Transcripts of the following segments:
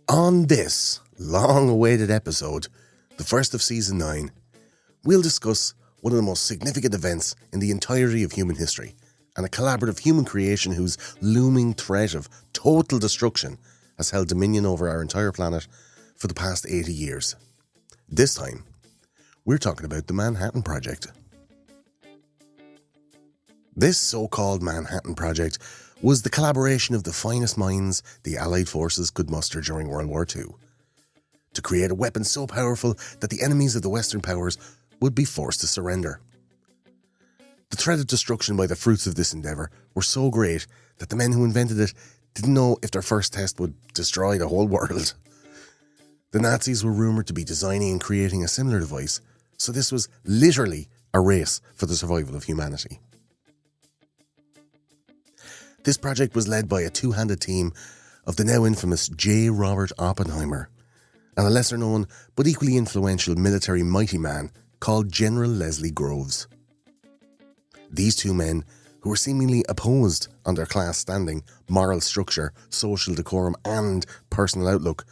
On this long-awaited episode, the first of Season 9, we'll discuss one of the most significant events in the entirety of human history, and a collaborative human creation whose looming threat of total destruction has held dominion over our entire planet for the past 80 years. This time, we're talking about the Manhattan Project. This so-called Manhattan Project was the collaboration of the finest minds the Allied forces could muster during World War II to create a weapon so powerful that the enemies of the Western powers would be forced to surrender. The threat of destruction by the fruits of this endeavour were so great that the men who invented it didn't know if their first test would destroy the whole world. The Nazis were rumoured to be designing and creating a similar device, so this was literally a race for the survival of humanity. This project was led by a two-handed team of the now infamous J. Robert Oppenheimer and a lesser-known but equally influential military mighty man called General Leslie Groves. These two men, who were seemingly opposed on their class standing, moral structure, social decorum and personal outlook,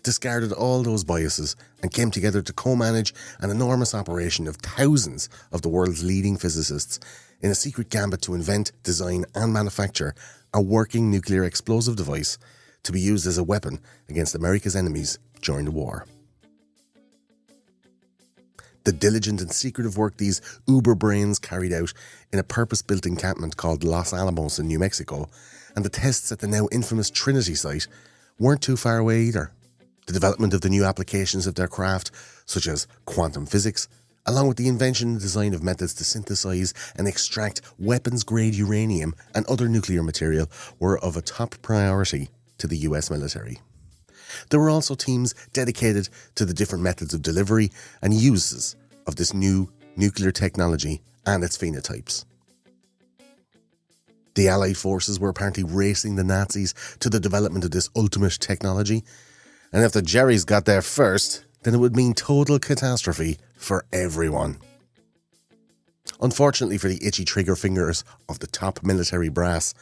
discarded all those biases and came together to co-manage an enormous operation of thousands of the world's leading physicists in a secret gambit to invent, design and manufacture a working nuclear explosive device to be used as a weapon against America's enemies during the war. The diligent and secretive work these uber brains carried out in a purpose-built encampment called Los Alamos in New Mexico, and the tests at the now infamous Trinity site, weren't too far away either. The development of the new applications of their craft, such as quantum physics, along with the invention and design of methods to synthesize and extract weapons-grade uranium and other nuclear material, were of a top priority to the US military. There were also teams dedicated to the different methods of delivery and uses of this new nuclear technology and its phenotypes. The Allied forces were apparently racing the Nazis to the development of this ultimate technology, and if the Jerrys got there first, then it would mean total catastrophe for everyone. Unfortunately for the itchy trigger fingers of the top military brass,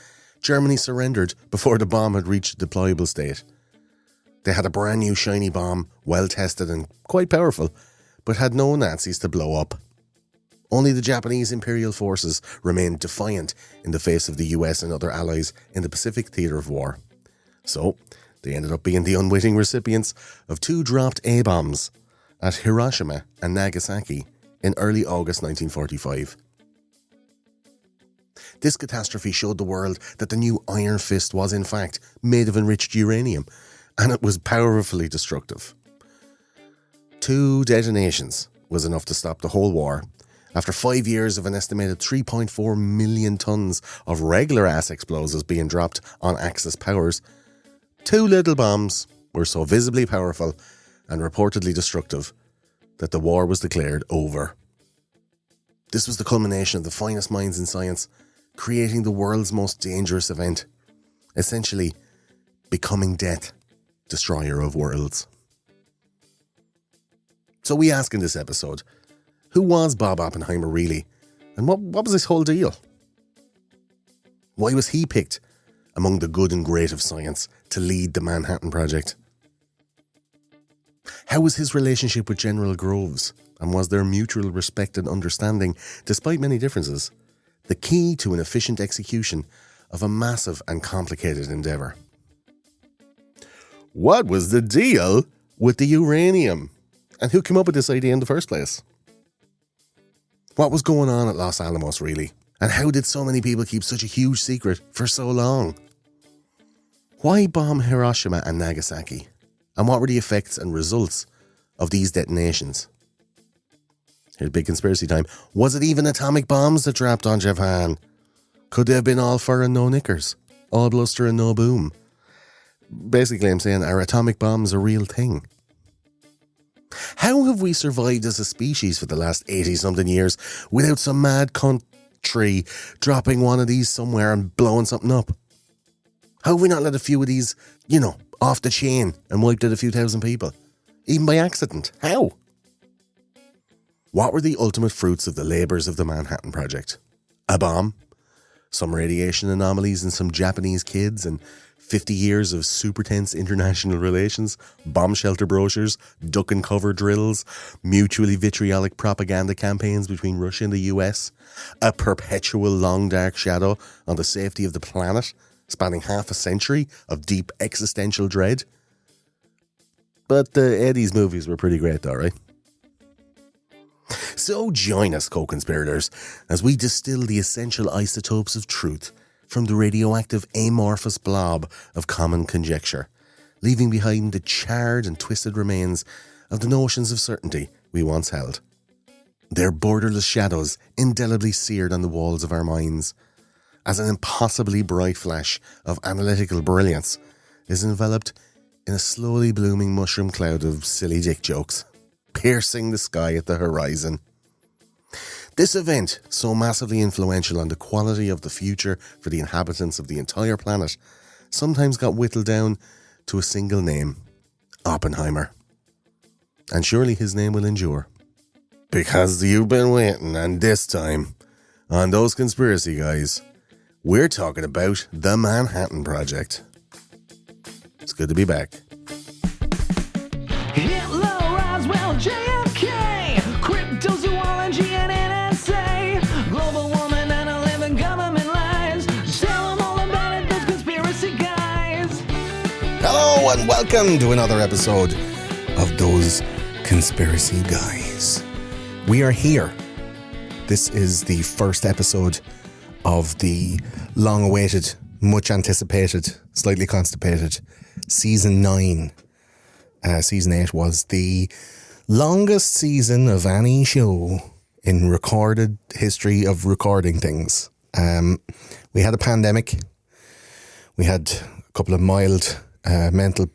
Germany surrendered before the bomb had reached a deployable state. They had a brand new shiny bomb, well tested and quite powerful, but had no Nazis to blow up. Only the Japanese Imperial forces remained defiant in the face of the US and other allies in the Pacific theatre of war. So, they ended up being the unwitting recipients of two dropped A-bombs at Hiroshima and Nagasaki in early August 1945. This catastrophe showed the world that the new Iron Fist was in fact made of enriched uranium, and it was powerfully destructive. 2 detonations was enough to stop the whole war. After 5 years of an estimated 3.4 million tons of regular-ass explosives being dropped on Axis powers, 2 little bombs were so visibly powerful and reportedly destructive that the war was declared over. This was the culmination of the finest minds in science, creating the world's most dangerous event, essentially becoming death, destroyer of worlds. So we ask in this episode, who was Bob Oppenheimer really? And what was his whole deal? Why was he picked among the good and great of science to lead the Manhattan Project? How was his relationship with General Groves, and was their mutual respect and understanding, despite many differences, the key to an efficient execution of a massive and complicated endeavour? What was the deal with the uranium? And who came up with this idea in the first place? What was going on at Los Alamos really? And how did so many people keep such a huge secret for so long? Why bomb Hiroshima and Nagasaki? And what were the effects and results of these detonations? Here's big conspiracy time. Was it even atomic bombs that dropped on Japan? Could they have been all fur and no knickers? All bluster and no boom? Basically, I'm saying, are atomic bombs a real thing? How have we survived as a species for the last 80-something years without some mad country dropping one of these somewhere and blowing something up? How have we not let a few of these, off the chain and wiped out a few thousand people? Even by accident. How? What were the ultimate fruits of the labours of the Manhattan Project? A bomb, some radiation anomalies in some Japanese kids, and 50 years of super tense international relations, bomb shelter brochures, duck and cover drills, mutually vitriolic propaganda campaigns between Russia and the US, a perpetual long dark shadow on the safety of the planet, spanning half a century of deep existential dread. But Eddie's movies were pretty great though, right? So join us, co-conspirators, as we distill the essential isotopes of truth from the radioactive amorphous blob of common conjecture, leaving behind the charred and twisted remains of the notions of certainty we once held. Their borderless shadows indelibly seared on the walls of our minds, as an impossibly bright flash of analytical brilliance is enveloped in a slowly blooming mushroom cloud of silly dick jokes, piercing the sky at the horizon. This event, so massively influential on the quality of the future for the inhabitants of the entire planet, sometimes got whittled down to a single name: Oppenheimer. And surely his name will endure. Because you've been waiting, and this time, on Those Conspiracy Guys, we're talking about the Manhattan Project. It's good to be back. Hitler, Roswell, JFK, cryptozoology and NSA, global warming and 11 government lies. Tell them all about it, those conspiracy guys. Hello and welcome to another episode of Those Conspiracy Guys. We are here. This is the first episode of the long-awaited, much-anticipated, slightly constipated Season 9. Season 8 was the longest season of any show in recorded history of recording things. We had a pandemic. We had a couple of mild mental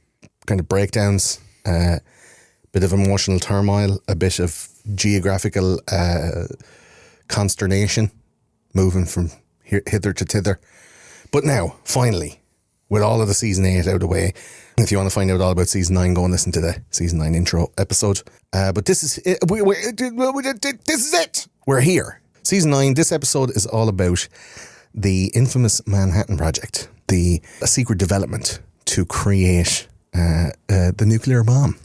kind of breakdowns, bit of emotional turmoil, a bit of geographical consternation, moving from hither to thither. But now, finally, with all of the Season 8 out of the way, if you want to find out all about Season 9, go and listen to the Season 9 intro episode. But this is it. This is it. We're here. Season 9, this episode is all about the infamous Manhattan Project, a secret development to create the nuclear bomb,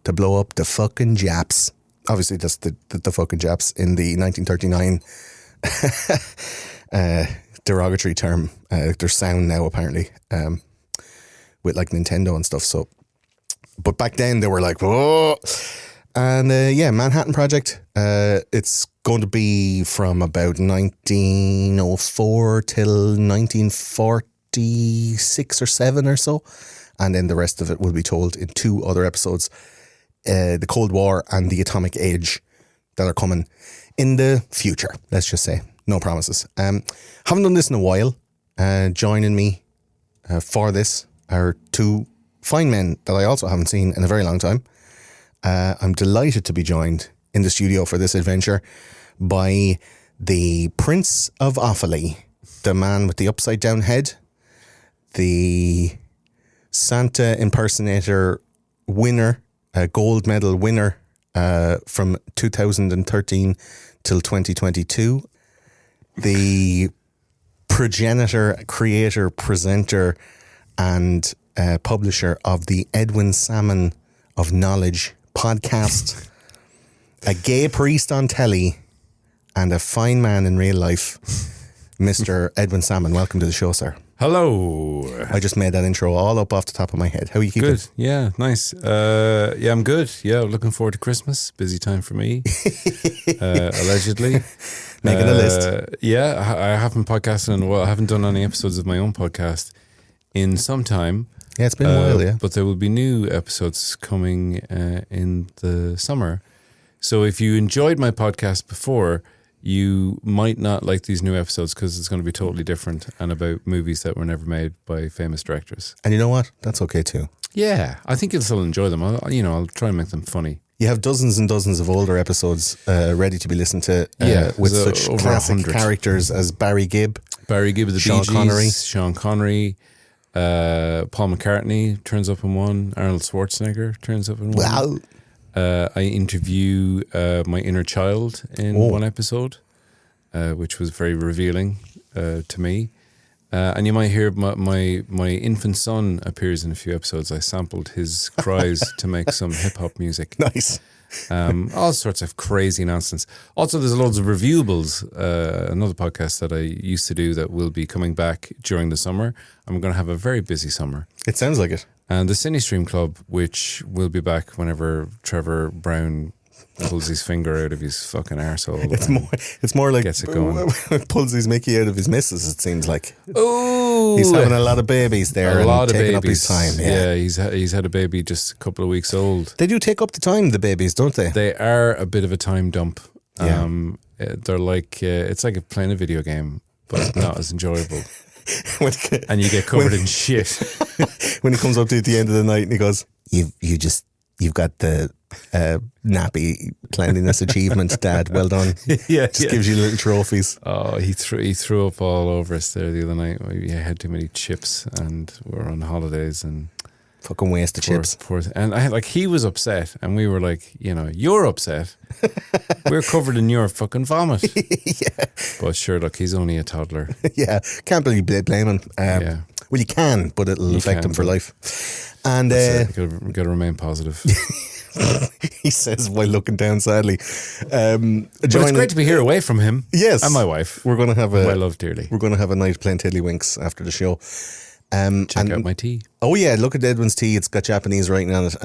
to blow up the fucking Japs. Obviously, that's the fucking Japs in the 1939 derogatory term. Their sound now, apparently, with like Nintendo and stuff. So, but back then they were like, whoa. And Manhattan Project. It's going to be from about 1904 till 1946 or 7 or so. And then the rest of it will be told in 2 other episodes. The Cold War and the Atomic Age that are coming in the future, let's just say. No promises. Haven't done this in a while. Joining me for this are 2 fine men that I also haven't seen in a very long time. I'm delighted to be joined in the studio for this adventure by the Prince of Offaly, the man with the upside down head, the Santa impersonator winner, gold medal winner from 2013 till 2022, the progenitor, creator, presenter and publisher of the Edwin Salmon of Knowledge podcast, a gay priest on telly and a fine man in real life, Mr. Edwin Salmon. Welcome to the show, sir. Hello. I just made that intro all up off the top of my head. How are you keeping? Good. Yeah, nice. Yeah, I'm good. Yeah, looking forward to Christmas. Busy time for me. Allegedly. Making a list. Yeah, I haven't podcasted in a while. I haven't done any episodes of my own podcast in some time. Yeah, it's been a while, yeah. But there will be new episodes coming in the summer. So if you enjoyed my podcast before, you might not like these new episodes because it's going to be totally different and about movies that were never made by famous directors. And you know what? That's okay too. Yeah, I think you'll still enjoy them. I'll try and make them funny. You have dozens and dozens of older episodes ready to be listened to with such over classic 100 characters as Barry Gibb of the Sean Bee Gees, Connery. Sean Connery, Paul McCartney turns up in one, Arnold Schwarzenegger turns up in one. Wow. I interview my inner child in one episode, which was very revealing to me. And you might hear my infant son appears in a few episodes. I sampled his cries to make some hip hop music. Nice. All sorts of crazy nonsense. Also, there's loads of reviewables. Another podcast that I used to do that will be coming back during the summer. I'm going to have a very busy summer. It sounds like it. And the Cine Stream Club, which will be back whenever Trevor Brown pulls his finger out of his fucking arsehole. It's more like gets it going. Pulls his Mickey out of his missus. It seems like. Oh, He's having a lot of babies there. A lot of taking babies. up his time. Yeah, he's had a baby just a couple of weeks old. They do take up the time, the babies, don't they? They are a bit of a time dump. Yeah. They're like it's like playing a video game, but not as enjoyable. And you get covered in shit. When he comes up to you at the end of the night and he goes, You've got the nappy cleanliness achievement, Dad. Well done. Gives you little trophies. Oh, he threw up all over us there the other night. We had too many chips and we were on holidays and fucking waste of chips. And he was upset and we were like, you're upset. We're covered in your fucking vomit. Yeah. But sure, look, he's only a toddler. Yeah. Can't really blame him. Well, you can, but it'll affect him for life. And got to remain positive. He says while looking down sadly. But it's great to be here away from him. Yes, and my wife. We're going to have I love dearly. We're going to have a night playing tiddlywinks after the show. Check out my tea. Oh yeah, look at Edwin's tea. It's got Japanese writing on it.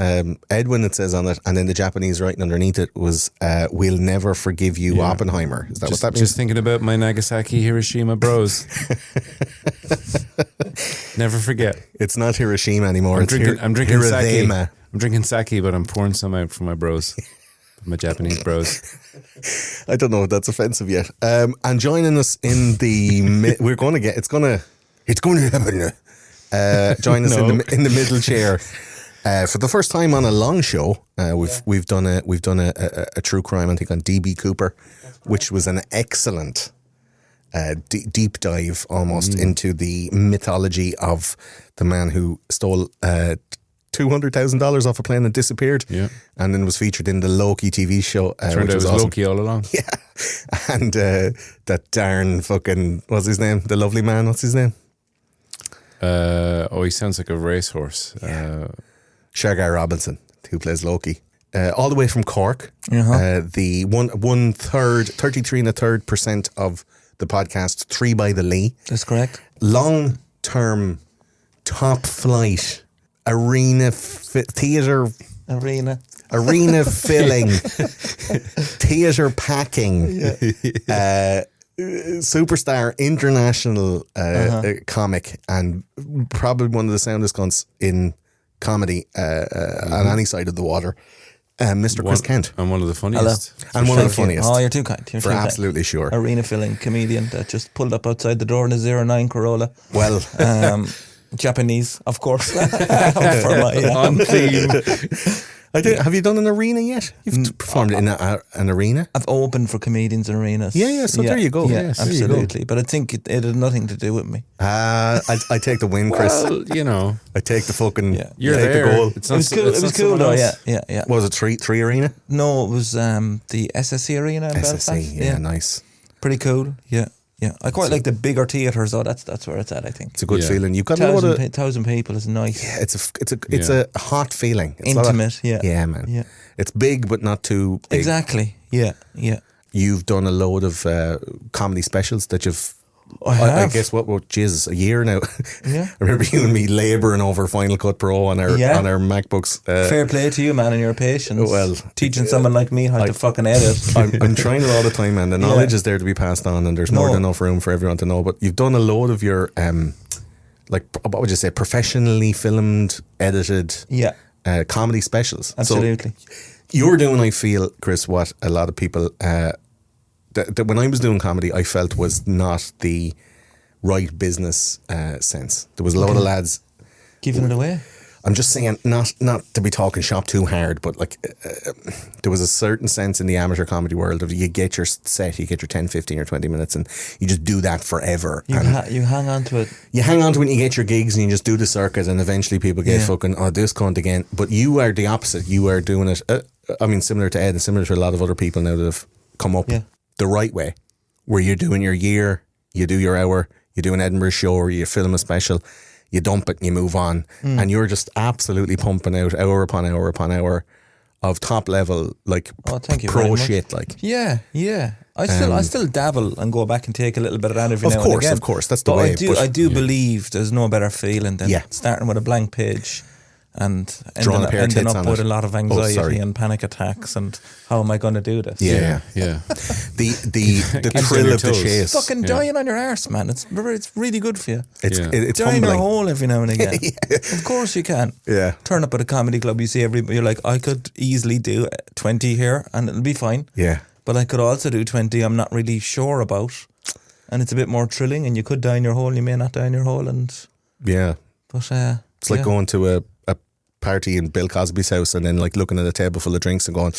Edwin, it says on it, and then the Japanese writing underneath it was "We'll never forgive you, Oppenheimer." Is that what that means? Just thinking about my Nagasaki, Hiroshima bros. Never forget. It's not Hiroshima anymore. I'm drinking sake. Hiroshima. I'm drinking sake, but I'm pouring some out for my bros, my Japanese bros. I don't know if that's offensive yet. And joining us in the we're going to get it's going to happen. Join us in the middle chair for the first time on a long show. We've done a true crime, I think, on DB Cooper, which was an excellent deep dive almost into the mythology of the man who stole $200,000 off a plane and disappeared. Yeah, and then was featured in the Loki TV show. Turned out it was awesome. Loki all along. Yeah, and that darn fucking what's his name? The lovely man. What's his name? He sounds like a racehorse. Shergar Robinson, who plays Loki, all the way from Cork. The 33 1/3% of the podcast, 3 by the Lee. That's correct. Long-term, top-flight arena theatre. Arena filling, theatre packing. Superstar international comic and probably one of the soundest cunts in comedy on any side of the water, Mr. Chris Kent. And one of the funniest. And one of the funniest. Oh, you're too kind. You're for too absolutely kind. sure. Arena filling comedian that just pulled up outside the door in a 09 Corolla. Well, Japanese, of course. For my, on theme. Have you done an arena yet? You've performed in an arena? I've opened for comedians in arenas. Yeah, so there you go. Yeah, yes, absolutely. But I think it had nothing to do with me. I take the win, Chris. Well, I take the fucking. You're take there. The goal. It was cool though. Yeah. Was it three arena? No, it was the SSE arena in Belfast. Yeah, nice. Pretty cool. Yeah. I quite like the bigger theatres though. That's where it's at, I think. It's a good feeling. You've got a lot of 1,000 people is nice. Yeah, it's a hot feeling. It's intimate. Yeah, man. Yeah. It's big but not too big. Exactly. Yeah. You've done a load of comedy specials that you've. I guess what Jesus, a year now. Yeah. I remember you and me labouring over Final Cut Pro on our MacBooks. Fair play to you, man, and your patience. Well, teaching someone like me how to fucking edit. I'm trying it all the time, man. The knowledge is there to be passed on, and there's more than enough room for everyone to know. But you've done a load of your what would you say, professionally filmed, edited, comedy specials. Absolutely. So you're doing, I feel, Chris, what a lot of people. That when I was doing comedy, I felt was not the right business sense. There was a lot of lads giving it away. I'm just saying, not to be talking shop too hard, but there was a certain sense in the amateur comedy world of you get your set, you get your 10, 15 or 20 minutes and you just do that forever. You hang on to it. You hang on to it and you get your gigs and you just do the circuit and eventually people get fucking, this cunt again. But you are the opposite. You are doing it, similar to Ed and similar to a lot of other people now that have come up the right way, where you're doing your year, you do your hour, You do an Edinburgh show or you film a special, you dump it and you move on. And you're just absolutely pumping out hour upon hour upon hour of top level, like thank you pro very much. shit. Like, Yeah. I still dabble and go back and take a little bit of that every now and again. Of course, that's the But way. I do believe there's no better feeling than Yeah. starting with a blank page and Drawing a pair of ending tits up on with it. a lot of sorry. anxiety and panic attacks and how am I going to do this? Yeah. The Keeps thrill on your of the toes. chase. Fucking dying on your arse, man. It's really good for you. It's Yeah. it's Die in your humbling. hole every now and again. Of course you can. Yeah. Turn up at a comedy club, you see you're like, I could easily do 20 here and it'll be fine. Yeah. But I could also do 20 I'm not really sure about. And it's a bit more thrilling and you could die in your hole, you may not die in your hole. Yeah. But It's like going to a party in Bill Cosby's house and then like looking at a table full of drinks and going,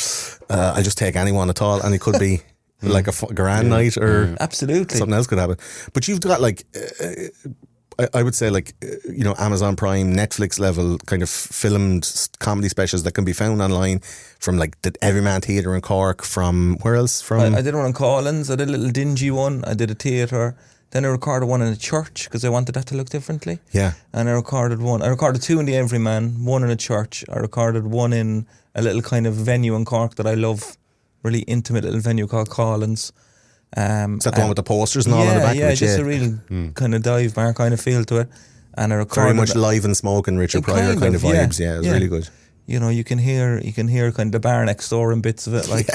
I'll just take anyone at all. And it could be like a grand night or absolutely. something else could happen. But you've got like, I would say like, Amazon Prime, Netflix level kind of filmed comedy specials that can be found online from like the Everyman Theatre in Cork, from where else? From I did one in Collins, I did a little dingy one, I did a theatre. Then I recorded one in a church because I wanted that to look differently. Yeah. And I recorded two in the Everyman, one in a church. I recorded one in a little kind of venue in Cork that I love, really intimate little venue called Collins. Is that the one with the posters and all on the back yeah, of it? just a real kind of dive bar kind of feel to it. And I recorded Very much live and smoking Richard Pryor kind of vibes. Yeah, it was really good. You know, you can hear kind of the bar next door and bits of it, like.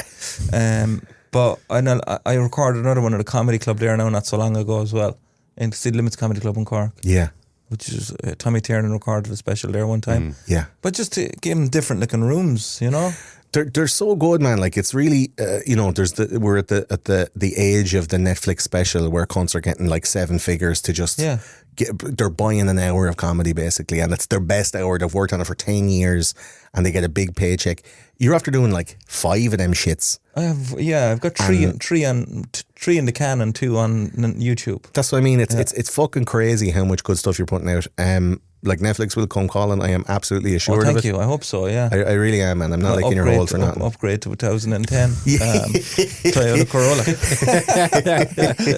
But I recorded another one at a comedy club there now not so long ago as well, in City Limits Comedy Club in Cork. Yeah. Which is Tommy Tiernan recorded a special there one time. Yeah. But just to give them different looking rooms, you know. They're so good, man. Like it's really, we're at the age of the Netflix special where cunts are getting like 7 figures to just they're buying an hour of comedy basically, and it's their best hour. They've worked on it for 10 years, and they get a big paycheck. You're after doing like 5 of them shits. I've got three in the can and 2 on YouTube. That's what I mean. It's fucking crazy how much good stuff you're putting out. Like Netflix will come calling. I am absolutely assured of it. Thank you. I hope so. Yeah. I really am, man. I'm not liking your hold for nothing. Upgrade to 2010. Toyota Corolla.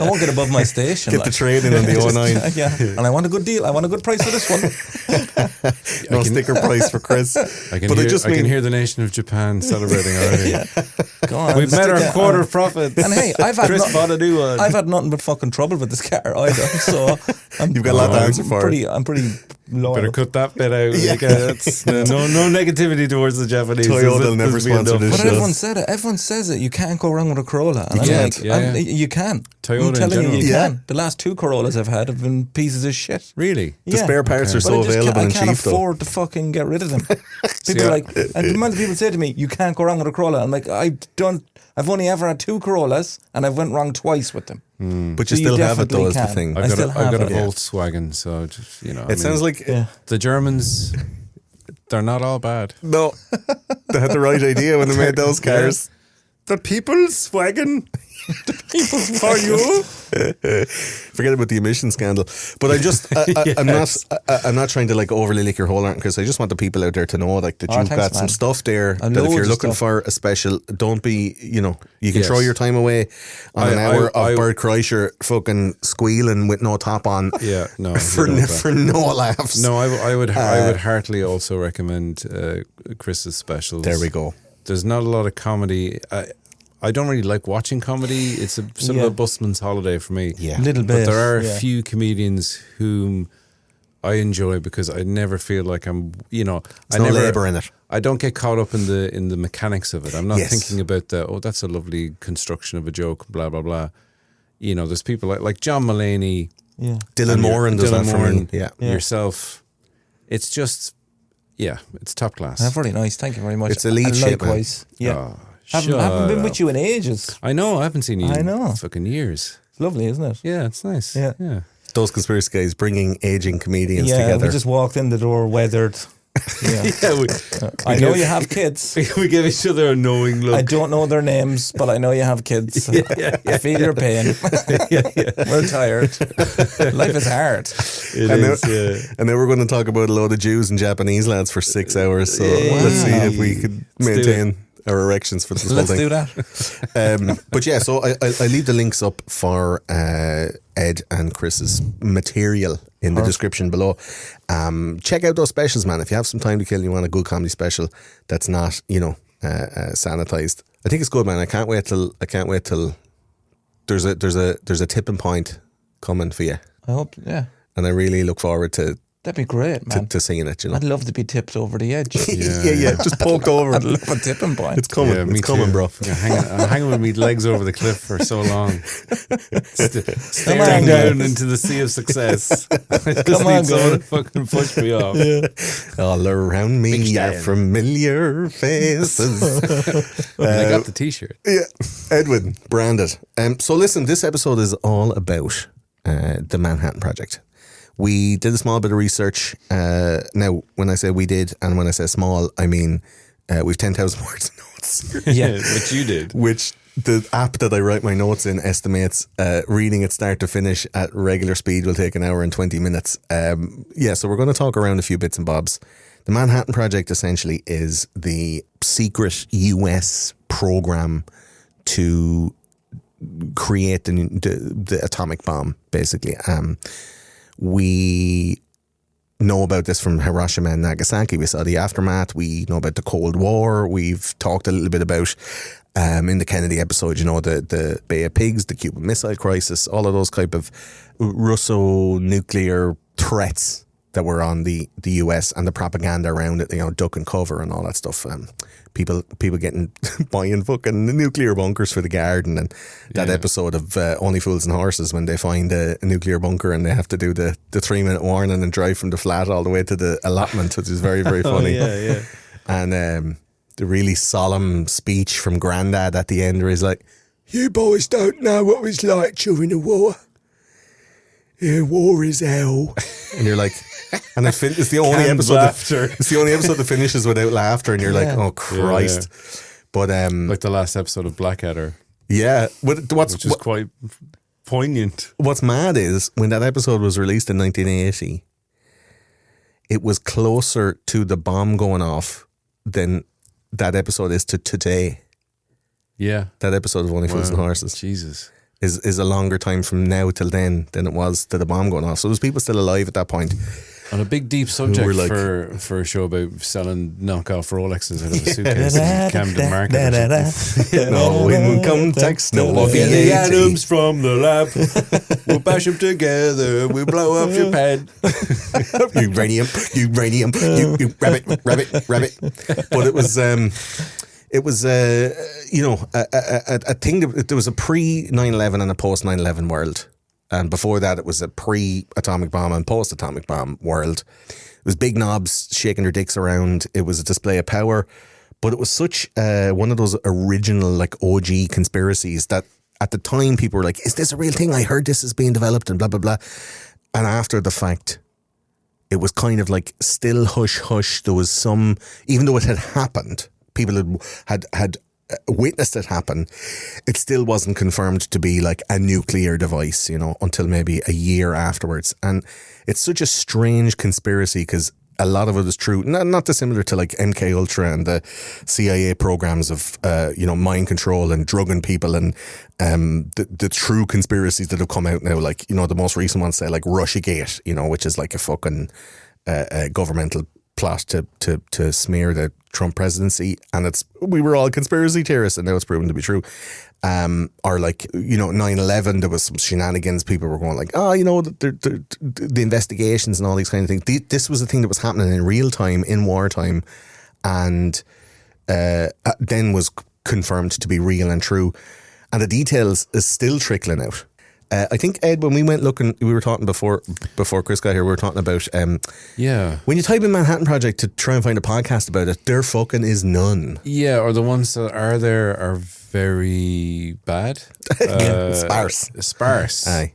I won't get above my station. Get the trade-in on the 09. Yeah. And I want a good deal. I want a good price for this one. No sticker price for Chris. I can hear the nation of Japan celebrating already. Go on, We've met our quarter profit. And hey, I've had Chris bought a new one. I've had nothing but fucking trouble with this car either. So You've got a lot to answer for. I'm pretty loyal. Better cut that bit out. That's, no negativity towards the Japanese. Toyota will never sponsor this But show. everyone said it. Everyone says it. You can't go wrong with a Corolla. And you can. Toyota I'm telling in you, you general. can. The last 2 Corollas I've had have been pieces of shit. Really? The spare parts are so available and cheap, I can't though. afford to fucking get rid of them. People are like, and the amount of people say to me, "You can't go wrong with a Corolla." I'm like, I've only ever had 2 Corollas, and I've went wrong twice with them. But you still have it, though, is the can. thing. I I've still got have a it. Volkswagen, so just, It sounds like the Germans. They're not all bad. no, they had the right idea when they made those cars. The people's wagon. For you. Forget about the emission scandal. But I'm not trying to like overly lick your whole arm, because I just want the people out there to know like that you've thanks, got some man. stuff there that if loads you're of looking stuff. for a special, don't be, you can Yes. throw your time away on an hour of I- Bert Kreischer fucking squealing with no top on. Yeah, no. for you don't for no laughs. No, I would heartily also recommend Chris's specials. There we go. There's not a lot of comedy. I don't really like watching comedy. It's sort of a busman's holiday for me. Yeah. Little bit. But there are a yeah. few comedians whom I enjoy because I never feel like I'm, There's no labour in it. I don't get caught up in the mechanics of it. I'm not Yes. thinking about that's a lovely construction of a joke, blah, blah, blah. There's people like John Mulaney. Yeah. Dylan Moran does that for me. Moran, Yeah. yourself. It's just, it's top class. Very nice. Thank you very much. It's elite And shit, man. likewise. Yeah. Oh, haven't been shut with you in ages. I know, I haven't seen you I in know. fucking years. It's lovely, isn't it? Yeah, it's nice. Yeah. Yeah. Those conspiracy guys bringing aging comedians Yeah, together. we just walked in the door, weathered. Yeah. I know you have kids. We give each other a knowing look. I don't know their names, but I know you have kids. I feel your pain. We're tired. Life is hard. And then we're going to talk about a load of Jews and Japanese lads for 6 hours. So let's see if we could maintain our erections for this whole Let's thing. do that. But yeah, so I leave the links up for Ed and Chris's material in the description below. Check out those specials, man. If you have some time to kill and you want a good comedy special that's not, sanitized, I think it's good, man. I can't wait till there's a tipping point coming for you, I hope, yeah. and I really look forward to That'd be great, man. to seeing it. I'd love to be tipped over the edge. Yeah, just poked over. I'd love a tipping point. It's coming. Yeah, me It's coming, too. bro. Yeah, I'm hanging with my legs over the cliff for so long. Staring on, down guys. into the sea of success. I just Come on, need someone to guys. fucking push me off. All around me Big are Stan. familiar faces. And I got the t-shirt. Yeah, Edwin, branded. So listen, this episode is all about the Manhattan Project. We did a small bit of research. Now, when I say we did, and when I say small, I mean we've 10,000 words of notes. Yeah, which you did. Which the app that I write my notes in estimates reading it start to finish at regular speed will take an hour and 20 minutes. So we're going to talk around a few bits and bobs. The Manhattan Project essentially is the secret US program to create the atomic bomb, basically. We know about this from Hiroshima and Nagasaki. We saw the aftermath. We know about the Cold War. We've talked a little bit about in the Kennedy episode, the Bay of Pigs, the Cuban Missile Crisis, all of those type of Russo-nuclear threats that were on the US and the propaganda around it, duck and cover and all that stuff. People getting buying fucking nuclear bunkers for the garden, and that episode of Only Fools and Horses when they find a nuclear bunker and they have to do the 3-minute warning and drive from the flat all the way to the allotment, which is very, very funny. Yeah. And the really solemn speech from Grandad at the end where he's like, "You boys don't know what it was like during the war. Yeah, war is hell." And you're like, and it's the only Canned episode. laughter. It's the only episode that finishes without laughter, and you're like, "Oh Christ!" But Like the last episode of Blackadder, yeah, which is quite poignant. what's mad is when that episode was released in 1980, it was closer to the bomb going off than that episode is to today. Yeah. That episode of Only Fools and Horses Jesus. is a longer time from now till then than it was to the bomb going off. So there's people still alive at that point. On a big deep subject We're like- for a show about selling knockoff Rolexes out of a suitcase in Camden Market. or something. No income tax, no Get the VAT. atoms from the lab. We'll bash them together. We'll blow up Japan. uranium, you rabbit. But it was a thing that there was a pre 9/11 and a post 9/11 world. And before that, it was a pre-atomic bomb and post-atomic bomb world. It was big knobs shaking their dicks around. It was a display of power. But it was such one of those original, like, OG conspiracies that at the time people were like, is this a real thing? I heard this is being developed and blah, blah, blah. And after the fact, it was kind of like still hush-hush. There was some, even though it had happened, people had witnessed it happen, it still wasn't confirmed to be like a nuclear device, until maybe a year afterwards. And it's such a strange conspiracy because a lot of it is true, not dissimilar to like MK Ultra and the CIA programs of mind control and drugging people, and the true conspiracies that have come out now, like the most recent ones say like Russiagate, which is like a fucking governmental plot to smear the Trump presidency, and we were all conspiracy theorists, and now it's proven to be true. Or like 9/11, there was some shenanigans. People were going like, the investigations and all these kind of things. This was a thing that was happening in real time, in wartime, and then was confirmed to be real and true. And the details is still trickling out. I think, Ed, when we went looking, we were talking before Chris got here, we were talking about when you type in Manhattan Project to try and find a podcast about it, there fucking is none. Yeah, or the ones that are there are very bad. Sparse. Aye.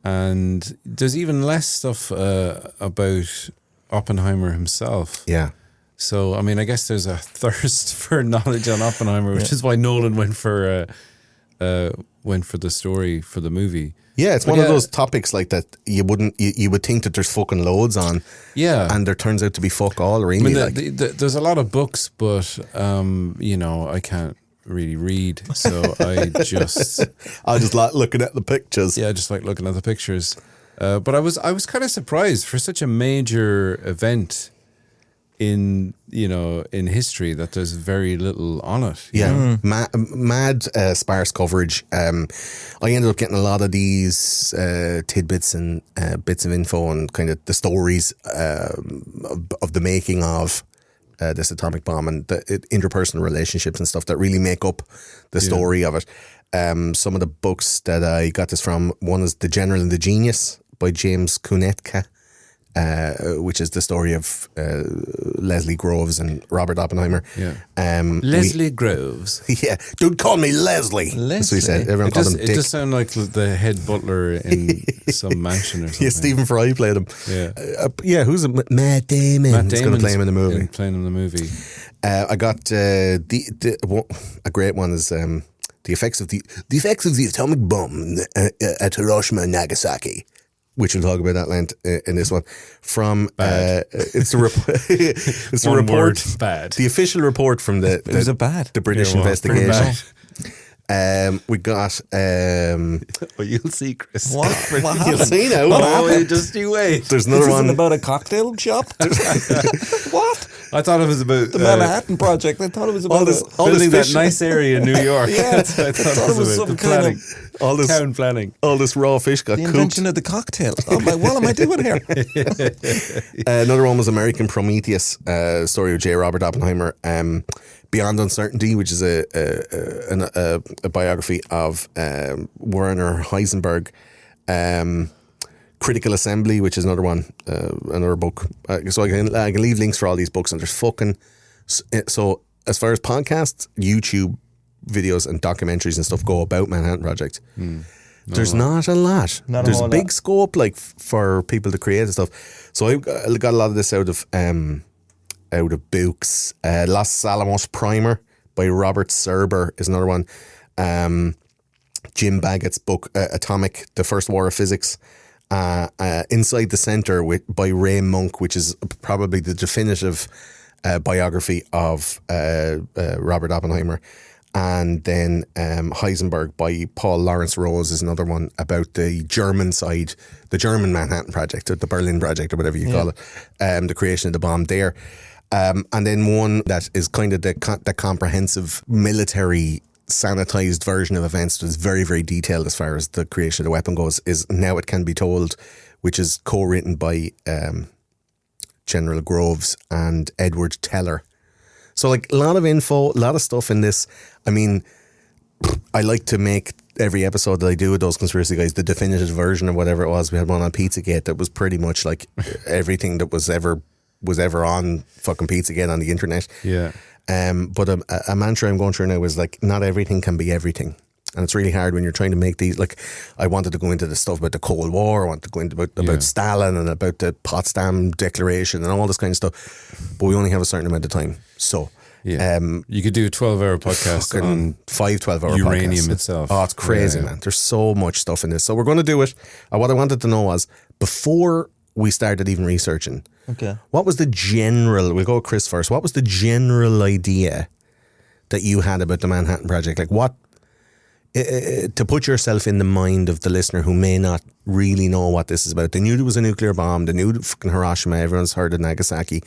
And there's even less stuff about Oppenheimer himself. Yeah. So, I mean, I guess there's a thirst for knowledge on Oppenheimer, which is why Nolan went for went for the story for the movie. Yeah, it's But one of yeah. those topics like that you would think that there's fucking loads on, Yeah. and there turns out to be fuck all, I really. mean, like. there's a lot of books, but I can't really read, so I just I just like looking at the pictures. I just like looking at the pictures. But I was kind of surprised for such a major event in history that there's very little on it. Yeah, mad sparse coverage. I ended up getting a lot of these tidbits and bits of info on kind of the stories of the making of this atomic bomb and the interpersonal relationships and stuff that really make up the story of it. Some of the books that I got this from, one is The General and the Genius by James Kunetka, which is the story of Leslie Groves and Robert Oppenheimer. Yeah. Leslie Groves. Yeah, don't call me Leslie. That's what he said. Everyone It called does, him it Dick. does sound like the head butler in some mansion or something. Yeah, Stephen Fry played him. Yeah. Who's it? Matt Damon. Matt He's going to play him in the movie. Playing in the movie. I got a great one is the effects of the atomic bomb at Hiroshima and Nagasaki, which we'll talk about at length in this one. From it's a it's a One report. word, bad. The official report from the Was it bad? the British Yeah, well, pretty investigation. We got Oh, you'll see, Chris. What you'll happened? see now. Just you wait. There's This another isn't one. about a cocktail shop. What? I thought it was about The Manhattan Project. I thought it was about all this building that fish- nice area in New York. Yeah, I thought it was some about the kind planning. all this Town planning. all this raw fish got the cooked. invention of the cocktail. Oh my! What am I doing here? Another one was American Prometheus, story of J. Robert Oppenheimer. Beyond Uncertainty, which is a biography of Werner Heisenberg. Critical Assembly, which is another one, another book. So I can leave links for all these books, and there's fucking. So as far as podcasts, YouTube videos, and documentaries and stuff go about Manhattan Project, there's not a lot. Not a There's whole big lot. scope for people to create and stuff. So I got a lot of this out of books. Los Alamos Primer by Robert Serber is another one. Jim Baggett's book Atomic: The First War of Physics. Inside the Center by Ray Monk, which is probably the definitive biography of Robert Oppenheimer. And then Heisenberg by Paul Lawrence Rose is another one about the German side, the German Manhattan Project, or the Berlin Project, or whatever you call it, the creation of the bomb there. And then one that is kind of the comprehensive military sanitized version of events that's very, very detailed as far as the creation of the weapon goes, is Now It Can Be Told, which is co-written by General Groves and Edward Teller. So like a lot of info, a lot of stuff in this. I mean, I like to make every episode that I do with those conspiracy guys the definitive version of whatever it was. We had one on Pizzagate that was pretty much like everything that was ever on fucking Pizzagate on the internet. Yeah. But a mantra I'm going through now is like, not everything can be everything. And it's really hard when you're trying to make these, like, I wanted to go into the stuff about the Cold War, I wanted to go into about Stalin and about the Potsdam Declaration and all this kind of stuff. But we only have a certain amount of time. So, you could do a 12-hour podcast on 5 12-hour uranium podcasts. itself. Oh, it's crazy, man. There's so much stuff in this. So we're going to do it. What I wanted to know was, before we started even researching, Okay. what was the general, we'll go with Chris first, what was the general idea that you had about the Manhattan Project? Like what, to put yourself in the mind of the listener who may not really know what this is about. They knew there was a nuclear bomb, they knew fucking Hiroshima, everyone's heard of Nagasaki.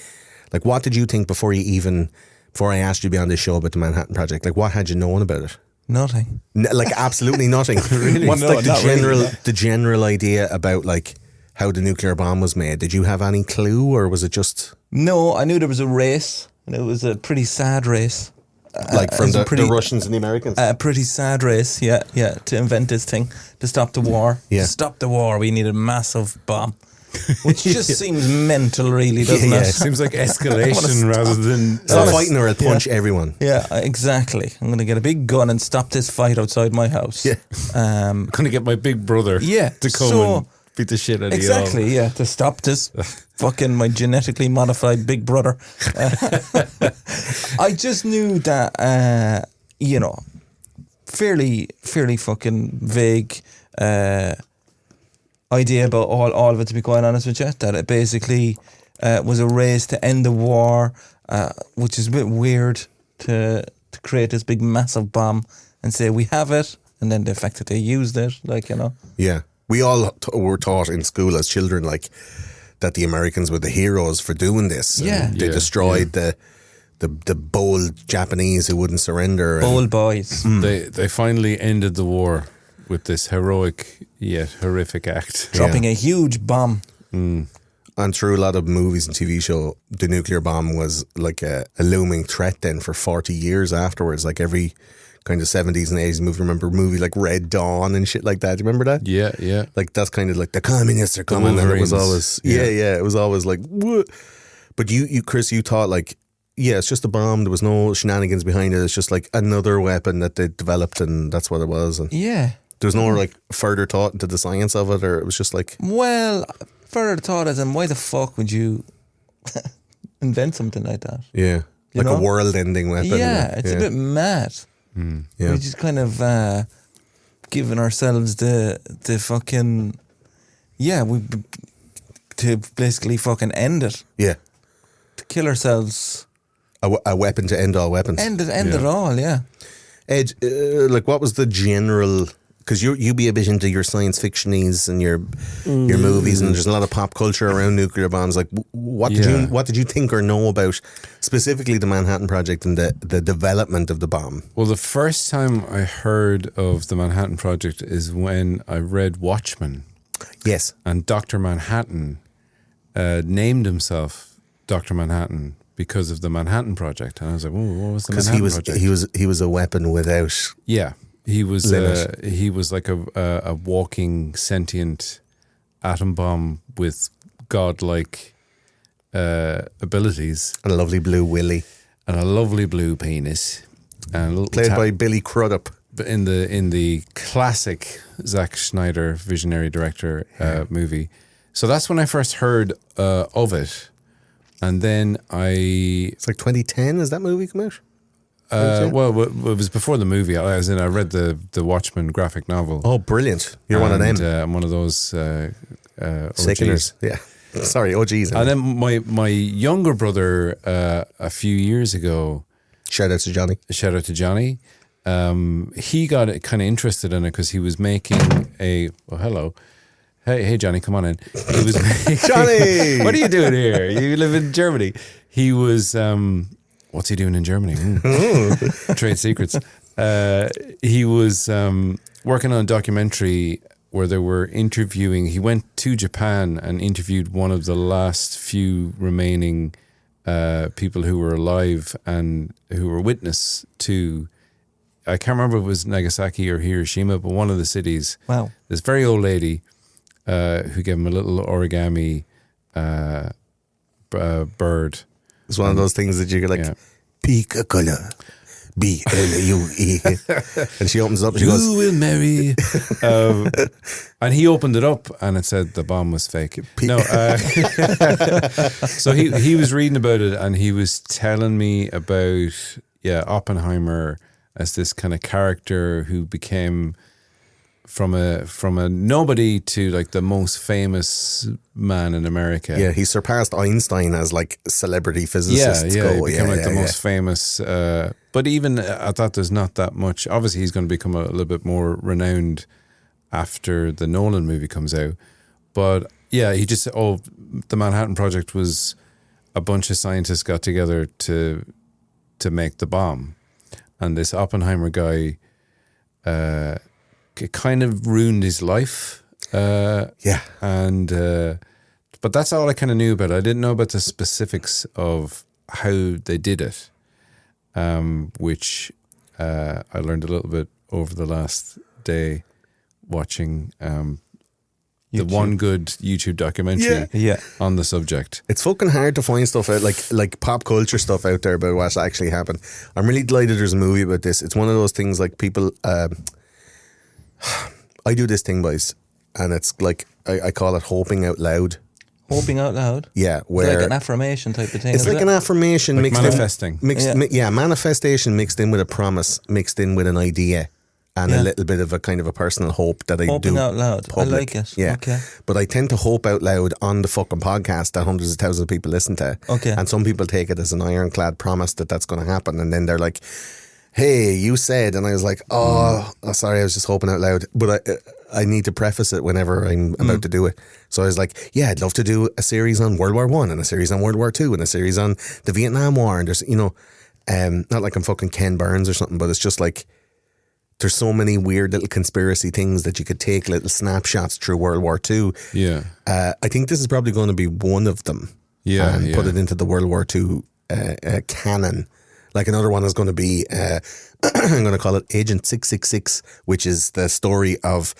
Like what did you think before I asked you to be on this show about the Manhattan Project? Like what had you known about it? Nothing. Like absolutely nothing. Really? What's No, like not really. the general idea about like how the nuclear bomb was made? Did you have any clue, or was it just No, I knew there was a race, and it was a pretty sad race. like from it's a the Russians and the Americans? A pretty sad race, yeah, to invent this thing, to stop the war. Yeah. To stop the war, we need a massive bomb. Which just seems mental, really, doesn't Yeah, it? yeah. Seems like escalation rather than... Stop fighting or I'll punch everyone. Yeah, exactly. I'm going to get a big gun and stop this fight outside my house. Yeah. I'm going to get my big brother Yeah, to come so- and beat the shit out of you Exactly, yeah, to stop this fucking my genetically modified big brother. I just knew that, fairly fucking vague idea about all of it, to be quite honest with you, that it basically was a race to end the war, which is a bit weird to create this big massive bomb and say we have it, and then the fact that they used it, like, you know. Yeah. We all were taught in school as children, like, that the Americans were the heroes for doing this. Yeah. And they destroyed the bold Japanese who wouldn't surrender. Bold boys. They finally ended the war with this heroic yet horrific act. Dropping a huge bomb. And through a lot of movies and TV show, the nuclear bomb was like a looming threat then for 40 years afterwards. Like every kind of 70s and 80s movie, remember a movie like Red Dawn and shit like that? Do you remember that? Yeah, yeah. Like that's kind of like the communists are coming, and it was always it was always like what? But you Chris, you thought like, yeah, it's just a bomb, there was no shenanigans behind it, it's just like another weapon that they developed and that's what it was. And Yeah. there was no like further thought into the science of it, or it was just like, Well, further thought as in, why the fuck would you invent something like that? yeah, You like know? a world-ending weapon. Yeah, it's a bit mad. Yeah. We're just kind of giving ourselves the fucking to basically fucking end it, Yeah, to kill ourselves, a weapon to end all weapons. end it all. Yeah. Ed, like what was the general? Because you be a bit into your science fictionies and your movies, and there's a lot of pop culture around nuclear bombs. Like, what did you think or know about specifically the Manhattan Project and the development of the bomb? Well, the first time I heard of the Manhattan Project is when I read Watchmen, Yes, and Dr. Manhattan named himself Dr. Manhattan because of the Manhattan Project, and I was like, "Whoa, what was the because Manhattan Project?" he was a weapon without. Yeah, he was Limit. he was like a walking sentient atom bomb with godlike abilities And a lovely blue willy, and a lovely blue penis, and a little played by Billy Crudup. in the classic Zack Snyder visionary director movie. So that's when I first heard of it, and then It's like 2010. Has that movie come out? well, it was before the movie. I read the Watchmen graphic novel. Oh, brilliant! You're one of them. I'm one of those Sickeners. OGs. Yeah. Sorry, OGs. And then my younger brother, a few years ago, Shout out to Johnny. shout out to Johnny. He got kind of interested in it because he was making a. Oh, hello. Hey, Johnny, come on in. He was making, Johnny! What are you doing here? You live in Germany. He was. What's he doing in Germany? Trade secrets. He was working on a documentary where they were interviewing. He went to Japan and interviewed one of the last few remaining people who were alive and who were witness to. I can't remember if it was Nagasaki or Hiroshima, but one of the cities. Wow. This very old lady who gave him a little origami bird. It's one of those things that you get like, Yeah. Pika-Cola, B-L-U-E. And she opens it up and she goes, "Who will marry?" And he opened it up, and it said the bomb was fake. No, so he was reading about it, and he was telling me about Oppenheimer as this kind of character who became from a nobody to like the most famous man in America. yeah, he surpassed Einstein as like celebrity physicists He go. became like the yeah. most famous. But even I thought there's not that much. Obviously, he's going to become a little bit more renowned after the Nolan movie comes out. But yeah, he just the Manhattan Project was a bunch of scientists got together to make the bomb, and this Oppenheimer guy kind of ruined his life. Yeah. And but that's all I kind of knew about it. I didn't know about the specifics of how they did it, which I learned a little bit over the last day watching the one good YouTube documentary Yeah. on the subject. It's fucking hard to find stuff out, like pop culture stuff out there about what actually happened. I'm really delighted there's a movie about this. It's one of those things like people... I do this thing, boys, and it's like, I call it hoping out loud. Hoping out loud. Yeah, It's where... like an affirmation type of thing. It's is like it? an affirmation Like mixed manifesting. manifestation mixed in with a promise, mixed in with an idea. and a little bit of a kind of a personal hope that I Hoping do. out loud. Public. I like it. Yeah. Okay. But I tend to hope out loud on the fucking podcast that hundreds of thousands of people listen to. Okay. And some people take it as an ironclad promise that that's going to happen. And then they're like, hey, you said, and I was like, oh, sorry, I was just hoping out loud. But I need to preface it whenever I'm about to do it. So I was like, yeah, I'd love to do a series on World War I and a series on World War II and a series on the Vietnam War. And there's, you know, not like I'm fucking Ken Burns or something, but it's just like, there's so many weird little conspiracy things that you could take little snapshots through World War II. Yeah. I think this is probably going to be one of them. Yeah, And yeah. put it into the World War II canon. Like another one is going to be, I'm going to call it Agent 666, which is the story of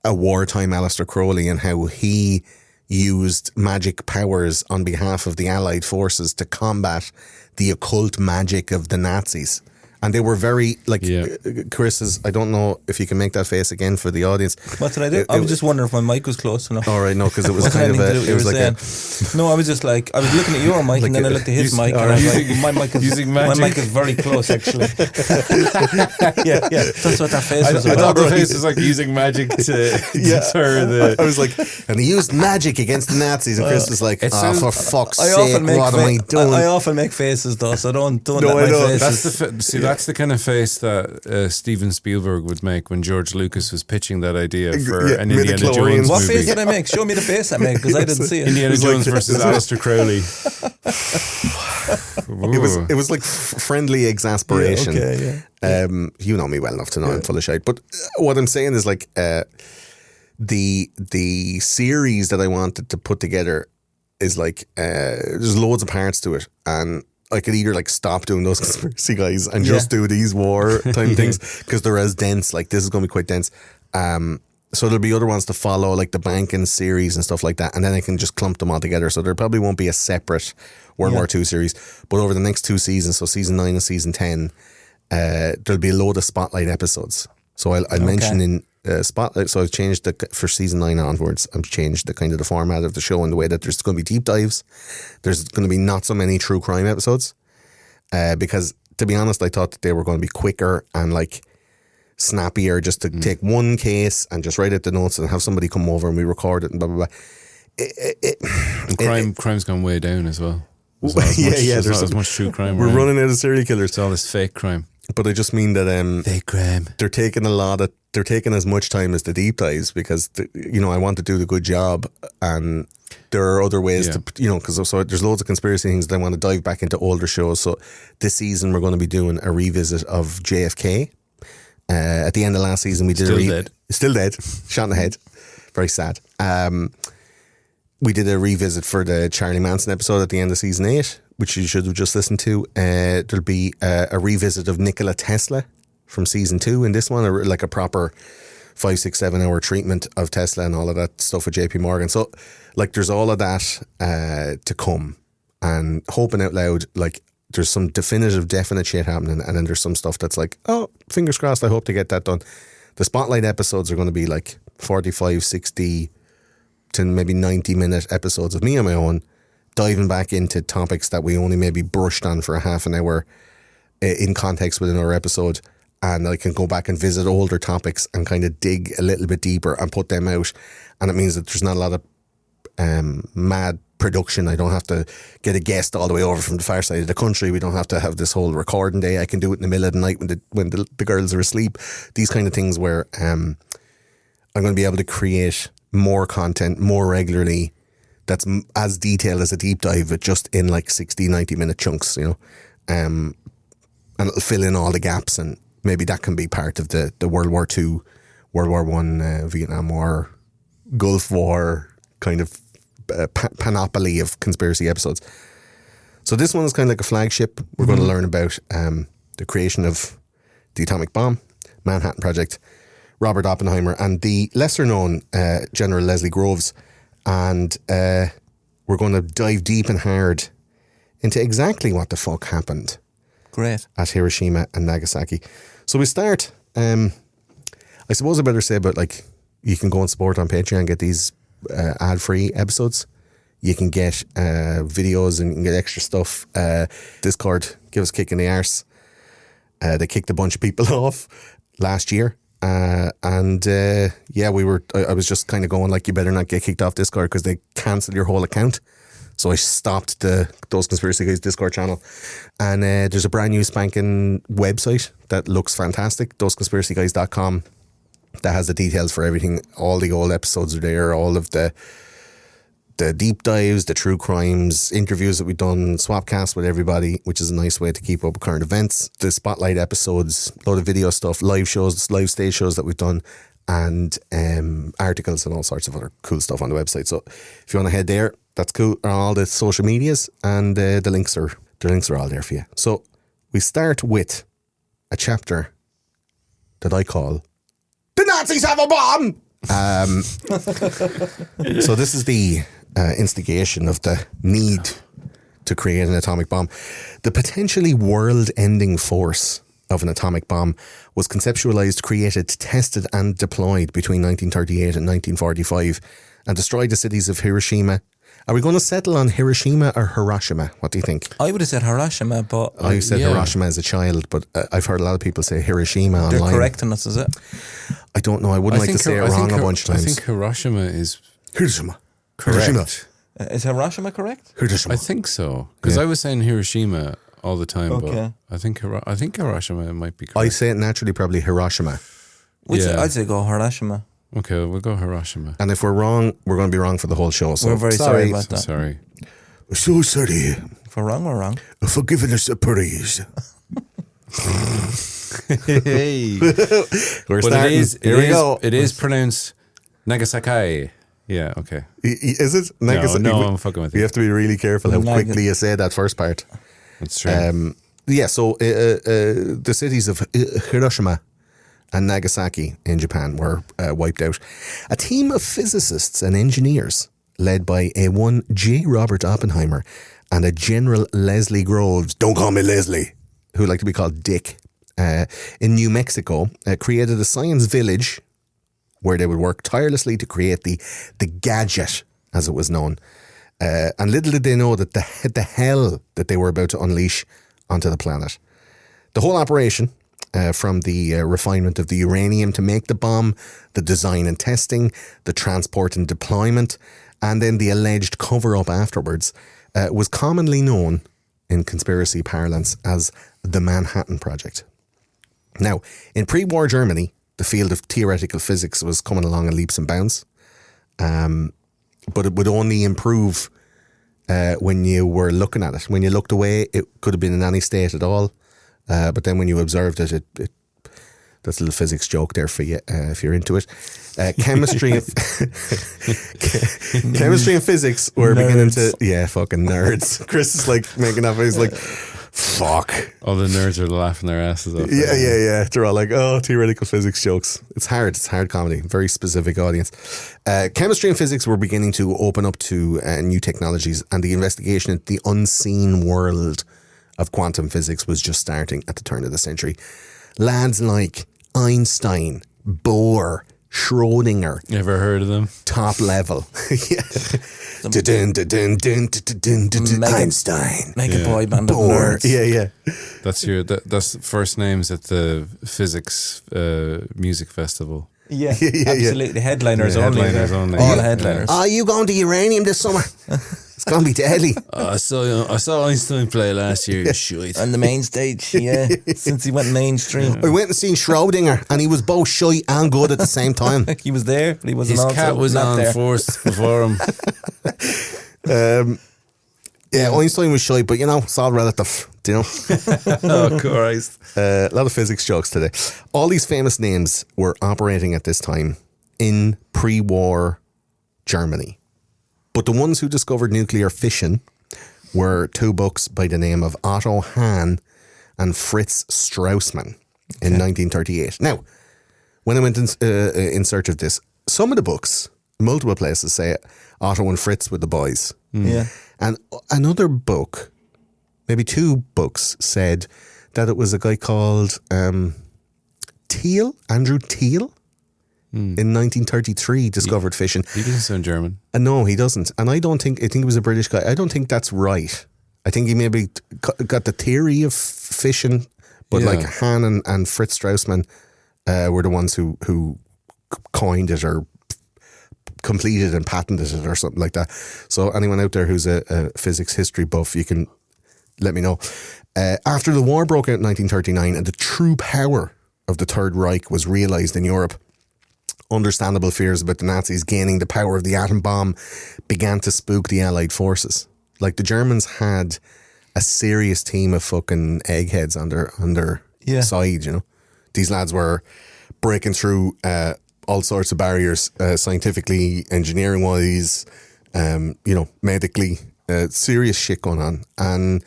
a wartime Aleister Crowley and how he used magic powers on behalf of the Allied forces to combat the occult magic of the Nazis. And they were very, like, Chris is, I don't know if you can make that face again for the audience. What did I do? I was just wondering if my mic was close enough. All right, no, because it was Wasn't kind of anything to do a, with it what was you like were saying. No, I was just like, I was looking at your mic and then I looked at his mic and I was like, my mic is, using my magic. mic is very close actually. yeah, that's what that face was I thought about. the face was like using magic to deter the. I was like, and he used magic against the Nazis, and Chris was like, it oh, sounds- for fuck's I sake, often make what am I doing? I often make faces though, so don't No, let I my know. faces. That's that's the kind of face that Steven Spielberg would make when George Lucas was pitching that idea for Yeah, an with the Indiana Chlorians. Jones What movie. face did I make? Show me the face I made because I didn't see it. Indiana was like- Jones versus Aleister Crowley. It was like friendly exasperation. Yeah, okay, You know me well enough to know I'm full of shit. But what I'm saying is like the series that I wanted to put together is like there's loads of parts to it, and I could either like stop doing those conspiracy guys and just do these war time things because they're as dense. Like this is going to be quite dense. So there'll be other ones to follow, like the banking series and stuff like that, and then I can just clump them all together. So there probably won't be a separate World War II series, but over the next 2 seasons, so season 9 and season 10, there'll be a load of spotlight episodes. So I'll mention in spotlight. So I've changed for season 9 onwards. I've changed the kind of the format of the show in the way that there's going to be deep dives. There's going to be not so many true crime episodes, because to be honest, I thought that they were going to be quicker and like snappier, just to take one case and just write out the notes and have somebody come over and we record it and blah blah blah. Crime's gone way down as well. There's There's not as much true crime. We're around. running out of serial killers. It's all this fake crime. But I just mean that Fake crime. they're taking they're taking as much time as the deep dives because I want to do the good job, and there are other ways to because so there's loads of conspiracy things that I want to dive back into older shows. So this season we're going to be doing a revisit of JFK. At the end of last season we did still dead, shot in the head, very sad. We did a revisit for the Charlie Manson episode at the end of season 8, which you should have just listened to. There'll be a revisit of Nikola Tesla from season 2 in this one, like a proper 5, 6, 7 hour treatment of Tesla and all of that stuff with JP Morgan. So like there's all of that to come, and hoping out loud, like there's some definite shit happening, and then there's some stuff that's like, oh, fingers crossed, I hope to get that done. The spotlight episodes are going to be like 45, 60 to maybe 90-minute episodes of me on my own, diving back into topics that we only maybe brushed on for a half an hour in context with another episode, and I can go back and visit older topics and kind of dig a little bit deeper and put them out. And it means that there's not a lot of mad production. I don't have to get a guest all the way over from the far side of the country. We don't have to have this whole recording day. I can do it in the middle of the night when the girls are asleep. These kind of things where I'm going to be able to create more content more regularly that's as detailed as a deep dive, but just in like 60, 90-minute chunks, and it'll fill in all the gaps, and maybe that can be part of the World War II, World War I, Vietnam War, Gulf War kind of panoply of conspiracy episodes. So this one is kind of like a flagship. We're going to learn about the creation of the atomic bomb, Manhattan Project, Robert Oppenheimer, and the lesser known General Leslie Groves. And we're going to dive deep and hard into exactly what the fuck happened Great. at Hiroshima and Nagasaki. So we start, I suppose I better say about like, you can go and support on Patreon and get these ad-free episodes. You can get videos and you can get extra stuff. Discord, give us a kick in the arse. They kicked a bunch of people off last year. We were. I was just kind of going like, you better not get kicked off Discord because they cancel your whole account. So I stopped Those Conspiracy Guys Discord channel. And there's a brand new spanking website that looks fantastic, thoseconspiracyguys.com, that has the details for everything. All the old episodes are there, all of the deep dives, the true crimes, interviews that we've done, swapcasts with everybody, which is a nice way to keep up with current events, the spotlight episodes, a lot of video stuff, live shows, live stage shows that we've done, and articles and all sorts of other cool stuff on the website. So if you want to head there, that's cool. On all the social medias, and the links are all there for you. So we start with a chapter that I call "The Nazis Have a Bomb." So this is the instigation of the need to create an atomic bomb. The potentially world-ending force of an atomic bomb was conceptualized, created, tested, and deployed between 1938 and 1945, and destroyed the cities of Hiroshima. Are we going to settle on Hiroshima or Hiroshima? What do you think? I would have said Hiroshima, but I said Hiroshima as a child, but I've heard a lot of people say Hiroshima they're online. correcting us, is it? I don't know. I wouldn't like to say it wrong a bunch of times. I think Hiroshima is Hiroshima. correct. Hiroshima. Is Hiroshima correct? Hiroshima. I think so, because I was saying Hiroshima all the time, Okay. but I think Hiroshima might be I correct. say it naturally, probably Hiroshima. I'd say go Hiroshima. Okay, we'll go Hiroshima. And if we're wrong, we're going to be wrong for the whole show. So We're very sorry about that. Sorry. We're so sorry If we're wrong, we're wrong. for giving us a praise. Hey, We're but starting. Here we go. It is pronounced Nagasaki. Yeah. Okay. Is it? Nagasaki? No, I'm fucking with you. You have to be really careful how Naga- quickly you say that first part. That's true. So the cities of Hiroshima and Nagasaki in Japan were wiped out. A team of physicists and engineers led by a one J. Robert Oppenheimer and a General Leslie Groves, don't call me Leslie, who like to be called Dick, in New Mexico, created a science village where they would work tirelessly to create the gadget, as it was known. And little did they know that the hell that they were about to unleash onto the planet. The whole operation, from the refinement of the uranium to make the bomb, the design and testing, the transport and deployment, and then the alleged cover-up afterwards, was commonly known in conspiracy parlance as the Manhattan Project. Now, in pre-war Germany, the field of theoretical physics was coming along in leaps and bounds, but it would only improve when you were looking at it. When you looked away, it could have been in any state at all. But then when you observed it, that's a little physics joke there for you if you're into it. Chemistry and physics were beginning to fucking nerds. Chris is like making that face like fuck. All the nerds are laughing their asses off. Yeah. They're all like, oh, theoretical physics jokes. It's hard comedy, very specific audience. Chemistry and physics were beginning to open up to new technologies, and the investigation into the unseen world of quantum physics was just starting at the turn of the century. Lads like Einstein, Bohr, Schrödinger. Ever heard of them? Top level. Einstein. Make a boy band of Bohr. nerds. Yeah. That's first names at the physics music festival. Yeah, absolutely. Headliners Yeah, only. headliners only. All Yeah. headliners. Are you going to Uranium this summer? It's going to be deadly. I saw Einstein play last year. Shite. On the main stage, yeah. Since he went mainstream. I went and seen Schrödinger, and he was both shy and good at the same time. He was there, but he wasn't His also cat was not on there. first before him. Einstein was shy, but it's all relative. Do you know? Oh Christ! A lot of physics jokes today. All these famous names were operating at this time in pre-war Germany. But the ones who discovered nuclear fission were two books by the name of Otto Hahn and Fritz Strassmann in 1938. Now, when I went in search of this, some of the books, multiple places say Otto and Fritz were the boys. Yeah. And another book, maybe two books, said that it was a guy called Andrew Thiel, in 1933 discovered fission. He doesn't sound German. No, he doesn't. And I think it was a British guy. I don't think that's right. I think he maybe got the theory of fission, but Yeah. like Hahn and Fritz Strassmann were the ones who coined it or completed and patented it or something like that. So anyone out there who's a physics history buff, you can let me know. After the war broke out in 1939 and the true power of the Third Reich was realised in Europe, understandable fears about the Nazis gaining the power of the atom bomb began to spook the Allied forces. Like, the Germans had a serious team of fucking eggheads on their side, you know. These lads were breaking through all sorts of barriers, scientifically, engineering-wise, medically, serious shit going on. And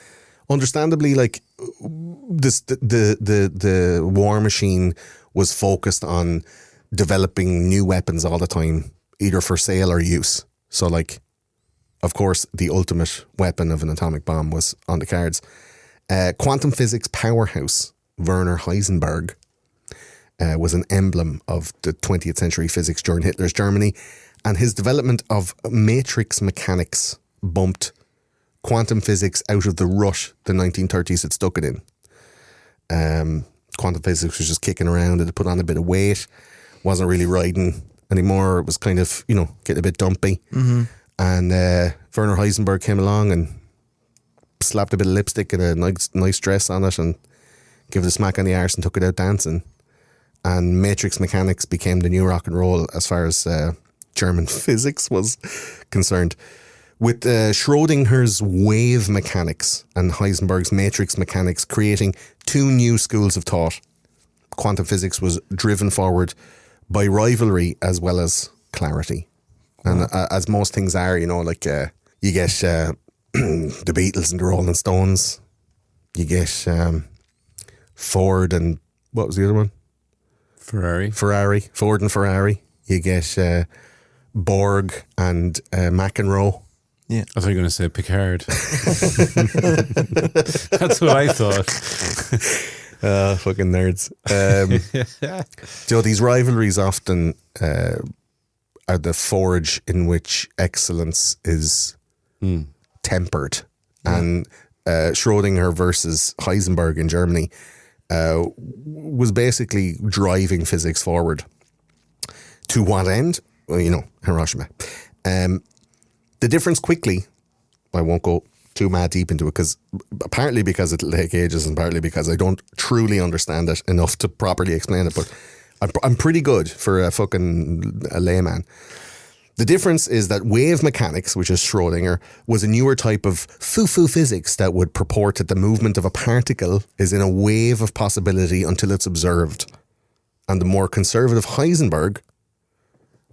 understandably, like, the war machine was focused on developing new weapons all the time, either for sale or use. So, like, of course, the ultimate weapon of an atomic bomb was on the cards. Quantum physics powerhouse Werner Heisenberg was an emblem of the 20th century physics during Hitler's Germany, and his development of matrix mechanics bumped quantum physics out of the rut the 1930s had stuck it in. Quantum physics was just kicking around, it had put on a bit of weight, wasn't really riding anymore, it was kind of, getting a bit dumpy. Mm-hmm. And Werner Heisenberg came along and slapped a bit of lipstick and a nice dress on it and gave it a smack on the arse and took it out dancing. And matrix mechanics became the new rock and roll as far as German physics was concerned. With Schrodinger's wave mechanics and Heisenberg's matrix mechanics creating two new schools of thought, quantum physics was driven forward by rivalry as well as clarity. And as most things are, you get the Beatles and the Rolling Stones, you get Ford and what was the other one? Ferrari. Ford and Ferrari. You get Borg and McEnroe. Yeah. I thought you were going to say Picard. That's what I thought. Fucking nerds. These rivalries often are the forge in which excellence is tempered. Yeah. And Schrödinger versus Heisenberg in Germany was basically driving physics forward. To what end? Well, Hiroshima. The difference quickly, I won't go too mad deep into it, partly because it'll take ages and partly because I don't truly understand it enough to properly explain it, but I'm pretty good for a layman. The difference is that wave mechanics, which is Schrödinger, was a newer type of foo-foo physics that would purport that the movement of a particle is in a wave of possibility until it's observed. And the more conservative Heisenberg,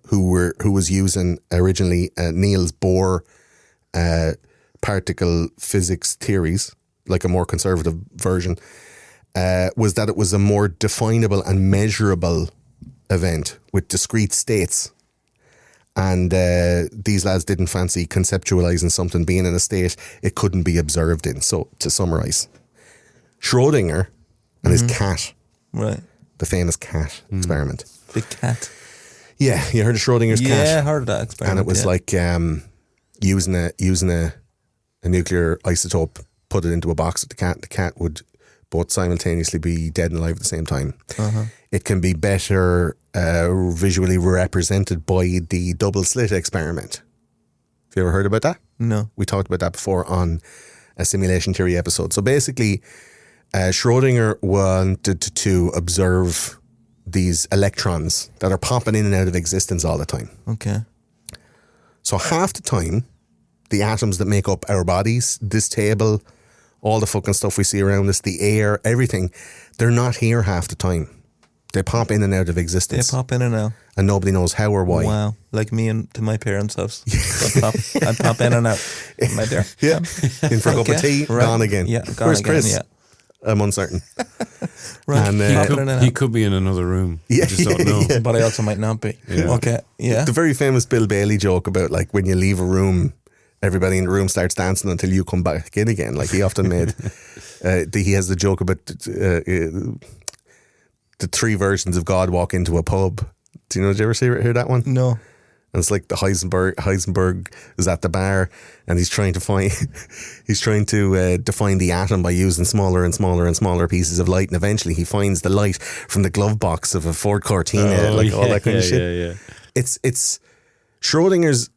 who was using originally Niels Bohr particle physics theories, like a more conservative version, was that it was a more definable and measurable event with discrete states. And these lads didn't fancy conceptualising something being in a state it couldn't be observed in. So, to summarise, Schrödinger and his cat, right? The famous cat experiment. Big cat. Yeah, you heard of Schrödinger's cat? Yeah, I heard of that experiment. And it was like using a nuclear isotope, put it into a box with the cat. The cat would both simultaneously be dead and alive at the same time. Uh-huh. It can be better visually represented by the double slit experiment. Have you ever heard about that? No. We talked about that before on a simulation theory episode. So basically, Schrödinger wanted to observe these electrons that are popping in and out of existence all the time. Okay. So half the time, the atoms that make up our bodies, this table, all the fucking stuff we see around us, the air, everything, they're not here half the time. They pop in and out of existence. They pop in and out. And nobody knows how or why. Wow. Like me and to my parents' house. I'd pop in and out. Am I there? Yeah. In for a cup of tea, right. Gone again. Yeah, gone Where's again, Chris? yeah. I'm uncertain. Right. And, he could be in another room. Yeah, You just don't know. yeah. But I also might not be. Yeah. Okay. Yeah. The very famous Bill Bailey joke about like when you leave a room, everybody in the room starts dancing until you come back in again. Like he often made, he has the joke about the three versions of God walk into a pub. Do you know? Did you ever hear that one? No. And it's like the Heisenberg is at the bar, and he's trying to define the atom by using smaller and smaller and smaller pieces of light, and eventually he finds the light from the glove box of a Ford Cortina, all that kind of shit. Yeah. It's Schrodinger's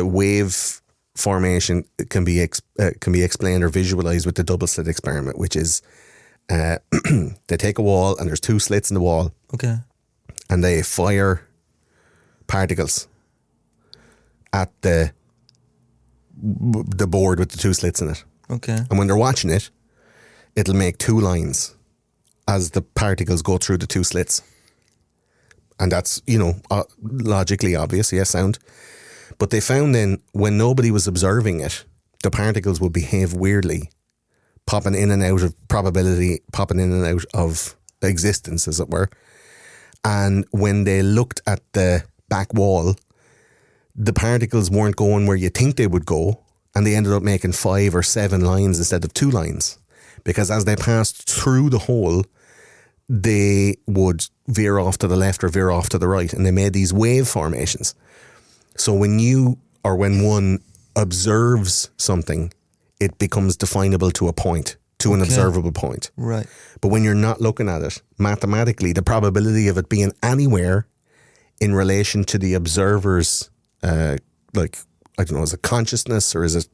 wave formation can be explained or visualized with the double slit experiment, which is they take a wall and there's two slits in the wall, Okay. and they fire particles at the board with the two slits in it. Okay. And when they're watching it, it'll make two lines as the particles go through the two slits. And that's, logically obvious, yes, sound. But they found then when nobody was observing it, the particles would behave weirdly, popping in and out of probability, popping in and out of existence, as it were. And when they looked at the back wall, the particles weren't going where you think they would go, and they ended up making 5 or 7 lines instead of 2 lines. Because as they passed through the hole, they would veer off to the left or veer off to the right, and they made these wave formations. So when one observes something, it becomes definable to a point, to an observable point. Right. But when you're not looking at it, mathematically, the probability of it being anywhere in relation to the observer's, I don't know, is it consciousness, or is it,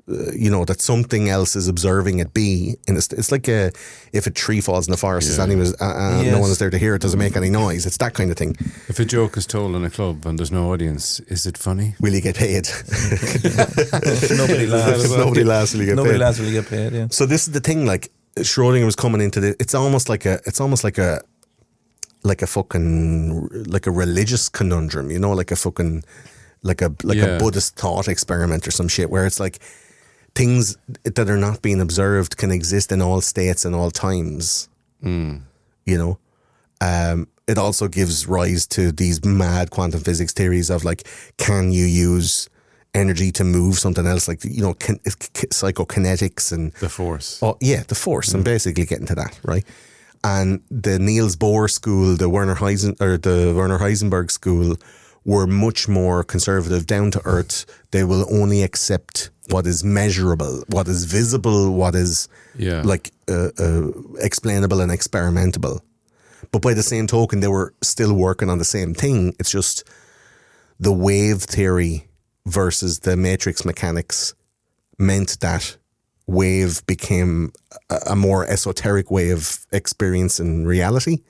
that something else is observing it be? And it's like if a tree falls in the forest, no one is there to hear it, doesn't make any noise. It's that kind of thing. If a joke is told in a club and there's no audience, is it funny? Will you get paid? If nobody laughs. If nobody laughs, will you get Nobody paid? laughs, will you get paid, yeah. So this is the thing, like Schrodinger was coming into the, it's almost like a religious conundrum, like a fucking, like a Buddhist thought experiment or some shit, where it's like things that are not being observed can exist in all states and all times. It also gives rise to these mad quantum physics theories of like, can you use energy to move something else, like psychokinetics and The force. Oh yeah, the force. I'm basically getting to that, right? And the Niels Bohr school, the Werner Heisenberg school, were much more conservative, down to earth. They will only accept what is measurable, what is visible, what is explainable and experimentable. But by the same token, they were still working on the same thing. It's just the wave theory versus the matrix mechanics meant that wave became a more esoteric way of experiencing reality.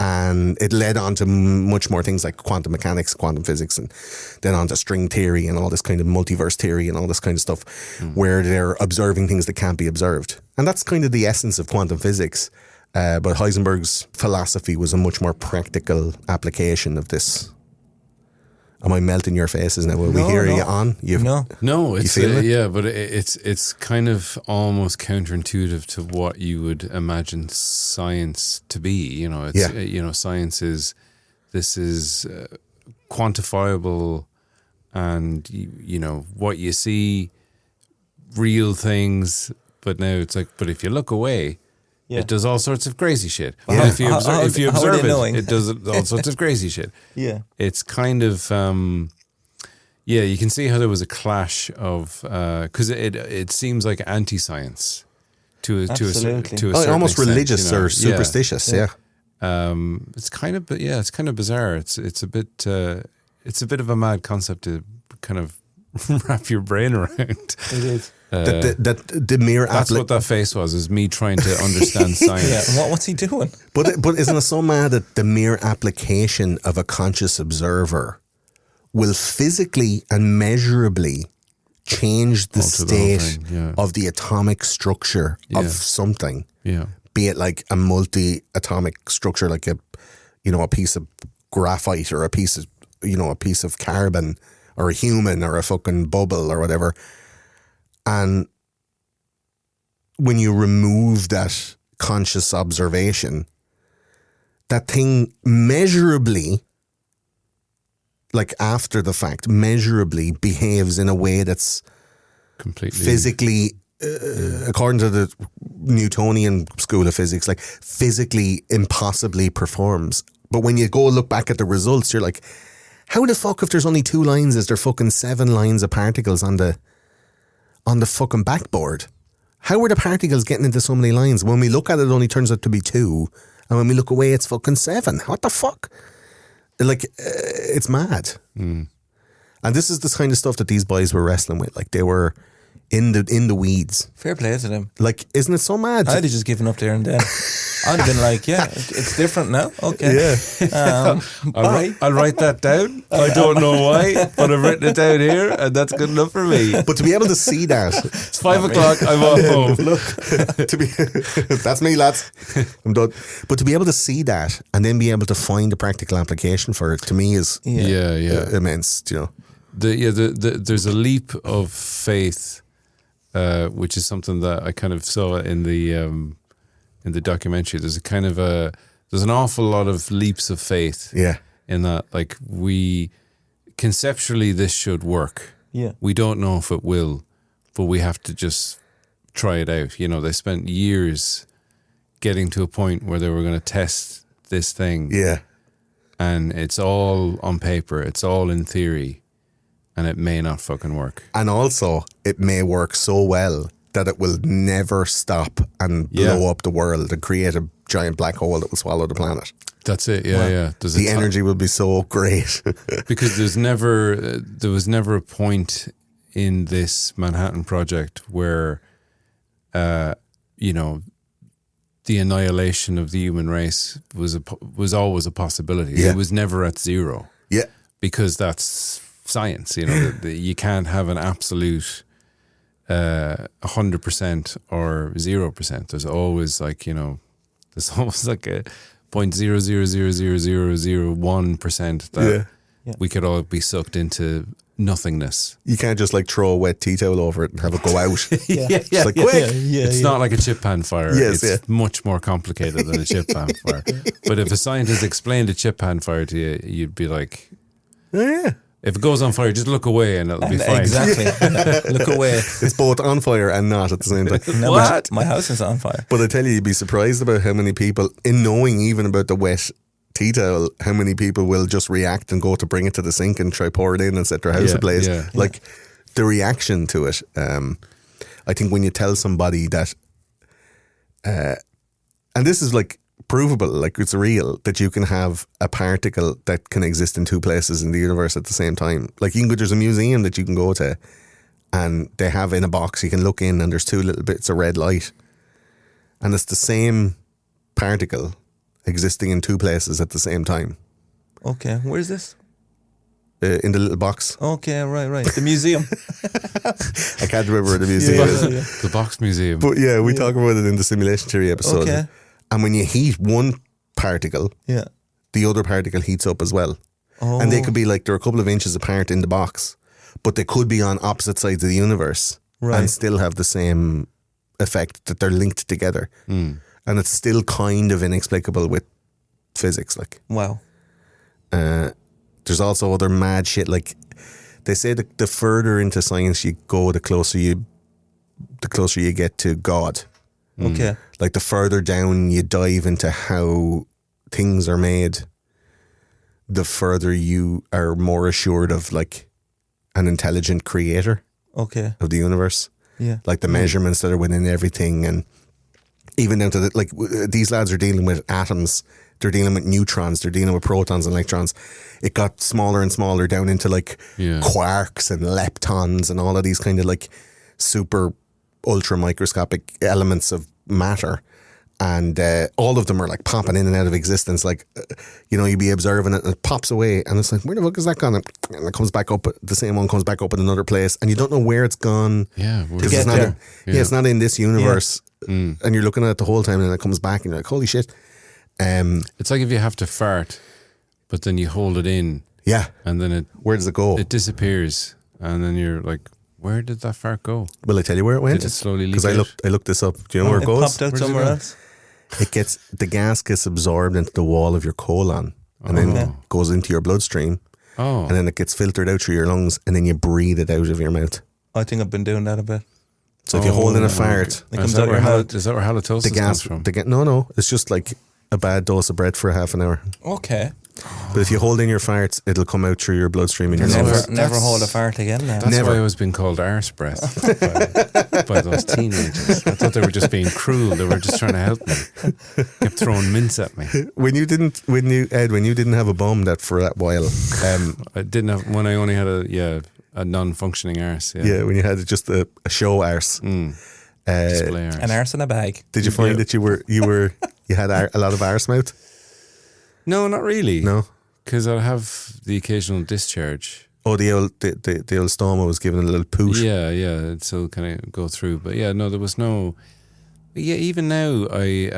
And it led on to much more things like quantum mechanics, quantum physics, and then on to string theory and all this kind of multiverse theory and all this kind of stuff, where they're observing things that can't be observed. And that's kind of the essence of quantum physics. But Heisenberg's philosophy was a much more practical application of this. Am I melting your faces now? Will we hear you on? No, it's feel it? but it's kind of almost counterintuitive to what you would imagine science to be. Science is quantifiable, and what you see, real things. But now it's like, but if you look away, it does all sorts of crazy shit. Yeah. If you observe it, it does all sorts of crazy shit. Yeah. It's kind of, you can see how there was a clash of, because it seems like anti-science to a certain almost extent, religious or superstitious, It's kind of, it's kind of bizarre. It's a bit of a mad concept to kind of wrap your brain around. It is. The mere that's what that face was, is me trying to understand science. Yeah, what's he doing? But isn't it so mad that the mere application of a conscious observer will physically and measurably change the state of the atomic structure of something? Yeah. Be it like a multi-atomic structure, like a piece of graphite, or a piece of carbon, or a human, or a fucking bubble, or whatever. And when you remove that conscious observation, that thing measurably, like after the fact, measurably behaves in a way that's completely physically, according to the Newtonian school of physics, like physically impossibly performs. But when you go look back at the results, you're like, How the fuck, if there's only 2 lines, is there fucking 7 lines of particles on the fucking backboard? How are the particles getting into so many lines? When we look at it, it only turns out to be 2. And when we look away, it's fucking 7. What the fuck? Like, it's mad. And this is the kind of stuff that these boys were wrestling with. Like, they were in the weeds. Fair play to them. Like, isn't it so mad? I'd have just given up there and then. I'd have been like, yeah, it's different now. Okay. Yeah. Bye. I'll write that down. I don't know why, but I've written it down here, and that's good enough for me. But to be able to see that, It's 5 o'clock. I'm off home. look, that's me, lads. I'm done. But to be able to see that and then be able to find a practical application for it, to me, is Yeah. immense. You know. There's a leap of faith, which is something that I kind of saw in the documentary. There's an awful lot of leaps of faith. Yeah. In that, like, we conceptually this should work. Yeah. We don't know if it will, but we have to just try it out. You know, they spent years getting to a point where they were going to test this thing. Yeah. And it's all on paper. It's all in theory. And it may not fucking work. And also, it may work so well that it will never stop and blow up the world and create a giant black hole that will swallow the planet. That's it. Yeah. There's The energy will be so great. because there was never a point in this Manhattan Project where, you know, the annihilation of the human race was always a possibility. Yeah. It was never at 0. Yeah. Because that's science. You know, you can't have an absolute 100% or 0%. There's always like, you know, there's almost like a 0.0000001% that we could all be sucked into nothingness. You can't just like throw a wet tea towel over it and have it go out. It's like, quick. It's not like a chip pan fire. Yes, it's much more complicated than a chip pan fire. But if a scientist explained a chip pan fire to you, you'd be like, Oh, yeah. if it goes on fire, just look away and it'll be fine. Exactly. Look away. It's both on fire and not at the same time. No, What? My house is on fire. But I tell you, you'd be surprised about how many people, in knowing even about the wet tea towel, how many people will just react and go to bring it to the sink and try pour it in and set their house ablaze. Yeah. Like the reaction to it. I think when you tell somebody that, and this is like provable, like it's real, that you can have a particle that can exist in 2 places in the universe at the same time. Like you can go, there's a museum that you can go to and they have in a box, you can look in and there's 2 little bits of red light. And it's the same particle existing in 2 places at the same time. Okay, where's this? In the little box. Okay, right. The museum. I can't remember where the museum is. The Box Museum. But yeah, we talk about it in the simulation theory episode. Okay. And when you heat one particle, Yeah. the other particle heats up as well. Oh. And they could be like, they're a couple of inches apart in the box, but they could be on opposite sides of the universe and still have the same effect, that they're linked together. And it's still kind of inexplicable with physics. Like, Wow. there's also other mad shit. Like they say that the further into science you go, the closer you get to God. Okay. Like the further down you dive into how things are made, the further you are more assured of like an intelligent creator Okay. of the universe. Yeah. Like the measurements that are within everything, and even down to these lads are dealing with atoms, they're dealing with neutrons, they're dealing with protons and electrons. It got smaller and smaller down into like quarks and leptons and all of these kind of like super ultra microscopic elements of matter. And all of them are like popping in and out of existence. Like, you know, you'd be observing it and it pops away and it's like, where the fuck is that gone? And it comes back up, the same one comes back up in another place and you don't know where it's gone. Yeah. Because it's not it's not in this universe. And you're looking at it the whole time and it comes back and you're like, holy shit. It's like if you have to fart, but then you hold it in. Yeah. And then where does it go? it disappears. And then you're like, where did that fart go? Will I tell you where it went? Did it slowly leak Because I looked this up. Do you know where it goes? Popped out somewhere else. The gas gets absorbed into the wall of your colon and then goes into your bloodstream. Oh. And then it gets filtered out through your lungs and then you breathe it out of your mouth. I think I've been doing that a bit. So if you hold in a fart, It comes out your mouth. Is that where halitosis the gas, comes from? no, it's just like a bad dose of bread for half an hour. Okay. But if you hold in your farts, it'll come out through your bloodstream in your lungs. Never hold a fart again now. That's Never. why I was being called arse breath by those teenagers. I thought they were just being cruel. They were just trying to help me. Kept throwing mints at me. When you didn't have a bum for that while, I didn't have when I only had a non-functioning arse. Yeah, when you had just a show arse. Display arse. An arse in a bag. Did you find that you had a lot of arse mouth? No, not really. No, because I'll have the occasional discharge. Oh, the old stoma was given a little push. Yeah, it'd still kind of go through. But yeah, no, there was no. Yeah, even now I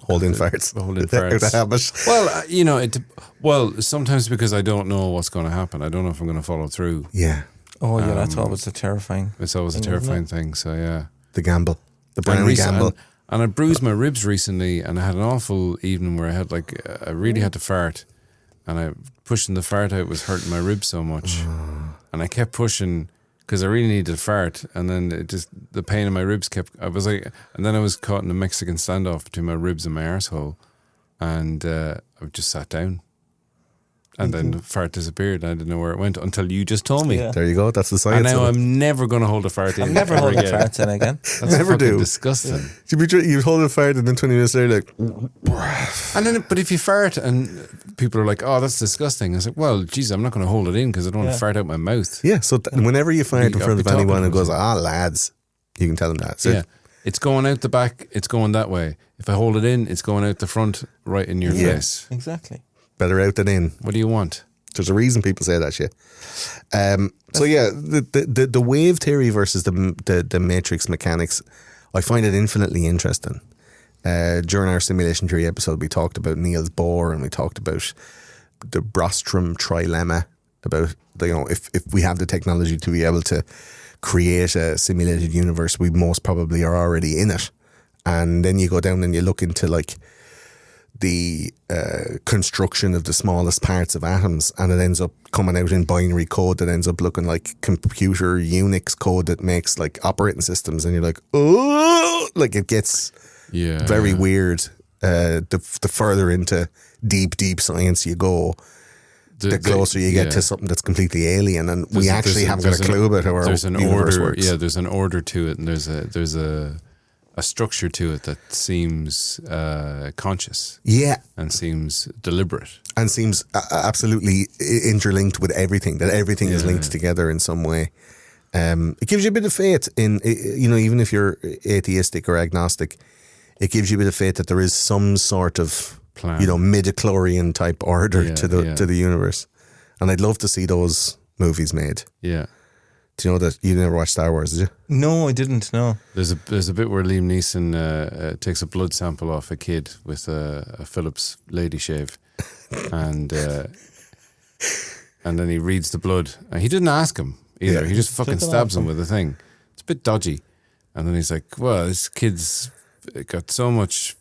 hold in farts. Hold in farts. Out of habit. Well, sometimes because I don't know what's going to happen. I don't know if I'm going to follow through. Yeah, Oh yeah, that's always a terrifying. It's always a terrifying thing. So yeah, the gamble, the brown gamble. And I bruised my ribs recently, and I had an awful evening where I had I really had to fart, and pushing the fart out was hurting my ribs so much, and I kept pushing because I really needed to fart, and then the pain in my ribs and then I was caught in a Mexican standoff between my ribs and my arsehole, and I just sat down. And then the fart disappeared. I didn't know where it went until you just told me. Yeah. There you go. That's the science. And now of it. I'm never going to hold a fart in. I'm never holding farts in again. That's Never fucking do. disgusting. You hold a fart and then 20 minutes later, And then, but if you fart and people are like, "Oh, that's disgusting," I was like, "Well, geez, I'm not going to hold it in because I don't want to fart out my mouth." yeah. So whenever you fart in I'll front be of anyone talking who to goes, them. lads, you can tell them that. So Yeah, it's going out the back. It's going that way. If I hold it in, it's going out the front, right in your face. Exactly. better out than in. What do you want? There's a reason people say that shit. So yeah, the wave theory versus the matrix mechanics, I find it infinitely interesting. During our simulation theory episode, we talked about Niels Bohr and we talked about the Brostrom trilemma. About if we have the technology to be able to create a simulated universe, we most probably are already in it. And then you go down and you look into like the construction of the smallest parts of atoms, and it ends up coming out in binary code that ends up looking like computer Unix code that makes like operating systems, and you're like, oh, like it gets very weird. The further into deep science you go, the closer you get to something that's completely alien, and we actually haven't got a clue about how our universe works. Yeah, there's an order to it, and there's a structure to it that seems conscious. Yeah. And seems deliberate. And seems absolutely interlinked with everything, that everything is linked together in some way. It gives you a bit of faith in, even if you're atheistic or agnostic, it gives you a bit of faith that there is some sort of plan, midichlorian type order to the universe. And I'd love to see those movies made. Yeah. Do you know that you never watched Star Wars, did you? No, I didn't. No. There's a bit where Liam Neeson takes a blood sample off a kid with a Philips lady shave, and then he reads the blood. And he didn't ask him either. Yeah. He just fucking stabs him with the thing. It's a bit dodgy. And then he's like, "Well, this kid's got so much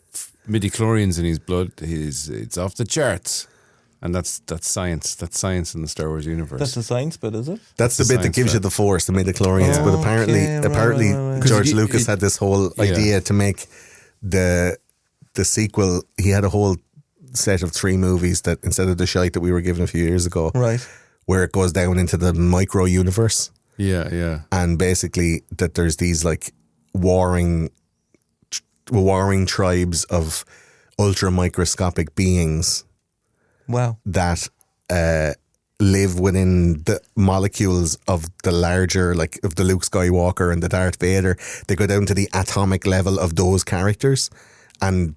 midichlorians in his blood. It's off the charts." And that's science. That's science in the Star Wars universe. That's the science bit, is it? That's the bit that gives you the force, the midichlorians. But apparently, right. George Lucas had this whole idea to make the sequel. He had a whole set of 3 movies that instead of the shite that we were given a few years ago, Right. where it goes down into the micro universe. Yeah. And basically that there's these like warring tribes of ultra microscopic beings. Wow. That live within the molecules of the larger, like of the Luke Skywalker and the Darth Vader. They go down to the atomic level of those characters, and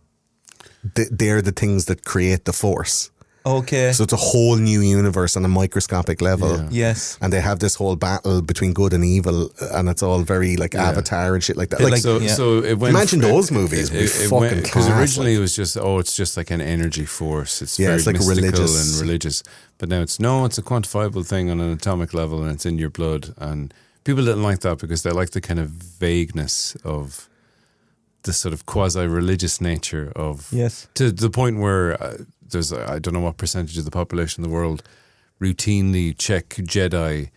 they're the things that create the Force. Okay. So it's a whole new universe on a microscopic level. Yeah. Yes. And they have this whole battle between good and evil, and it's all very like Avatar and shit like that. Like, so it went. imagine those movies. Because originally it was just it's just like an energy force. It's very like mystical religious. and religious. But now it's a quantifiable thing on an atomic level, and it's in your blood. And people didn't like that because they like the kind of vagueness of the sort of quasi-religious nature of to the point where there's I don't know what percentage of the population of the world routinely check Jedi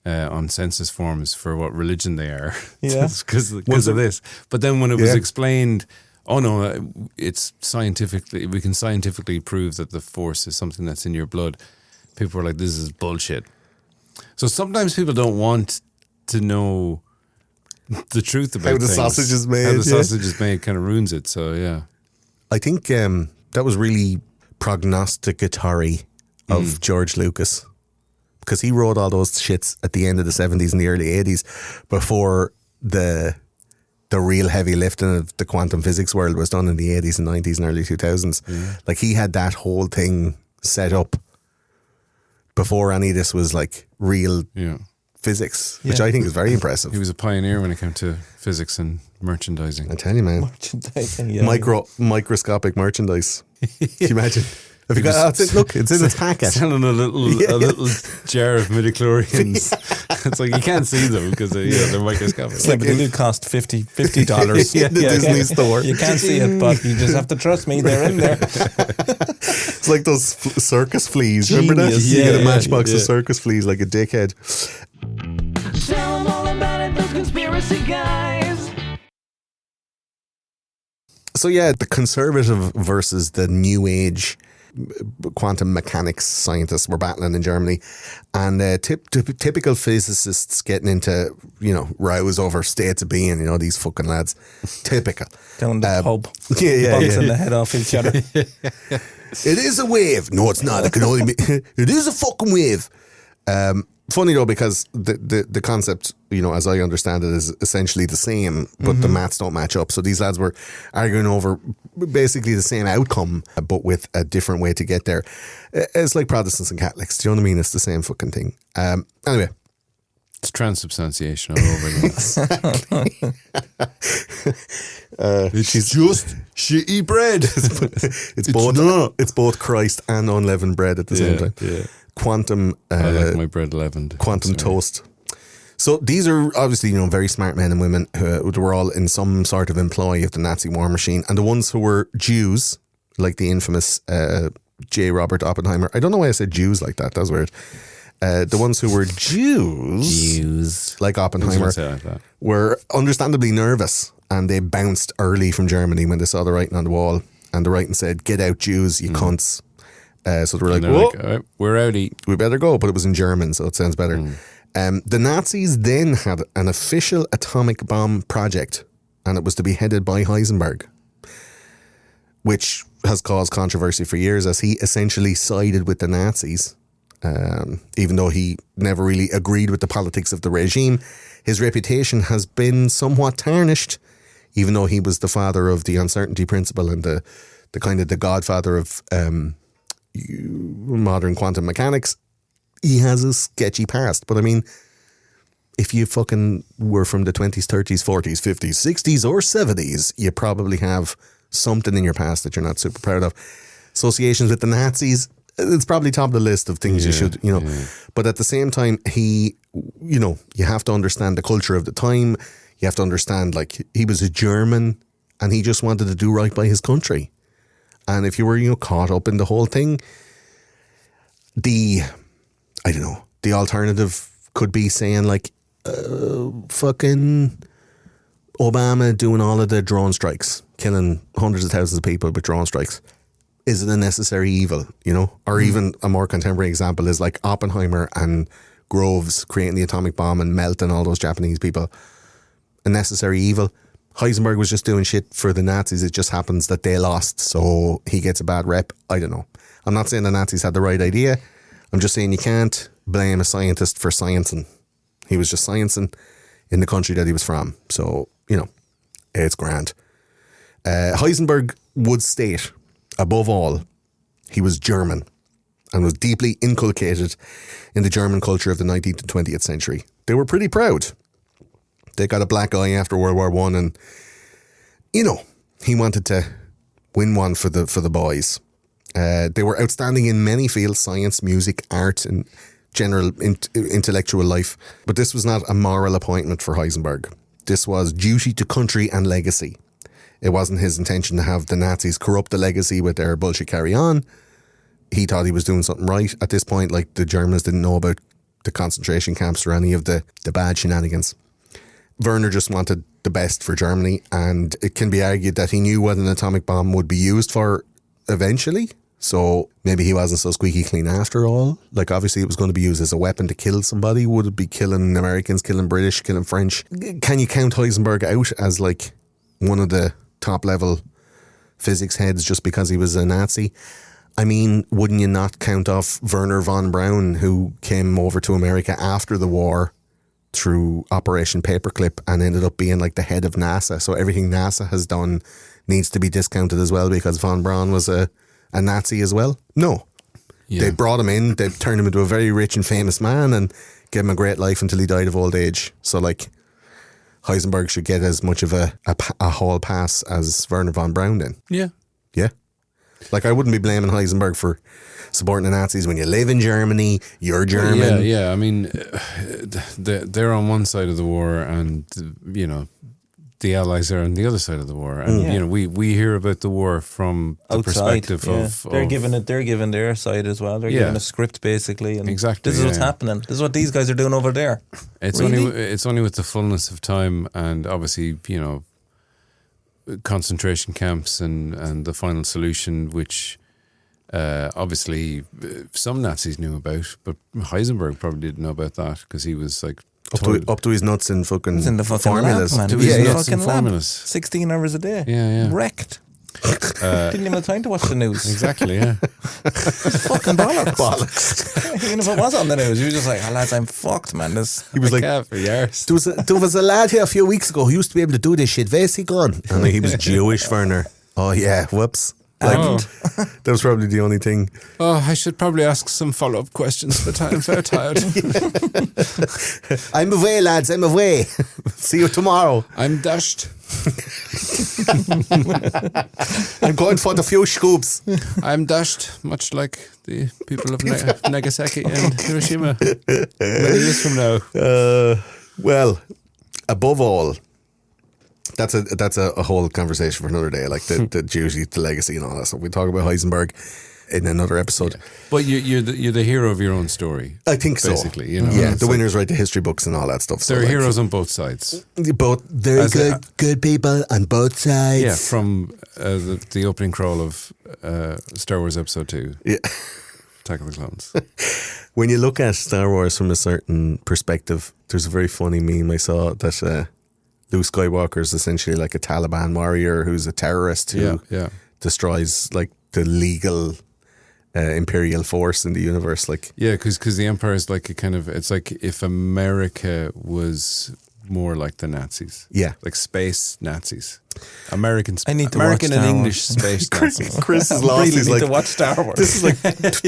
on census forms for what religion they are. Yeah. because of this. But then when it was explained, Oh no, it's scientifically, we can scientifically prove that the Force is something that's in your blood. People are like, this is bullshit. So sometimes people don't want to know the truth about How the things. sausage is made, How the yeah. sausage is made kind of ruins it. So yeah. I think that was really prognosticatory of George Lucas, because he wrote all those shits at the end of the 70s and the early 80s before the real heavy lifting of the quantum physics world was done in the 80s and 90s and early 2000s. Like, he had that whole thing set up before any of this was like real physics, which I think is very impressive. He was a pioneer when it came to physics and merchandising. I tell you, man. Merchandising, yeah. Microscopic merchandise. Can you imagine? Have you got, look, it's in its packet. Selling a little jar of midichlorians. It's like you can't see them because they're microscopic. Yeah, but they do cost $50 In the Disney store. You can't see it, but you just have to trust me. They're in there. It's like those circus fleas. Remember that? Genius. You get a Yeah, matchbox yeah. of circus fleas like a dickhead. Tell them all about it, those conspiracy guys. So yeah, the conservative versus the new age quantum mechanics scientists were battling in Germany, and typical physicists getting into, rows over states of being, these fucking lads. Typical. Down the pub. Yeah. Bouncing the head off each other. It is a wave. No, it's not. It can only be. It is a fucking wave. Funny though, because the concept, as I understand it, is essentially the same, but the maths don't match up. So these lads were arguing over basically the same outcome, but with a different way to get there. It's like Protestants and Catholics. Do you know what I mean? It's the same fucking thing. Anyway. It's transubstantiation all over again. It's just shitty bread. It's both Christ and unleavened bread at the same time. Yeah. Quantum. I like my bread leavened. Quantum toast. So these are obviously, very smart men and women who were all in some sort of employ of the Nazi war machine, and the ones who were Jews, like the infamous J. Robert Oppenheimer. I don't know why I said Jews like that. That's weird. The ones who were Jews, like Oppenheimer, were understandably nervous, and they bounced early from Germany when they saw the writing on the wall, and the writing said, "Get out, Jews, you cunts." So they were like, "Whoa, all right, we're outie. we better go," but it was in German, so it sounds better. The Nazis then had an official atomic bomb project, and it was to be headed by Heisenberg, which has caused controversy for years, as he essentially sided with the Nazis. Even though he never really agreed with the politics of the regime, his reputation has been somewhat tarnished, even though he was the father of the uncertainty principle and the kind of the godfather of modern quantum mechanics. He has a sketchy past. But I mean, if you fucking were from the 20s, 30s, 40s, 50s, 60s or 70s, you probably have something in your past that you're not super proud of. Associations with the Nazis, it's probably top of the list of things you should, But at the same time, he, you have to understand the culture of the time. You have to understand, like, he was a German and he just wanted to do right by his country. And if you were, caught up in the whole thing, the alternative could be saying, like, fucking Obama doing all of the drone strikes, killing hundreds of thousands of people with drone strikes. Is it a necessary evil, Or even a more contemporary example is like Oppenheimer and Groves creating the atomic bomb and melting all those Japanese people. A necessary evil. Heisenberg was just doing shit for the Nazis. It just happens that they lost, so he gets a bad rep. I don't know. I'm not saying the Nazis had the right idea. I'm just saying you can't blame a scientist for sciencing. He was just sciencing in the country that he was from. So, it's grand. Heisenberg would state, above all, he was German and was deeply inculcated in the German culture of the 19th and 20th century. They were pretty proud. They got a black eye after World War I, and, he wanted to win one for the boys. They were outstanding in many fields: science, music, art, and general intellectual life. But this was not a moral appointment for Heisenberg. This was duty to country and legacy. It wasn't his intention to have the Nazis corrupt the legacy with their bullshit carry on. He thought he was doing something right. At this point, like, the Germans didn't know about the concentration camps or any of the bad shenanigans. Werner just wanted the best for Germany, and it can be argued that he knew what an atomic bomb would be used for eventually. So maybe he wasn't so squeaky clean after all. Like, obviously it was going to be used as a weapon to kill somebody. Would it be killing Americans, killing British, killing French? Can you count Heisenberg out as like one of the top level physics heads just because he was a Nazi? I mean, wouldn't you not count off Werner von Braun, who came over to America after the war through Operation Paperclip and ended up being like the head of NASA? So everything NASA has done needs to be discounted as well because von Braun was a Nazi as well? No. Yeah. They brought him in, they turned him into a very rich and famous man and gave him a great life until he died of old age. So like, Heisenberg should get as much of a hall pass as Werner von Braun then. Yeah. Yeah. Like, I wouldn't be blaming Heisenberg for supporting the Nazis when you live in Germany, you're German. Yeah. I mean, they're on one side of the war, and you know, the Allies are on the other side of the war, and you know, we hear about the war from the perspective of they're giving their side as well. They're giving a script basically, and exactly. This is what's happening. This is what these guys are doing over there. It's only with the fullness of time, and obviously, you know, concentration camps and the final solution, which obviously some Nazis knew about, but Heisenberg probably didn't know about that because he was like up to his nuts in fucking It's in the fucking formulas. lab, man. To his Yeah, nuts fucking in lab. formulas. 16 hours a day. Yeah. Wrecked. Didn't even have time to watch the news. Exactly, yeah. Fucking bollocks. Even if it was on the news, you were just like, oh, lads, I'm fucked, man. He was like, For years. there was a lad here a few weeks ago who used to be able to do this shit. Where's he gone? And he was Jewish, Werner. Oh yeah, whoops. Like, that was probably the only thing. Oh, I should probably ask some follow-up questions, but I'm very tired. I'm away, lads, I'm away. See you tomorrow. I'm dashed. I'm going for the few scoops. I'm dashed, much like the people of Nagasaki and Hiroshima many years from now. Well, above all, that's a whole conversation for another day, like the duty, the legacy and all that stuff. We talk about Heisenberg in another episode. Yeah. But you're the hero of your own story. I think so. Basically, you know. Yeah, It's the like, winners write the history books and all that stuff. there are heroes on both sides. Both very As good people on both sides. Yeah, from the opening crawl of Star Wars Episode 2. Yeah. Attack of the Clones. When you look at Star Wars from a certain perspective, there's a very funny meme I saw that Luke Skywalker is essentially like a Taliban warrior who's a terrorist who destroys like the legal imperial force in the universe. Like, yeah, because the Empire is like a kind of, it's like if America was more like the Nazis. Yeah. Like space Nazis. American I need to American watch and Star English Wars. space Nazis. Chris is I lost. really He's need like, to watch Star Wars. this is like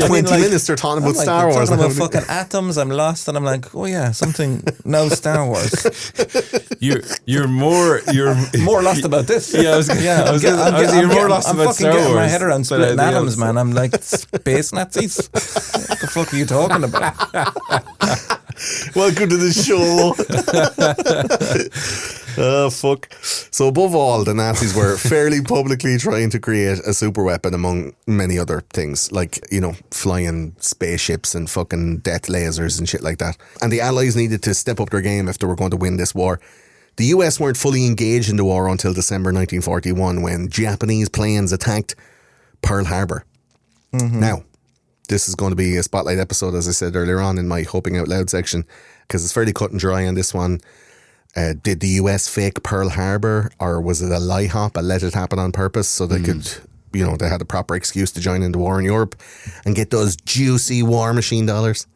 20 minutes they're talking about I'm like, Star they're Wars. talking about fucking atoms. I'm lost, and I'm like, oh yeah, something. No, Star Wars. You're more More lost about this. Yeah, I was you're more lost I'm about fucking Star getting Wars. my head around than splitting anything atoms, else. man. I'm like, space Nazis. What the fuck are you talking about? Welcome to the show. Oh, fuck. So above all, the Nazis were fairly publicly trying to create a super weapon among many other things, like, you know, flying spaceships and fucking death lasers and shit like that. And the Allies needed to step up their game if they were going to win this war. The US weren't fully engaged in the war until December 1941 when Japanese planes attacked Pearl Harbour. Now, this is going to be a spotlight episode, as I said earlier on in my Hoping Out Loud section, because it's fairly cut and dry on this one. Did the US fake Pearl Harbour, or was it a lie hop, a let it happen on purpose so they could, you know, they had a proper excuse to join in the war in Europe and get those juicy war machine dollars?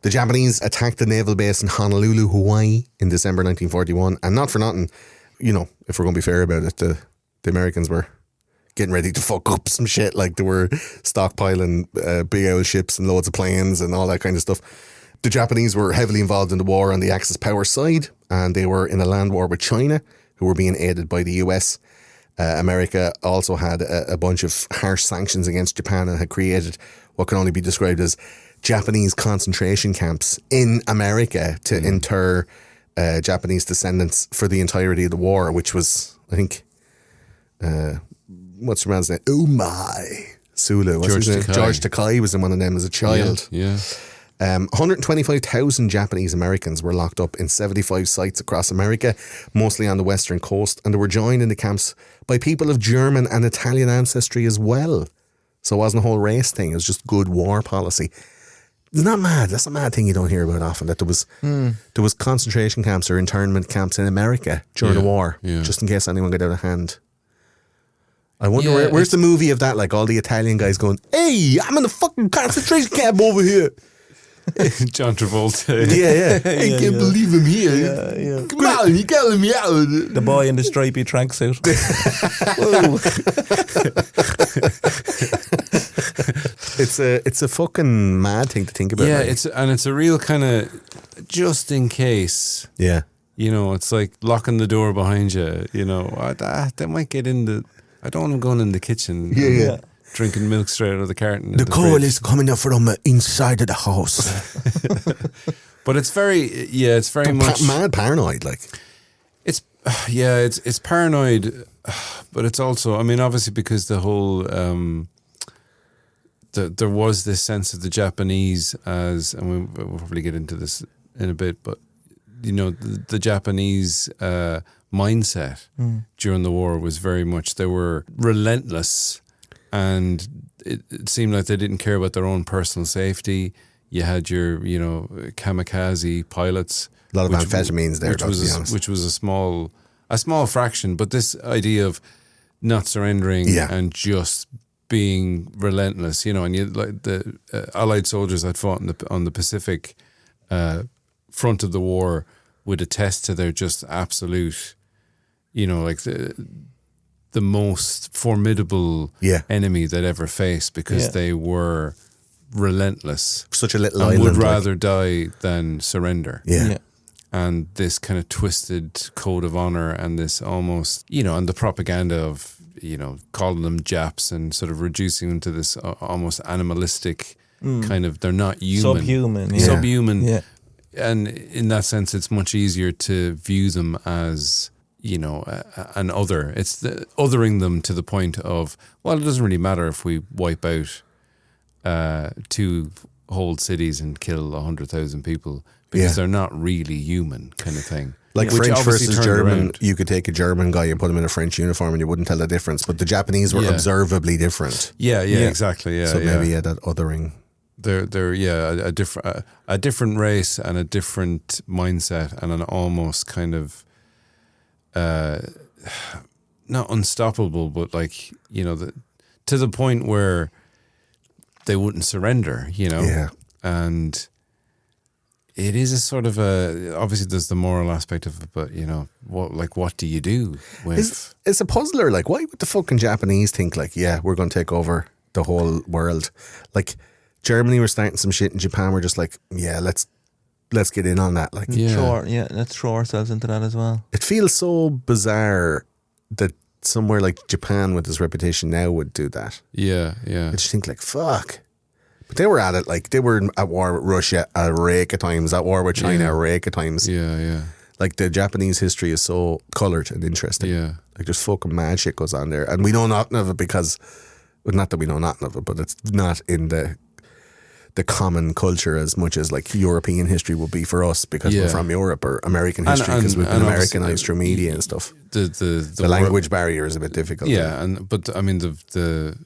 The Japanese attacked the naval base in Honolulu, Hawaii in December 1941, and not for nothing, you know, if we're going to be fair about it, the Americans were getting ready to fuck up some shit. Like, they were stockpiling big old ships and loads of planes and all that kind of stuff. The Japanese were heavily involved in the war on the Axis power side, and they were in a land war with China, who were being aided by the US. America also had a bunch of harsh sanctions against Japan and had created what can only be described as Japanese concentration camps in America to inter Japanese descendants for the entirety of the war, which was, I think, what's your man's name? Oh my, Sulu. George Takei. George Takei was in one of them as a child. Yeah. 125,000 Japanese Americans were locked up in 75 sites across America, mostly on the western coast, and they were joined in the camps by people of German and Italian ancestry as well. So it wasn't a whole race thing, it was just good war policy. It's not mad. That's a mad thing you don't hear about often, that there was concentration camps or internment camps in America during the war, just in case anyone got out of hand. I wonder where's the movie of that, like all the Italian guys going, "Hey, I'm in the fucking concentration camp over here." John Travolta. Yeah. I can't believe I'm here. Yeah. Come on, you got me out. The boy in the stripy tracksuit. It's a fucking mad thing to think about. Yeah, like. it's a real kind of just in case. Yeah. You know, it's like locking the door behind you. You know, they might get in the. I don't want them going in the kitchen. Yeah. Drinking milk straight out of the carton. The call is coming up from inside of the house. But it's very much mad paranoid. Like it's paranoid, but it's also, I mean, obviously because the whole there was this sense of the Japanese as, and we'll probably get into this in a bit, but you know, the Japanese mindset during the war was very much, they were relentless. And it seemed like they didn't care about their own personal safety. You had your, you know, kamikaze pilots. A lot of amphetamines there, to be honest. Which was a small fraction. But this idea of not surrendering and just being relentless, you know, and you like the Allied soldiers that fought on the Pacific front of the war would attest to their just absolute, you know, like the most formidable enemy they'd ever faced, because they were relentless. Such a little and island. would rather die than surrender. Yeah. And this kind of twisted code of honor, and this almost, you know, and the propaganda of, you know, calling them Japs and sort of reducing them to this almost animalistic kind of, they're not human. Subhuman. Yeah. And in that sense, it's much easier to view them as, you know, an other. It's othering them to the point of, well, it doesn't really matter if we wipe out 2 whole cities and kill 100,000 people, because they're not really human, kind of thing. Like Which French obviously versus turned German, around. you could take a German guy and put him in a French uniform and you wouldn't tell the difference. But the Japanese were observably different. Yeah, exactly. Yeah, So maybe that othering. They're a different race and a different mindset and an almost kind of not unstoppable, but like, you know, to the point where they wouldn't surrender, you know. Yeah. And it is a sort of obviously there's the moral aspect of it, but you know, what do you do with? It's a puzzler. Like, why would the fucking Japanese think like, yeah, we're going to take over the whole world? Like, Germany were starting some shit, and Japan were just like, yeah, let's get in on that. Like, Let's throw ourselves into that as well. it feels so bizarre that somewhere like Japan with this reputation now would do that. Yeah. I just think like, fuck. But they were at it, like, they were at war with Russia a rake of times, at war with China a rake of times. Yeah. Like, the Japanese history is so coloured and interesting. Yeah. Like, there's fucking mad shit goes on there. And we know nothing of it because, well, not that we know nothing of it, but it's not in the common culture as much as like European history would be for us, because we're from Europe, or American history because we've been Americanized through media and stuff. The language barrier is a bit difficult. Yeah, but I mean the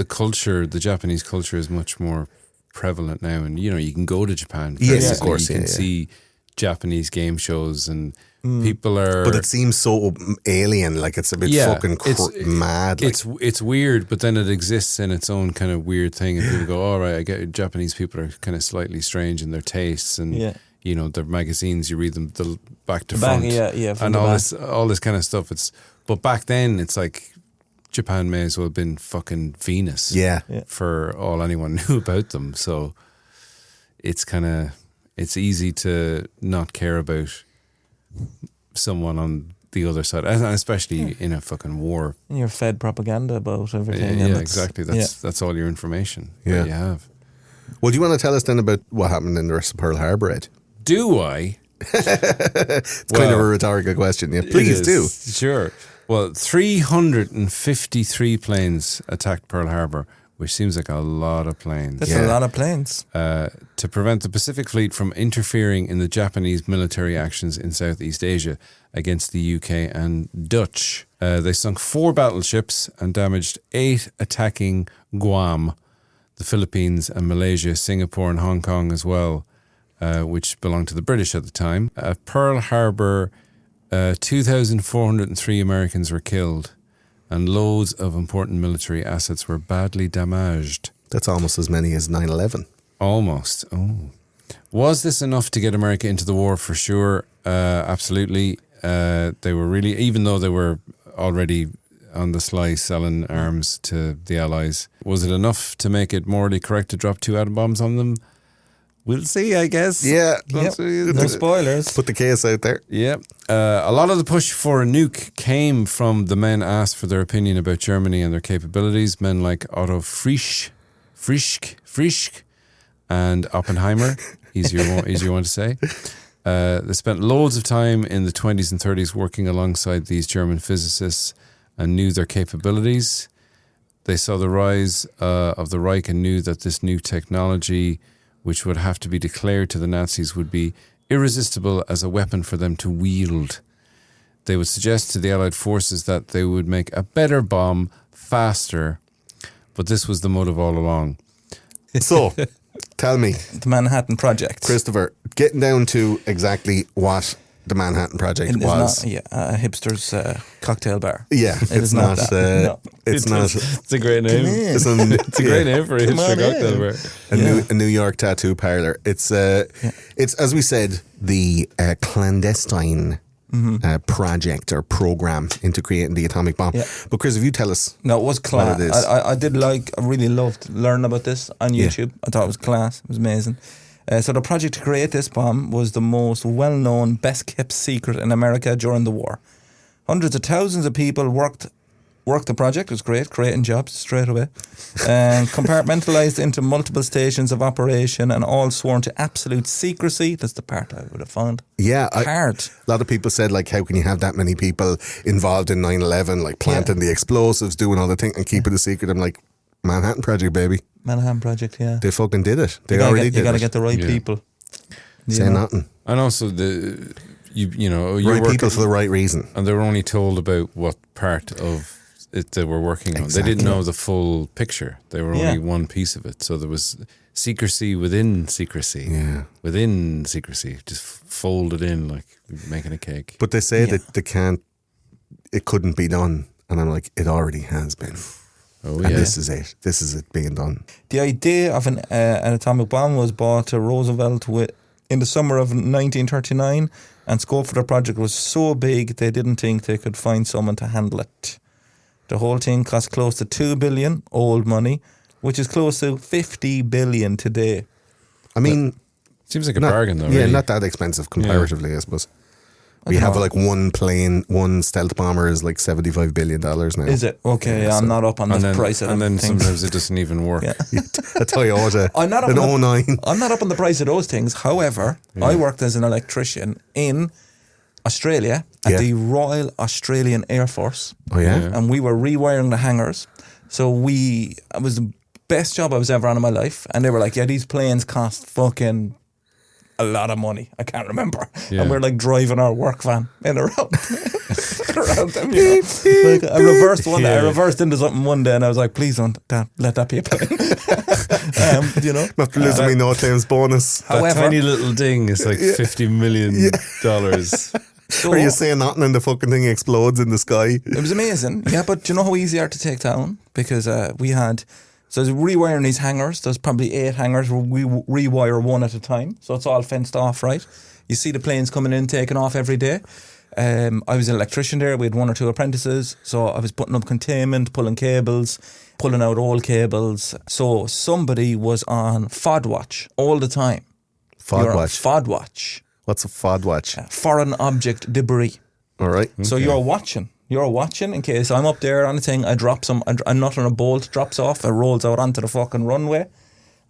culture, the Japanese culture is much more prevalent now, and you know, you can go to Japan. Yes, of course. You can see Japanese game shows, and people are. But it seems so alien, like it's a bit fucking mad. Like. It's weird, but then it exists in its own kind of weird thing, and people go, "All right, I get it. Japanese people are kind of slightly strange in their tastes, and you know, their magazines, you read them back to front, and all this kind of stuff." But back then, it's like Japan may as well have been fucking Venus, for all anyone knew about them. So it's easy to not care about someone on the other side, and especially in a fucking war. And you're fed propaganda about everything. Yeah, exactly. That's all your information that you have. Well, do you want to tell us then about what happened in the rest of Pearl Harbour, Ed? Do I? It's kind of a rhetorical question. Yeah, please do. Sure. Well, 353 planes attacked Pearl Harbour, which seems like a lot of planes. That's a lot of planes. To prevent the Pacific Fleet from interfering in the Japanese military actions in Southeast Asia against the UK and Dutch. They sunk 4 battleships and damaged 8 attacking Guam, the Philippines and Malaysia, Singapore and Hong Kong as well, which belonged to the British at the time. At Pearl Harbour, 2,403 Americans were killed and loads of important military assets were badly damaged. That's almost as many as 9/11. Almost. Oh. Was this enough to get America into the war? For sure. Absolutely. They were really, even though they were already on the sly selling arms to the Allies, was it enough to make it morally correct to drop 2 atom bombs on them? We'll see, I guess. Yeah. No spoilers. Put the case out there. Yeah. A lot of the push for a nuke came from the men asked for their opinion about Germany and their capabilities. Men like Otto Frisch, and Oppenheimer. easier one to say. They spent loads of time in the 20s and 30s working alongside these German physicists and knew their capabilities. They saw the rise of the Reich and knew that this new technology, which would have to be declared to the Nazis, would be irresistible as a weapon for them to wield. They would suggest to the Allied forces that they would make a better bomb faster, but this was the motive all along. So, tell me, The Manhattan Project. Christopher, getting down to exactly what the Manhattan Project It is was. not a hipster's cocktail bar. Yeah, It it's is not. not that. No. It's not. It's a great name. It's It's a great name for a history cocktail bar. a New York tattoo parlor. It's as we said, the clandestine project or program into creating the atomic bomb. Yeah. But Chris, if you tell us, No, it was class. What it is. I really loved learning about this on YouTube. I thought it was class. It was amazing. So the project to create this bomb was the most well-known, best-kept secret in America during the war. Hundreds of thousands of people worked the project. It was great, creating jobs straight away. And compartmentalised into multiple stations of operation and all sworn to absolute secrecy. That's the part I would have found hard. A lot of people said, like, how can you have that many people involved in 9/11, like planting the explosives, doing all the thing, and keep it a secret? I'm like, Manhattan Project, baby. Manhattan Project, yeah. They fucking did it. They You already You did got to it. get the right people. Say nothing. And also you're Right working, people for the right reason. and they were only told about what part of it they were working on. They Exactly. didn't know the full picture. They were only one piece of it. So there was secrecy within secrecy. Yeah. Within secrecy. Just folded in like making a cake. But they say that it couldn't be done. And I'm like, it already has been. Oh, And yeah. this is it. This is it being done. The idea of an atomic bomb was brought to Roosevelt in the summer of 1939, and scope for the project was so big they didn't think they could find someone to handle it. The whole thing cost close to $2 billion, old money, which is close to $50 billion today. I mean, Seems like a bargain though, yeah, really. not that expensive comparatively, I suppose. We have like one stealth bomber is like $75 billion now. Is it? Okay, Yeah, I'm so- not up on the price of and then things. sometimes it doesn't even work. Yeah. A Toyota, I'm not up an on 09. I'm not up on the price of those things. However, I worked as an electrician in Australia at the Royal Australian Air Force. Oh, yeah? Yeah. And we were rewiring the hangars. So it was the best job I was ever on in my life. And they were like, yeah, these planes cost fucking a lot of money. I can't remember. Yeah. And we're like driving our work van in around them, you know. Like, I reversed one day. I reversed into something one day and I was like, please don't let that be a plane. You know. After losing me no claims bonus. That However, tiny little ding is like $50 million. so Or you say nothing and the fucking thing explodes in the sky. it was amazing. Yeah, but do you know how easy they are to take down? Because we had... So there's rewiring these hangars. There's probably 8 hangars where we rewire one at a time. So it's all fenced off, right? You see the planes coming in, taking off every day. I was an electrician there. We had 1 or 2 apprentices. So I was putting up containment, pulling cables, pulling out old cables. So somebody was on FOD watch all the time. FOD watch. FOD watch. What's a FOD watch? Foreign object debris. All right. So you're watching. You're watching in case I'm up there on a thing, I drop some, a nut on a bolt drops off, it rolls out onto the fucking runway.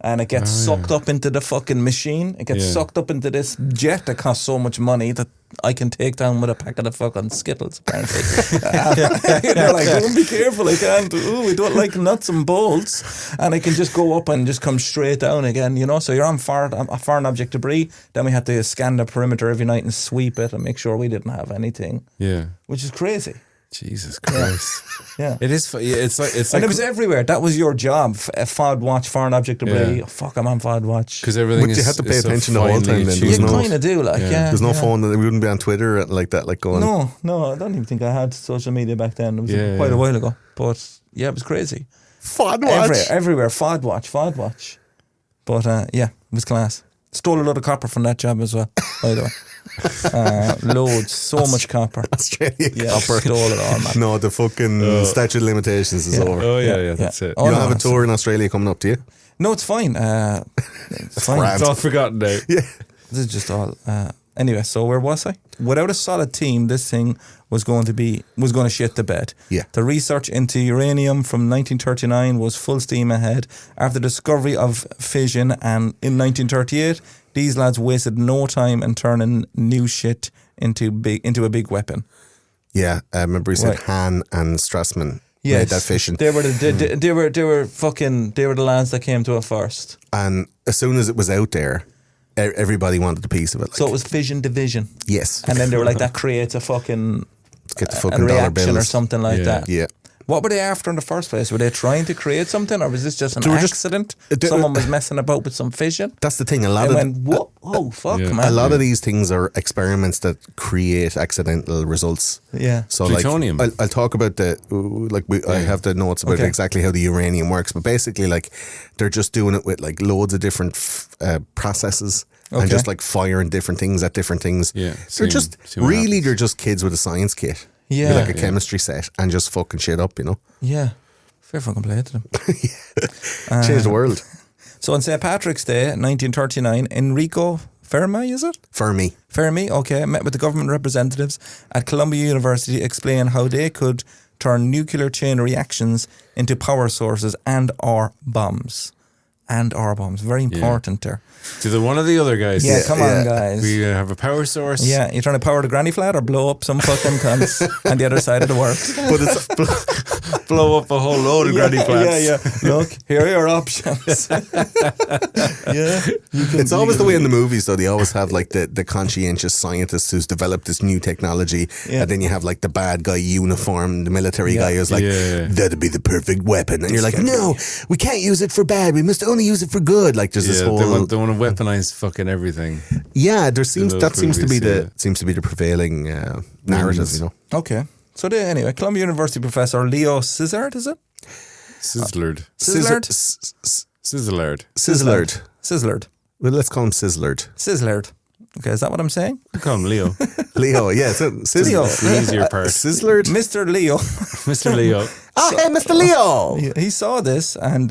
and it gets sucked up into the fucking machine. It gets sucked up into this jet that costs so much money that I can take down with a packet of fucking Skittles, apparently. They're like, don't be careful, I can't. Ooh, we don't like nuts and bolts. And it can just go up and just come straight down again, you know. So you're on foreign object debris. Then we had to scan the perimeter every night and sweep it and make sure we didn't have anything. Yeah. Which is crazy. Jesus Christ. Yeah. It is. It's like. And it was everywhere. That was your job. FOD watch, foreign object debris. Yeah. Oh, fuck, I'm on FOD watch. because everything But is. you had to pay is so attention the whole finely time then. tuned. There was You no- kind of do, like, yeah. There's no phone. We wouldn't be on Twitter like that, like going. No, I don't even think I had social media back then. It was Yeah, quite yeah. a while ago. But yeah, it was crazy. Fun watch. Everywhere. FOD watch. But yeah, it was class. Stole a lot of copper from that job as well, by the way. Loads. So much copper. Australia Yeah, copper. stole it all, man. No, the fucking statute of limitations is over. Oh yeah, Yeah, that's it. Oh, You no, don't have a it's- tour in Australia coming up, do you? No, it's fine. It's fine. grand. It's all forgotten now. Yeah. This is just all. Anyway, so where was I? Without a solid team, this thing was going to shit the bed. Yeah. The research into uranium from 1939 was full steam ahead. After the discovery of fission, and in 1938, these lads wasted no time in turning new shit into a big weapon. Yeah, I remember he said Right. Han and Strassman made that fission. They were the lads that came to it first. And as soon as it was out there, everybody wanted a piece of it. Like, So it was fission division. yes. And then they were like, that creates a fucking Let's get the a fucking dollar reaction bills. or something like Yeah. that. Yeah. What were they after in the first place? Were they trying to create something, or was this just an They were just- accident? they- Someone was messing about with some fission That's the thing. A lot and of went, "Whoa, oh fuck, Yeah. man!" a lot of these things are experiments that create accidental results. Yeah. So Plutonium. like I'll talk about I have the notes about Okay. exactly how the uranium works, but basically like they're just doing it with like loads of different processes Okay. and just like firing different things at different things. Yeah, They're seeing- just seeing what really happens. they're just kids with a science kit. Yeah. With like a chemistry set and just fucking shit up, you know. Yeah, fair fucking play to them. Change the world. So on St. Patrick's Day, 1939, Enrico Fermi, is it? Fermi, okay, met with the government representatives at Columbia University to explain how they could turn nuclear chain reactions into power sources and/or bombs. Very important there. To the one or the other, guys. Yeah, come on, guys. We have a power source. Yeah, you're trying to power the granny flat or blow up some fucking cunts on the other side of the world. But it's Blow up a whole load of granny flats. Yeah. Look, here are your options. Yeah. It's always the way in the movies, though. They always have like the conscientious scientist who's developed this new technology, Yeah. and then you have like the bad guy uniform, the military guy who's like, Yeah. that'd be the perfect weapon, and you're like, no, we can't use it for bad. We must only use it for good. Like there's this Yeah, whole they want to weaponize fucking everything. there seems those that seems to be movies, the prevailing narrative, you know. Okay. So anyway, Columbia University professor Leo Szilard, is it? Sizzlerd. Szilard? Sizzlerd. Szilard. Well, let's call him Sizzlard. Szilard. Okay, is that what I'm saying? We call him Leo. Leo, yeah, Leo. It's the easier part. Sizzlard. Mr. Leo. Mr. Leo. Oh, hey, Mr. Leo. He saw this and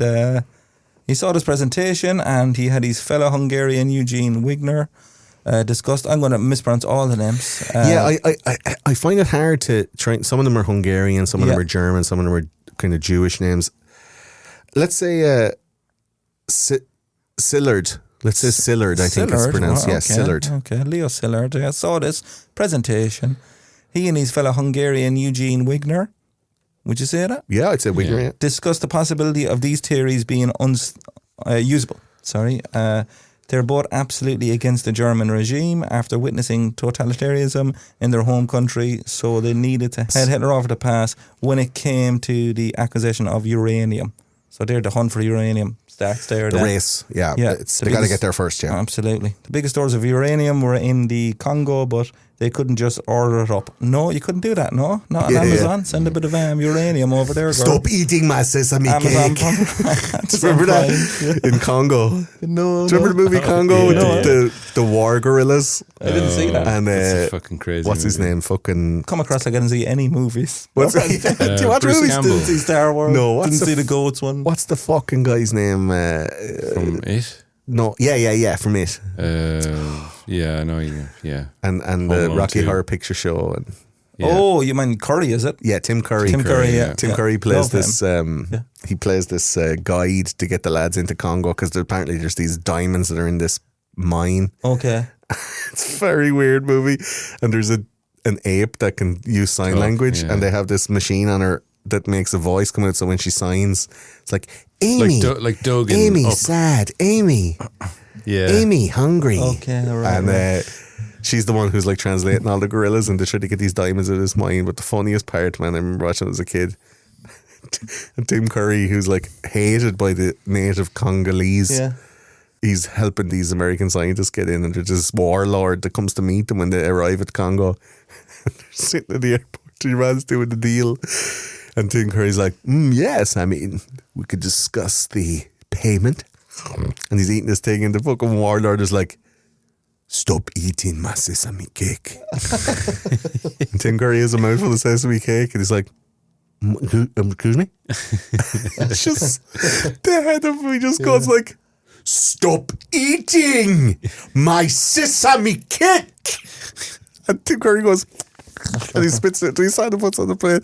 he saw this presentation, and he had his fellow Hungarian Eugene Wigner discussed. I'm going to mispronounce all the names. Yeah, I find it hard to try. Some of them are Hungarian, some of them Yeah. are German, some of them are kind of Jewish names. Let's say Szilard. Let's say Szilard, I think it's Szilard, pronounced. well, Yes, okay, Szilard. Okay, Leo Szilard. I saw this presentation. He and his fellow Hungarian Eugene Wigner, would you say that? Yeah, I'd say Wigner. Yeah. Discussed the possibility of these theories being usable. They're both absolutely against the German regime after witnessing totalitarianism in their home country, so they needed to head Hitler over the pass when it came to the acquisition of uranium. So they're the hunt for uranium starts there. The then. race, yeah. Yeah, They the got to biggest- get there first, yeah. Absolutely. The biggest stores of uranium were in the Congo, but they couldn't just order it up. No, you couldn't do that, no? Not on Yeah, yeah. Amazon. Send a bit of uranium over there, girl. Stop eating my sesame Amazon cake. Remember that in Congo? No, Do you remember the movie Congo with yeah. the war gorillas? I didn't see that. And It's a fucking crazy what's his movie. name? Fucking Come across, I didn't see any movies. what's do you watch Bruce movies? Campbell. Didn't see Star Wars. No, what's didn't the see the goats one. What's the fucking guy's name? From it? No, yeah, from it, Yeah, I know you. Yeah. and Home the Alone Rocky 2. Horror Picture Show, and Yeah. Oh, you mean Curry, is it? Yeah, Tim Curry. Tim Curry, yeah. Tim Yeah. Curry plays Love this. He plays this guide to get the lads into Congo because apparently there's these diamonds that are in this mine. Okay. It's a very weird movie, and there's an ape that can use sign language, yeah. and they have this machine on her that makes a voice come out. So when she signs, it's like Amy, like Doug in Amy, Up. sad, Amy, Yeah. Amy, hungry. Okay, right, And she's the one who's like translating all the gorillas, and they're trying to get these diamonds out of his mine. But the funniest part, man, I remember watching it as a kid. And Tim Curry, who's like hated by the native Congolese. Yeah. He's helping these American scientists get in, and there's this warlord that comes to meet them when they arrive at Congo. They're sitting at the airport, the man's doing the deal. And Tim Curry's like, yes, I mean, we could discuss the payment. And he's eating this thing, and the fucking warlord is like, stop eating my sesame cake. And Tim Curry has a mouthful of sesame cake, and he's like, excuse me? It's just, the head of me just goes like, stop eating my sesame cake. And Tim Curry goes, and he spits it. He kind of puts on the plate.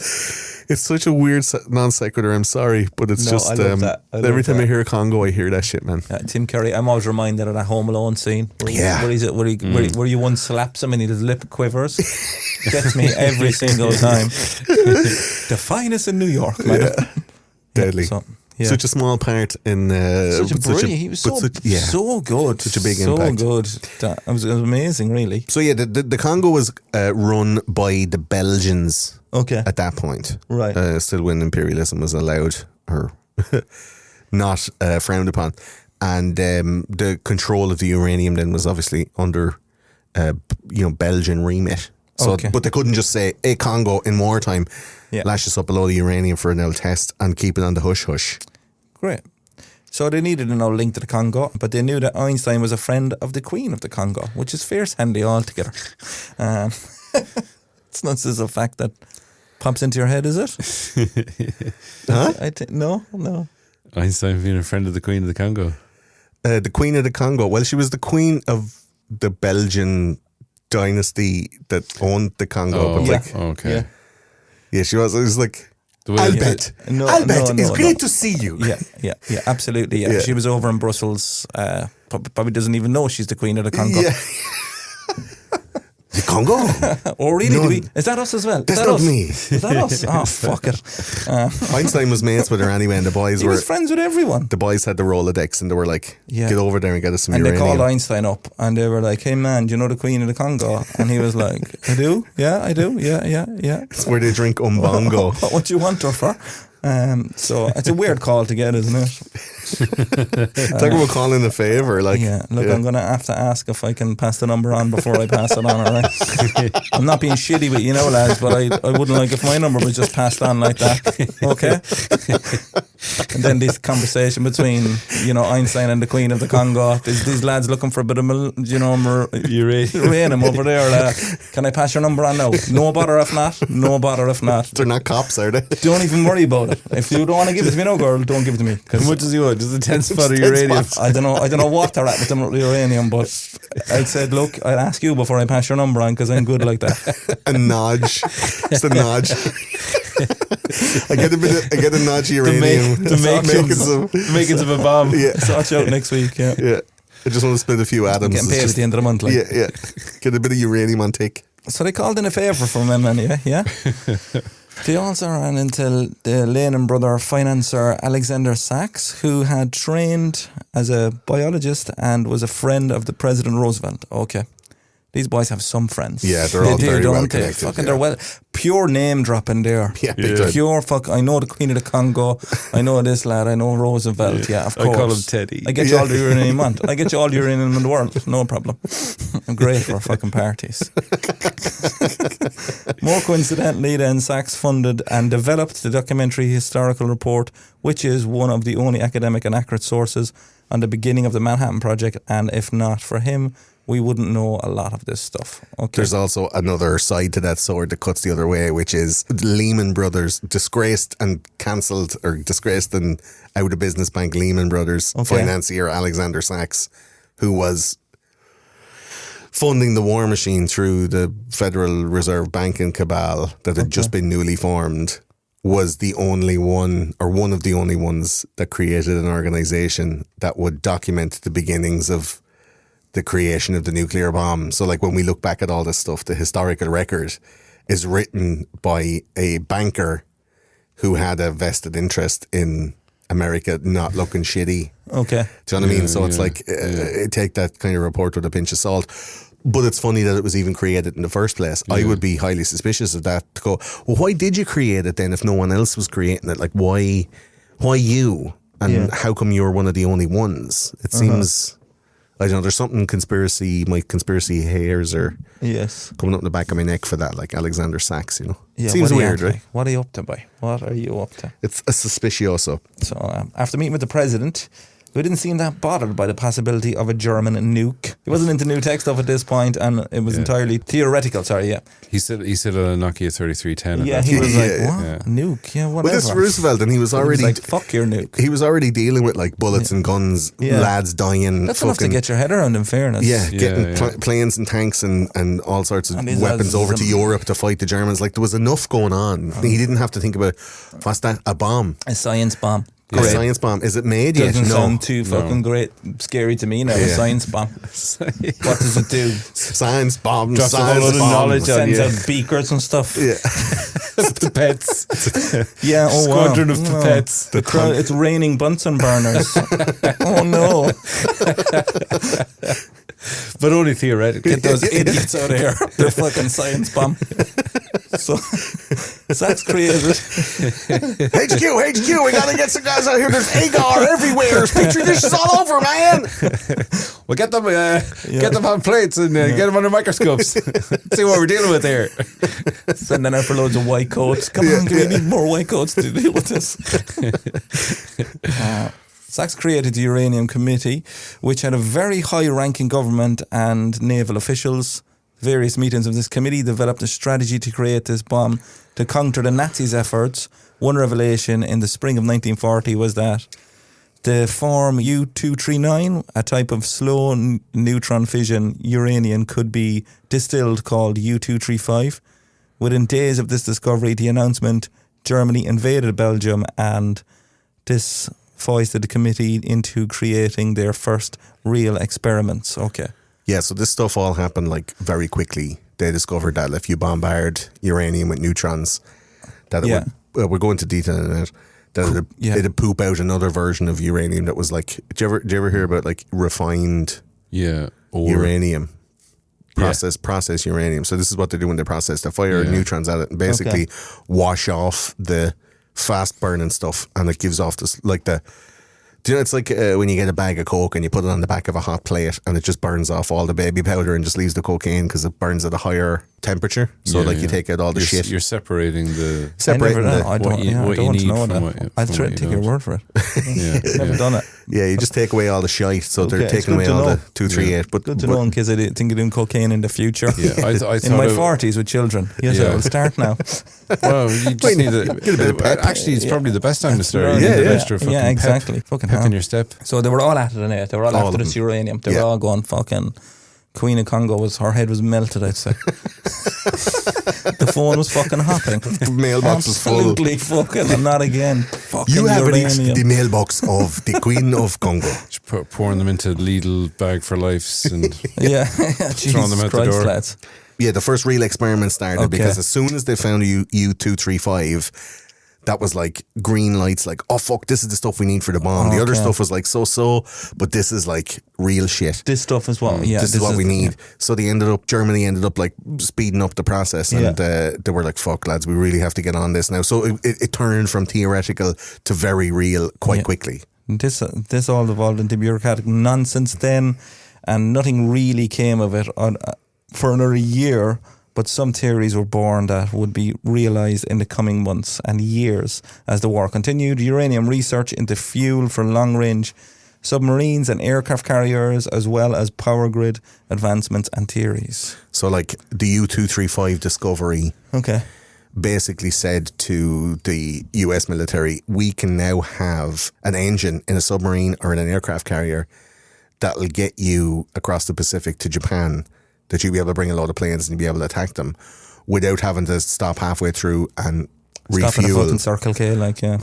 It's such a weird non sequitur. I'm sorry, but it's just I love that. I every love time that. I hear Congo, I hear that shit, man. Tim Curry, I'm always reminded of that Home Alone scene where you one slaps him and his lip quivers. Gets me every single time. The finest in New York, man. Deadly. So, yeah. Such a small part in Such a but brilliant. He was so good. Such a big so impact. good. It was amazing, really. So yeah, the Congo was run by the Belgians Okay. at that point. Right. Still when imperialism was allowed or not frowned upon. And the control of the uranium then was obviously under Belgian remit. So, Okay. but they couldn't just say, hey, Congo, in wartime, lash us up a load of uranium for an old test and keep it on the hush-hush. Great. So they needed no link to the Congo, but they knew that Einstein was a friend of the Queen of the Congo, which is fierce handy altogether. It's not just a fact that pops into your head, is it? Huh? No. Einstein being a friend of the Queen of the Congo. The Queen of the Congo. Well, she was the queen of the Belgian dynasty that owned the Congo. But okay. Yeah, she was. It was like, The way Albert, No, it's no. great to see you. Yeah, absolutely. Yeah. Yeah. She was over in Brussels. Probably doesn't even know she's the Queen of the Congo. Yeah. The Congo? Oh, really? No. Is that us as well? That's is that not us? me. Is that us? Oh, fuck it. Einstein was mates with her anyway, and the boys He were. was friends with everyone. The boys had the Rolodex, and they were like, Yeah. "Get over there and get us some And uranium." they called Einstein up and they were like, hey man, do you know the Queen of the Congo? And he was like, I do? Yeah, I do. Yeah. It's where they drink umbongo. What do you want her for? So it's a weird call to get, isn't it? Talk about calling a favour. Like, Yeah. Look, I'm going to have to ask if I can pass the number on before I pass it on, all right? I'm not being shitty with you know, lads, but I wouldn't like if my number was just passed on like that. Okay? And then this conversation between, Einstein and the Queen of the Congo. These lads looking for a bit of, uranium over there. Can I pass your number on now? No bother if not. They're not cops, are they? Don't even worry about it. If you don't want to give it to me, no girl, don't give it to me. How much does he want? Just a 10 spot of 10 uranium. spots. I don't know what they're at with the uranium, but I said, look, I'll ask you before I pass your number on because I'm good like that. A nudge. It's a nudge. I get a nudge uranium. Makings of a bomb. Yeah. Sort you out next week, yeah. Yeah. I just want to spend a few atoms. Getting paid It's at the end of the month, like. Yeah. Get a bit of uranium on tick. So they called in a favour from him anyway, yeah? They also ran into the Lehman brother financier Alexander Sachs, who had trained as a biologist and was a friend of the President Roosevelt. Okay. These boys have some friends. Yeah, they're all very don't well they? connected, Fucking, yeah. they're pure name dropping there. Yeah, big time. Pure fuck. I know the Queen of the Congo. I know this lad. I know Roosevelt. Yeah, of I course. call him Teddy. I get you all the uranium you want. I get you all the uranium in the world. No problem. I'm great for fucking parties. More coincidentally, then Sachs funded and developed the documentary historical report, which is one of the only academic and accurate sources on the beginning of the Manhattan Project. And if not for him, we wouldn't know a lot of this stuff. Okay. There's also another side to that sword that cuts the other way, which is the Lehman Brothers, disgraced and cancelled, or disgraced and out of business bank Lehman Brothers financier Alexander Sachs, who was funding the war machine through the Federal Reserve Banking cabal that had just been newly formed, was the only one, or one of the only ones, that created an organization that would document the beginnings of the creation of the nuclear bomb. So like when we look back at all this stuff, the historical record is written by a banker who had a vested interest in America not looking shitty. Okay. Do you know what I mean? So it's like, take that kind of report with a pinch of salt. But it's funny that it was even created in the first place. I would be highly suspicious of that, to go, well, why did you create it then if no one else was creating it? Like, why you? And how come you're one of the only ones? It seems, I don't know, there's something my conspiracy hairs are coming up in the back of my neck for that, like Alexander Sachs, you know. Yeah, seems weird, right? What are you up to, boy? What are you up to? It's a suspicioso. So after meeting with the president, who didn't seem that bothered by the possibility of a German nuke. He wasn't into new tech stuff at this point, and it was entirely theoretical. He said a Nokia 3310. Yeah, he was like, what? Nuke? Yeah, whatever. Well, this Roosevelt, and he was already like, fuck your nuke. He was already dealing with like bullets and guns, lads dying. That's enough to get your head around, in fairness. Yeah, getting planes and tanks and all sorts of weapons over to Europe to fight the Germans. Like, there was enough going on. He didn't have to think about, what's that? A bomb. A science bomb. A science bomb. Is it made yet? Doesn't sound too fucking great, scary to me now. A science bomb. What does it do? Science bomb. Drops a whole lot of knowledge on Sends out beakers and stuff. Yeah. Pipettes. Squadron of pipettes. It's raining Bunsen burners. Oh no. But only theoretically. Get those idiots out of here. They're fucking science bomb. So, Sachs created HQ, we gotta get some guys out here. There's agar everywhere. There's petri dishes all over, man. Well, get them on plates and get them under microscopes. See what we're dealing with here. Sending out for loads of white coats. Come on, we need more white coats to deal with this. Sachs created the Uranium Committee, which had a very high-ranking government and naval officials. Various meetings of this committee developed a strategy to create this bomb to counter the Nazis' efforts. One revelation in the spring of 1940 was that the form U-239, a type of slow neutron fission uranium, could be distilled called U-235. Within days of this discovery, the announcement, Germany invaded Belgium, and this foisted the committee into creating their first real experiments. Okay. Yeah, so this stuff all happened like very quickly. They discovered that if you bombard uranium with neutrons, that it would, we'll go into detail in a minute, that it'd poop out another version of uranium that was like, do you ever hear about like refined uranium? Process uranium. So this is what they do when they process. They fire neutrons at it and basically wash off the fast burning stuff, and it gives off this like the. Do you know, it's like when you get a bag of coke and you put it on the back of a hot plate and it just burns off all the baby powder and just leaves the cocaine because it burns at a higher temperature. So you take out all the shit. You're separating the what you need from what I'll try to take your word for it. Never done it. Yeah, you just take away all the shite. So they're taking away all the 238. But good to know in case I think of doing cocaine in the future. Yeah, I in my 40s with children. Yes, I will start now. Well, you just need a bit of pep. Actually, it's probably the best time to start. Yeah, exactly. Fucking pep in your step. So they were all at it in it. They were all after this uranium. They were all going fucking. Queen of Congo her head was melted, I'd say. The phone was fucking hopping. The mailbox was full. Absolutely fucking, and not again. Fucking you have uranium. reached the mailbox of the Queen of Congo. Just pouring them into Lidl bag for lives and throwing them out the door. Lads. Yeah, the first real experiment started because as soon as they found U-235, that was like green lights, like, oh fuck, this is the stuff we need for the bomb. The other stuff was like so, but this is like real shit. This stuff is what, this is what we need. So Germany ended up like speeding up the process, and they were like, fuck lads, we really have to get on this now. So it turned from theoretical to very real quite quickly. This all evolved into bureaucratic nonsense then, and nothing really came of it for another year. But some theories were born that would be realised in the coming months and years as the war continued. Uranium research into fuel for long-range submarines and aircraft carriers, as well as power grid advancements and theories. So like the U-235 discovery basically said to the US military, we can now have an engine in a submarine or in an aircraft carrier that'll get you across the Pacific to Japan that you'd be able to bring a load of planes and you'd be able to attack them without having to stop halfway through and Stop at a refuel. fucking Circle K, like, yeah.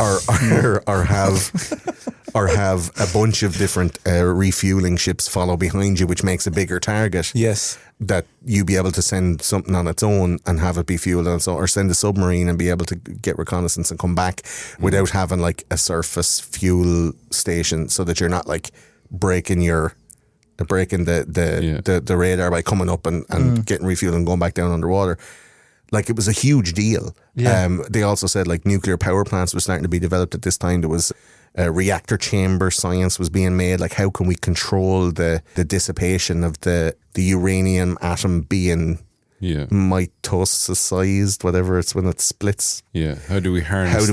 Or have a bunch of different refueling ships follow behind you, which makes a bigger target. Yes. That you be able to send something on its own and have it be fueled on its own, or send a submarine and be able to get reconnaissance and come back without having like a surface fuel station, so that you're not like breaking the radar by coming up and getting refueled and going back down underwater. Like, it was a huge deal. Yeah. They also said like nuclear power plants were starting to be developed at this time. There was reactor chamber science was being made. Like, how can we control the dissipation of the uranium atom being mitosized, whatever it's when it splits. Yeah. How do we harness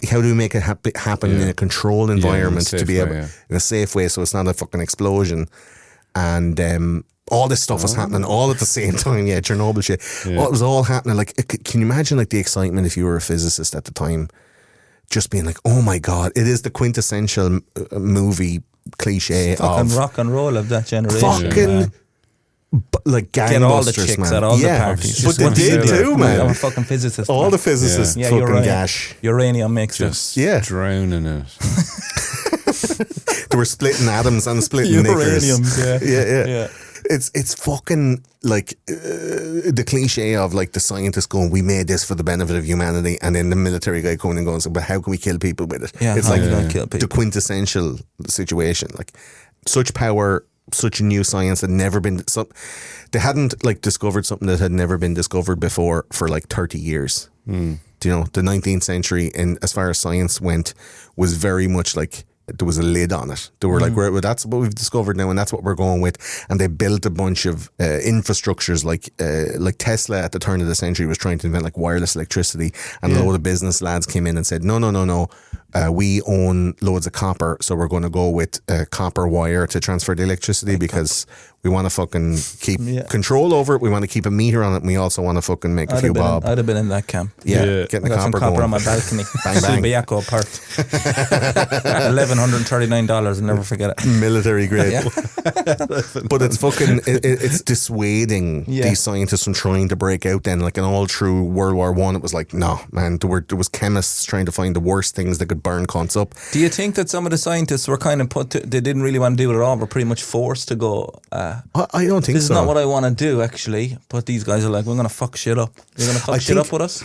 How do we make it happen in a controlled environment in a to be safe able way, in a safe way, so it's not a fucking explosion. And all this stuff was happening all at the same time. Yeah, Chernobyl shit. Yeah. It was all happening. Like, can you imagine like the excitement if you were a physicist at the time, just being like, oh my God, it is the quintessential movie cliche Fucking of rock and roll of that generation. fucking like gangbusters, Get all the chicks man. at all the parties. But they Just did one too, I'm man. a fucking physicist. All man. the physicists Yeah, fucking you're right. gash. Uranium makes Just Yeah. drowning in it. They were splitting atoms and splitting knickers. Uraniums, Yeah. It's fucking like the cliche of like the scientist going, we made this for the benefit of humanity, and then the military guy coming and going, but how can we kill people with it? Yeah, it's how like do you kill people? the quintessential situation. Like, such power, such a new science had never been. They hadn't like discovered something that had never been discovered before for like 30 years. You know, the 19th century, and as far as science went, was very much like there was a lid on it. They were like, well, that's what we've discovered now, and that's what we're going with. And they built a bunch of infrastructures, like Tesla at the turn of the century was trying to invent like wireless electricity, and a load of business lads came in and said, no, we own loads of copper, so we're going to go with copper wire to transfer the electricity because we want to fucking keep control over it. We want to keep a meter on it, and we also want to fucking make a few bob. I'd have been in that camp. Getting the I got some copper copper going. on my balcony. Bang, bang. Subiaco Park. $1,139. I'll never forget it. Military grade. Yeah. But it's fucking, it's dissuading these scientists from trying to break out then. Like, in all through World War I, it was like, no, man, there was chemists trying to find the worst things that could burn cunts up. Do you think that some of the scientists were kind of they didn't really want to do it at all, were pretty much forced to go, I don't think this is so. not what I want to do, actually. But these guys are like, we're going to fuck shit up. You're going to fuck shit up with us?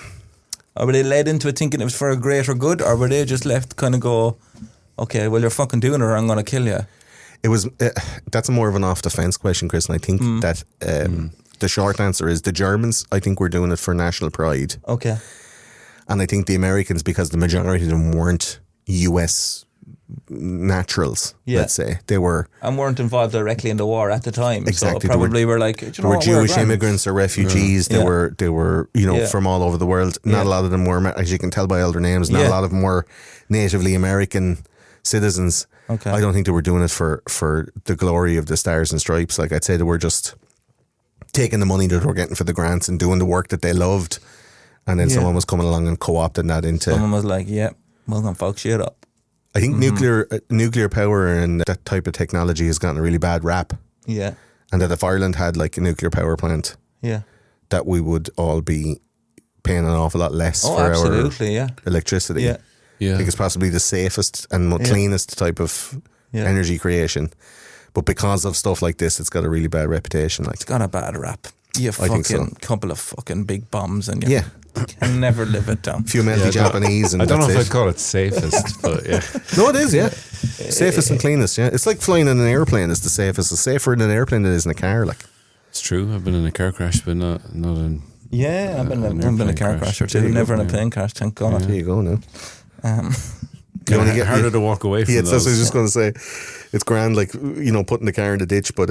Or were they led into it thinking it was for a greater good? Or were they just left kind of go, okay, well, you're fucking doing it or I'm going to kill you? It was, that's more of an off-the-fence question, Chris, and I think that the short answer is the Germans, I think, were doing it for national pride. Okay. And I think the Americans, because the majority of them weren't US naturals, let's say. They were... And weren't involved directly in the war at the time. Exactly. So probably were like, they were Jewish immigrants or refugees. They were you know, from all over the world. Not a lot of them were, as you can tell by elder names, not a lot of them were natively American citizens. Okay. I don't think they were doing it for the glory of the Stars and Stripes. Like, I'd say they were just taking the money that they were getting for the grants and doing the work that they loved. And then someone was coming along and co-opting that into... Someone was like, we're going to fuck shit up. I think nuclear power and that type of technology has gotten a really bad rap. Yeah. And that if Ireland had like a nuclear power plant, that we would all be paying an awful lot less for our electricity. Yeah. I think it's possibly the safest and cleanest type of energy creation. But because of stuff like this, it's got a really bad reputation. Like, it's got a bad rap. You I think so. Couple of fucking big bombs and you can never live it down. A few melty Japanese and I don't know if that's I'd call it safest, but No, it is, safest and cleanest, It's like flying in an airplane is the safest. It's safer in an airplane than it is in a car, like. It's true. I've been in a car crash, but not in... Yeah, I've been in a car crash or two. Never in a plane crash, thank God. There you go now. You only get harder to walk away from that's those. what I was just going to say. It's grand, like, you know, putting the car in the ditch, but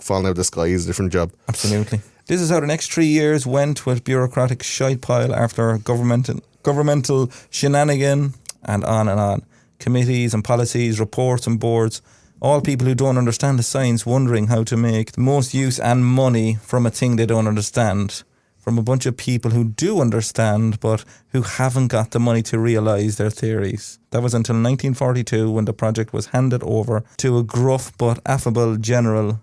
falling out of the sky is a different job. Absolutely. This is how the next 3 years went with bureaucratic shite pile after governmental shenanigan and on. Committees and policies, reports and boards. All people who don't understand the science wondering how to make the most use and money from a thing they don't understand. From a bunch of people who do understand but who haven't got the money to realise their theories. That was until 1942 when the project was handed over to a gruff but affable General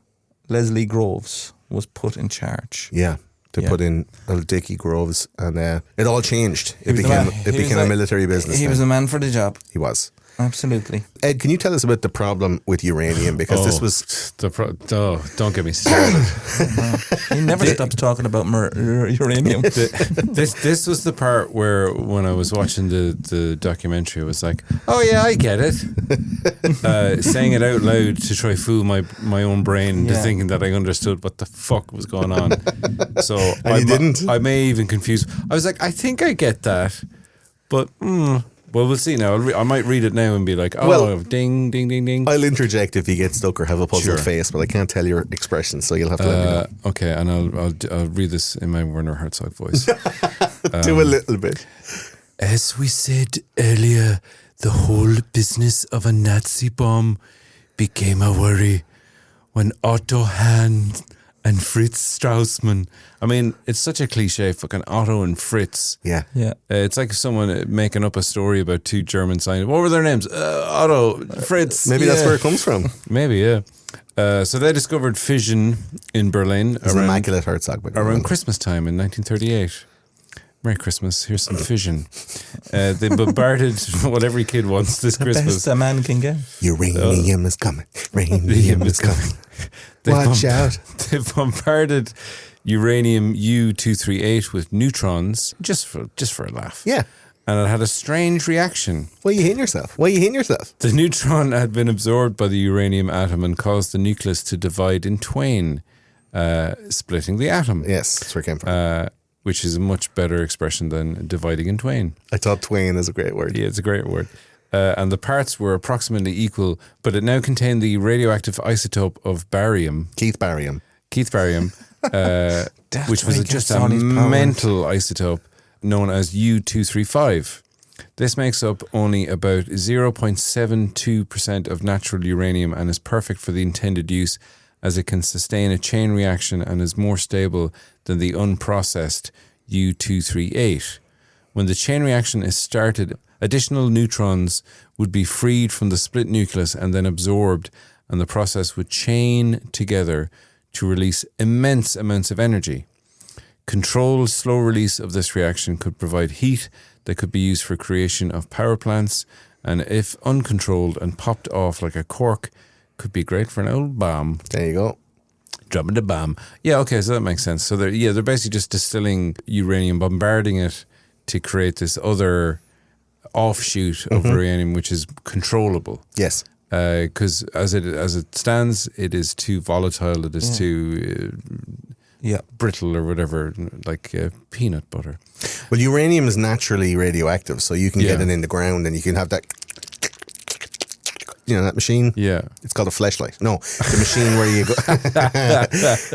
Leslie Groves. was put in charge. Yeah. They put in little Dickie Groves, and it all changed. It became a military business. He was the man for the job. He was. Absolutely. Ed, can you tell us about the problem with uranium? Because this was... don't get me started. He never stops talking about uranium. This was the part where when I was watching the documentary, it was like, oh yeah, I get it. Saying it out loud to try fool my own brain into thinking that I understood what the fuck was going on. So you didn't? I may even confuse. I was like, I think I get that, but well, we'll see now. I might read it now and be like, ding, ding, ding, ding. I'll interject if you get stuck or have a puzzled face, but I can't tell your expression, so you'll have to let me know. Okay, and I'll read this in my Werner Herzog voice. Do a little bit. As we said earlier, the whole business of a Nazi bomb became a worry when Otto Hahn and Fritz Strassmann. I mean, it's such a cliche, fucking Otto and Fritz. Yeah. Yeah. It's like someone making up a story about two German scientists. What were their names? Otto, Fritz. Maybe that's where it comes from. Maybe, yeah. So they discovered fission in Berlin It's an immaculate Herzog. around Christmas time in 1938. Merry Christmas, here's some fission. They bombarded what every kid wants this Christmas. Best a man can get. Uranium is coming. Uranium is coming. Watch out. They bombarded uranium U-238 with neutrons just for a laugh. Yeah. And it had a strange reaction. Why are you hitting yourself? The neutron had been absorbed by the uranium atom and caused the nucleus to divide in twain, splitting the atom. Yes, that's where it came from. Which is a much better expression than dividing in twain. I thought twain is a great word. Yeah, it's a great word. And the parts were approximately equal, but it now contained the radioactive isotope of barium. Keith Barium. Which was just a mental isotope known as U-235. This makes up only about 0.72% of natural uranium and is perfect for the intended use, as it can sustain a chain reaction and is more stable than the unprocessed U-238. When the chain reaction is started, additional neutrons would be freed from the split nucleus and then absorbed, and the process would chain together to release immense amounts of energy. Controlled slow release of this reaction could provide heat that could be used for creation of power plants, and if uncontrolled and popped off like a cork, could be great for an old bomb. There you go. Dropping the bomb. Yeah, okay, so that makes sense. So they're basically just distilling uranium, bombarding it to create this other offshoot of uranium, which is controllable. Yes. Because as it stands, it is too volatile. It is too brittle or whatever, like peanut butter. Well, uranium is naturally radioactive, so you can get it in the ground and you can have that, that machine. Yeah. It's called a fleshlight. No, the machine where you go,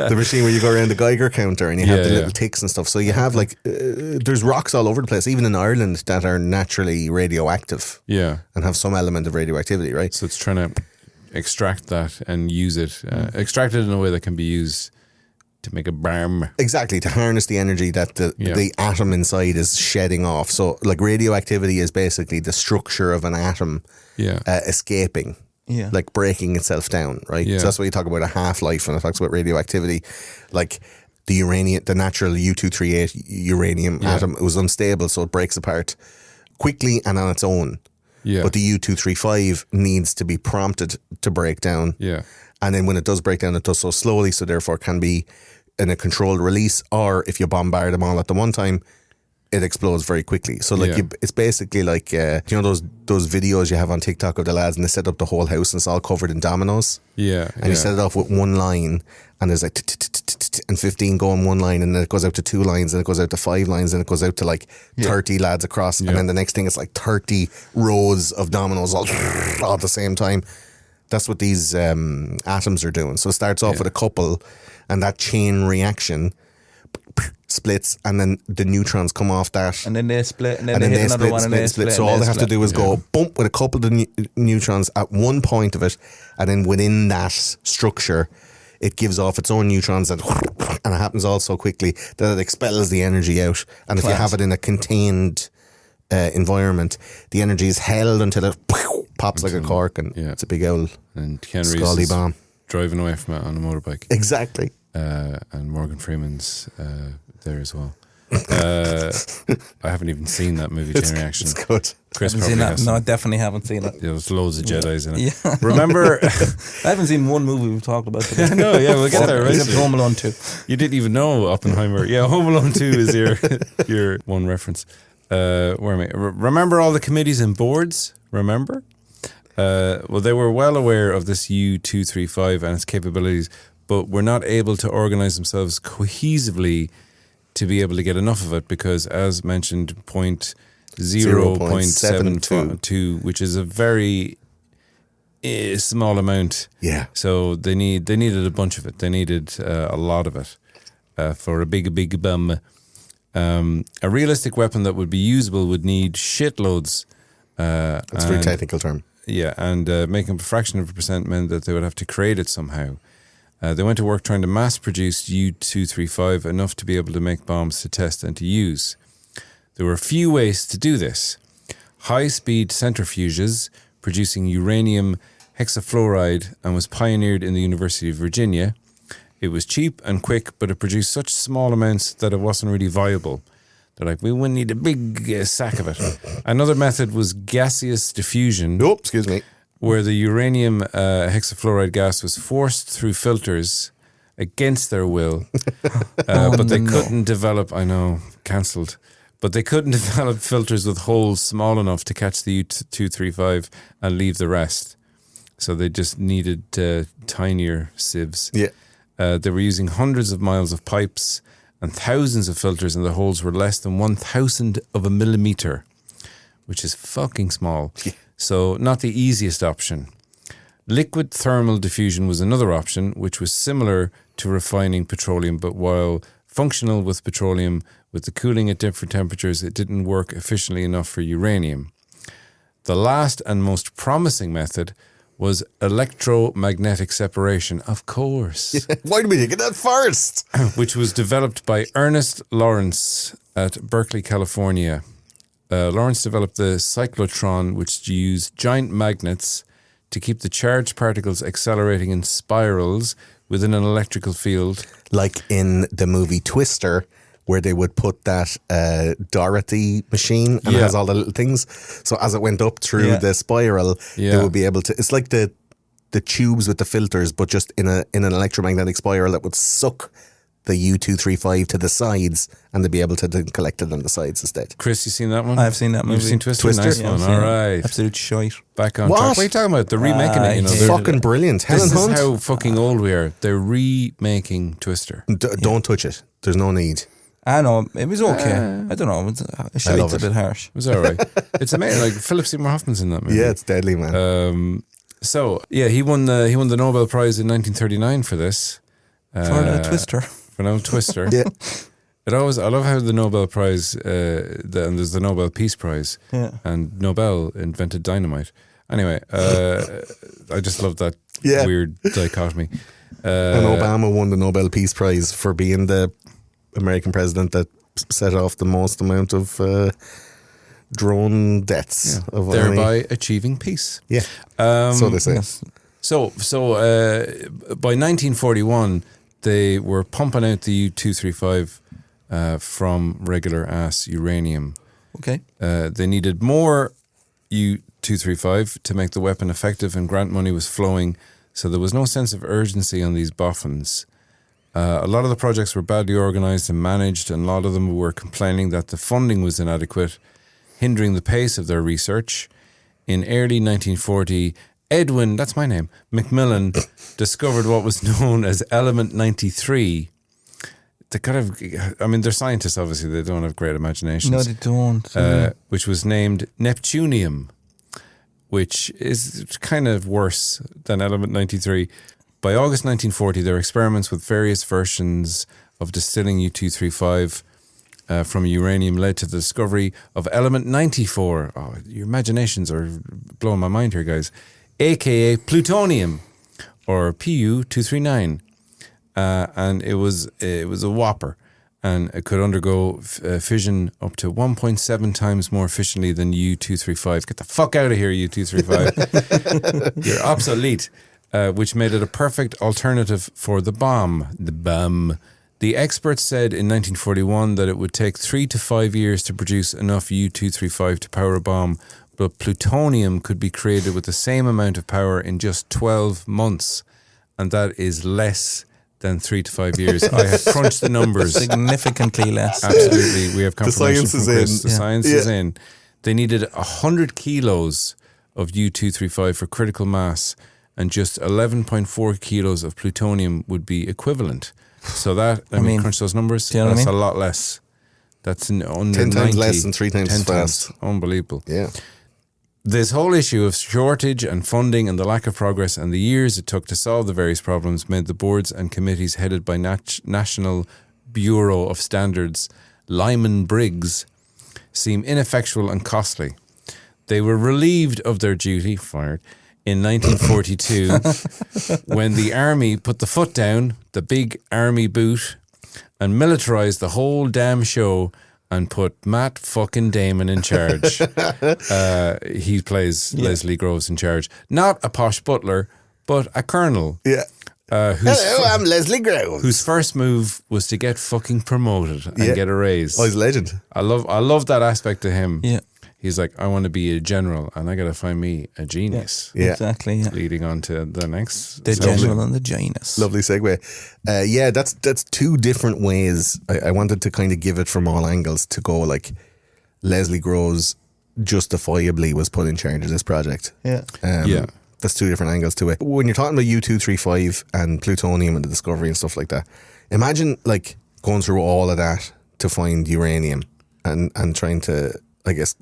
the machine where you go around the Geiger counter and you have the little ticks and stuff. So you have there's rocks all over the place, even in Ireland, that are naturally radioactive. Yeah. And have some element of radioactivity, right? So it's trying to extract that and use it, extract it in a way that can be used to make a bomb. Exactly, to harness the energy that the atom inside is shedding off. So radioactivity is basically the structure of an atom escaping, like breaking itself down, right? Yeah. So that's why you talk about a half-life when it talks about radioactivity. Like the natural U-238 uranium atom, it was unstable, so it breaks apart quickly and on its own. Yeah. But the U-235 needs to be prompted to break down. Yeah. And then when it does break down, it does so slowly, so therefore can be in a controlled release, or if you bombard them all at the one time, it explodes very quickly. So it's basically like those videos you have on TikTok of the lads and they set up the whole house and it's all covered in dominoes. Yeah. And you set it off with one line and there's like and 15 go on one line, and then it goes out to 2 lines, and it goes out to 5 lines, and it goes out to 30 lads across, and then the next thing it's like 30 rows of dominoes all at the same time. That's what these atoms are doing. So it starts off with a couple, and that chain reaction splits, and then the neutrons come off that, and then they split, and then they hit another one, and they split. So all they have to do is go bump with a couple of the neutrons at one point of it, and then within that structure, it gives off its own neutrons, and it happens all so quickly that it expels the energy out. And if you have it in a contained environment, the energy is held until it pops like a cork, and it's a big old and Ken scally Reese bomb driving away from it on a motorbike. Exactly. and Morgan Freeman's there as well. I haven't even seen that movie, Chain Reaction. It's good. Chris Haven't probably seen that. hasn't. No, I definitely haven't seen it. Yeah, there's loads of Jedis in it. Yeah. Remember? I haven't seen one movie we've talked about today. No, yeah, we'll get there. Except Right? Home Alone 2. You didn't even know Oppenheimer. Yeah, Home Alone 2 is your one reference. Where am I? Remember all the committees and boards? Remember? Well, they were well aware of this U-235 and its capabilities, but were not able to organize themselves cohesively to be able to get enough of it because, as mentioned, 0.72, which is a very small amount. Yeah. So they needed a bunch of it. They needed a lot of it for a big bum. A realistic weapon that would be usable would need shitloads. That's a very technical term. Yeah, and making a fraction of a percent meant that they would have to create it somehow. They went to work trying to mass produce U-235 enough to be able to make bombs to test and to use. There were a few ways to do this. High-speed centrifuges producing uranium hexafluoride and was pioneered in the University of Virginia. It was cheap and quick, but it produced such small amounts that it wasn't really viable. They're like, we wouldn't need a big sack of it. Another method was gaseous diffusion. Oh, excuse me. Where the uranium hexafluoride gas was forced through filters against their will. But they couldn't develop, I know, cancelled. But they couldn't develop filters with holes small enough to catch the U-235 and leave the rest. So they just needed tinier sieves. Yeah. They were using hundreds of miles of pipes and thousands of filters, and the holes were less than 1,000th of a millimeter, which is fucking small. Yeah. So not the easiest option. Liquid thermal diffusion was another option, which was similar to refining petroleum, but while functional with petroleum, with the cooling at different temperatures, it didn't work efficiently enough for uranium. The last and most promising method was electromagnetic separation, of course. Why did we think of that first? Which was developed by Ernest Lawrence at Berkeley, California. Lawrence developed the cyclotron, which used giant magnets to keep the charged particles accelerating in spirals within an electrical field. Like in the movie Twister, where they would put that Dorothy machine and it has all the little things. So as it went up through the spiral, they would be able to. It's like the tubes with the filters, but just in an electromagnetic spiral that would suck the U-235 to the sides, and they'd be able to then collect it on the sides instead. Chris, you seen that one? I've seen that movie. You've seen Twister? Nice one. All right. Absolute shite. Back on What? track. What are you talking about? They're remaking it. You know, It's fucking brilliant. Helen This is Hunt. how fucking old we are. They're remaking Twister. Don't touch it. There's no need. I know, it was okay. I don't know. It's love a it. bit harsh. It was all right. It's amazing. Like Philip Seymour Hoffman's in that movie. Yeah, it's deadly, man. He won the Nobel Prize in 1939 for this. For the Twister. For an old Twister. Yeah. I love how the Nobel Prize, and there's the Nobel Peace Prize, and Nobel invented dynamite. Anyway, I just love that weird dichotomy. And Obama won the Nobel Peace Prize for being the American president that set off the most amount of drone deaths. Of thereby achieving peace. Yeah. So they say. Yes. So by 1941, they were pumping out the U-235 from regular ass uranium. Okay. They needed more U-235 to make the weapon effective, and grant money was flowing, so there was no sense of urgency on these boffins. A lot of the projects were badly organised and managed, and a lot of them were complaining that the funding was inadequate, hindering the pace of their research. In early 1940, Edwin, that's my name, Macmillan, discovered what was known as element 93. They're scientists, obviously, they don't have great imaginations. No, they don't. Which was named Neptunium, which is kind of worse than element 93. By August 1940, their experiments with various versions of distilling U-235 from uranium led to the discovery of element 94. Oh, your imaginations are blowing my mind here, guys. AKA plutonium, or Pu-239. And it was a whopper, and it could undergo fission up to 1.7 times more efficiently than U-235. Get the fuck out of here, U-235. You're obsolete. which made it a perfect alternative for the bomb. The bomb. The experts said in 1941 that it would take 3 to 5 years to produce enough U-235 to power a bomb, but plutonium could be created with the same amount of power in just 12 months. And that is less than 3 to 5 years. I have crunched the numbers. Significantly less. Absolutely. We have confirmation science from is Chris. in. The science is in. They needed 100 kilos of U-235 for critical mass, and just 11.4 kilos of plutonium would be equivalent. So that, I mean, crunch those numbers, do you know that's what I mean? a lot less. That's under 10 times 90, less and 3 times 10 as fast. Unbelievable. Yeah. This whole issue of shortage and funding and the lack of progress and the years it took to solve the various problems made the boards and committees headed by National Bureau of Standards, Lyman Briggs, seem ineffectual and costly. They were relieved of their duty, fired, in 1942 when the army put the foot down, the big army boot, and militarized the whole damn show and put Matt fucking Damon in charge. He plays Leslie Groves in charge. Not a posh butler, but a colonel. Yeah. Hello, I'm Leslie Groves. Whose first move was to get fucking promoted and get a raise. Oh, he's a legend. I love that aspect of him. Yeah. He's like, I want to be a general and I got to find me a genius. Yeah. Exactly. Yeah. Leading on to the next. The section. general and the genius. Lovely segue. Yeah, that's two different ways. I wanted to kind of give it from all angles to go like Leslie Groves justifiably was put in charge of this project. Yeah. Yeah. That's two different angles to it. When you're talking about U-235 and plutonium and the discovery and stuff like that, imagine like going through all of that to find uranium and trying to, I guess,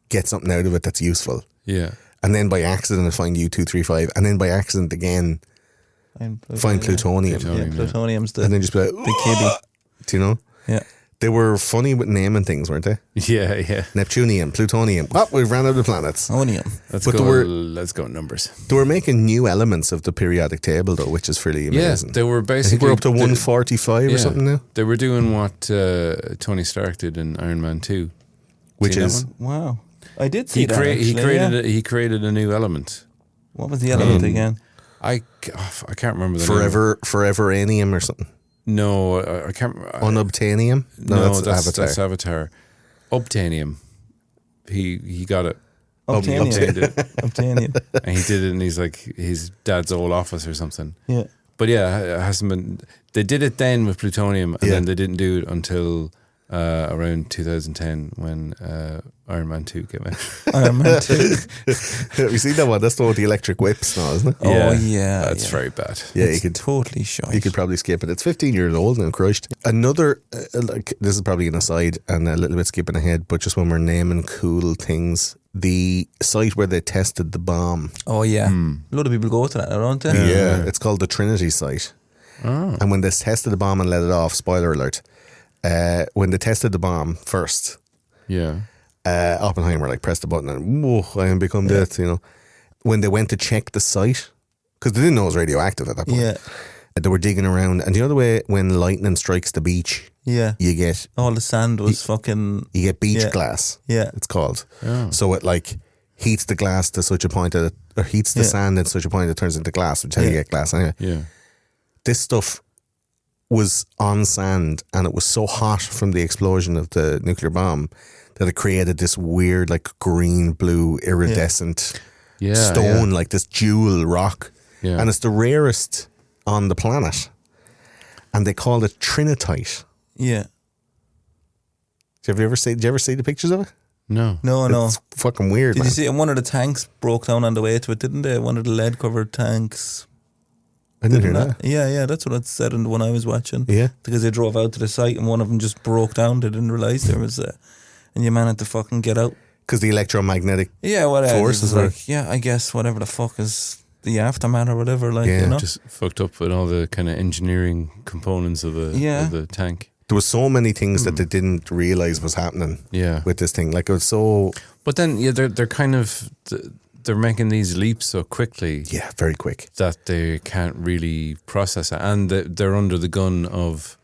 get something out of it that's useful. Yeah. And then by accident find U-235 and then by accident again find plutonium. Yeah, plutonium's the And then just be like, the kiddie. do you know? Yeah. They were funny with naming things, weren't they? Yeah, yeah. Neptunium, plutonium. Oh, we've ran out of planets. Plutonium. Let's But go. Let's go numbers. They were making new elements of the periodic table, though, which is fairly amazing. Yeah, they were I basically. think we're up to 145 or something now, They were doing what Tony Stark did in Iron Man 2. which Seen that is one? Wow. I did see He that. he created a new element. What was the element again? I can't remember the name. foreveranium or something. No, I can't. Unobtainium? No, that's Avatar. That's Avatar. Obtainium. He got it. Obtainium. Obtained it. Obtainium. And he did it in his dad's old office or something. Yeah. But yeah, it hasn't been. They did it then with plutonium, and then they didn't do it until around 2010 when Iron Man 2 came out. Iron Man 2. Have you seen that one? That's the one with the electric whips now, isn't it? Oh, yeah. That's very bad. Yeah, It's you could totally shite. you could probably skip it. It's 15 years old now, Christ. Another, like, this is probably an aside and a little bit skipping ahead, but just when we're naming cool things, the site where they tested the bomb. Oh, yeah. A lot of people go to that, don't they? Yeah, it's called the Trinity site. Oh. And when they tested the bomb and let it off, spoiler alert, when they tested the bomb first, Yeah. Oppenheimer like pressed the button and whoa, I am become death, you know. When they went to check the site, because they didn't know it was radioactive at that point. Yeah. They were digging around, and you know the way when lightning strikes the beach, Yeah. you get All the sand was fucking... you get beach Yeah. glass. Yeah. It's called. Oh. So it like heats the glass to such a point that or heats the sand at such a point that it turns into glass, which is how you get glass anyway. Yeah. This stuff was on sand, and it was so hot from the explosion of the nuclear bomb that it created this weird like green blue iridescent Yeah. stone, like this jewel rock. Yeah. And it's the rarest on the planet. And they called it trinitite. Yeah. Did you ever see the pictures of it? No. No. It's fucking weird, Did man. you see one of the tanks broke down on the way to it, didn't they? One of the lead-covered tanks. I didn't hear that. Yeah, that's what it said in the one I was watching. Yeah. Because they drove out to the site and one of them just broke down. They didn't realise there was and your man had to fucking get out. Because the electromagnetic Yeah, whatever. forces It was were... like, yeah, I guess whatever the fuck is the aftermath or whatever, like, Yeah, you know? Just fucked up with all the kind of engineering components of the tank. There was so many things that they didn't realise was happening Yeah. with this thing. Like, it was so... But then, yeah, they're kind of they're making these leaps so quickly Yeah, very quick. that they can't really process it, and they're under the gun of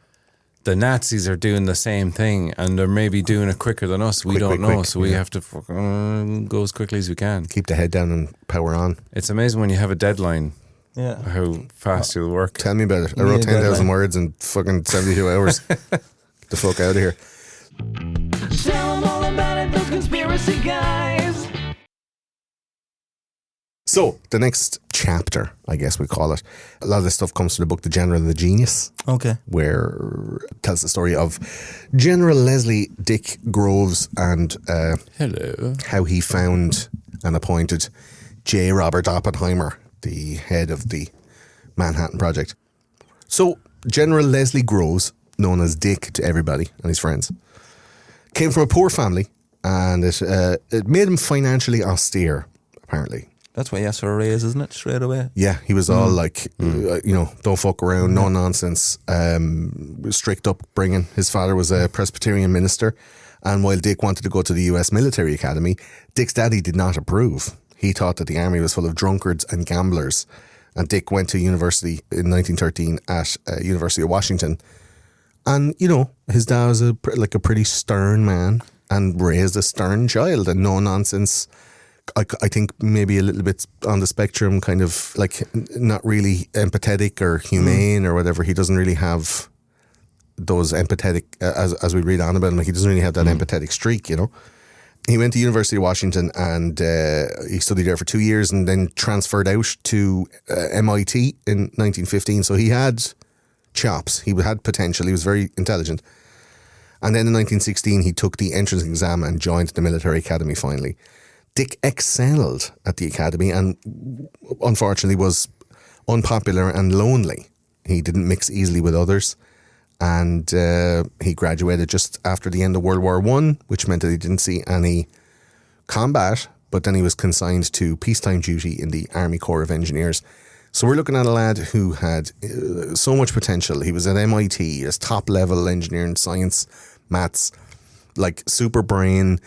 the Nazis are doing the same thing, and they're maybe doing it quicker than us. We don't know, so we have to fucking go as quickly as we can. Keep the head down and power on. It's amazing when you have a deadline Yeah. how fast you'll work. Tell me about it. I Yeah, wrote 10,000 deadline. words in fucking 72 hours. Get the fuck out of here. Tell 'em all about it, those conspiracy guys. So, the next chapter, I guess we call it, a lot of this stuff comes from the book The General and the Genius, Okay. where it tells the story of General Leslie Dick Groves and Hello. how he found and appointed J. Robert Oppenheimer, the head of the Manhattan Project. So, General Leslie Groves, known as Dick to everybody and his friends, came from a poor family, and it made him financially austere, apparently. That's why he asked for a raise, isn't it? Straight away. Yeah, he was all like, don't fuck around, no nonsense, strict upbringing. His father was a Presbyterian minister, and while Dick wanted to go to the US Military Academy, Dick's daddy did not approve. He thought that the army was full of drunkards and gamblers, and Dick went to university in 1913 at University of Washington. And, his dad was a pretty stern man and raised a stern child, and no nonsense. I think maybe a little bit on the spectrum, kind of like not really empathetic or humane or whatever. He doesn't really have those empathetic, as we read on about him, like he doesn't really have that empathetic streak, He went to University of Washington and he studied there for 2 years and then transferred out to MIT in 1915. So he had chops, he had potential, he was very intelligent. And then in 1916, he took the entrance exam and joined the military academy finally. Dick excelled at the academy and unfortunately was unpopular and lonely. He didn't mix easily with others, and he graduated just after the end of World War I, which meant that he didn't see any combat, but then he was consigned to peacetime duty in the Army Corps of Engineers. So we're looking at a lad who had so much potential. He was at MIT, as top-level engineering, science, maths, like super brain,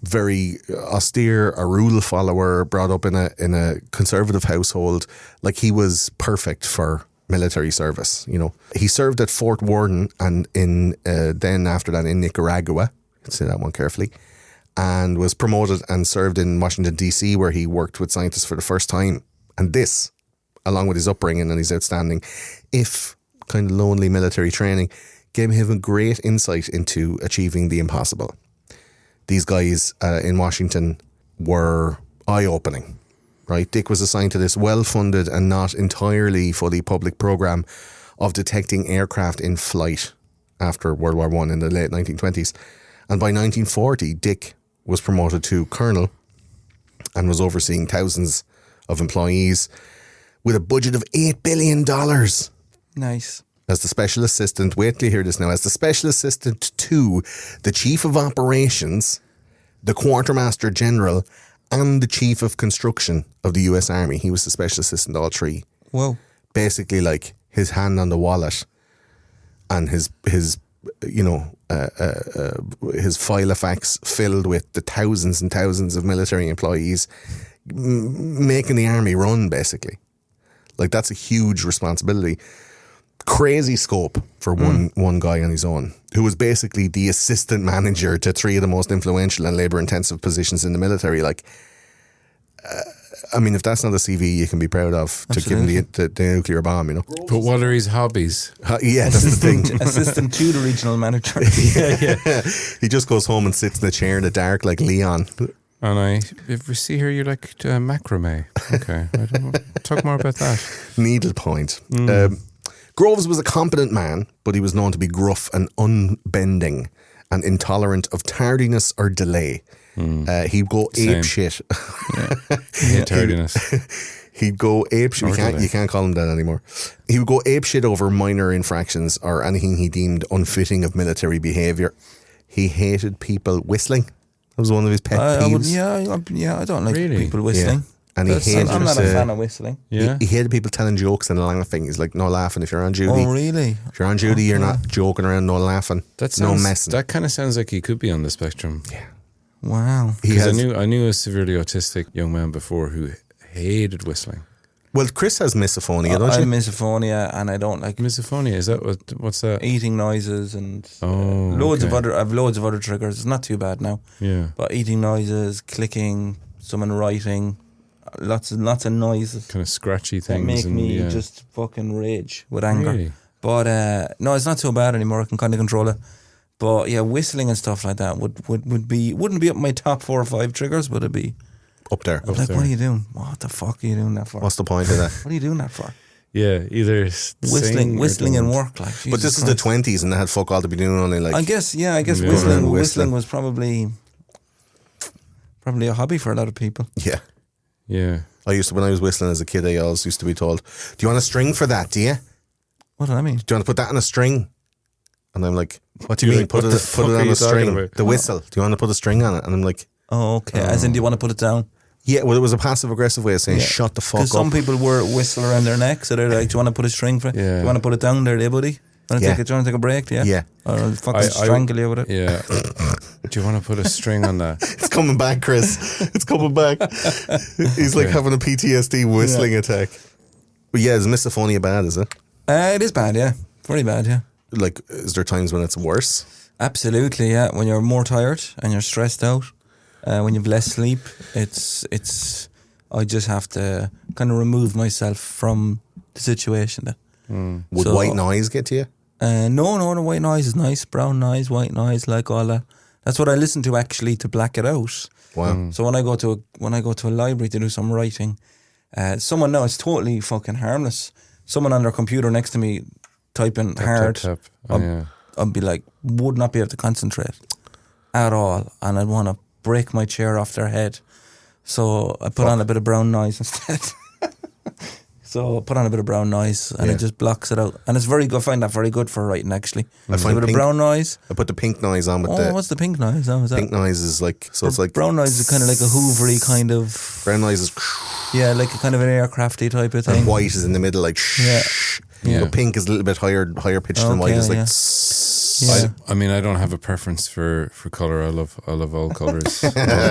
very austere, a rule follower, brought up in a conservative household. Like he was perfect for military service. He served at Fort Worden and then after that in Nicaragua. You can say that one carefully. And was promoted and served in Washington DC, where he worked with scientists for the first time. And this, along with his upbringing and his outstanding, if kind of lonely military training, gave him a great insight into achieving the impossible. These guys in Washington were eye-opening, right? Dick was assigned to this well-funded and not entirely fully public program of detecting aircraft in flight after World War I in the late 1920s. And by 1940, Dick was promoted to colonel and was overseeing thousands of employees with a budget of $8 billion. Nice. As the special assistant, wait till you hear this now, as the special assistant to the chief of operations, the quartermaster general, and the chief of construction of the US Army. He was the special assistant, all three. Whoa. Basically like his hand on the wallet and his file of facts filled with the thousands and thousands of military employees making the army run, basically. Like that's a huge responsibility. Crazy scope for one guy on his own, who was basically the assistant manager to three of the most influential and labour-intensive positions in the military. Like, if that's not a CV you can be proud of, to give him the nuclear bomb, But what are his hobbies? Yeah, that's the thing. Assistant to the regional manager. Yeah. He just goes home and sits in the chair in the dark like Leon. And if we see here, you like macrame. Okay, I don't know. Talk more about that. Needlepoint. Groves was a competent man, but he was known to be gruff and unbending and intolerant of tardiness or delay. He'd go ape shit. Yeah, tardiness. He'd go ape shit. You can't call him that anymore. He would go ape shit over minor infractions or anything he deemed unfitting of military behaviour. He hated people whistling. That was one of his pet peeves. I don't like Really? people whistling. Yeah. And he hated, I'm not a fan of whistling. Yeah. he hated people telling jokes and laughing. He's like, no laughing. If you're on duty, Oh, really? if you're on duty, you're not joking around, no laughing, no messing. That kind of sounds like he could be on the spectrum. Yeah. Wow. Because I knew a severely autistic young man before who hated whistling. Well, Chris has misophonia, don't I you? have misophonia, and I don't like Misophonia, is that what's that? eating noises and Oh, I have loads of other triggers. It's not too bad now. Yeah. But eating noises, clicking, someone writing, lots of noises kind of scratchy that things. make and, me yeah. just fucking rage with anger. Really? But no, it's not so bad anymore. I can kind of control it. But yeah, whistling and stuff like that wouldn't be up my top 4 or 5 triggers, but it'd be Up there. like, what are you doing? What the fuck are you doing that for? What's the point of that? What are you doing that for? Yeah, either Whistling in work, like. But this is the 20s, and they had fuck all to be doing only like. I guess Yeah. whistling was probably a hobby for a lot of people. Yeah. Yeah. When I was whistling as a kid, I always used to be told, "Do you want a string for that? Do you? What do I mean? Do you want to put that on a string?" And I'm like, "What do you You're mean? like, Put what the it fuck are on you a talking string? about? The whistle. Do you want to put a string on it?" And I'm like, Oh, okay. As in, do you want to put it down? "Yeah." Well, it was a passive aggressive way of saying, "Shut the fuck up." Because some people wear a whistle around their neck, so they're like, "Do you want to put a string for it? Yeah. Do you want to put it down there, buddy? Do you want to take a break? Yeah. Yeah. Or I'll fucking strangle you with it." Yeah. Do you want to put a string on that? It's coming back, Chris. It's coming back. He's like having a PTSD whistling attack. But yeah, is misophonia bad? Is it? It is bad, yeah. Very bad, yeah. Like, is there times when it's worse? Absolutely, yeah. When you're more tired and you're stressed out, when you've less sleep, it's. I just have to kind of remove myself from the situation. Then. Would So- white noise get to you? No, the white noise is nice. Brown noise, white noise, like all that. That's what I listen to actually to black it out. Wow. So when I go to a library to do some writing, someone now, it's totally fucking harmless. Someone on their computer next to me typing hard, Tap. Oh, yeah. I'd be like, would not be able to concentrate at all, and I'd want to break my chair off their head. So I put on a bit of brown noise instead. So I put on a bit of brown noise, and it just blocks it out. And it's very good. I find that very good for writing, actually. I find a bit of brown noise. I put the pink noise on with What's the pink noise? How was that? pink noise is like, so it's like brown noise is kind of like a hoovery kind of, brown noise is yeah, like a kind of an aircrafty type of thing. and white is in the middle, like Yeah. Yeah. But pink is a little bit higher pitched than white. Okay, It's like yeah. I mean, I don't have a preference for color. I love all colors,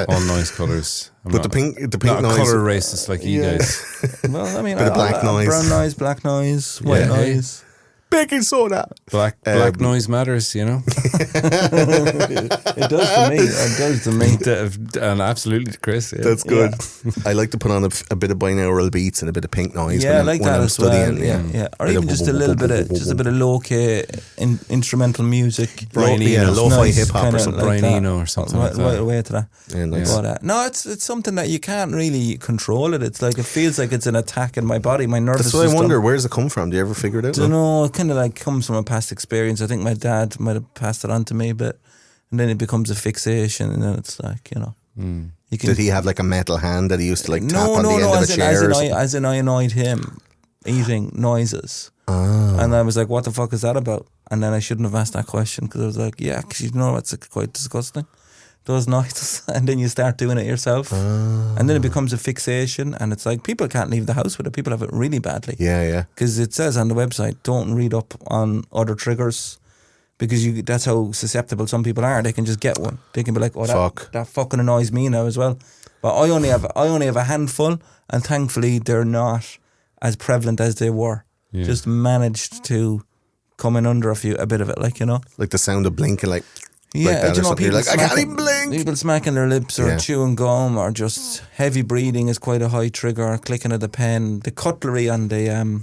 all noise colors. I'm But not, the pink not noise. a color racist like you guys. Well, I mean, Bit of black noise. brown noise, black noise, white Yeah. noise. Baking soda. Black noise matters, you know. It does to me. It does to me. And absolutely, Chris. Yeah. That's good. I like to put on a bit of binaural beats and a bit of pink noise. Yeah, I when like when that I'm as well. studying. Yeah. Or even just a little bit of low-key instrumental music. Brian Yeah, Eno. lo-fi Nice, hip hop or kinda something. Brian that. Eno or something like that. Right away to that. Yeah, nice. But no, it's something that you can't really control it. It's like, it feels like it's an attack in my body, my nervous That's what I system. wonder. Where does it come from? Do you ever figure it out? don't know, it kind of like comes from a past experience. I think my dad might have passed it on to me, and then it becomes a fixation, and then it's like, you know. You can, Did he have like a metal hand that he used to like tap on the end no, of a as in, chair? or something? as in I annoyed him eating noises. And I was like, what the fuck is that about? And then I shouldn't have asked that question, because I was like, yeah, because you know it's quite disgusting, those noises. And then you start doing it yourself. And then it becomes a fixation, and it's like, people can't leave the house with it. People have it really badly. Yeah. Because it says on the website, don't read up on other triggers, because that's how susceptible some people are. They can just get one. They can be like, oh, that fucking annoys me now as well. But I only have a handful, and thankfully they're not as prevalent as they were. Yeah. Just managed to come in under a bit of it, like, you know. Like the sound of blinking, like Yeah, that do or you know, something. You're like, I can't even blink. People smacking their lips, or Yeah. chewing gum, or just heavy breathing is quite a high trigger. Clicking of the pen, the cutlery on the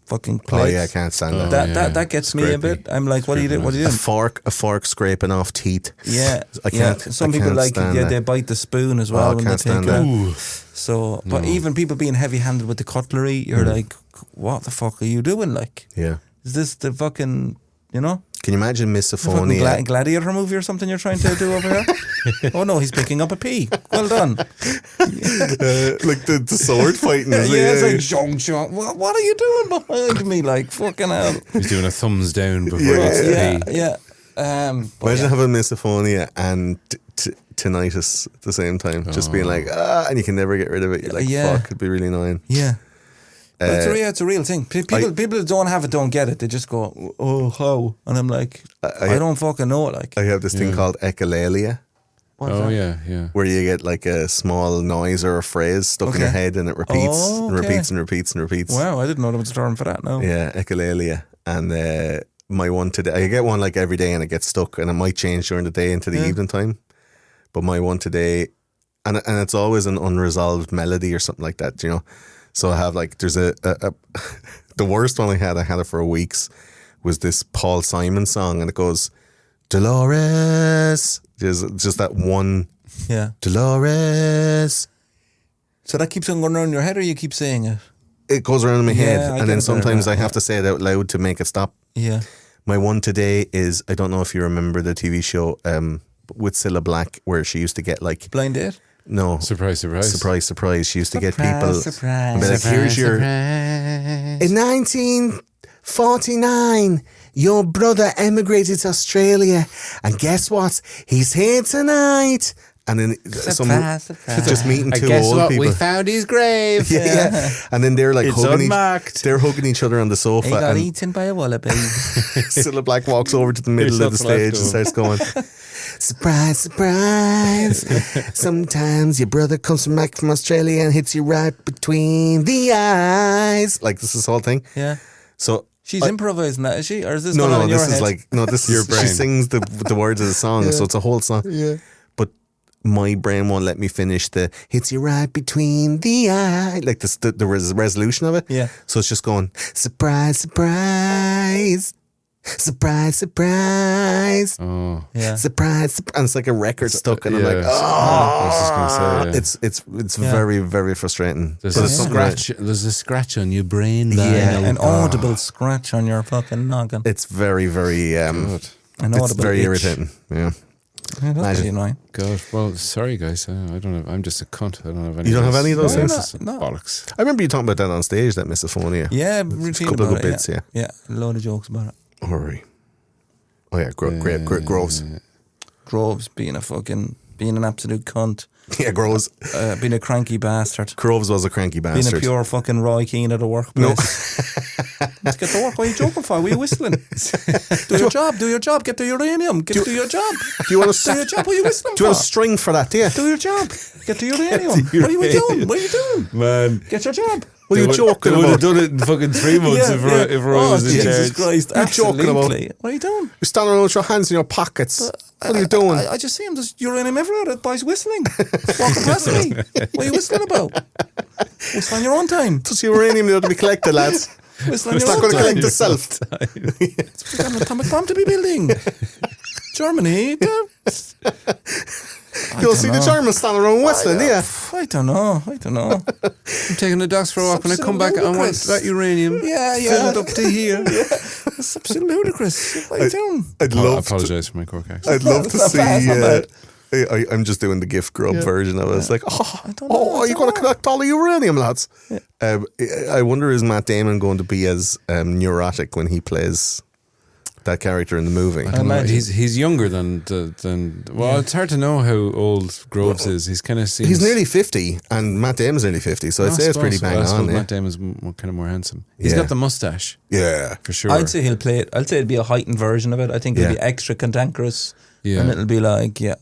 fucking plates. Oh yeah, I can't stand that. That gets me a bit. I'm like, what are you doing? What are you A doing? fork scraping off teeth. Yeah, I can't. Some I people can't like, stand that. they bite the spoon as well I when they can't take stand it that. out. So, but even people being heavy-handed with the cutlery, you're like, what the fuck are you doing? Like, Yeah. is this the fucking, you know? Can you imagine The fucking misophonia? gladiator movie or something you're trying to do over here? Oh no, he's picking up a pea. Well done. Like the sword fighting. Yeah, Is it's it? like, Zhong Zhong. What are you doing behind me? Like, fucking hell. He's doing a thumbs down before he gets Yeah, to pee. yeah. But Imagine yeah. having misophonia and tinnitus at the same time. Just being like, and you can never get rid of it. You're like, Yeah. fuck, it'd be really annoying. Yeah. But it's a real thing. People that don't have it don't get it. They just go, oh, how? And I'm like, I don't fucking know. Like, I have this thing called echolalia, what is Oh that? yeah. where you get like a small noise or a phrase stuck in your Okay. head, and it repeats Oh, and okay. repeats and repeats and repeats. Wow, I didn't know there was a term for that. No. Yeah, echolalia. And my one today, I get one like every day, and it gets stuck, and it might change during the day into the evening time. But my one today, and it's always an unresolved melody or something like that, you know. So I have like, there's a the worst one I had it for weeks, was this Paul Simon song, and it goes, Dolores. There's just that one, Yeah. Dolores. So that keeps on going around your head, or you keep saying it? It goes around in my Yeah, I head, get and a then bit of sometimes that, I have to say it out loud to make it stop. Yeah. My one today is, I don't know if you remember the TV show with Cilla Black, where she used to get like, Blind date? no, Surprise, surprise. surprise, surprise. She used to get people Surprise. and be like, here's your, in 1949, your brother emigrated to Australia, and guess what? He's here tonight. And then Surprise. just meeting I two guess old what? people. We found his grave. yeah. And then they're like It's hugging unmarked. they're hugging each other on the sofa. He got and eaten by a wallaby. Cilla Black walks over to the middle of the Here's what's stage left and of starts going, surprise, surprise. Sometimes your brother comes back from Australia and hits you right between the eyes. Like, this is the whole thing. Yeah. So She's improvising that, is she? Or is this no, going on in your this is head? like, no, this Your is, brain. she sings the words of the song, so it's a whole song. Yeah. But my brain won't let me finish the hits you right between the eye, like the resolution of it. Yeah. So it's just going, surprise, surprise, surprise, surprise, Oh. Yeah. surprise, and it's like a record stuck, and I'm like, Yeah. oh, I was just going to say, yeah. it's Yeah. very, very frustrating. There's But a it's something that- scratch. There's a scratch on your brain. there, Yeah. you know. An audible scratch on your fucking noggin. It's very, very, God. An it's audible very itch. irritating. Yeah. Yeah, that's Imagine. pretty annoying. God. Well, sorry guys. I don't know. I'm just a cunt. I don't have any. You don't have any of those No, things? you're not. No. Bollocks. I remember you talking about that on stage, that misophonia. Yeah, There's routine a couple of about good it, bits, yeah. Yeah, a load of jokes about it. Hurry. Oh yeah, great Groves. Groves being an absolute cunt. Yeah, Groves. Being a cranky bastard. Groves was a cranky Being a bastard. pure fucking Roy Keane at the workplace. Let's get to work. What are you joking for? Why are you whistling? Do your job. Do your job. Get to uranium. Get to your job. Do you want to Do your job. What are you whistling Do you want for? a string for that? Yeah. Do your job. Get to uranium. What are you doing? What are you doing? Man. Get your job. What are you joking They would have about? done it in fucking 3 months if Roy was in Jesus charge. Christ. You're joking about- Absolutely. What are you doing? You're standing around with your hands in your pockets. What are you doing? I just see him. There's uranium everywhere. That boy's whistling. Walking past me. What are you whistling about? Whistle on your own time. It's uranium that to be collected, lads. Whistle on It's your not own going to time. collect itself. We've got an atomic bomb to be building. Germany. You'll see the Germans standing around whistling, yeah. I don't know. I'm taking the dogs for a walk. When I come back, I want ludicrous. that uranium Yeah. filled up to here. It's absolutely ludicrous. What are you doing? I'd I love to, apologise for my cork accent. I'd love to It's not see. bad, it's not bad. I'm just doing the gift grub version of it. It's like, don't know, are you going to collect all the uranium, lads? I wonder, is Matt Damon going to be as neurotic when he plays that character in the movie? I don't know. imagine. He's younger than well, it's hard to know how old Groves is. He's kind of He's nearly 50, and Matt Damon's nearly 50, so I'd say it's pretty bang on. Yeah. Matt Damon's kind of more handsome. He's Yeah. got the mustache Yeah. for sure. I'd say he'll play it. I'd say it'd be a heightened version of it. I think it'll Yeah. be extra cantankerous. Yeah. And it'll be like, yeah,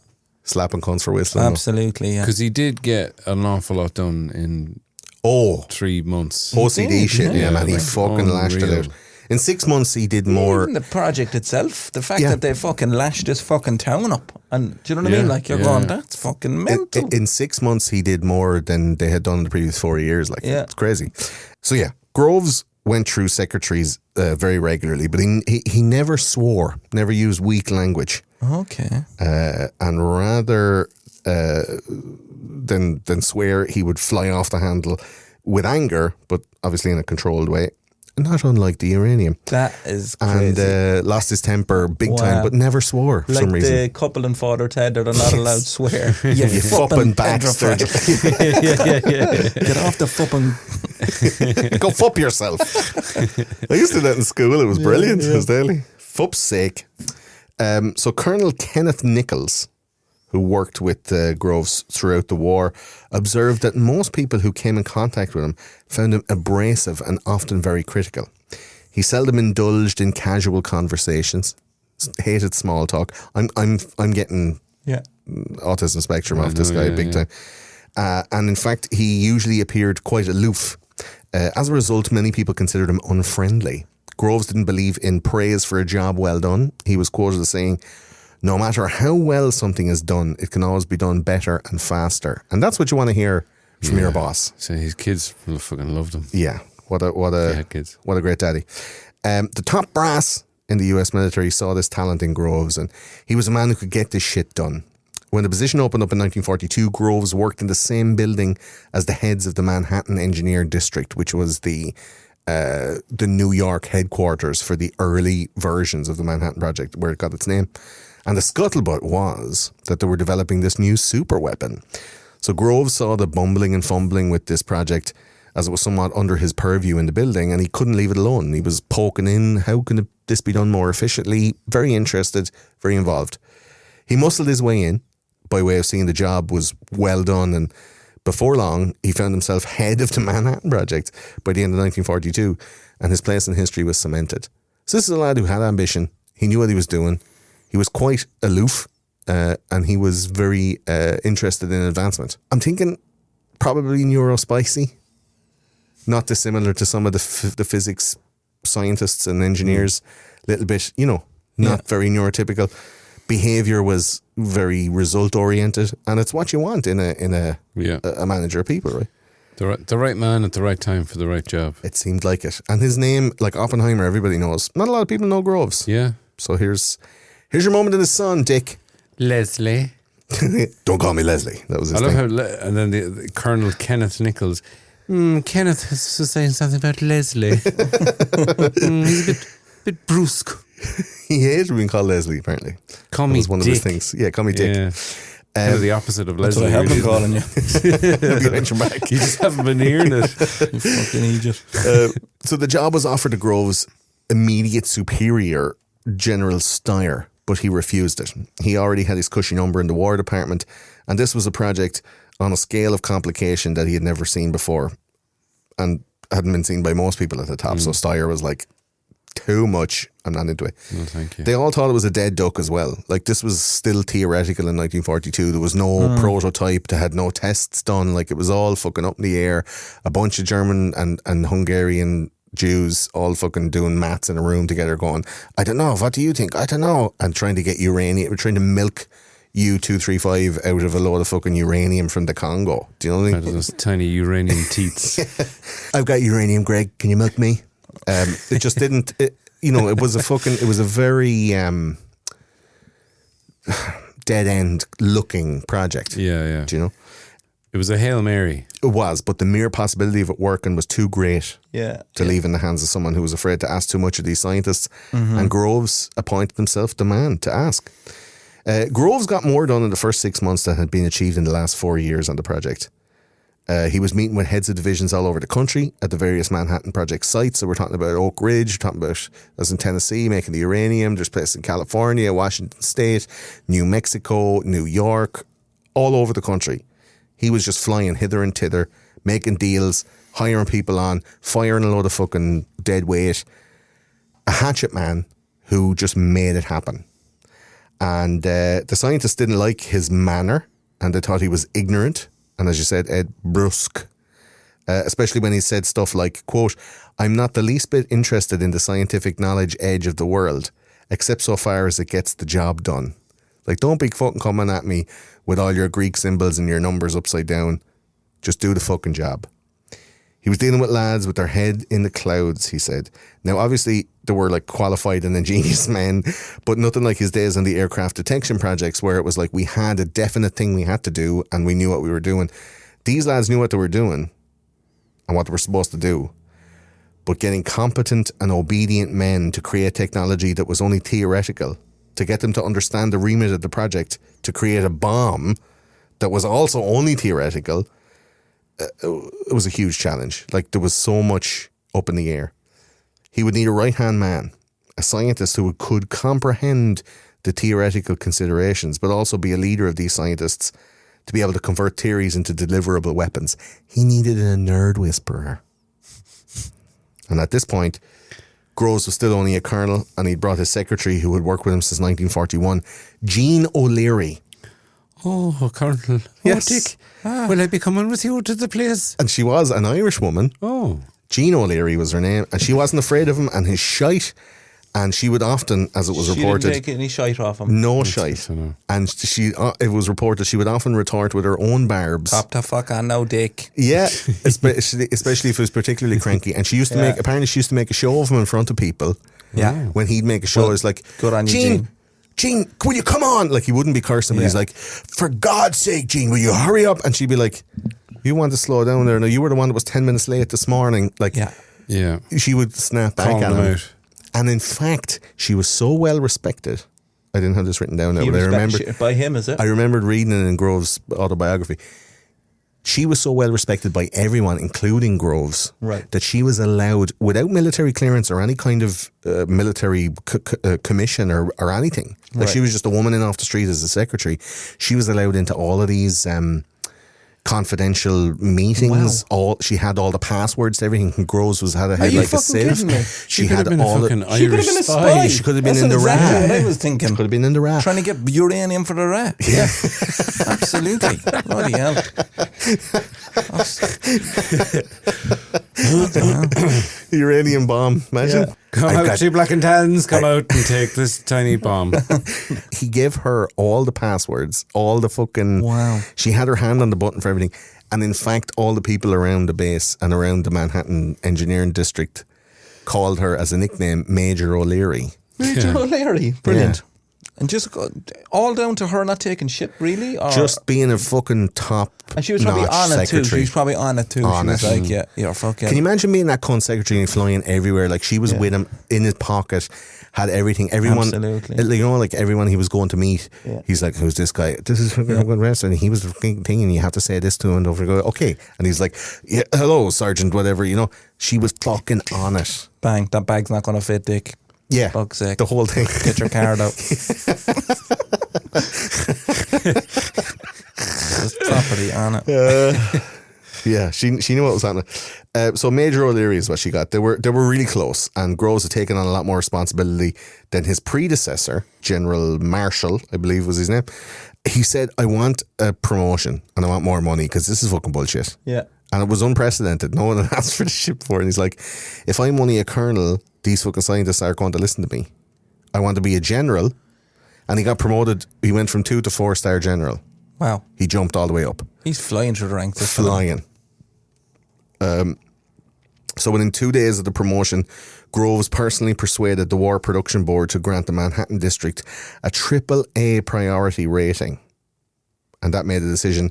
Slapping cunts for whistling. absolutely, yeah. because he did get an awful lot done in Oh, 3 months. OCD did, shit, yeah. yeah, man. He like, fucking lashed it unreal. out. In 6 months, he did more. Even the project itself, the fact Yeah. that they fucking lashed this fucking town up. And do you know what I mean? Yeah, Like, you're yeah. going, that's fucking mental. In 6 months, he did more than they had done in the previous 4 years. Like, Yeah. it's crazy. So, yeah, Groves went through secretaries very regularly, but he never swore, never used weak language. Okay. And rather than swear, he would fly off the handle with anger, but obviously in a controlled way. Not unlike the uranium. That is And crazy. lost his temper big time, Wow. but never swore for Like some reason. the couple in Father Ted that are not allowed to swear. You You fucking bastard. Get off the fucking... Go fup yourself. I used to do that in school. It was brilliant. It was daily. Fup's sake. So Colonel Kenneth Nichols, who worked with Groves throughout the war, observed that most people who came in contact with him found him abrasive and often very critical. He seldom indulged in casual conversations, hated small talk. I'm getting Yeah. autism spectrum off this guy big time. And in fact, he usually appeared quite aloof. As a result, many people considered him unfriendly. Groves didn't believe in praise for a job well done. He was quoted as saying, no matter how well something is done, it can always be done better and faster. And that's what you want to hear from your boss. So his kids will fucking love them. Yeah. What They had kids. a great daddy. The top brass in the US military saw this talent in Groves, and he was a man who could get this shit done. When the position opened up in 1942, Groves worked in the same building as the heads of the Manhattan Engineer District, which was the New York headquarters for the early versions of the Manhattan Project, where it got its name. And the scuttlebutt was that they were developing this new super weapon. So Groves saw the bumbling and fumbling with this project as it was somewhat under his purview in the building, and he couldn't leave it alone. He was poking in, how can this be done more efficiently? Very interested, very involved. He muscled his way in by way of seeing the job was well done, and before long, he found himself head of the Manhattan Project by the end of 1942, and his place in history was cemented. So this is a lad who had ambition. He knew what he was doing. He was quite aloof, and he was very interested in advancement. I'm thinking probably neurospicy, not dissimilar to some of the physics scientists and engineers. Little bit, not very neurotypical. Behavior was very result oriented, and it's what you want in a manager of people, right? The right man at the right time for the right job. It seemed like it. And his name, like Oppenheimer, everybody knows. Not a lot of people know Groves. Yeah. So here's your moment in the sun, Dick. Leslie. Don't call me Leslie. That was his I love thing. how, and then the Colonel Kenneth Nichols. Kenneth was saying something about Leslie. He's a bit brusque. He hated being called Leslie, apparently. Call That me was one Dick. of his things. Yeah, call me Dick. Yeah. Kind of the opposite of That's Leslie. what I have been really, calling you. Behind your back. You just haven't been hearing it. You fucking idiot. So the job was offered to Groves' immediate superior, General Steyer, but he refused it. He already had his cushy number in the War Department, and this was a project on a scale of complication that he had never seen before and hadn't been seen by most people at the top. So Steyer was like, too much, I'm not into it. No, thank you. They all thought it was a dead duck as well. Like, this was still theoretical in 1942. There was no prototype. They had no tests done. Like, it was all fucking up in the air. A bunch of German and Hungarian Jews all fucking doing maths in a room together going, I don't know, what do you think? I don't know. And trying to get uranium. We're trying to milk U-235 out of a load of fucking uranium from the Congo. Do you know what I Out mean? of those tiny uranium teats. I've got uranium, Greg. Can you milk me? It just didn't. It was a very dead end looking project. Yeah. Do you know? It was a Hail Mary. It was, but the mere possibility of it working was too great to leave in the hands of someone who was afraid to ask too much of these scientists. And Groves appointed himself the man to ask. Groves got more done in the first 6 months than had been achieved in the last 4 years on the project. He was meeting with heads of divisions all over the country at the various Manhattan Project sites. So we're talking about Oak Ridge, we're talking about that's in Tennessee, making the uranium. There's places in California, Washington State, New Mexico, New York, all over the country. He was just flying hither and thither, making deals, hiring people on, firing a load of fucking dead weight. A hatchet man who just made it happen. And the scientists didn't like his manner, and they thought he was ignorant. And as you said, Ed, brusque, especially when he said stuff like, quote, I'm not the least bit interested in the scientific knowledge edge of the world, except so far as it gets the job done. Like, don't be fucking coming at me with all your Greek symbols and your numbers upside down. Just do the fucking job. He was dealing with lads with their head in the clouds, he said. Now, obviously, there were like qualified and ingenious men, but nothing like his days on the aircraft detection projects where it was like we had a definite thing we had to do and we knew what we were doing. These lads knew what they were doing and what they were supposed to do. But getting competent and obedient men to create technology that was only theoretical, to get them to understand the remit of the project, to create a bomb that was also only theoretical, it was a huge challenge. Like, there was so much up in the air. He would need a right-hand man, a scientist who could comprehend the theoretical considerations, but also be a leader of these scientists to be able to convert theories into deliverable weapons. He needed a nerd whisperer. And at this point, Groves was still only a colonel, and he'd brought his secretary, who had worked with him since 1941, Jean O'Leary. Oh, Colonel. Yes. Oh, Dick. Will I be coming with you to the place? And she was an Irish woman. Oh. Jean O'Leary was her name, and she wasn't afraid of him and his shite. And she would often, as it was She reported, didn't take any shite off him. no shite. And it was reported she would often retort with her own barbs. Pop the fuck on, no dick. Yeah, especially if it was particularly cranky. And she used to apparently she used to make a show of him in front of people. Yeah. When he'd make a show, it's like, good on you, Gene, will you come on? Like, he wouldn't be cursing, but he's like, for God's sake, Gene, will you hurry up? And she'd be like, you want to slow down there? No, you were the one that was 10 minutes late this morning. Like, Yeah. she would snap back Calm at them him. out. And in fact, she was so well respected. I didn't have this written down now, He but I respects remember you. By him, is it? I remembered reading it in Groves' autobiography. She was so well respected by everyone, including Groves, Right. that she was allowed, without military clearance or any kind of military commission or anything. Like, she was just a woman in off the street as a secretary. She was allowed into all of these confidential meetings. She had all the passwords to everything. Groves had Are you like a fucking sieve. kidding me? She could had have been all a fucking the. She could have Irish been a spy. spy. She could have been That's in the exactly RA. what I was thinking. Could have been in the RA. Trying to get uranium for the rat. Yeah. Absolutely. Bloody hell. What the hell? Uranium bomb. Imagine. Yeah. Come I've out, got- two black and tans, come out and take this tiny bomb. He gave her all the passwords, all the fucking. Wow. She had her hand on the button for everything. And in fact, all the people around the base and around the Manhattan Engineering District called her as a nickname Major O'Leary. Major O'Leary. Brilliant. And just all down to her not taking shit, really? Or, Just being a fucking top. and she was probably on it too. She secretary. was probably on it too. On She was it. like, yeah, you're fucking. Can you imagine being that cunt secretary and flying everywhere? Like, she was with him in his pocket, had everything. Everyone, Absolutely. like everyone he was going to meet, Yeah. he's like, "Who's this guy? This is fucking good rest." And he was the thing, and you have to say this to him, and over go, okay. And he's like, "Yeah, hello, Sergeant, whatever." You know, she was fucking on it. Bang, that bag's not going to fit, Dick. Yeah, Fuck's sake. the whole thing. Get your card out. Just property on it. Yeah, she knew what was happening. So Major O'Leary is what she got. They were really close, and Groves had taken on a lot more responsibility than his predecessor, General Marshall, I believe was his name. He said, "I want a promotion and I want more money because this is fucking bullshit." Yeah. And it was unprecedented. No one had asked for this shit before. And he's like, "If I'm only a colonel, these fucking scientists aren't going to listen to me. I want to be a general." And he got promoted. He went from 2 to 4-star general. Wow. He jumped all the way up. He's flying through the ranks. this fella. Flying. So within 2 days of the promotion, Groves personally persuaded the War Production Board to grant the Manhattan District a AAA priority rating. And that made the decision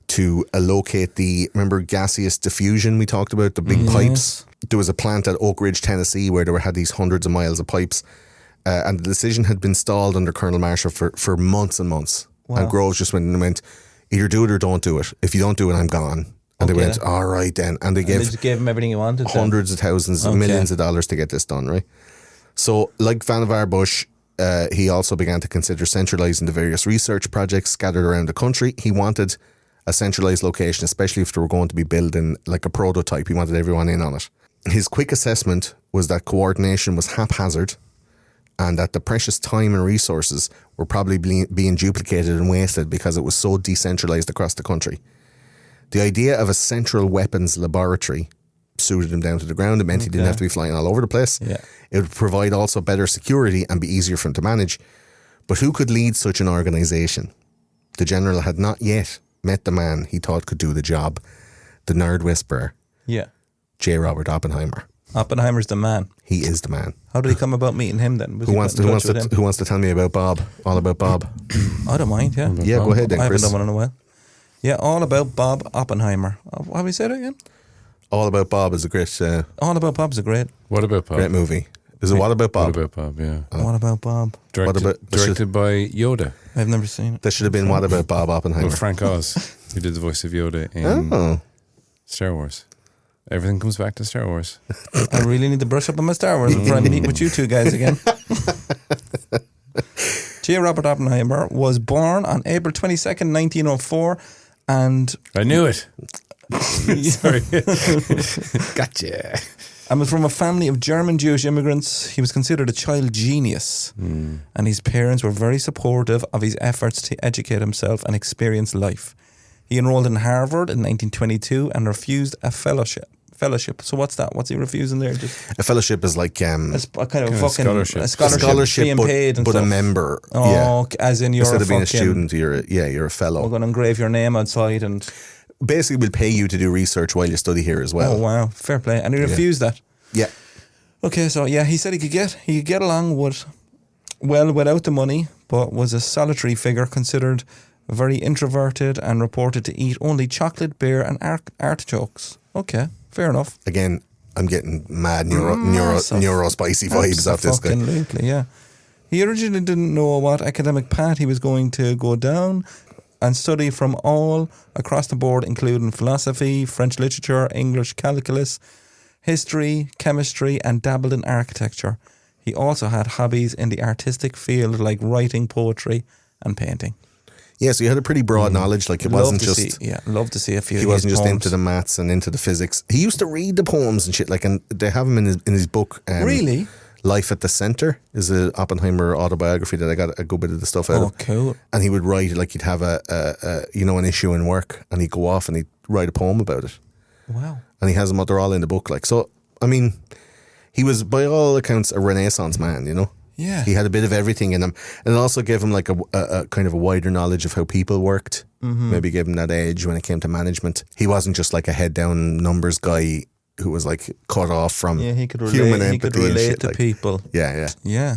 to allocate remember gaseous diffusion we talked about, the big pipes? There was a plant at Oak Ridge, Tennessee, where had these hundreds of miles of pipes. And the decision had been stalled under Colonel Marshall for months and months. Wow. And Groves just went, either do it or don't do it. If you don't do it, I'm gone. And they Okay. went, all right then. And they And gave they just gave him everything he wanted. then? hundreds of thousands, Okay. millions of dollars to get this done, right? So, like Vannevar Bush, he also began to consider centralising the various research projects scattered around the country. He wanted a centralised location, especially if they were going to be building like a prototype. He wanted everyone in on it. His quick assessment was that coordination was haphazard and that the precious time and resources were probably being duplicated and wasted because it was so decentralised across the country. The idea of a central weapons laboratory suited him down to the ground. It meant he didn't have to be flying all over the place. Yeah. It would provide also better security and be easier for him to manage. But who could lead such an organisation? The general had not yet met the man he thought could do the job. The nerd whisperer, Yeah. J. Robert Oppenheimer. Oppenheimer's the man. He is the man. How did he come about meeting him then? Was Who he wants put in touch with him? to tell me about Bob? All about Bob. I don't mind, yeah. Yeah, go ahead then, I haven't Chris. done one in a while. Yeah, all about Bob Oppenheimer. How do we say that again? All About Bob is a great All About Bob's a great. What about Bob? great movie. Is it What About Bob? What about Bob? Yeah. What about Bob? Directed, about- directed by Yoda. I've never seen it. That should have been What About Bob No, Oppenheimer. Frank Oz, who did the voice of Yoda in Oh. Star Wars. Everything comes back to Star Wars. I really need to brush up on my Star Wars before I meet with you two guys again. J. Robert Oppenheimer was born on April 22nd, 1904, and I knew it. Sorry. Gotcha. and was from a family of German Jewish immigrants. He was considered a child genius, and his parents were very supportive of his efforts to educate himself and experience life. He enrolled in Harvard in 1922 and refused a fellowship fellowship. So what's that? What's he refusing there? Just A fellowship is like a kind of a fucking scholarship. a scholarship being paid and but a stuff. member. Oh, as in you're Instead a of being a fucking- student, you're a fellow. We're going to engrave your name outside and... Basically, we'll pay you to do research while you study here as well. Oh, wow. Fair play. And he refused that. Yeah. Okay, so yeah, he said he could get along without the money, but was a solitary figure, considered very introverted and reported to eat only chocolate, beer and artichokes. Okay, fair enough. Again, I'm getting mad neuro spicy vibes off this guy. Absolutely, yeah. He originally didn't know what academic path he was going to go down and study from all across the board, including philosophy, French literature, English, calculus, history, chemistry, and dabbled in architecture. He also had hobbies in the artistic field like writing, poetry, and painting. Yeah, so he had a pretty broad knowledge. Like it wasn't just love to see a few. he of wasn't his just poems. into the maths and into the physics. He used to read the poems and shit. Like, and they have him in his book. Really? Life at the Center is a Oppenheimer autobiography that I got a good bit of the stuff out Oh, of. cool. And he would write, like, he'd have an issue in work, and he'd go off and he'd write a poem about it. Wow. And he has them, they're all in the book. Like, so, I mean, he was by all accounts a Renaissance man, you know. Yeah. He had a bit of everything in him, and it also gave him like a kind of a wider knowledge of how people worked. Maybe gave him that edge when it came to management. He wasn't just like a head down numbers guy who was like cut off from Yeah, he could human relate. empathy He could and relate shit, to like. people. Yeah. Yeah.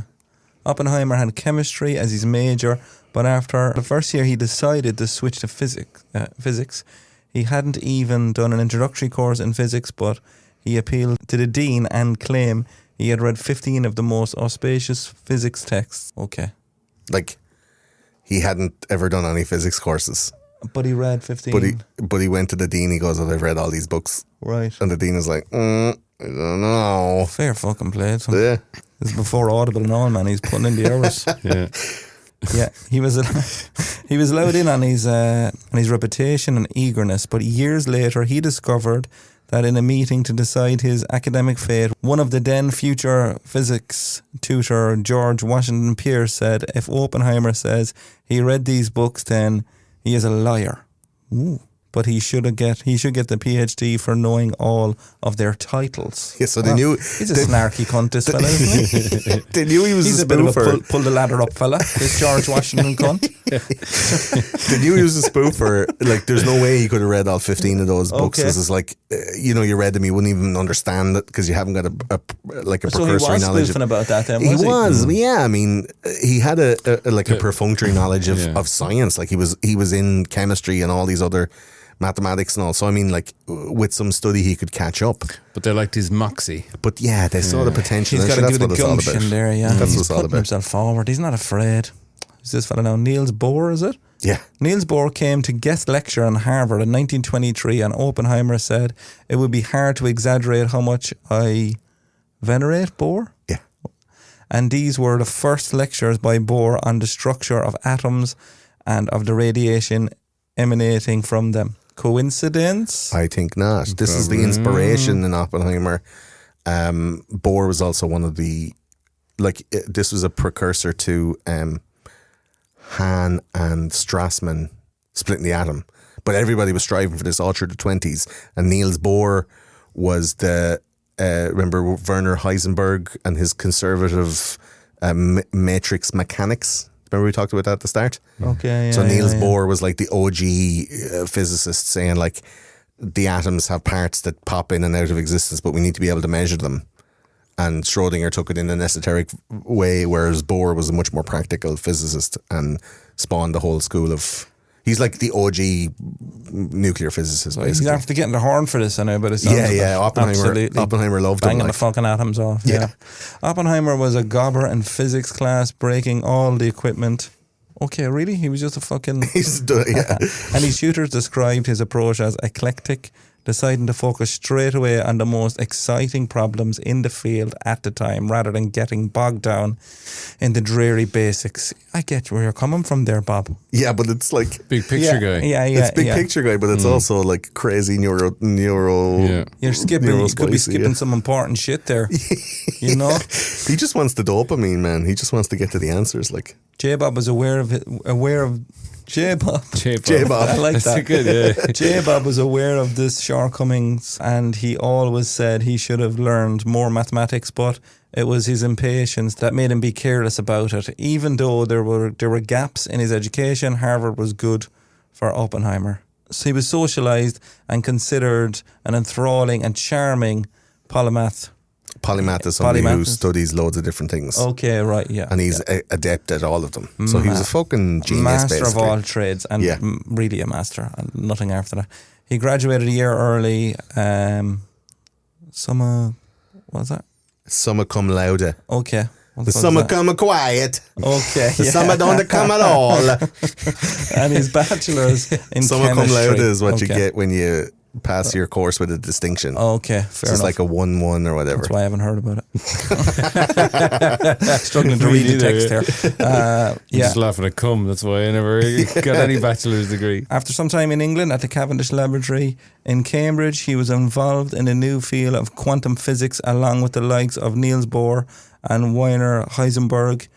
Oppenheimer had chemistry as his major, but after the first year he decided to switch to physics. He hadn't even done an introductory course in physics, but he appealed to the dean and claimed he had read 15 of the most auspicious physics texts. Okay. Like, he hadn't ever done any physics courses, But he read 15. but he went to the dean. He goes, "Oh, I've read all these books," Right. and the dean was like, "I don't know." Fair fucking play. Yeah. This is before Audible and all, man. He's putting in the hours. Yeah. Yeah, he was allowed in on his reputation and eagerness, but years later he discovered that in a meeting to decide his academic fate, one of the then future physics tutor, George Washington Pierce, said, if Oppenheimer says he read these books, then he is a liar. Ooh. But he should get the PhD for knowing all of their titles. Yeah, so they knew He's a snarky cunt, this fella, isn't he? they knew he was He's a a bit of a spoofer. pull the ladder up fella, this George Washington cunt. They knew he was a spoofer. Like, there's no way he could have read all 15 of those books. Okay. This is like, you read them, you wouldn't even understand it because you haven't got a So he precursory was knowledge. spoofing about that then, He was he? was, yeah. I mean, he had a perfunctory knowledge Yeah. of science. Like, he was in chemistry and all these other mathematics and all. So I mean, like, with some study, he could catch up. But they liked his moxie. But yeah, they saw the potential. He's got to That's give the what it's all gumption about. there, yeah. That's what He's it's all putting about. himself forward. He's not afraid. Who's this fella now? Niels Bohr, is it? Yeah. Niels Bohr came to guest lecture in Harvard in 1923, and Oppenheimer said, it would be hard to exaggerate how much I venerate Bohr. Yeah. And these were the first lectures by Bohr on the structure of atoms and of the radiation emanating from them. Coincidence? I think not. This is the inspiration in Oppenheimer. Bohr was also one of the, this was a precursor to Hahn and Strassmann splitting the atom. But everybody was striving for this all through the 20s. And Niels Bohr was remember Werner Heisenberg and his conservative matrix mechanics? Remember we talked about that at the start? Okay, yeah. So Niels yeah. Bohr was like the OG physicist saying, like, the atoms have parts that pop in and out of existence, but we need to be able to measure them. And Schrödinger took it in an esoteric way, whereas Bohr was a much more practical physicist and spawned the whole school of... He's like the OG nuclear physicist, He's basically. after getting the horn for this, I know, but it sounds Yeah. Oppenheimer loved him. banging the Like. fucking atoms off. Yeah. Oppenheimer was a gobber in physics class, breaking all the equipment. Okay, really? He was just a fucking... Yeah. And his tutors described his approach as eclectic, deciding to focus straight away on the most exciting problems in the field at the time, rather than getting bogged down in the dreary basics. I get where you're coming from there, Bob. Yeah, but it's like... Big picture guy. Yeah, it's big picture guy, but it's also like crazy neuro. Yeah. You're skipping. You could be neurospicy, skipping yeah. some important shit there. You know, He just wants the dopamine, man. He just wants to get to the answers. Like, J-Bob was aware of J-Bob. J-Bob. I like That's that. good, yeah. J-Bob was aware of this shortcomings, and he always said he should have learned more mathematics, but it was his impatience that made him be careless about it. Even though there were gaps in his education, Harvard was good for Oppenheimer. So he was socialised and considered an enthralling and charming polymath. Polymath is somebody who Polymath. studies loads of different things. Okay, right, yeah. And he's adept at all of them. So he was a fucking genius, master basically. of all trades, and Yeah. really a master, and nothing after that. He graduated a year early. Summa, what was that? Summa cum laude. Okay. What The was summa that? come quiet. Okay. The summa don't come at all. And his bachelor's in Summa cum chemistry. laude is what you Okay. get when you pass your course with a distinction. Okay, fair So it's enough. like a 1-1 or whatever. That's why I haven't heard about it. Struggling to Me read the neither, text here. I'm Yeah. just laughing at cum. That's why I never got any bachelor's degree. After some time in England at the Cavendish Laboratory in Cambridge, he was involved in a new field of quantum physics along with the likes of Niels Bohr and Werner Heisenberg.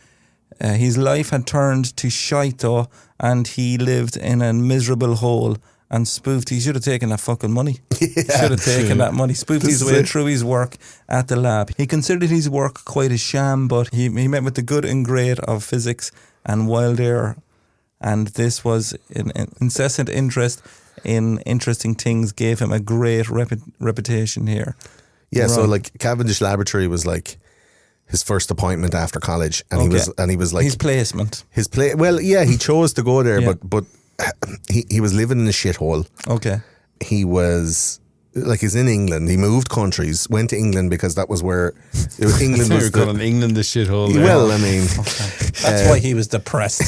His life had turned to shite though, and he lived in a miserable hole and spoofed. He should have taken that fucking money. Should have taken that money. Spoofed his way through his work at the lab. He considered his work quite a sham, but he met with the good and great of physics and wild air, and this was an incessant interest in interesting things gave him a great reputation here. Yeah, so Right. like Cavendish Laboratory was like his first appointment after college, and Okay. he was like His placement. his play. Well, yeah, he chose to go there, Yeah. but he was living in a shithole. Okay. He was like, he's in England. He moved countries, went to England because that was where England You're was. calling England the shithole. there. Well, I mean, That's why he was depressed.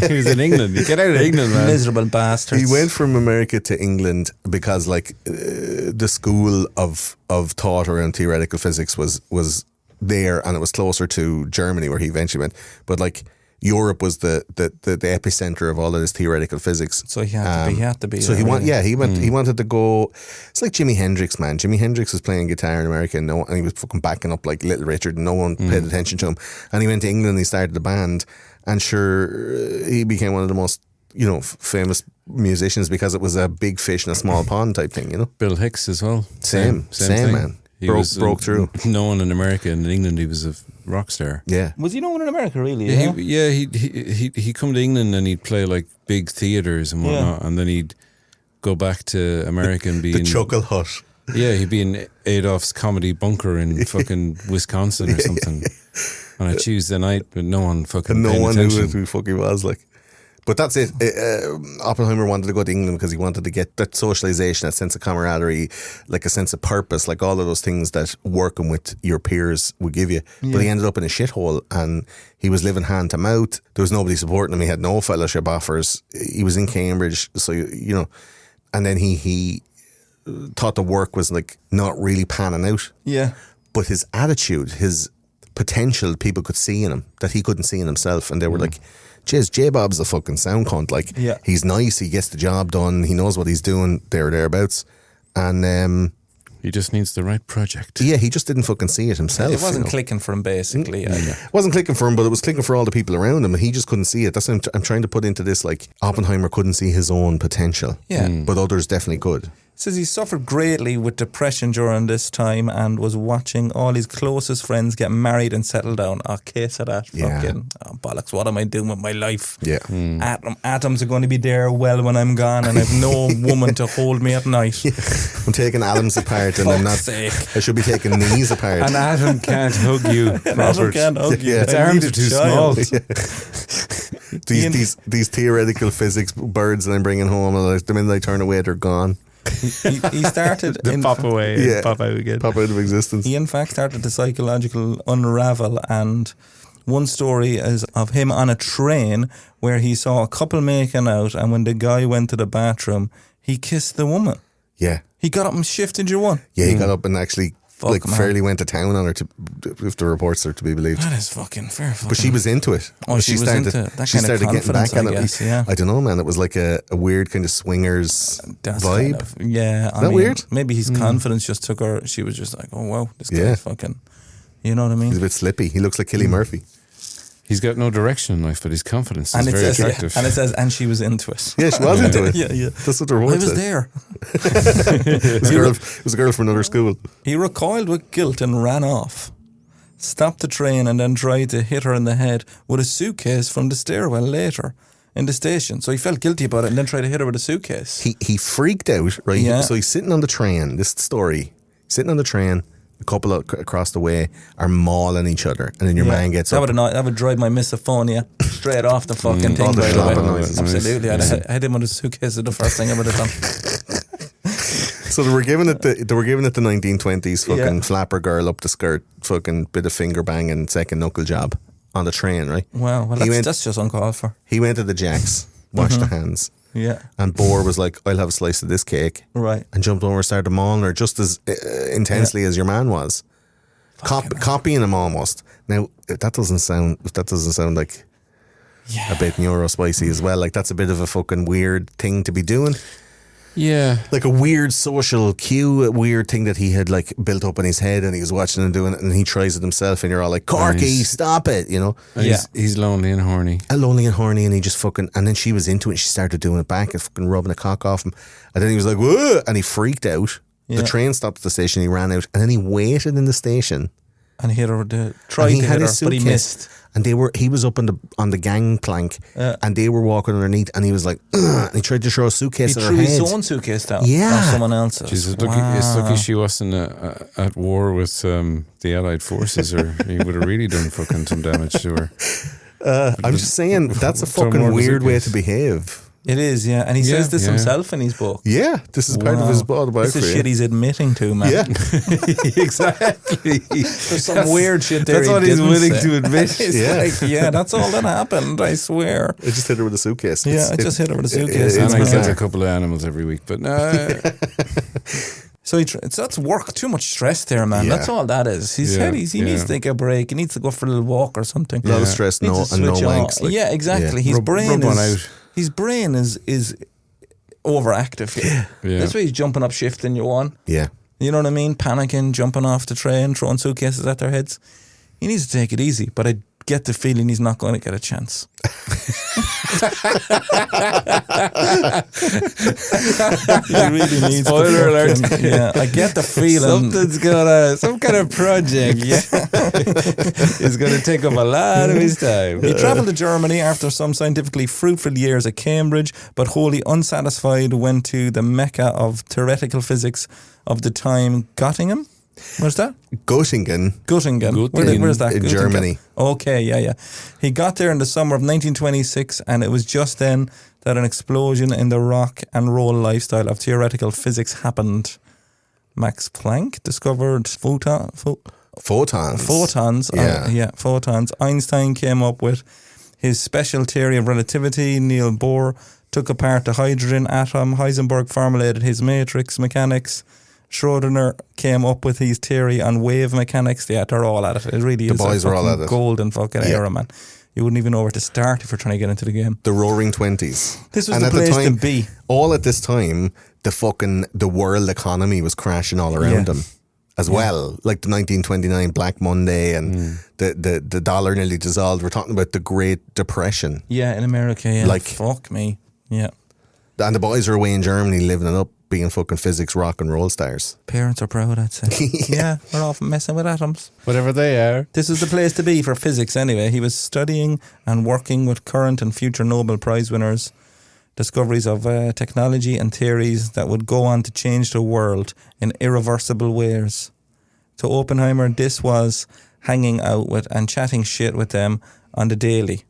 he was in England. Get out of England, man. Miserable bastards. he went from America to England because like the school of thought around theoretical physics was there, and it was closer to Germany where he eventually went. But like Europe was the epicenter of all of this theoretical physics. So he had to be. So he wanted to go. It's like Jimi Hendrix, man. Jimi Hendrix was playing guitar in America, and he was fucking backing up like Little Richard, and no one paid attention to him. And he went to England and he started a band, and sure, he became one of the most famous musicians because it was a big fish in a small pond type thing, Bill Hicks as well. Same thing. man. He Broke through. Known in America, and in England he was a rock star. Yeah. Was he known in America, really? He'd come to England and he'd play like big theatres and whatnot, and then he'd go back to America and be The in Chuckle Hut. Yeah, he'd be in Adolph's comedy bunker in fucking Wisconsin or something on a Tuesday night, but no one fucking And no paying one knew attention. who fuck he was like. But that's it. Oppenheimer wanted to go to England because he wanted to get that socialization, that sense of camaraderie, like a sense of purpose, like all of those things that working with your peers would give you. But he ended up in a shithole, and he was living hand to mouth. There was nobody supporting him. He had no fellowship offers. He was in Cambridge, so and then he thought the work was like not really panning out. Yeah. But his attitude, his potential, people could see in him that he couldn't see in himself, and they were like, "Jeez, J-Bob's a fucking sound cunt. Like, Yeah. he's nice. He gets the job done. He knows what he's doing thereabouts." And He just needs the right project. yeah, he just didn't fucking see it himself. It wasn't clicking for him, basically. It wasn't clicking for him, but it was clicking for all the people around him, and he just couldn't see it. That's what I'm trying to put into this. Like, Oppenheimer couldn't see his own potential, Yeah. but others definitely could. Says he suffered greatly with depression during this time and was watching all his closest friends get married and settle down. Oh, case of that. Yeah. Fucking bollocks. What am I doing with my life? Yeah. Atoms are going to be there well when I'm gone, and I've no woman to hold me at night. I'm taking atoms apart, and I'm not. Fuck's sake. I should be taking knees apart. An atom can't hug you, An atom Robert. can't hug you. Yeah. Its I arms need are a too child. small. These theoretical physics birds that I'm bringing home, and the minute I turn away, they're gone. He started They pop away and pop out again. Pop out of existence. He in fact started the psychological unravel, and one story is of him on a train where he saw a couple making out, and when the guy went to the bathroom, he kissed the woman. Yeah. He got up and shifted your one. Yeah, he got up and actually Fuck, man. fairly went to town on her, if the reports are to be believed. That is fucking fair. But she was into it. Oh, she was into it. That she kind of started getting back confidence, at I it. guess, yeah. I don't know, man. It was like a weird kind of swingers That's vibe. kind of, yeah. I that mean, weird? Maybe his confidence just took her. She was just like, oh wow, this guy's Yeah. fucking. You know what I He's mean? a bit slippy. He looks like Cillian Murphy. He's got no direction in life, but his confidence is it very says, attractive. and it says, and she was into it. Yeah, she was into it. Yeah. That's what the I report was said. there. It was a girl from another school. He recoiled with guilt and ran off. Stopped the train and then tried to hit her in the head with a suitcase from the stairwell later in the station. So he felt guilty about it and then tried to hit her with a suitcase. He freaked out, right? Yeah. So he's sitting on the train. This is the story. Sitting on the train. A couple across the way are mauling each other, and then your man gets up. That would drive my misophonia straight off the fucking thing. all the By the way. slapping noises. Absolutely, I'd hit him with a suitcase of the first thing I would have done. So they were giving it the 1920s fucking Yeah. flapper girl up the skirt, fucking bit of finger banging, second knuckle job on the train, right? Wow, well, that's just uncalled for. He went to the Jacks, washed the hands, Yeah, and Boar was like, "I'll have a slice of this cake," right. and jumped over and started mauling her just as intensely as your man was, copying him almost. Now that doesn't sound like a bit neurospicy as well. Like that's a bit of a fucking weird thing to be doing. Yeah. Like a weird social cue, a weird thing that he had like built up in his head, and he was watching him doing it, and he tries it himself, and you're all like, "Corky, stop it," you know? And he's lonely and horny. And lonely and horny, and he just fucking, and then she was into it, and she started doing it back and fucking rubbing a cock off him, and then he was like, "Whoa," and he freaked out. Yeah. The train stopped at the station, he ran out, and then he waited in the station. And he hit her, tried And he to had hit her, his but he suitcase, missed. and he was up on the gangplank, and they were walking underneath, and he was like, "Ugh," and he tried to throw a suitcase He at her threw head. his own suitcase down. Yeah. Not someone else's. Jesus, it's lucky she wasn't at war with the Allied forces, or he would have really done fucking some damage to her. I'm just saying, that's a Throw more fucking in the weird way suitcase. to behave. It is, yeah. And he says this himself in his book. Yeah, this is part of his autobiography. This is shit he's admitting to, man. Yeah. Exactly. There's some weird shit there. That's what he's didn't willing say. to admit. It's that's all that happened, I swear. I just hit her with a suitcase. Yeah, I just hit her with a suitcase. And I bizarre. get a couple of animals every week, but no. So that's work, too much stress there, man. Yeah. That's all that is. His Yeah, head, he needs to take a break. He needs to go for a little walk or something. A lot of stress, Needs no, to and no switch off. wanks. Like, yeah, exactly. yeah. His Rub one out. His brain is overactive here. Yeah. That's why he's jumping up, shifting you on. Yeah. You know what I mean? Panicking, jumping off the train, throwing suitcases at their heads. He needs to take it easy, but I get the feeling he's not going to get a chance. He really needs Spoiler alert. Yeah, I get the feeling. some kind of project. Is going to take up a lot of his time. He travelled to Germany after some scientifically fruitful years at Cambridge, but wholly unsatisfied went to the mecca of theoretical physics of the time, Göttingen. Where's that? Göttingen. Where's that? In Göttingen. Germany. Okay, yeah. He got there in the summer of 1926, and it was just then that an explosion in the rock and roll lifestyle of theoretical physics happened. Max Planck discovered photons. Photons. Einstein came up with his special theory of relativity. Niels Bohr took apart the hydrogen atom. Heisenberg formulated his matrix mechanics. Schrödinger came up with his theory on wave mechanics. Yeah, they're all at it. It really is. The boys are all at it. Golden fucking era, man. You wouldn't even know where to start if you're trying to get into the game. The Roaring Twenties. This was And the at place time, to be. All at this time, the world economy was crashing all around them as well. Like the 1929 Black Monday and the dollar nearly dissolved. We're talking about the Great Depression. Yeah, in America, yeah. Like- fuck me. Yeah. And the boys are away in Germany living it up, being fucking physics rock and roll stars. Parents are proud, I'd say. Yeah, we're off messing with atoms. Whatever they are. This is the place to be for physics anyway. He was studying and working with current and future Nobel Prize winners, discoveries of technology and theories that would go on to change the world in irreversible ways. To Oppenheimer, this was hanging out with and chatting shit with them on the daily.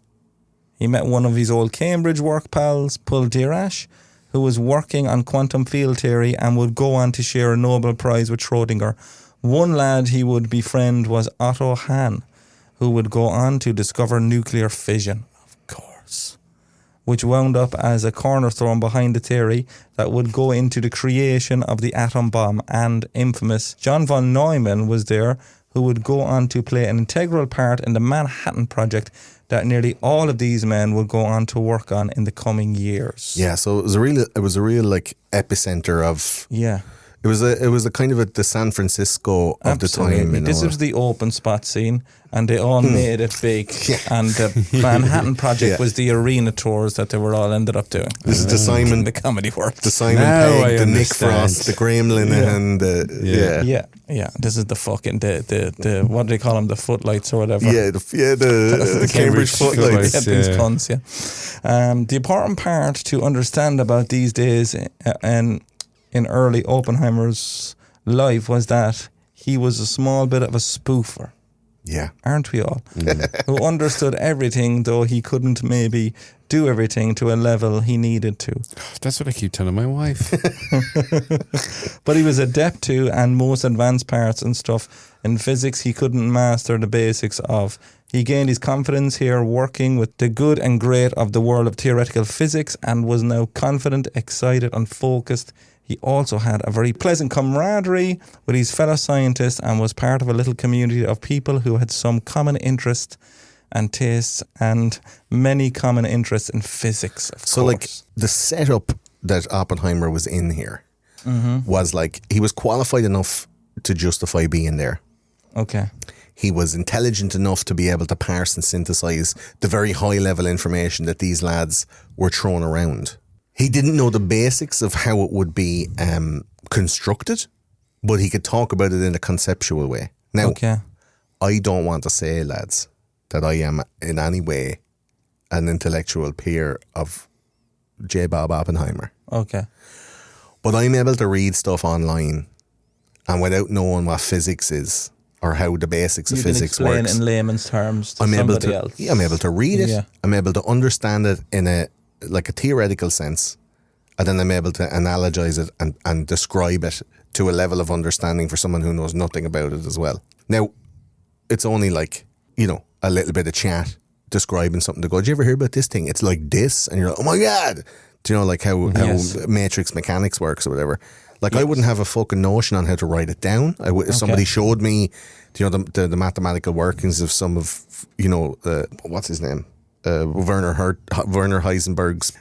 He met one of his old Cambridge work pals, Paul Dirac, who was working on quantum field theory and would go on to share a Nobel Prize with Schrödinger. One lad he would befriend was Otto Hahn, who would go on to discover nuclear fission, of course, which wound up as a cornerstone behind the theory that would go into the creation of the atom bomb. And infamous John von Neumann was there, who would go on to play an integral part in the Manhattan Project that nearly all of these men would go on to work on in the coming years. Yeah, so it was a real like epicenter of. Yeah. It was a kind of the San Francisco of the time. This was the open spot scene, and they all made it big. Yeah. And the Manhattan Project was the arena tours that they were all ended up doing. This is the Simon, the comedy works. the Simon Now Pegg, I the Nick understand. Frost, the Graham Linehan, Yeah. This is the fucking the what do they call them? The footlights or whatever. the Cambridge footlights. Yeah, these cunts, yeah. The important part to understand about these days and in early Oppenheimer's life was that he was a small bit of a spoofer. Yeah. Aren't we all? Who understood everything, though he couldn't maybe do everything to a level he needed to. That's what I keep telling my wife. But he was adept to, and most advanced parts and stuff in physics he couldn't master the basics of. He gained his confidence here working with the good and great of the world of theoretical physics and was now confident, excited and focused. He also had a very pleasant camaraderie with his fellow scientists and was part of a little community of people who had some common interest and tastes and many common interests in physics, of So, course. like, the setup that Oppenheimer was in here was like, he was qualified enough to justify being there. Okay. He was intelligent enough to be able to parse and synthesize the very high level information that these lads were throwing around. He didn't know the basics of how it would be constructed, but he could talk about it in a conceptual way. Now, Okay. I don't want to say, lads, that I am in any way an intellectual peer of J. Bob Oppenheimer. Okay. But I'm able to read stuff online, and without knowing what physics is or how the basics of You can physics explain works, in layman's terms to I'm able somebody to else. yeah, I'm able to read it. Yeah. I'm able to understand it in a theoretical sense, and then I'm able to analogize it and describe it to a level of understanding for someone who knows nothing about it as well. Now, it's only like, a little bit of chat describing something to go, "Did you ever hear about this thing? It's like this," and you're like, "Oh my god!" Do you know, like how Yes. matrix mechanics works or whatever? Like, I wouldn't have a fucking notion on how to write it down. If somebody showed me, the mathematical workings of some of, what's his name? Werner Heisenberg's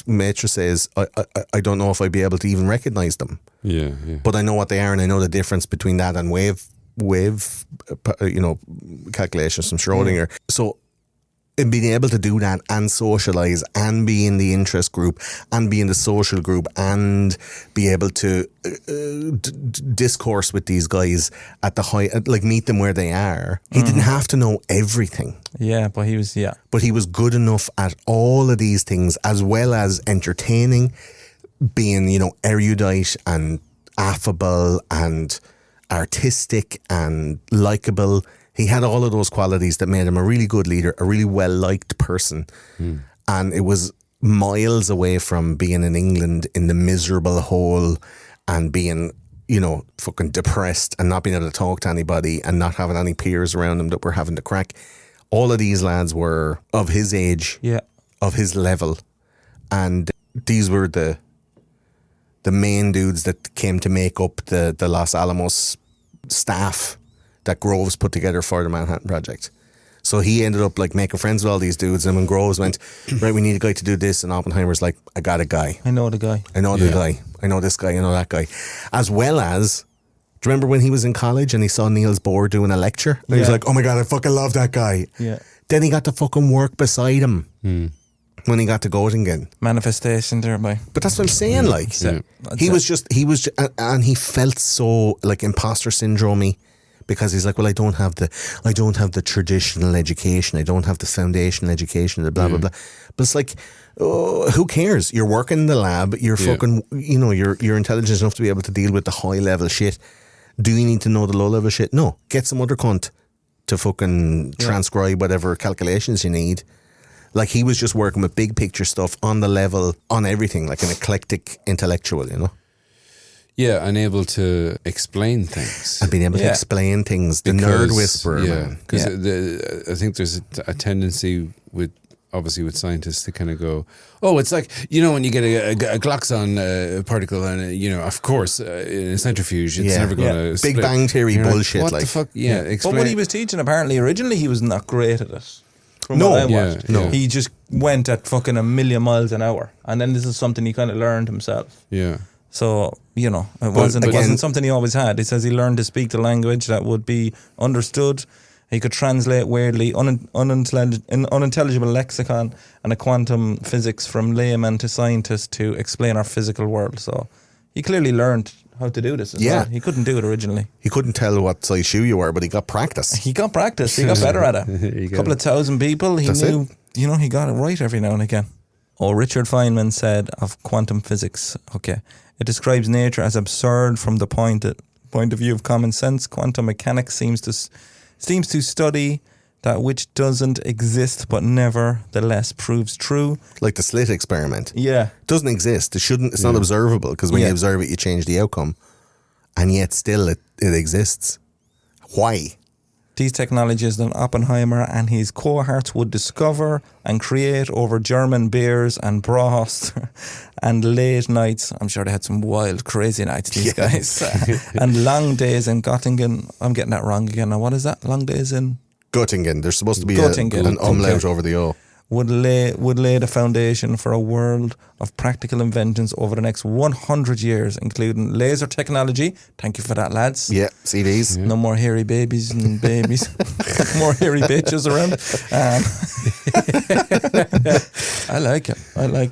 matrices, I don't know if I'd be able to even recognize them. Yeah. But I know what they are, and I know the difference between that and wave, calculations from Schrodinger. So, in being able to do that and socialize and be in the interest group and be in the social group and be able to discourse with these guys at the high, like meet them where they are. He didn't have to know everything. Yeah, but he was, But he was good enough at all of these things, as well as entertaining, being, erudite and affable and artistic and likable. He had all of those qualities that made him a really good leader, a really well-liked person. And it was miles away from being in England in the miserable hole and being, fucking depressed and not being able to talk to anybody and not having any peers around him that were having to crack. All of these lads were of his age, of his level. And these were the main dudes that came to make up the Los Alamos staff that Groves put together for the Manhattan Project. So he ended up like making friends with all these dudes, and when Groves went, right, we need a guy to do this, and Oppenheimer's like, I got a guy. I know the guy. I know the guy. I know this guy. I know that guy. As well as, do you remember when he was in college and he saw Niels Bohr doing a lecture? And he was like, oh my God, I fucking love that guy. Yeah. Then he got to fucking work beside him when he got to Göttingen. Manifestation thereby. But that's what I'm saying, like. He was, and he felt so like imposter syndrome-y. Because he's like, well, I don't have the traditional education. I don't have the foundational education. Blah blah blah. But it's like, who cares? You're working in the lab. You're fucking, you're intelligent enough to be able to deal with the high level shit. Do you need to know the low level shit? No. Get some other cunt to fucking transcribe whatever calculations you need. Like, he was just working with big picture stuff on the level, on everything, like an eclectic intellectual, Yeah, and able to explain things. And being able to explain things. The nerd whisperer, man. Because I think there's a tendency with scientists to kind of go, oh, it's like, when you get a Gloxon particle and, of course, in a centrifuge, it's never going to Big Bang Theory bullshit. What like, the fuck? Yeah, explain. But what he was teaching, apparently, originally he was not great at it. From No, what I watched. yeah. He just went at fucking 1,000,000 miles an hour. And then this is something he kind of learned himself. Yeah. So, you know, it But wasn't again- something he always had. He says he learned to speak the language that would be understood. He could translate weirdly unintelligible lexicon and a quantum physics from layman to scientist to explain our physical world. So he clearly learned how to do this as Yeah. well. He couldn't do it originally. He couldn't tell what size shoe you were, but he got practice. He got practice. He got better at it. A couple of thousand people. He That's knew, you know, he got it right every now and again. Oh, Richard Feynman said of quantum physics, okay, it describes nature as absurd from the point of view of common sense. Quantum mechanics seems to study that which doesn't exist but nevertheless proves true. Like the slit experiment. Yeah. Doesn't exist. It's not observable, because when you observe it, you change the outcome. And yet still it exists. Why? These technologies that Oppenheimer and his cohorts would discover and create over German beers and broths and late nights. I'm sure they had some wild, crazy nights, these guys. And long days in Göttingen. I'm getting that wrong again. Now, what is that? Long days in? Göttingen. There's supposed to be Göttingen. an umlaut over the O. Would lay the foundation for a world of practical inventions over the next 100 years, including laser technology. Thank you for that, lads. Yeah, CDs. No more hairy babies and babies. More hairy bitches around. I like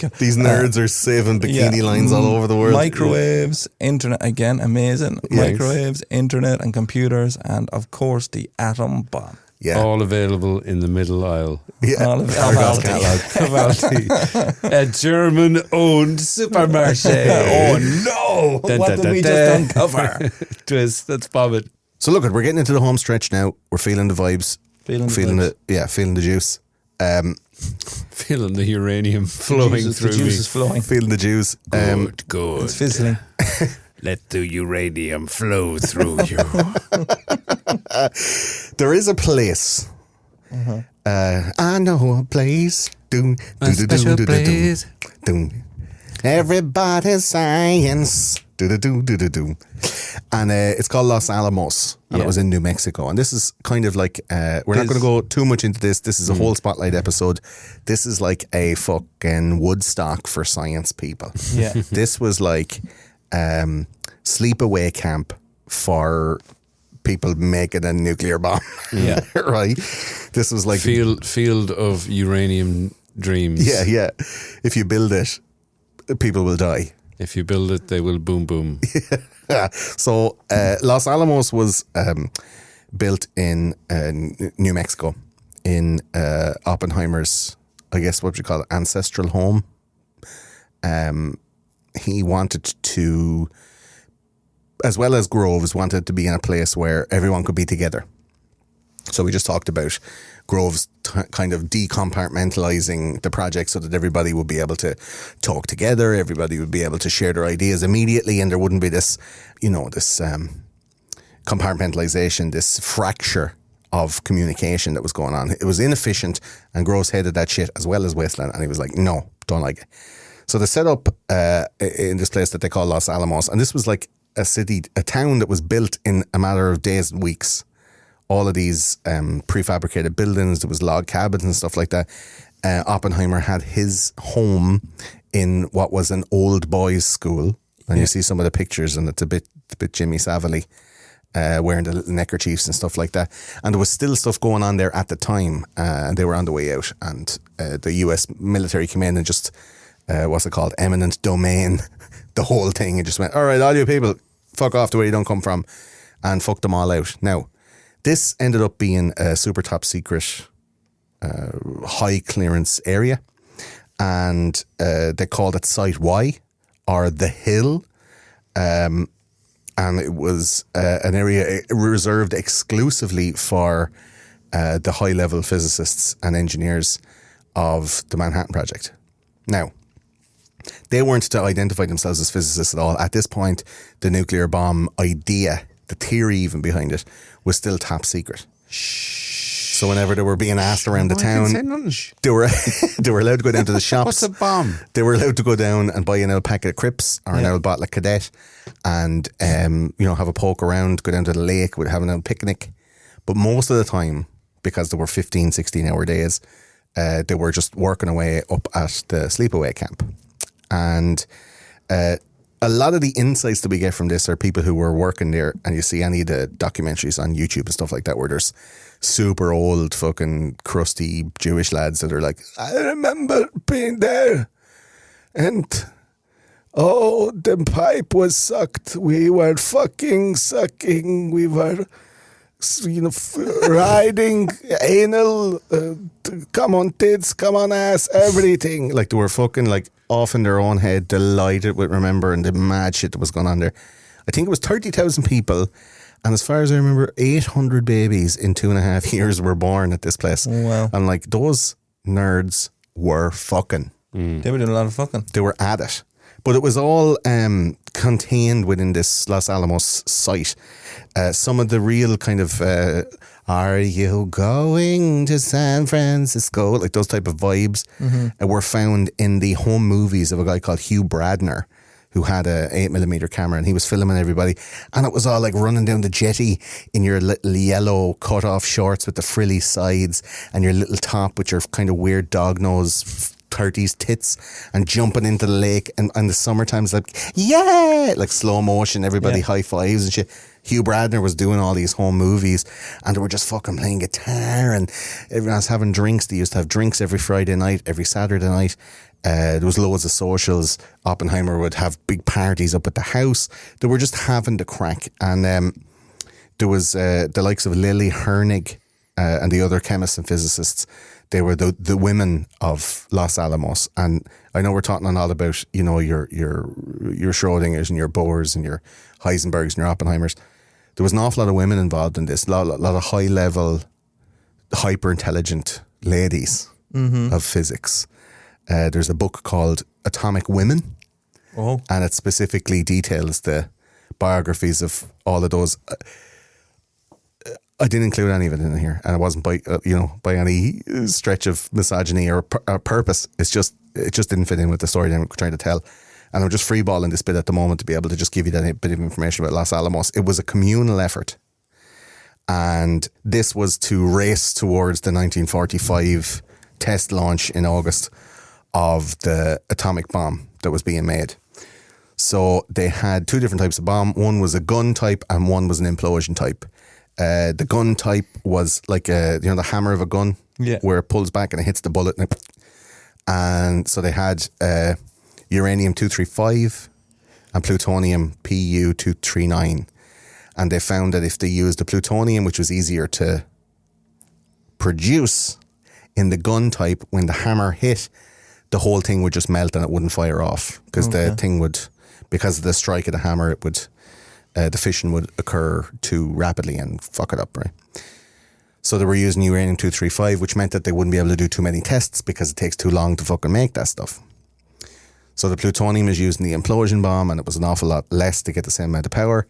it. These nerds are saving bikini lines all over the world. Microwaves, internet, again, amazing. Yes. Microwaves, internet and computers, and of course the atom bomb. Yeah. All available in the middle aisle. Yeah. All of Argos Aldi. catalog. A German-owned supermarché. Oh no! What did we just uncover? Twist, that's bobbing. So look, we're getting into the home stretch now. We're feeling the vibes. Feeling the juice. Feeling the uranium flowing The through juice me. is flowing. Feeling the juice. Good. It's fizzling. Let the uranium flow through you. There is a place. I know a place. Doom, A special place. doom. Everybody's science. Do. And it's called Los Alamos. And it was in New Mexico. And this is kind of like, we're not going to go too much into this. This is a whole spotlight episode. This is like a fucking Woodstock for science people. Yeah. This was like sleepaway camp for people making a nuclear bomb. Yeah. Right? This was like... Field of uranium dreams. Yeah. If you build it, people will die. If you build it, they will boom boom. So Los Alamos was built in New Mexico in Oppenheimer's, I guess what you call it, ancestral home. He wanted to, as well as Groves, wanted to be in a place where everyone could be together. So we just talked about Groves kind of decompartmentalizing the project so that everybody would be able to talk together, everybody would be able to share their ideas immediately, and there wouldn't be this, this compartmentalization, this fracture of communication that was going on. It was inefficient, and Groves hated that shit as well as Wasteland, and he was like, no, don't like it. So they set up in this place that they call Los Alamos, and this was like a town that was built in a matter of days and weeks. All of these prefabricated buildings, there was log cabins and stuff like that. Oppenheimer had his home in what was an old boys' school, and you see some of the pictures, and it's a bit Jimmy Savile wearing the little neckerchiefs and stuff like that. And there was still stuff going on there at the time, and they were on the way out. And the US military came in and just eminent domain the whole thing, and just went, all right, all you people, fuck off to where you don't come from, and fuck them all out. Now, this ended up being a super top secret, high clearance area, and they called it Site Y, or the Hill, and it was an area reserved exclusively for the high level physicists and engineers of the Manhattan Project. Now, they weren't to identify themselves as physicists at all. At this point, the nuclear bomb idea, the theory even behind it, was still top secret. So whenever they were being asked around the town, they were allowed to go down to the shops. What's a bomb? They were allowed to go down and buy an old packet of Crips or an old bottle of Cadet, and have a poke around, go down to the lake, would have a picnic. But most of the time, because there were 15, 16-hour days, they were just working away up at the sleepaway camp. And a lot of the insights that we get from this are people who were working there, and you see any of the documentaries on YouTube and stuff like that where there's super old fucking crusty Jewish lads that are like, I remember being there and the pipe was sucked. We were fucking sucking. We were, riding anal, come on tits, come on ass, everything. Like they were fucking like off in their own head, delighted with remembering the mad shit that was going on there. I think it was 30,000 people, and as far as I remember, 800 babies in 2.5 years were born at this place. Wow. And like those nerds were fucking. They were doing a lot of fucking. They were at it. But it was all contained within this Los Alamos site. Some of the real kind of, are you going to San Francisco? Like those type of vibes were found in the home movies of a guy called Hugh Bradner, who had a 8mm camera, and he was filming everybody. And it was all like running down the jetty in your little yellow cut-off shorts with the frilly sides and your little top with your kind of weird dog nose 30s tits, and jumping into the lake, and the summertime is like, yeah, like slow motion, everybody high fives and shit. Hugh Bradner was doing all these home movies, and they were just fucking playing guitar, and everyone was having drinks. They used to have drinks every Friday night, every Saturday night. There was loads of socials. Oppenheimer would have big parties up at the house. They were just having the crack. And there was the likes of Lily Hernig and the other chemists and physicists. They were the women of Los Alamos. And I know we're talking all about, your Schrodingers and your Bohrs and your Heisenbergs and your Oppenheimers. There was an awful lot of women involved in this. A lot of high-level, hyper-intelligent ladies of physics. There's a book called Atomic Women. Oh. And it specifically details the biographies of all of those. I didn't include any of it in here, and it wasn't by any stretch of misogyny or purpose. It just didn't fit in with the story that I'm trying to tell. And I'm just freeballing this bit at the moment to be able to just give you that bit of information about Los Alamos. It was a communal effort, and this was to race towards the 1945 test launch in August of the atomic bomb that was being made. So they had two different types of bomb. One was a gun type, and one was an implosion type. The gun type was like the hammer of a gun, where it pulls back and it hits the bullet. And so they had uranium-235 and plutonium Pu-239. And they found that if they used the plutonium, which was easier to produce, in the gun type, when the hammer hit, the whole thing would just melt and it wouldn't fire off, because the thing would, because of the strike of the hammer, it would. The fission would occur too rapidly and fuck it up, right? So they were using uranium-235, which meant that they wouldn't be able to do too many tests because it takes too long to fucking make that stuff. So the plutonium is used in the implosion bomb, and it was an awful lot less to get the same amount of power.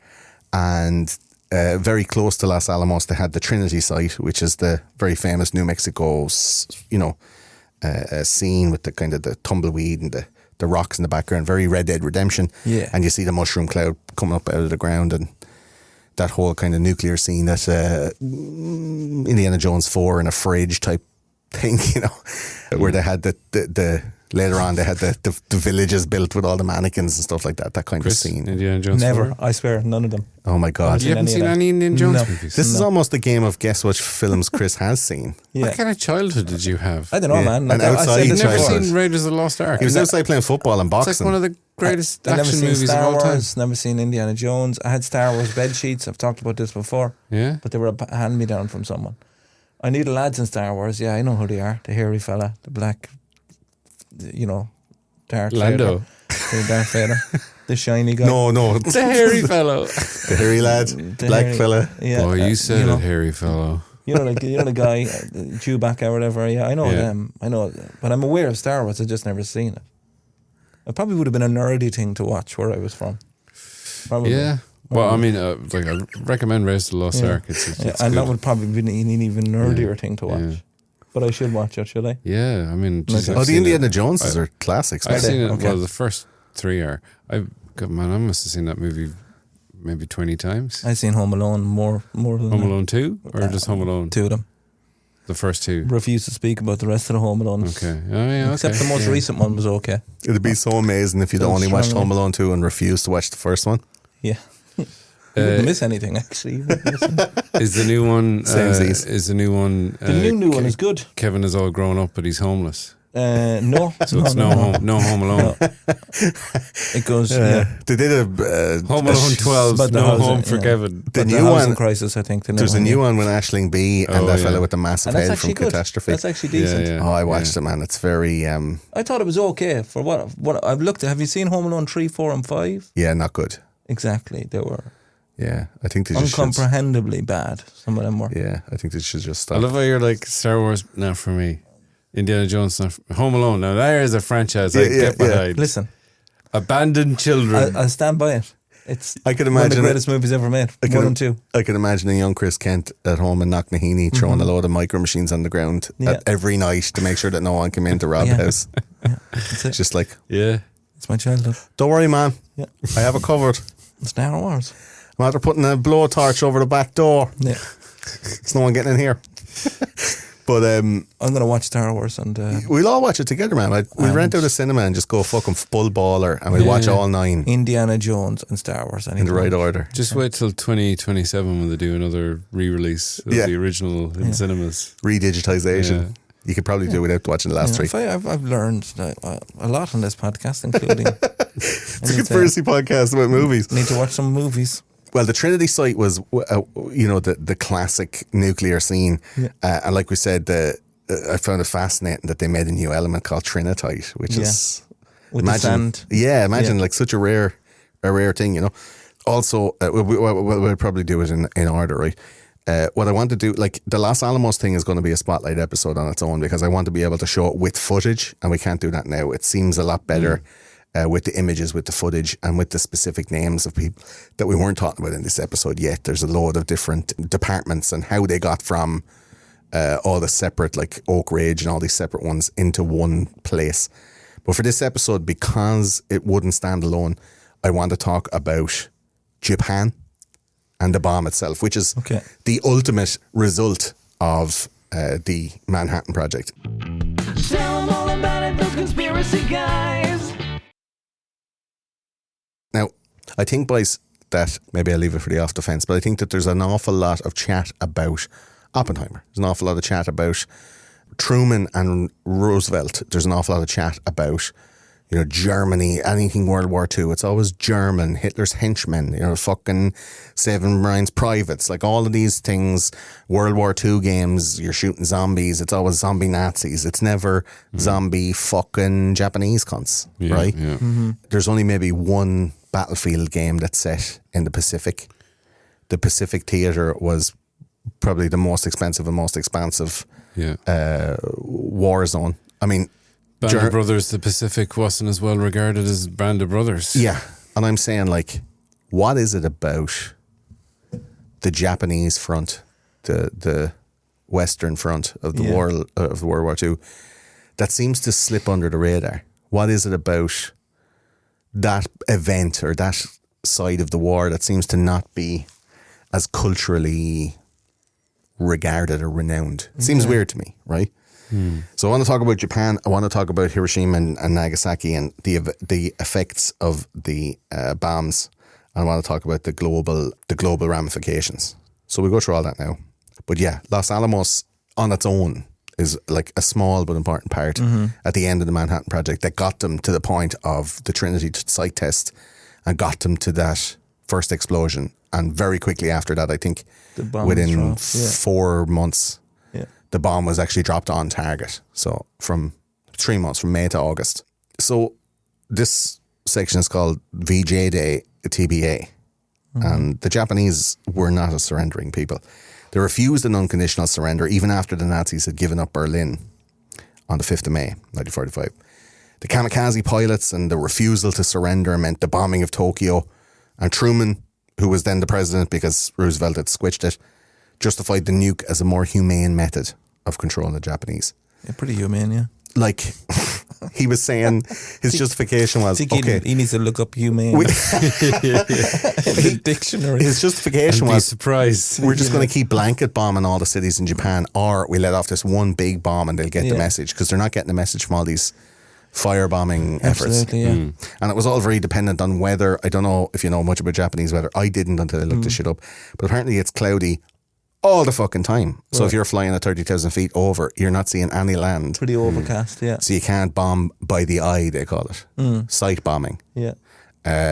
And very close to Los Alamos, they had the Trinity site, which is the very famous New Mexico, scene with the kind of the tumbleweed and the rocks in the background, very Red Dead Redemption. Yeah. And you see the mushroom cloud coming up out of the ground, and that whole kind of nuclear scene that Indiana Jones 4 in a fridge type thing, where they had the later on they had the villages built with all the mannequins and stuff like that kind of scene. Indiana Jones Never, 4? I swear, none of them. Oh my God. You haven't seen any Indiana Jones movies? This is almost a game of guess which films Chris has seen. What kind of childhood did you have? I don't know, man. An outside You've never childhood. seen Raiders of the Lost Ark? He was outside playing football and boxing. It's like one of the greatest I've never action seen movies Star of all time. Wars, never seen Indiana Jones. I had Star Wars bed sheets. I've talked about this before. Yeah. But they were a hand-me-down from someone. I knew the lads in Star Wars. Yeah, I know who they are. The hairy fella, the black, Darth Lando. Vader. The Darth Vader. The shiny guy. No. The hairy fellow. The hairy lad. The Black hairy- fella. Yeah, Boy, you said it, hairy fellow. You know the guy, Chewbacca or whatever. Yeah, I know them. I know, but I'm aware of Star Wars. I've just never seen it. It probably would have been a nerdy thing to watch where I was from. Probably. Yeah. Well, I mean, I recommend Raiders of the Lost Ark. It's and good. that would probably be an even nerdier thing to watch. Yeah. But I should watch it, should I? Yeah, I mean, geez, I've The seen Indiana it. Joneses are classics. I've seen it. Okay. Well, the first three are. I must have seen that movie maybe 20 times. I've seen Home Alone more than Home Alone 2 or just Home Alone? two of them. The first two. Refuse to speak about the rest of the Home Alone. Okay. Oh, yeah, Except okay. the most recent one was okay. It'd be so amazing if you'd Don't only watched strongly- Home Alone 2 and refused to watch the first one. Yeah. You wouldn't miss anything, actually. You wouldn't miss anything. Is the new one? Samesies. Is the new one? The new one is good. Kevin is all grown up, but he's homeless. No. So it's no Home Alone. No. It goes, yeah. They did a Home Alone 12, But the no housing, home for yeah. Kevin. the But new housing one. crisis, I think. There's a new one with Aisling B and Oh, that yeah. fella with the massive And that's head from actually good. Catastrophe. That's actually decent. Yeah, yeah. Oh, I watched it, man. It's very, I thought it was okay for what I've looked at. Have you seen Home Alone 3, 4 and 5? yeah, not good. Exactly. They were Yeah, I think they just should. uncomprehendibly bad. Some of them were. Yeah, I think they should just I stop. love how you're like Star Wars, not for me. Indiana Jones, not for, Home Alone. Now there is a franchise I Yeah, get yeah. behind. Listen, Abandoned Children. I'll stand by it. It's I could one of the imagine it. greatest movies ever made. I More can, than two. I can imagine a young Chris Kent at home in Knocknaheeny throwing a load of micro machines on the ground Yeah. every night to make sure that no one came in to rob Yeah. the house. That's it. Just like, yeah. It's my childhood. don't worry, man. Yeah. I have it covered. Star Wars. I'm after putting a blowtorch over the back door. Yeah. There's no one getting in here. But I'm going to watch Star Wars and we'll all watch it together, man. We'll rent out a cinema and just go fucking full baller and we'll watch all 9 Indiana Jones and Star Wars. in the right order. Just wait till 2027 when they do another re-release of Yeah. the original in cinemas. Redigitization. Yeah. You could probably do without watching the last 3. I've learned a lot on this podcast, including It's a conspiracy podcast about movies. need to watch some movies. Well, the Trinity site was, the classic nuclear scene. And like we said, I found it fascinating that they made a new element called trinitite, which is... With the sand. Yeah, imagine like such a rare thing, you know. Also, we'll probably do it in order, right? What I want to do, like the Los Alamos thing is going to be a spotlight episode on its own because I want to be able to show it with footage and we can't do that now. It seems a lot better with the images, with the footage and with the specific names of people that we weren't talking about in this episode yet. There's a load of different departments and how they got from all the separate, like Oak Ridge and all these separate ones into one place. But for this episode, because it wouldn't stand alone, I want to talk about Japan and the bomb itself, which is Okay. the ultimate result of the Manhattan Project. Tell 'em all about it, those conspiracy guys. Now, I think, boys, that maybe I'll leave it for the off the fence, but I think that there's an awful lot of chat about Oppenheimer. There's an awful lot of chat about Truman and Roosevelt. There's an awful lot of chat about, Germany, anything World War II. It's always German, Hitler's henchmen, fucking Saving Ryan's privates. Like all of these things, World War II games, you're shooting zombies. It's always zombie Nazis. It's never zombie fucking Japanese cunts, right? Yeah. There's only maybe one battlefield game that's set in the Pacific. The Pacific Theatre was probably the most expensive and most expansive Yeah. war zone. I mean, Band of Brothers, the Pacific wasn't as well regarded as Band of Brothers. yeah. And I'm saying, like, what is it about the Japanese front, the Western front of the world of World War II, that seems to slip under the radar? What is it about that event or that side of the war that seems to not be as culturally regarded or renowned? It seems weird to me, right? So I want to talk about Japan. I want to talk about Hiroshima and Nagasaki and the effects of the bombs. And I want to talk about the global ramifications. So we'll go through all that now. But yeah, Los Alamos on its own is like a small but important part at the end of the Manhattan Project that got them to the point of the Trinity site test and got them to that first explosion. And very quickly after that, I think The bomb within was dropped, 4 months, Yeah. the bomb was actually dropped on target. So from 3 months, from May to August. So this section is called VJ Day TBA. And the Japanese were not a surrendering people. They refused an unconditional surrender even after the Nazis had given up Berlin on the 5th of May, 1945. The kamikaze pilots and the refusal to surrender meant the bombing of Tokyo. And Truman, who was then the president because Roosevelt had switched it, justified the nuke as a more humane method of controlling the Japanese. Yeah, pretty humane, yeah. Like, he was saying his justification was, okay. He needs to look up humane in the dictionary. His justification Be was, surprised. we're just going to keep blanket bombing all the cities in Japan, or we let off this one big bomb and they'll get the message, because they're not getting the message from all these firebombing efforts. Absolutely, yeah. And it was all very dependent on weather. I don't know if you know much about Japanese weather. I didn't until I looked this shit up. But apparently it's cloudy all the fucking time. So if you're flying at 30,000 feet over, you're not seeing any land. Pretty overcast, yeah. So you can't bomb by the eye, they call it. Sight bombing. Yeah.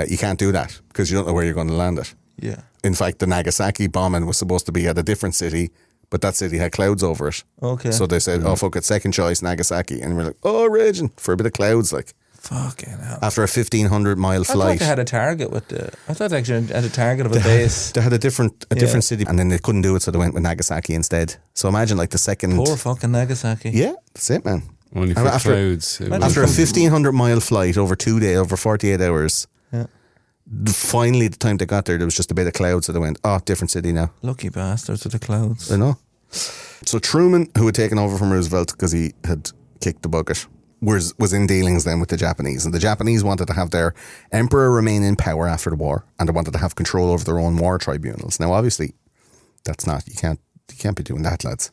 You can't do that because you don't know where you're going to land it. Yeah. In fact, the Nagasaki bombing was supposed to be at a different city, but that city had clouds over it. Okay. So they said, oh, fuck it, second choice, Nagasaki. And we're like, oh, raging for a bit of clouds, like. Fucking hell. After a 1,500-mile I flight. thought they had a target with the... I thought they actually had a target of a base. They had a different city, and then they couldn't do it, so they went with Nagasaki instead. So imagine like the second... Poor fucking Nagasaki. Yeah, that's it, man. Only for clouds. After a 1,500-mile flight over 2 days, over 48 hours, finally the time they got there was just a bit of cloud, so they went, oh, different city now. Lucky bastards with the clouds. I know. So Truman, who had taken over from Roosevelt because he had kicked the bucket, was in dealings then with the Japanese, and the Japanese wanted to have their emperor remain in power after the war, and they wanted to have control over their own war tribunals. Now, obviously, that's not, you can't be doing that, lads.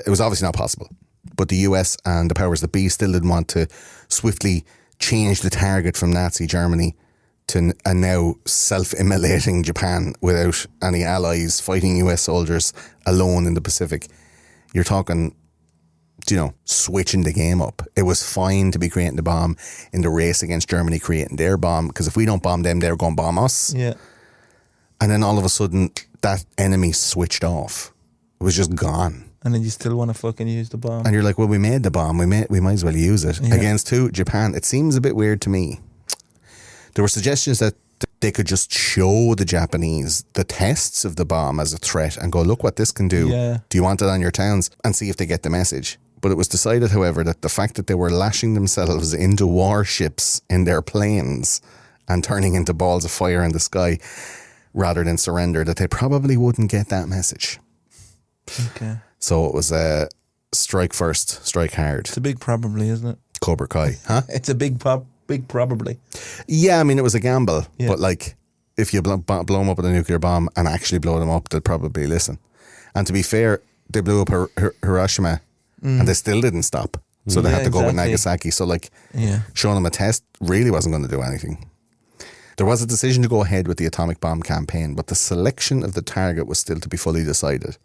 It was obviously not possible, but the US and the powers that be still didn't want to swiftly change the target from Nazi Germany to a now self-immolating Japan without any allies fighting US soldiers alone in the Pacific. You're talking, you know, switching the game up. It was fine to be creating the bomb in the race against Germany creating their bomb, because if we don't bomb them, they're going to bomb us. Yeah. And then all of a sudden, that enemy switched off. It was just gone. And then you still want to fucking use the bomb. And you're like, well, we made the bomb. We might as well use it. Against who? Japan. It seems a bit weird to me. There were suggestions that they could just show the Japanese the tests of the bomb as a threat and go, look what this can do. Yeah. Do you want it on your towns? And see if they get the message. But it was decided, however, that the fact that they were lashing themselves into warships in their planes and turning into balls of fire in the sky rather than surrender, that they probably wouldn't get that message. Okay. So it was a strike first, strike hard. It's a big probably, isn't it? Cobra Kai, huh? It's a big probably. Yeah, I mean, it was a gamble. Yeah. But like, if you blow them up with a nuclear bomb and actually blow them up, they'd probably listen. And to be fair, they blew up Hiroshima and they still didn't stop. So they had to go with Nagasaki. So like, showing them a test really wasn't going to do anything. There was a decision to go ahead with the atomic bomb campaign, but the selection of the target was still to be fully decided.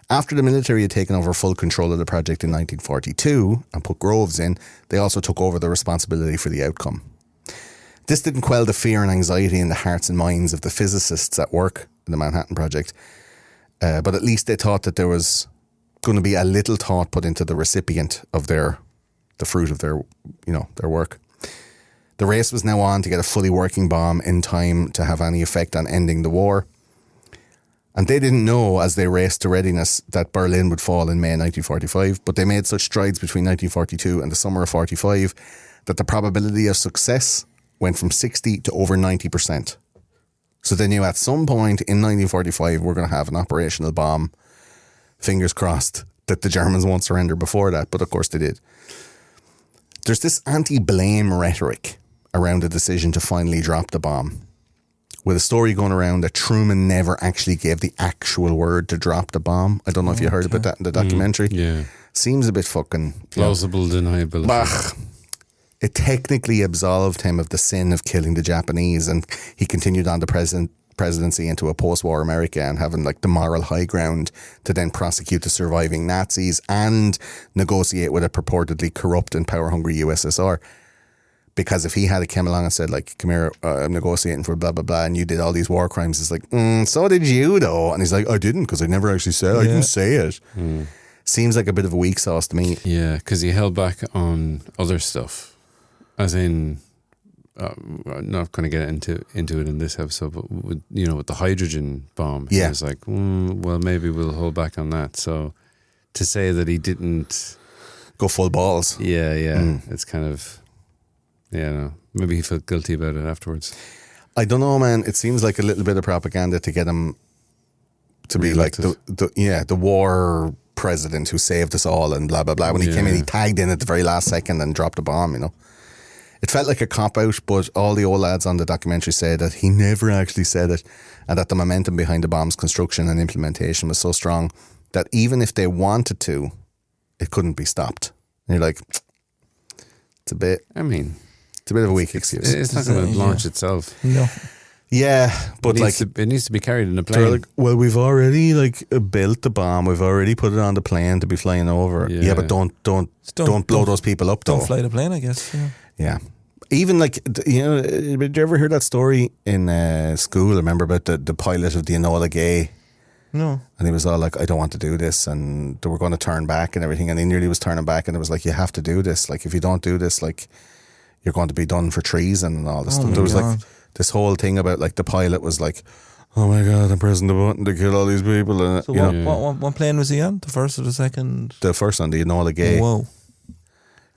After the military had taken over full control of the project in 1942 and put Groves in, they also took over the responsibility for the outcome. This didn't quell the fear and anxiety in the hearts and minds of the physicists at work in the Manhattan Project, but at least they thought that there was going to be a little thought put into the recipient of the fruit of their work. The race was now on to get a fully working bomb in time to have any effect on ending the war. And they didn't know, as they raced to readiness, that Berlin would fall in May 1945, but they made such strides between 1942 and the summer of 45 that the probability of success went from 60 to over 90%. So they knew at some point in 1945 we're going to have an operational bomb. Fingers crossed that the Germans won't surrender before that, but of course they did. There's this anti-blame rhetoric around the decision to finally drop the bomb, with a story going around that Truman never actually gave the actual word to drop the bomb. I don't know if you heard about that in the documentary. Yeah. Seems a bit fucking... Plausible deniability. Bah. It technically absolved him of the sin of killing the Japanese, and he continued on the presidency into a post-war America and having like the moral high ground to then prosecute the surviving Nazis and negotiate with a purportedly corrupt and power-hungry USSR. Because if he had come along and said, like, come here, I'm negotiating for blah, blah, blah, and you did all these war crimes, it's like, so did you, though. And he's like, I didn't, because I never actually said, I didn't say it. Seems like a bit of a weak sauce to me. Yeah, because he held back on other stuff. As in, I'm not going to get into it in this episode, but with the hydrogen bomb, he was like, well, maybe we'll hold back on that. So to say that he didn't... Go full balls. It's kind of... Yeah, no. Maybe he felt guilty about it afterwards. I don't know, man. It seems like a little bit of propaganda to get him to be like the war president who saved us all and blah, blah, blah. When he came in, he tagged in at the very last second and dropped a bomb, you know. It felt like a cop-out, but all the old lads on the documentary say that he never actually said it, and that the momentum behind the bomb's construction and implementation was so strong that even if they wanted to, it couldn't be stopped. And you're like, it's a bit of a weak excuse. It's not going to launch itself. No. Yeah, but it needs to be carried in a plane. they're like, well, we've already built the bomb. We've already put it on the plane to be flying over. Yeah, but don't blow those people up. Don't though. fly the plane, I guess. Yeah. Yeah. Even did you ever hear that story in school? I remember about the pilot of the Enola Gay. No. And he was all like, I don't want to do this. And they were going to turn back and everything. And he nearly was turning back. And it was like, you have to do this. Like, if you don't do this, like, you're going to be done for treason and all this stuff. There was like this whole thing about like the pilot was like, oh my God, I'm pressing the button to kill all these people. And, So what plane was he on? The first or the second? The first one, the Enola Gay. Whoa.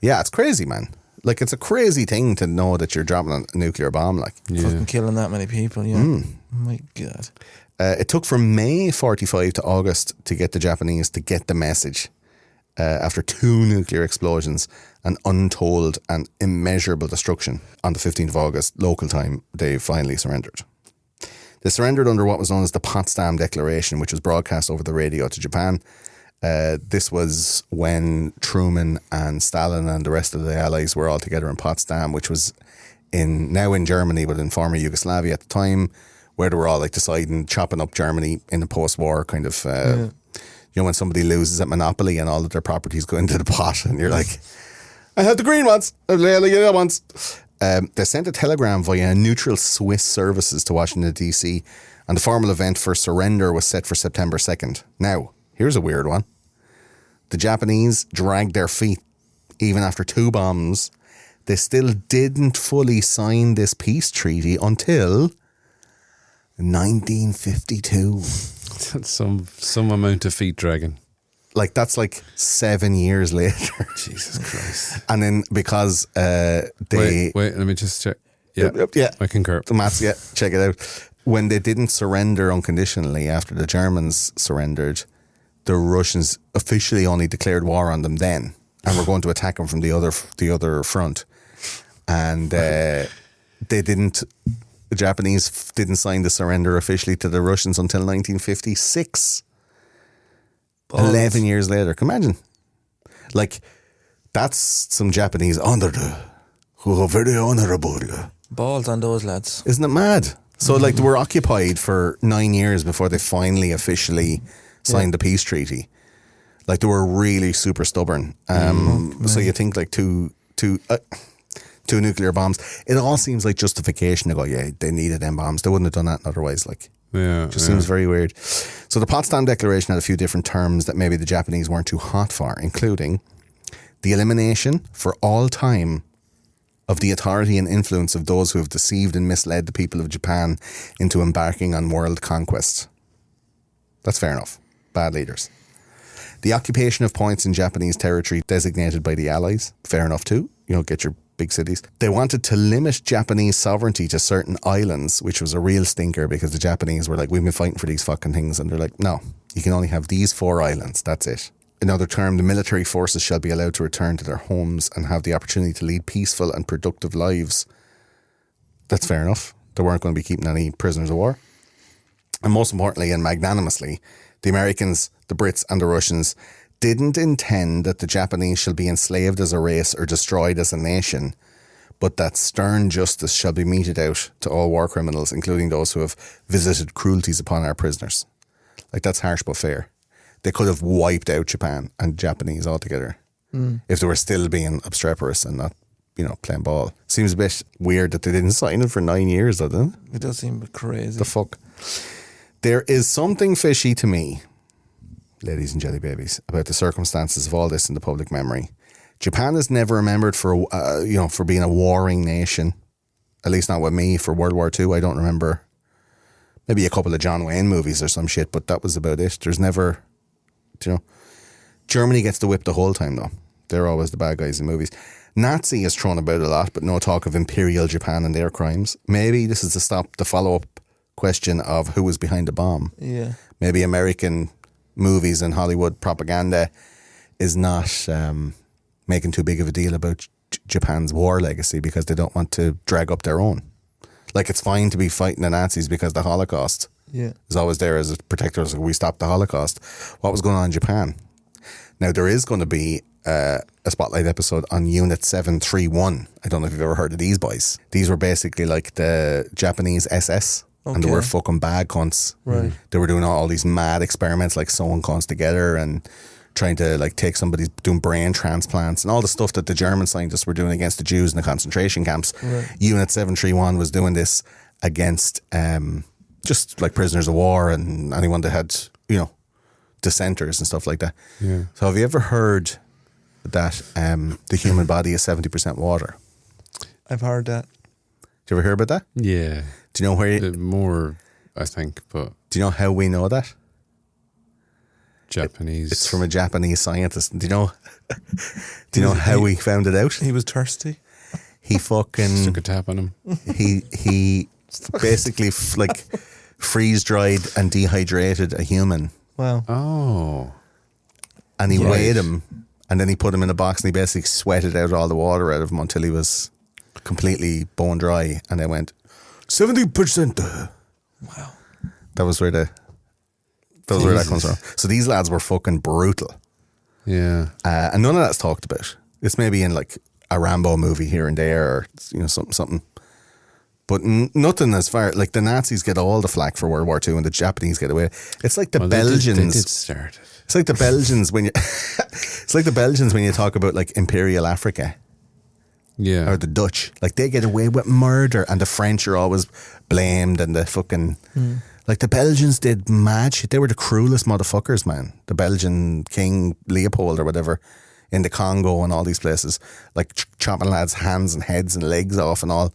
Yeah, it's crazy, man. Like, it's a crazy thing to know that you're dropping a nuclear bomb. Like, Fucking killing that many people, yeah. Oh my God. it took from May 45 to August to get the Japanese to get the message. After 2 nuclear explosions and untold and immeasurable destruction, on the 15th of August, local time, they finally surrendered. They surrendered under what was known as the Potsdam Declaration, which was broadcast over the radio to Japan. This was when Truman and Stalin and the rest of the Allies were all together in Potsdam, which was now in Germany, but in former Yugoslavia at the time, where they were all like deciding, chopping up Germany in the post-war kind of... You know, when somebody loses at Monopoly and all of their properties go into the pot, and you're like, I have the green ones, I have the yellow ones. They sent a telegram via neutral Swiss services to Washington, D.C., and the formal event for surrender was set for September 2nd. Now, here's a weird one. The Japanese dragged their feet. Even after 2 bombs, they still didn't fully sign this peace treaty until 1952. That's some amount of feet dragging. Like, that's like 7 years later. Jesus Christ. And then because Wait, let me just check. Yeah, I concur. The maths, check it out. When they didn't surrender unconditionally after the Germans surrendered, the Russians officially only declared war on them then, and were going to attack them from the other front. And the Japanese didn't sign the surrender officially to the Russians until 1956. 11 years later. Can you imagine? Like, that's some Japanese honor, who are very honourable. Balls on those lads. Isn't it mad? So, like, they were occupied for 9 years before they finally officially signed the peace treaty. Like, they were really super stubborn. So you think, like, two nuclear bombs. It all seems like justification to go, yeah, they needed them bombs. They wouldn't have done that otherwise. Like, just seems very weird. So the Potsdam Declaration had a few different terms that maybe the Japanese weren't too hot for, including the elimination for all time of the authority and influence of those who have deceived and misled the people of Japan into embarking on world conquest. That's fair enough. Bad leaders. The occupation of points in Japanese territory designated by the Allies. Fair enough too. You know, get your big cities. They wanted to limit Japanese sovereignty to certain islands, which was a real stinker because the Japanese were like, we've been fighting for these fucking things. And they're like, no, you can only have these 4 islands. That's it. Another term, the military forces shall be allowed to return to their homes and have the opportunity to lead peaceful and productive lives. That's fair enough. They weren't going to be keeping any prisoners of war. And most importantly and magnanimously, the Americans, the Brits and the Russians didn't intend that the Japanese shall be enslaved as a race or destroyed as a nation, but that stern justice shall be meted out to all war criminals, including those who have visited cruelties upon our prisoners. Like, that's harsh but fair. They could have wiped out Japan and Japanese altogether if they were still being obstreperous and not, playing ball. Seems a bit weird that they didn't sign it for 9 years, doesn't it? It does seem crazy. The fuck? There is something fishy to me, ladies and jelly babies, about the circumstances of all this in the public memory. Japan is never remembered for being a warring nation. At least not with me. For World War II, I don't remember. Maybe a couple of John Wayne movies or some shit, but that was about it. There's never, Germany gets the whip the whole time though. They're always the bad guys in movies. Nazi is thrown about a lot, but no talk of Imperial Japan and their crimes. Maybe this is to stop the follow-up question of who was behind the bomb. Yeah. Maybe American movies and Hollywood propaganda is not making too big of a deal about Japan's war legacy because they don't want to drag up their own. Like, it's fine to be fighting the Nazis because the Holocaust is always there as a protector. So we stopped the Holocaust. What was going on in Japan? Now, there is going to be a spotlight episode on Unit 731. I don't know if you've ever heard of these boys. These were basically like the Japanese SS. And they were fucking bad cunts. Right. They were doing all these mad experiments, like sewing cunts together and trying to like take somebody's, doing brain transplants and all the stuff that the German scientists were doing against the Jews in the concentration camps. Right. Unit 731 was doing this against just like prisoners of war and anyone that had, you know, dissenters and stuff like that. Yeah. So have you ever heard that the human body is 70% water? I've heard that. Did you ever hear about that? Yeah. Do you know where More, I think, but do you know how we know that? Japanese. It's from a Japanese scientist. Do you know how we found it out? He was thirsty. He fucking Took a tap on him. he basically like freeze dried and dehydrated a human, Wow. Oh. and he Right. weighed him, and then he put him in a box and he basically sweated out all the water out of him until he was completely bone dry, and they went 70%. Wow. That was where that comes from. So these lads were fucking brutal. Yeah. And none of that's talked about. It's maybe in like a Rambo movie here and there, or you know, something. But nothing as far like the Nazis get all the flack for World War II, and the Japanese get away. It's like the Belgians. They did start it. It's like the Belgians when you. It's like the Belgians when you talk about like Imperial Africa Yeah. or the Dutch. Like they get away with murder, and the French are always blamed, and the fucking. Like the Belgians did mad shit. They were the cruelest motherfuckers, man. The Belgian King Leopold or whatever in the Congo and all these places. Like chopping lads' hands and heads and legs off and all.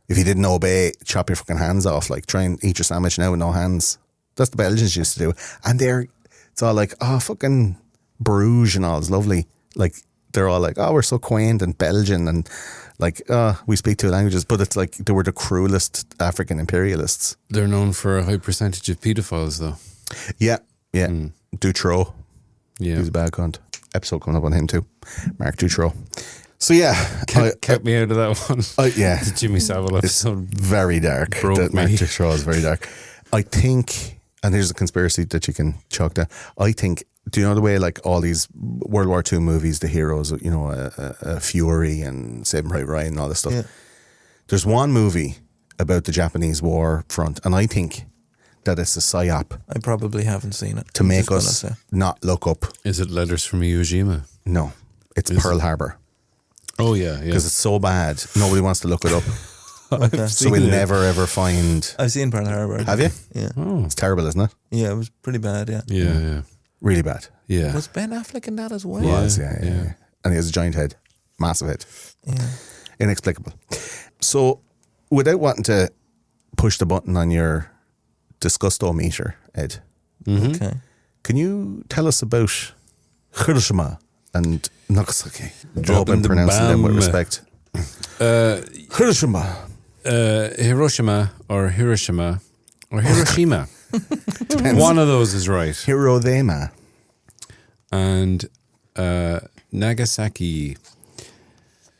If you didn't obey, chop your fucking hands off. Like try and eat your sandwich now with no hands. That's the Belgians used to do. And it's all like, oh, fucking Bruges and all. It's lovely. Like they're all like, oh, we're so quaint and Belgian and like, we speak two languages. But it's like they were the cruelest African imperialists. They're known for a high percentage of pedophiles, though. Yeah. Dutroux. Yeah. He was a bad cunt. Episode coming up on him too. Mark Dutroux. So yeah. Kept me out of that one. Yeah. The Jimmy Savile episode. Very dark. Broke That Mark me. Dutroux is very dark. I think, and here's a conspiracy that you can chalk down. I think, do you know the way like all these World War II movies, the heroes, you know, Fury and Saving Private Ryan and all this stuff. Yeah. There's one movie about the Japanese war front, and I think that it's a psyop I probably haven't seen it. to I'm make just gonna us say. not look up. Is it Letters from Iwo Jima? No, it's Pearl Harbor. Oh, yeah. Because it's so bad, nobody wants to look it up. Okay. So we'll never ever find. I've seen Pearl Harbour. Have you? Yeah. Oh. It's terrible, isn't it? Yeah, it was pretty bad, yeah. Yeah. Really bad. Yeah. Was Ben Affleck in that as well? Yeah. Was, yeah. And he has a giant head, massive head, Yeah. inexplicable. So, without wanting to push the button on your disgusto-meter, Ed, Okay. can you tell us about Hiroshima and Nagasaki? I hope Dropping I'm the pronouncing them with bomb. respect. Hiroshima. Hiroshima or Hiroshima. One of those is right. Hiroshima. And Nagasaki.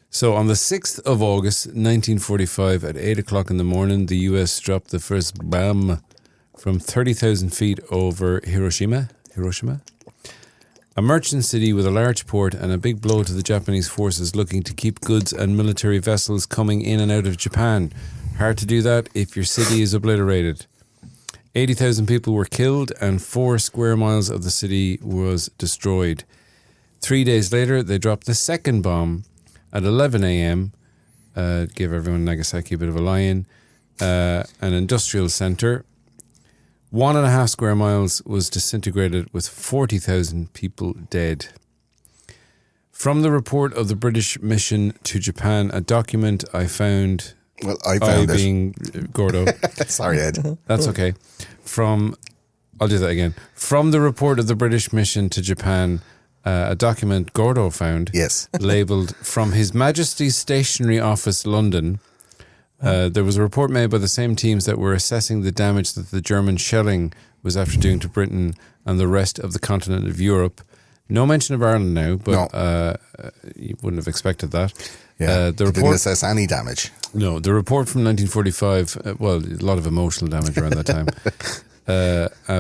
So on the 6th of August 1945 at 8 o'clock in the morning, the US dropped the first bomb from 30,000 feet over Hiroshima, a merchant city with a large port, and a big blow to the Japanese forces looking to keep goods and military vessels coming in and out of Japan. Hard to do that if your city is obliterated. 80,000 people were killed and 4 square miles of the city was destroyed. 3 days later, they dropped the second bomb at 11 a.m., give everyone in Nagasaki a bit of a lie-in, an industrial centre. 1.5 square miles was disintegrated with 40,000 people dead. From the report of the British mission to Japan, a document I found... Well, I found it. being Gordo. Sorry, Ed. That's okay. I'll do that again. From the report of the British mission to Japan, a document Gordo found, Yes. labelled "From His Majesty's Stationery Office, London." There was a report made by the same teams that were assessing the damage that the German shelling was after doing to Britain and the rest of the continent of Europe. No mention of Ireland now, but you wouldn't have expected that. Yeah, The didn't report, assess any damage. no, the report from 1945, well, a lot of emotional damage around that time,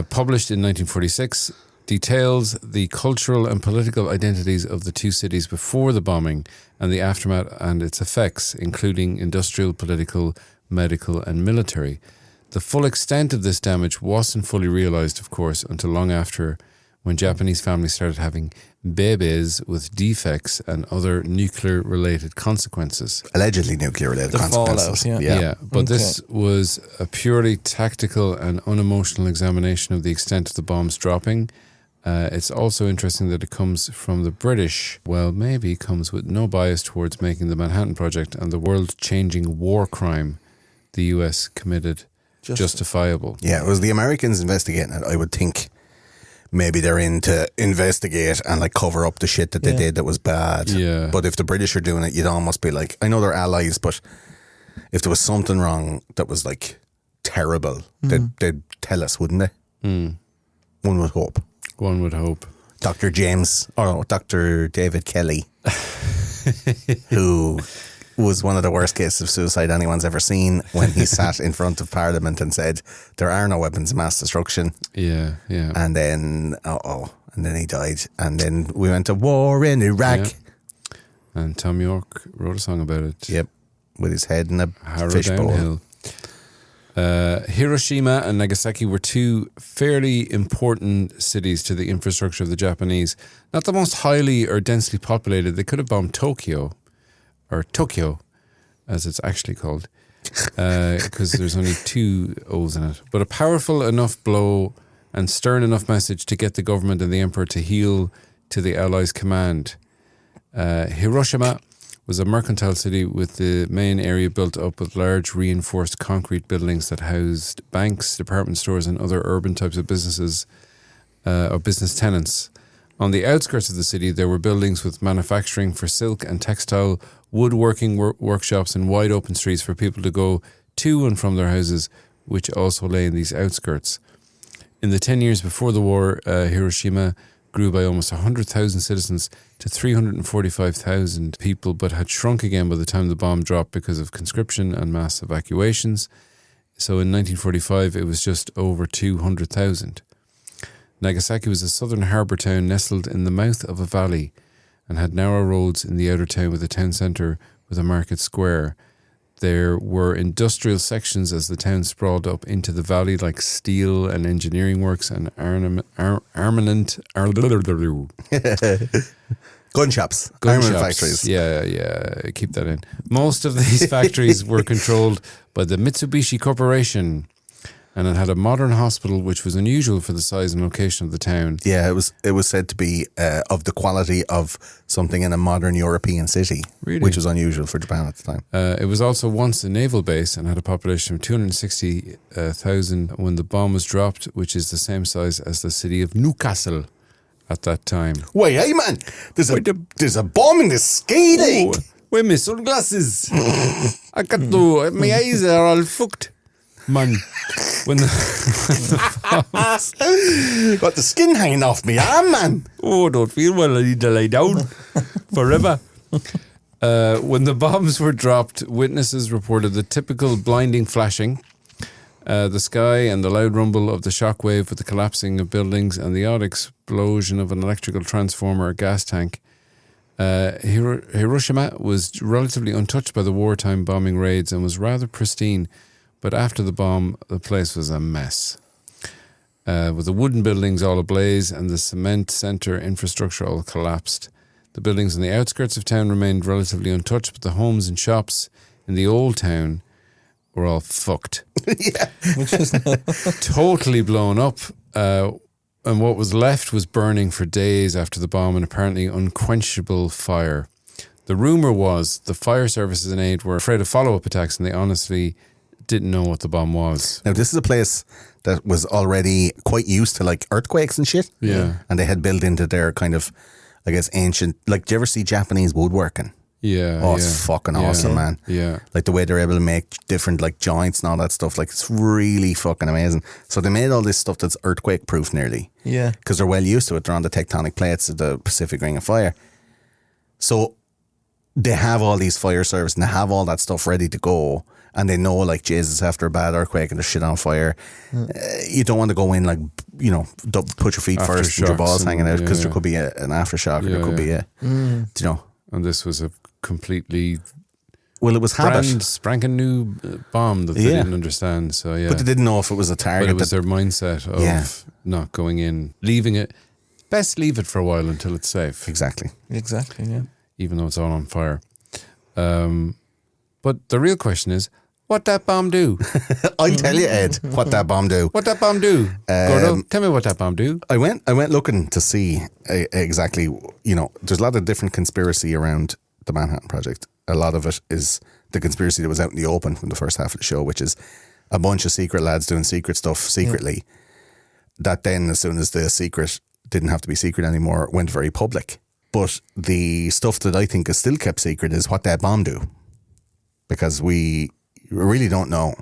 published in 1946, details the cultural and political identities of the two cities before the bombing and the aftermath and its effects, including industrial, political, medical, and military. The full extent of this damage wasn't fully realised, of course, until long after, when Japanese families started having babies with defects and other nuclear-related consequences. Allegedly nuclear-related The consequences. fallout, Yeah, but this was a purely tactical and unemotional examination of the extent of the bombs dropping. It's also interesting that it comes from the British. Well, maybe comes with no bias towards making the Manhattan Project and the world-changing war crime the US committed justifiable. Yeah, it was the Americans investigating it. I would think maybe they're in to investigate and like cover up the shit that they did that was bad. Yeah. But if the British are doing it, you'd almost be like, I know they're allies, but if there was something wrong that was like terrible, they'd tell us, wouldn't they? One would hope. One would hope. Dr. David Kelly, who was one of the worst cases of suicide anyone's ever seen, when he sat in front of Parliament and said, there are no weapons of mass destruction. Yeah, yeah. And then, and then he died. And then we went to war in Iraq. Yeah. And Tom York wrote a song about it. Yep, with his head in a Harrow fishbowl. downhill. Hiroshima and Nagasaki were two fairly important cities to the infrastructure of the Japanese. Not the most highly or densely populated. They could have bombed Tokyo, or Tokyo, as it's actually called, because there's only two O's in it. But a powerful enough blow and stern enough message to get the government and the emperor to heel to the Allies' command. Hiroshima was a mercantile city with the main area built up with large reinforced concrete buildings that housed banks, department stores and other urban types of businesses or business tenants. On the outskirts of the city, there were buildings with manufacturing for silk and textile, woodworking workshops and wide open streets for people to go to and from their houses, which also lay in these outskirts. In the 10 years before the war, Hiroshima grew by almost 100,000 citizens to 345,000 people, but had shrunk again by the time the bomb dropped because of conscription and mass evacuations. So in 1945, it was just over 200,000. Nagasaki was a southern harbour town nestled in the mouth of a valley and had narrow roads in the outer town with a town centre with a market square. There were industrial sections as the town sprawled up into the valley, like steel and engineering works and armament. Gun shops. Gun Armament shops. factories. Yeah, keep that in. Most of these factories were controlled by the Mitsubishi Corporation, and it had a modern hospital, which was unusual for the size and location of the town. Yeah, it was said to be of the quality of something in a modern European city, Really? which was unusual for Japan at the time. It was also once a naval base and had a population of 260,000 when the bomb was dropped, which is the same size as the city of Newcastle at that time. Wait, hey man, there's a bomb in the ski day. Where my sunglasses? I got to, my eyes are all fucked. Man, when the Got the skin hanging off me arm, man. don't feel well, I need to lie down forever. When the bombs were dropped, witnesses reported the typical blinding flashing, the sky and the loud rumble of the shockwave with the collapsing of buildings and the odd explosion of an electrical transformer or gas tank. Hiroshima was relatively untouched by the wartime bombing raids and was rather pristine. But after the bomb, the place was a mess. With the wooden buildings all ablaze and the cement centre infrastructure all collapsed. The buildings on the outskirts of town remained relatively untouched, but the homes and shops in the old town were all fucked. Yeah. Totally blown up. And what was left was burning for days after the bomb, and apparently unquenchable fire. The rumour was the fire services and aid were afraid of follow-up attacks, and they honestly didn't know what the bomb was. Now, this is a place that was already quite used to like earthquakes and shit. Yeah. And they had built into their kind of, I guess, ancient, like, do you ever see Japanese woodworking? Yeah. Oh, it's fucking awesome, man. Yeah. Like the way they're able to make different like joints and all that stuff. Like it's really fucking amazing. So they made all this stuff that's earthquake proof nearly. Yeah. Because they're well used to it. They're on the tectonic plates of the Pacific Ring of Fire. So they have all these fire service and they have all that stuff ready to go. And they know, like, Jesus, after a bad earthquake and there's shit on fire, you don't want to go in, like, you know, put your feet first and your balls hanging out, because there could be an aftershock, or there could be a, you know. And this was a completely Well, it was habit. spanking new bomb that they didn't understand. So, yeah. But they didn't know if it was a target. But it was their mindset of not going in, leaving it. Best leave it for a while until it's safe. Exactly. Exactly, yeah. Even though it's all on fire. But the real question is, what that bomb do? I'll tell you, Ed, what that bomb do. What that bomb do? Gordo, tell me what that bomb do. I went looking to see exactly, you know, there's a lot of different conspiracy around the Manhattan Project. A lot of it is the conspiracy that was out in the open from the first half of the show, which is a bunch of secret lads doing secret stuff secretly. That then, as soon as the secret didn't have to be secret anymore, went very public. But the stuff that I think is still kept secret is what that bomb do. Because we really don't know.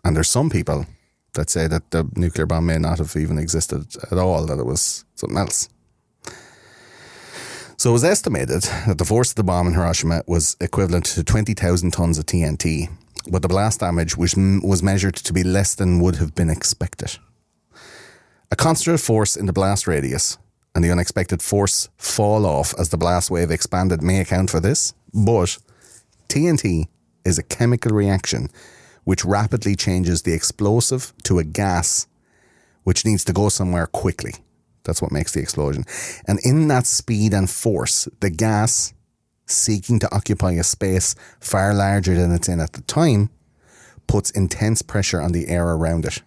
And there's some people that say that the nuclear bomb may not have even existed at all, that it was something else. So it was estimated that the force of the bomb in Hiroshima was equivalent to 20,000 tons of TNT, but the blast damage was measured to be less than would have been expected. A concentrated force in the blast radius and the unexpected force fall off as the blast wave expanded may account for this, but TNT is a chemical reaction which rapidly changes the explosive to a gas which needs to go somewhere quickly. That's what makes the explosion. And in that speed and force, the gas, seeking to occupy a space far larger than it's in at the time, puts intense pressure on the air around it.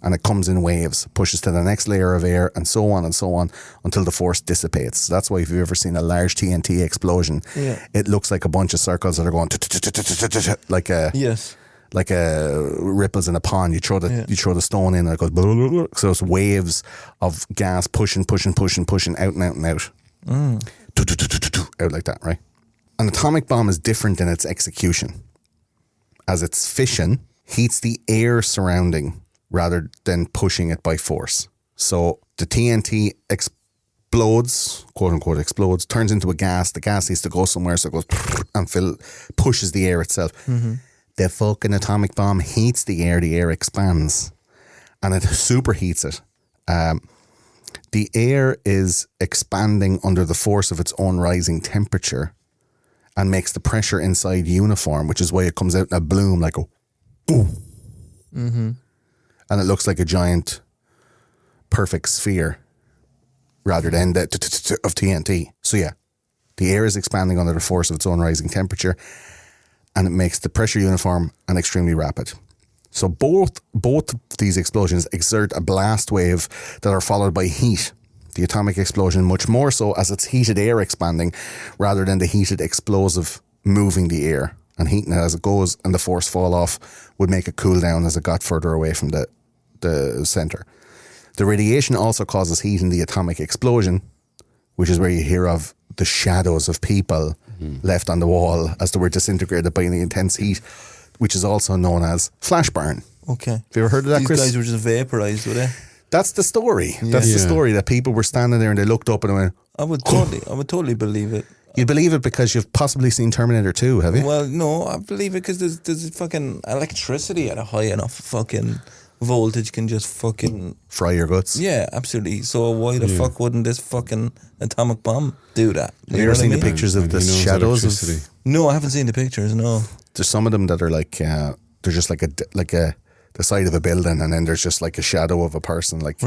And it comes in waves, pushes to the next layer of air, and so on until the force dissipates. So that's why if you've ever seen a large TNT explosion, it looks like a bunch of circles that are going like ripples in a pond. You throw the stone in and it goes blah, blah, blah. So it's waves of gas pushing out and out and out. Out like that, right? An atomic bomb is different in its execution, as its fission heats the air surrounding rather than pushing it by force. So the TNT explodes, quote unquote explodes, turns into a gas. The gas needs to go somewhere, so it goes and pushes the air itself. The fucking atomic bomb heats the air expands, and it superheats it. The air is expanding under the force of its own rising temperature and makes the pressure inside uniform, which is why it comes out in a bloom like a and it looks like a giant perfect sphere rather than the of TNT. So yeah, the air is expanding under the force of its own rising temperature, and it makes the pressure uniform and extremely rapid. So both of these explosions exert a blast wave that are followed by heat. The atomic explosion much more so, as it's heated air expanding rather than the heated explosive moving the air and heating it as it goes, and the force fall off would make it cool down as it got further away from the center. The radiation also causes heat in the atomic explosion, which is where you hear of the shadows of people left on the wall as they were disintegrated by the intense heat, which is also known as flash burn. Okay. Have you ever heard of that, Chris? These guys were just vaporized, were they? That's the story. That's the story, that people were standing there and they looked up and went, I would totally believe it. You'd believe it because you've possibly seen Terminator 2, have you? Well, no, I believe it because there's fucking electricity at a high enough fucking voltage can just fucking Fry your guts. Yeah, absolutely. So why the fuck wouldn't this fucking atomic bomb do that? Have you ever seen the pictures of the shadows of? No, I haven't seen the pictures. No. There's some of them that are like they're just like the side of a building, and then there's just like a shadow of a person, like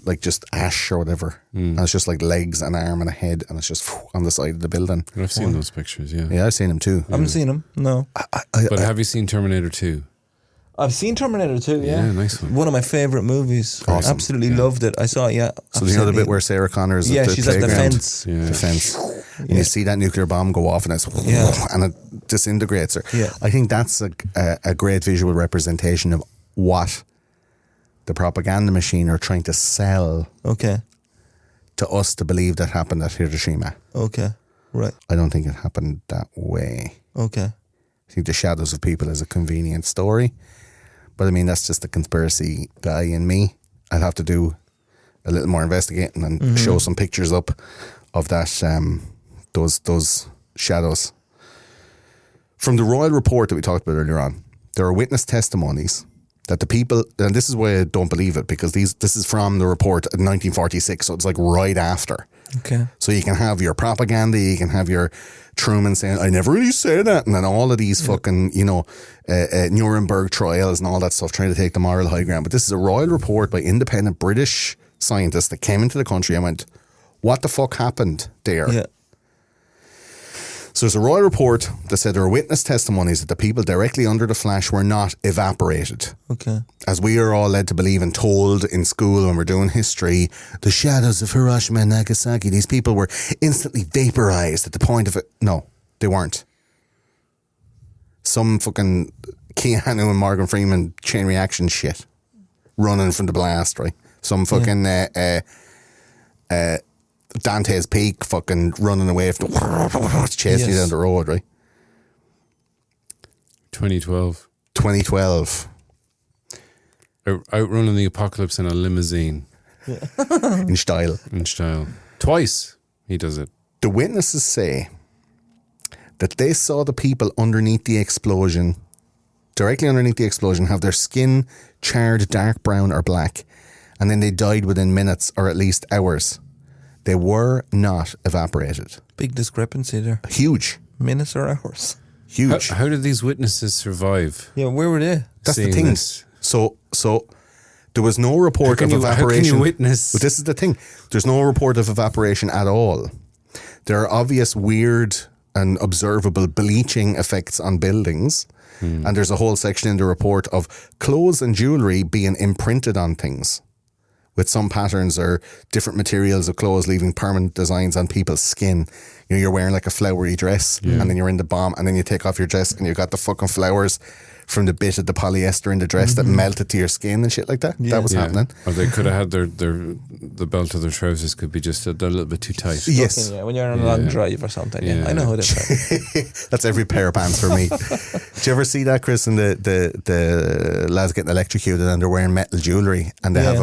like just ash or whatever, and it's just like legs, an arm, and a head, and it's just on the side of the building. I've seen those pictures. Yeah, I've seen them too. I haven't seen them. No. But have you seen Terminator 2? I've seen Terminator 2, yeah. Yeah, nice one. One of my favourite movies. Awesome. Absolutely loved it. I saw it, yeah. So you know the bit where Sarah Connor is at the she's playground? at the fence. Yeah. The fence. And you see that nuclear bomb go off, and it's and it disintegrates her. Yeah. I think that's a great visual representation of what the propaganda machine are trying to sell Okay. to us to believe that happened at Hiroshima. Okay. Right. I don't think it happened that way. Okay. I think the shadows of people is a convenient story. But I mean, that's just the conspiracy guy in me. I'd have to do a little more investigating and show some pictures up of that, those shadows. From the royal report that we talked about earlier on, there are witness testimonies that the people, and this is why I don't believe it, because this is from the report in 1946, so it's like right after. Okay. So you can have your propaganda, you can have your Truman saying, I never really said that, and then all of these fucking, Nuremberg trials and all that stuff, trying to take the moral high ground. But this is a royal report by independent British scientists that came into the country and went, what the fuck happened there? Yeah. So there's a royal report that said there are witness testimonies that the people directly under the flash were not evaporated. Okay. As we are all led to believe and told in school when we're doing history, the shadows of Hiroshima and Nagasaki, these people were instantly vaporized at the point of it. No, they weren't. Some fucking Keanu and Morgan Freeman chain reaction shit running from the blast, right? Some fucking Dante's Peak fucking running away from chasing you down the road, right? 2012. 2012. Outrunning the apocalypse in a limousine. In style. In style. Twice he does it. The witnesses say that they saw the people underneath the explosion, directly underneath the explosion, have their skin charred dark brown or black, and then they died within minutes or at least hours. They were not evaporated. Big discrepancy there. Huge. Minutes or hours? Huge. How did these witnesses survive? Yeah, where were they? That's the seeing thing. this? So there was no report of evaporation. How can you witness? But this is the thing. There's no report of evaporation at all. There are obvious weird and observable bleaching effects on buildings. And there's a whole section in the report of clothes and jewellery being imprinted on things, with some patterns or different materials of clothes leaving permanent designs on people's skin. You know, you're wearing like a flowery dress and then you're in the bomb and then you take off your dress and you've got the fucking flowers from the bit of the polyester in the dress that melted to your skin and shit like that. That was happening. Or they could have had the belt of their trousers could be just a little bit too tight. Yes. Yeah, when you're on a long drive or something. Yeah. I know how that's. That's every pair of pants for me. Did you ever see that, Chris, and the lads getting electrocuted and they're wearing metal jewellery and they have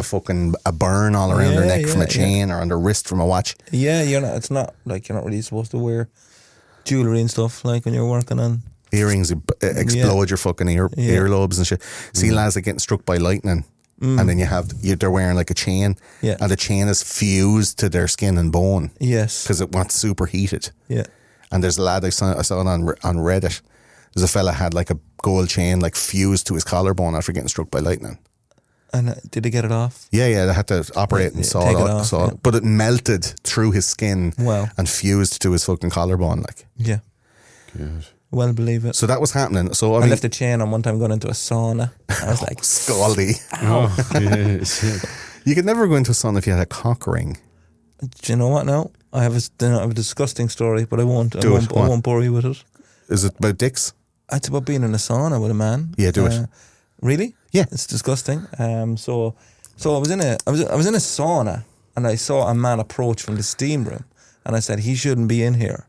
a burn all around their neck from a chain or on their wrist from a watch? Yeah, it's not like you're not really supposed to wear jewellery and stuff like when you're working on earrings explode your fucking earlobes and shit. See lads that getting struck by lightning and then they're wearing like a chain and the chain is fused to their skin and bone. Yes. Because it wants superheated. Yeah. And there's a lad I saw it on Reddit. There's a fella had like a gold chain like fused to his collarbone after getting struck by lightning. And did they get it off? Yeah, they had to operate and saw it off. But it melted through his skin and fused to his fucking collarbone like. Yeah. Good. Well, believe it. So that was happening. So I I mean, left the chain on one time going into a sauna. I was like, scaldy. Oh, yeah, shit. You could never go into a sauna if you had a cock ring. do you know what now? I have a disgusting story, but I won't bore you with it. Is it about dicks? It's about being in a sauna with a man. Yeah, do it. Really? Yeah. It's disgusting. So I was in a sauna and I saw a man approach from the steam room and I said he shouldn't be in here.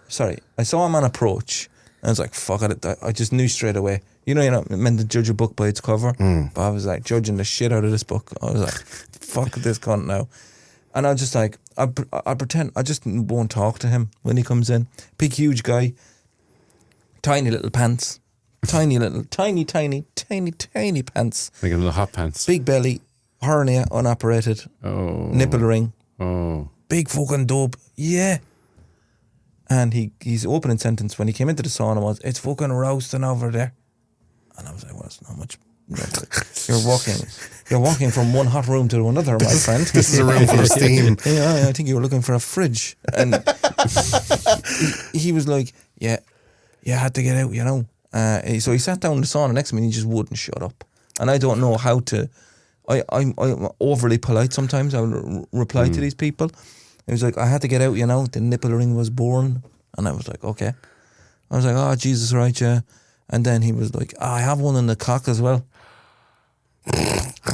Sorry. I saw a man approach and I was like, fuck it. I just knew straight away. You're not meant to judge a book by its cover. But I was like judging the shit out of this book. I was like, fuck this cunt now. And I was just like, I pretend, I just won't talk to him when he comes in. Big, huge guy. Tiny little pants. Tiny pants. Like a little hot pants. Big belly. Hernia, unoperated. Oh. Nipple ring. Oh. Big fucking dope. Yeah. And his opening sentence when he came into the sauna was, "It's fucking roasting over there." And I was like, well, it's not much. You're walking from one hot room to another, my friend. This is a room full of steam. Yeah, I think you were looking for a fridge. And he was like, yeah, I had to get out, you know. So he sat down in the sauna next to me and he just wouldn't shut up. And I don't know how to, I'm overly polite sometimes. I would reply to these people. He was like, I had to get out, you know, the nipple ring was born. And I was like, okay. I was like, oh, Jesus, right, yeah. And then he was like, I have one in the cock as well.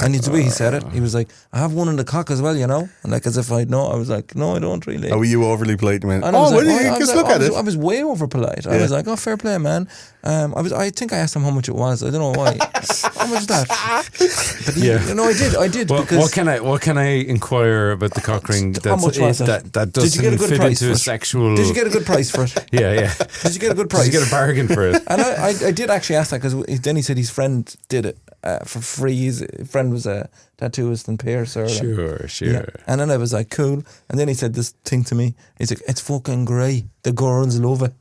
And the way he said it, he was like, I have one in the cock as well, you know? And like, as if I'd know. I was like, no, I don't really. Oh, were you overly polite? And I What was like, do you just look at it? I was way over polite. I was like, oh, fair play, man. I think I asked him how much it was. I don't know why. How much is that? But you know, I did Well, because what can I inquire about the cock ring how much was it? that Did you get a doesn't good fit price into for a it? sexual? Did you get a good price for it? Yeah. Did you get a good price? Did you get a bargain for it? And I did actually ask that because then he said his friend did it for free. His friend was a tattooist and piercer. Sure. Yeah. And then I was like, cool. And then he said this thing to me. He's like, it's fucking great. The girls love it.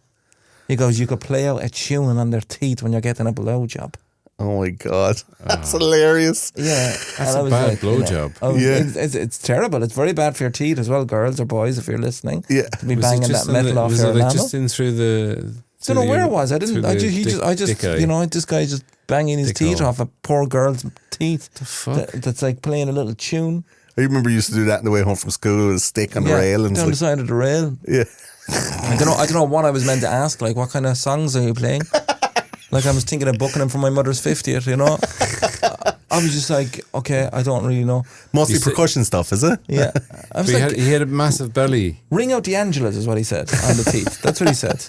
He goes, you could play out a tune on their teeth when you're getting a blowjob. Oh my God. That's hilarious. Yeah. That's a bad blowjob. It's terrible. It's very bad for your teeth as well, girls or boys, if you're listening. Yeah. To be banging that metal off your enamel. Just in through the... I don't know where it was. I didn't. This guy just banging his teeth off a poor girl's teeth. The fuck? That's like playing a little tune. I remember you used to do that on the way home from school with a stick on the rail. And down the side of the rail. Yeah. I don't know what I was meant to ask. Like, what kind of songs are you playing? Like, I was thinking of booking him for my mother's 50th, you know? I was just like, okay, I don't really know. Mostly percussion stuff, is it? Yeah. I was like, he had a massive belly. ring out the Angelas is what he said on the teeth. That's what he said.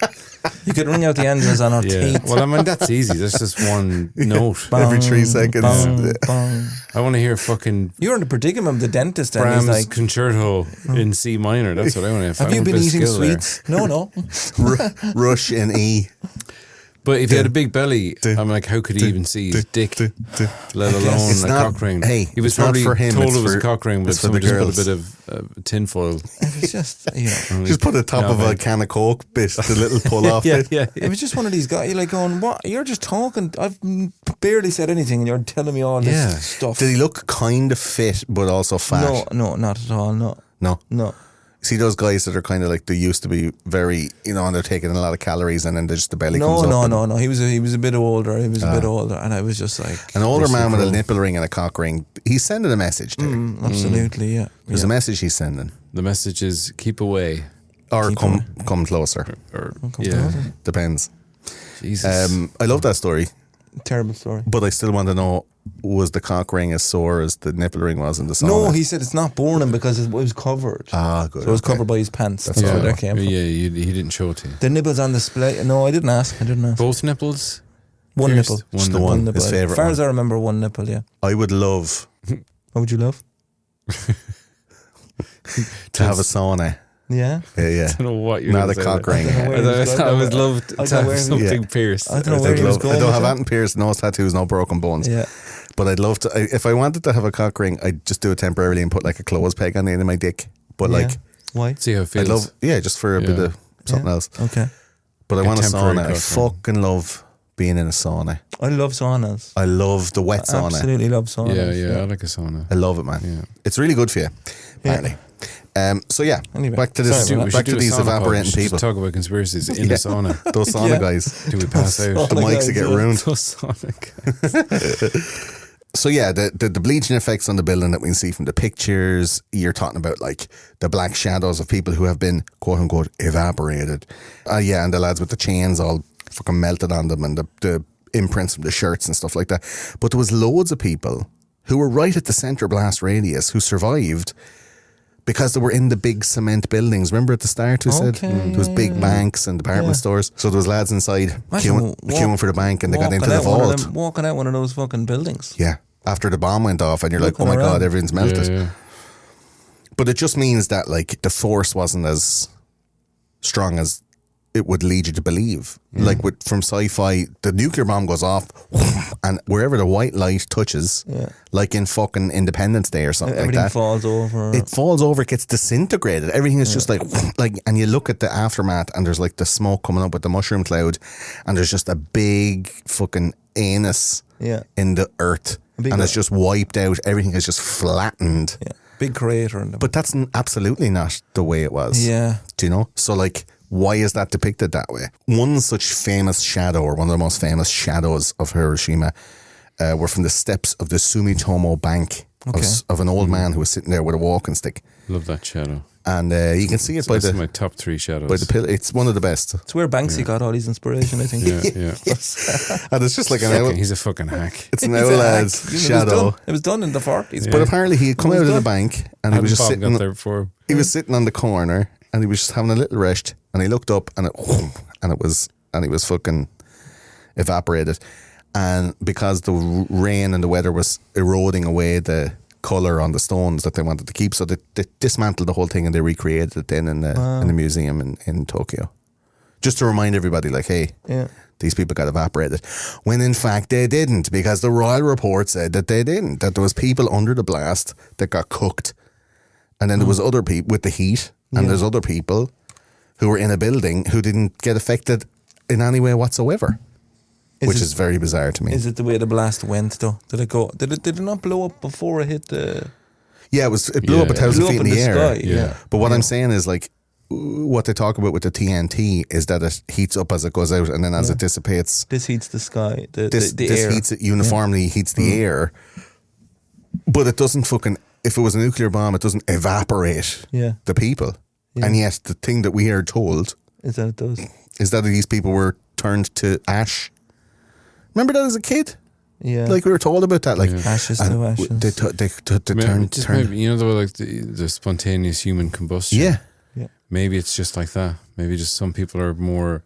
You could ring out the Angelas on our teeth. Well, I mean, that's easy. That's just one note. Bong, Every 3 seconds. Bong, bong. I want to hear fucking You're in the predicament of the dentist and Brahms he's like, concerto in C minor. That's what I want to hear. have you been eating sweets? No. Rush in E. But if he had a big belly, I'm like, how could he even see his dick, let alone It's a not- cock ring? hey, He was it's not probably for him, told it's it was a for- cock ring, but it's for the someone just put girls. a bit of tinfoil. It was just, Just put the top of a can of Coke bit, the little pull off bit. It was just one of these guys. You're like going, what? You're just talking. I've barely said anything, and you're telling me all this stuff. Did he look kind of fit but also fat? No, not at all. No. See those guys that are kind of like, they used to be very, and they're taking a lot of calories and then just the belly comes up. No. He was a bit older. He was a bit older, and I was just like An older man with a nipple ring and a cock ring, he's sending a message there. Absolutely, yeah. There's a message he's sending. The message is keep away. Or come closer. Or closer. Depends. Jesus. I love that story, Terrible story. but I still want to know, was the cock ring as sore as the nipple ring was in the sauna? No, he said it's not burning because it was covered. Ah, good. So it was okay. covered by his pants. That's all where right. that came from. he didn't show it to you. The nipples on display. No, I didn't ask. Both nipples? One Pierced? nipple. Just the one, his favourite As far one. as I remember, one nipple, yeah. I would love What would you love? to have a sauna. Yeah. Yeah. I don't know what you're Not gonna a say cock there. ring. I would love I to don't know have where- something Yeah. pierced. I don't know where he was going. I don't with have that. anything pierced, no tattoos, no broken bones. Yeah. But I'd love to. If I wanted to have a cock ring, I'd just do it temporarily and put like a clothes peg on the end of my dick. But like, Why? See how it feels. I love, just for a bit of something Yeah. else. Okay. But I A want a temporary sauna. I cock ring. fucking love being in a sauna. I love saunas. I love the wet sauna. Absolutely love saunas. Yeah, I like a sauna. I love it, man. Yeah. It's really good for you, apparently. So yeah, Anyway, back to this. sorry about Back to these evaporating people. Talk about conspiracies in a sauna. Those sauna Yeah. guys. Do we pass out? The mics will get ruined. Those sauna guys. So yeah, the bleaching effects on the building that we can see from the pictures, you're talking about like the black shadows of people who have been quote unquote evaporated. And the lads with the chains all fucking melted on them and the imprints from the shirts and stuff like that. But there was loads of people who were right at the centre blast radius who survived because they were in the big cement buildings. Remember at the start who said there was big banks and department stores. So there was lads inside queuing for the bank and they got into the vault. Walking out one of those fucking buildings. Yeah. After the bomb went off and you're like, oh my Looking God, around. everything's melted. Yeah. But it just means that like the force wasn't as strong as it would lead you to believe. Like from sci-fi, the nuclear bomb goes off and wherever the white light touches, like in fucking Independence Day or something like Everything that, falls over. it falls over, it gets disintegrated. Everything is just like, and you look at the aftermath and there's like the smoke coming up with the mushroom cloud and there's just a big fucking anus in the earth and it's just wiped out. Everything is just flattened. Yeah. Big crater in the But that's absolutely not the way it was. Yeah. Do you know? So like, why is that depicted that way? One such famous shadow, or one of the most famous shadows of Hiroshima, were from the steps of the Sumitomo Bank of an old man who was sitting there with a walking stick. Love that shadow. And you can see it by That's the my top 3 shadows. by the pillar. It's one of the best. It's where Banksy got all his inspiration, I think. yeah. And it's just like an owl. He's a fucking hack. It's an He's owl a hack. lad's shadow. It was done in the 40s. But apparently he had come out of the bank and he was just Bob sitting. got there before. He was sitting on the corner and he was just having a little rest. And he looked up and he was fucking evaporated. And because the rain and the weather was eroding away the colour on the stones that they wanted to keep, so they dismantled the whole thing and they recreated it then in the museum in Tokyo. Just to remind everybody, like, hey, these people got evaporated. When in fact they didn't, because the royal report said that they didn't, that there was people under the blast that got cooked. And then there was other people with the heat, and there's other people who were in a building who didn't get affected in any way whatsoever. Which is very bizarre to me. Is it the way the blast went though? Did it go? Did it not blow up before it hit the? Yeah, it blew up 1,000 feet in the air. sky. Yeah. But what I'm saying is, like, what they talk about with the TNT is that it heats up as it goes out, and then as it dissipates, This heats the sky. this air. heats it uniformly, heats the air. But it doesn't fucking. If it was a nuclear bomb, it doesn't evaporate the people. Yeah. And yet, the thing that we are told Is that it does? is that these people were turned to ash. Remember that as a kid? Yeah. Like we were told about that. Like Ashes to and ashes. They turned. Maybe, you know, the spontaneous human combustion. Yeah. Maybe it's just like that. Maybe just some people are more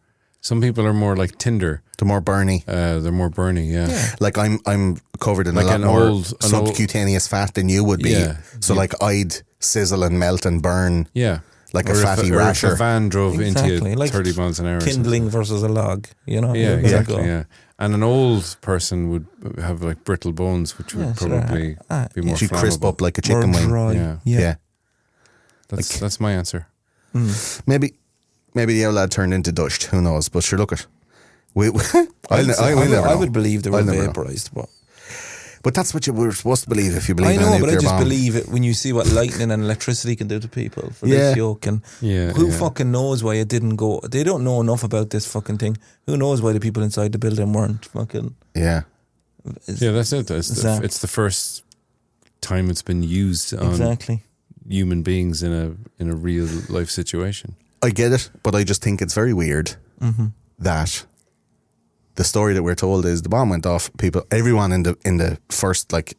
like tinder. They're more burny. They're more burny. Yeah. Like I'm covered in Like a lot an more old- subcutaneous fat than you would be. Yeah. So like I'd sizzle and melt and burn. Yeah. Like a Or if fatty or if rasher. a van drove into Exactly, you like 30 miles an hour. or Kindling versus a log. You know. something. Yeah, You're gonna exactly. go. Yeah. And an old person would have like brittle bones, which would so probably be more She'd crisp flammable. up like a More chicken wing. dry. Yeah. Yeah. That's my answer. Maybe the old lad turned into dust. Who knows? But sure, look it. We'll I never know. would believe they were I'll never know. vaporized, but But that's what you were supposed to believe if you believe I in a know, but nuclear I just bomb. believe it when you see what lightning and electricity can do to people for Yeah. this yoke. And Yeah, who yeah. fucking knows why it didn't go? They don't know enough about this fucking thing. Who knows why the people inside the building weren't fucking? Yeah. Yeah, that's it. Zap. It's the first time it's been used on Exactly. human beings in a real life situation. I get it, but I just think it's very weird that the story that we're told is the bomb went off. Everyone in the first like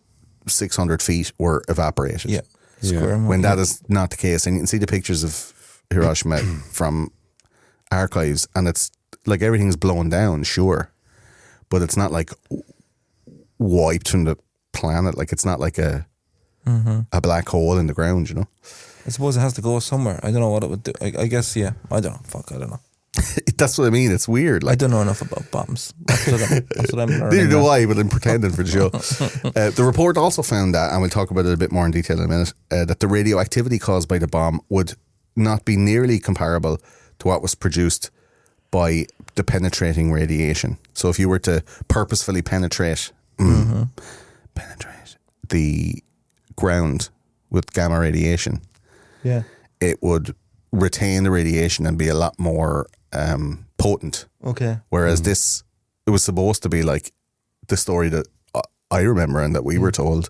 600 feet were evaporated. Yeah. Yeah. Square When yeah. that is not the case, and you can see the pictures of Hiroshima from archives, and it's like everything's blown down, sure, but it's not like wiped from the planet. Like it's not like a black hole in the ground, you know. I suppose it has to go somewhere. I don't know what it would do. I guess, yeah. I don't know. Fuck, I don't know. That's what I mean. It's weird. I Like don't know enough about bombs. That's what I'm learning. neither do now. I, but I'm pretending for the show. The report also found that, and we'll talk about it a bit more in detail in a minute, that the radioactivity caused by the bomb would not be nearly comparable to what was produced by the penetrating radiation. So if you were to purposefully penetrate the ground with gamma radiation, Yeah. it would retain the radiation and be a lot more potent. Okay. Whereas this, it was supposed to be like the story that I remember and that we were told.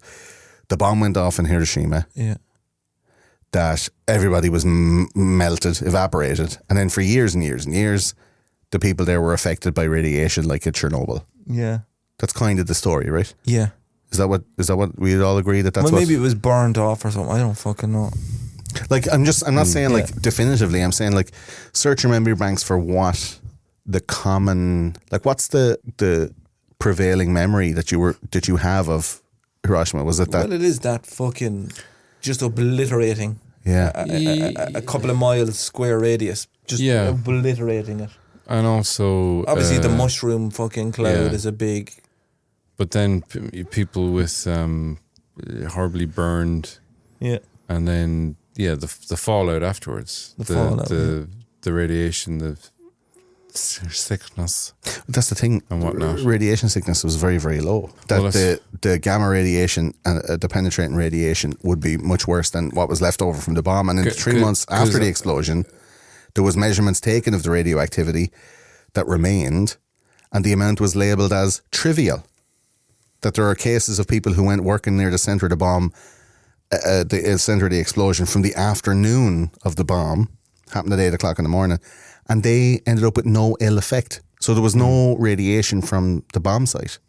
The bomb went off in Hiroshima, Yeah. that everybody was melted, evaporated. And then for years and years and years, the people there were affected by radiation like at Chernobyl. Yeah. That's kind of the story, right? Yeah. Is that what we'd all agree that that's Well, what? maybe it was burned off or something. I don't fucking know. Like, I'm not saying like Yeah. definitively. I'm saying like search your memory banks for what the common, like what's the prevailing memory that you have of Hiroshima? Was it that? Well, it is that fucking just obliterating Yeah. a couple of miles square radius. Just Yeah. obliterating it. And also, Obviously, the mushroom fucking cloud yeah. is a big. but then people with horribly burned, Yeah. and then the fallout afterwards, the radiation, the sickness. That's the thing. And whatnot. Radiation sickness was very, very low. That Well, the gamma radiation and the penetrating radiation would be much worse than what was left over from the bomb. And in the 3 months after the explosion, there was measurements taken of the radioactivity that remained, and the amount was labelled as trivial. That there are cases of people who went working near the centre of the bomb the center of the explosion from the afternoon of the bomb, happened at 8 o'clock in the morning, and they ended up with no ill effect. So there was no radiation from the bomb site.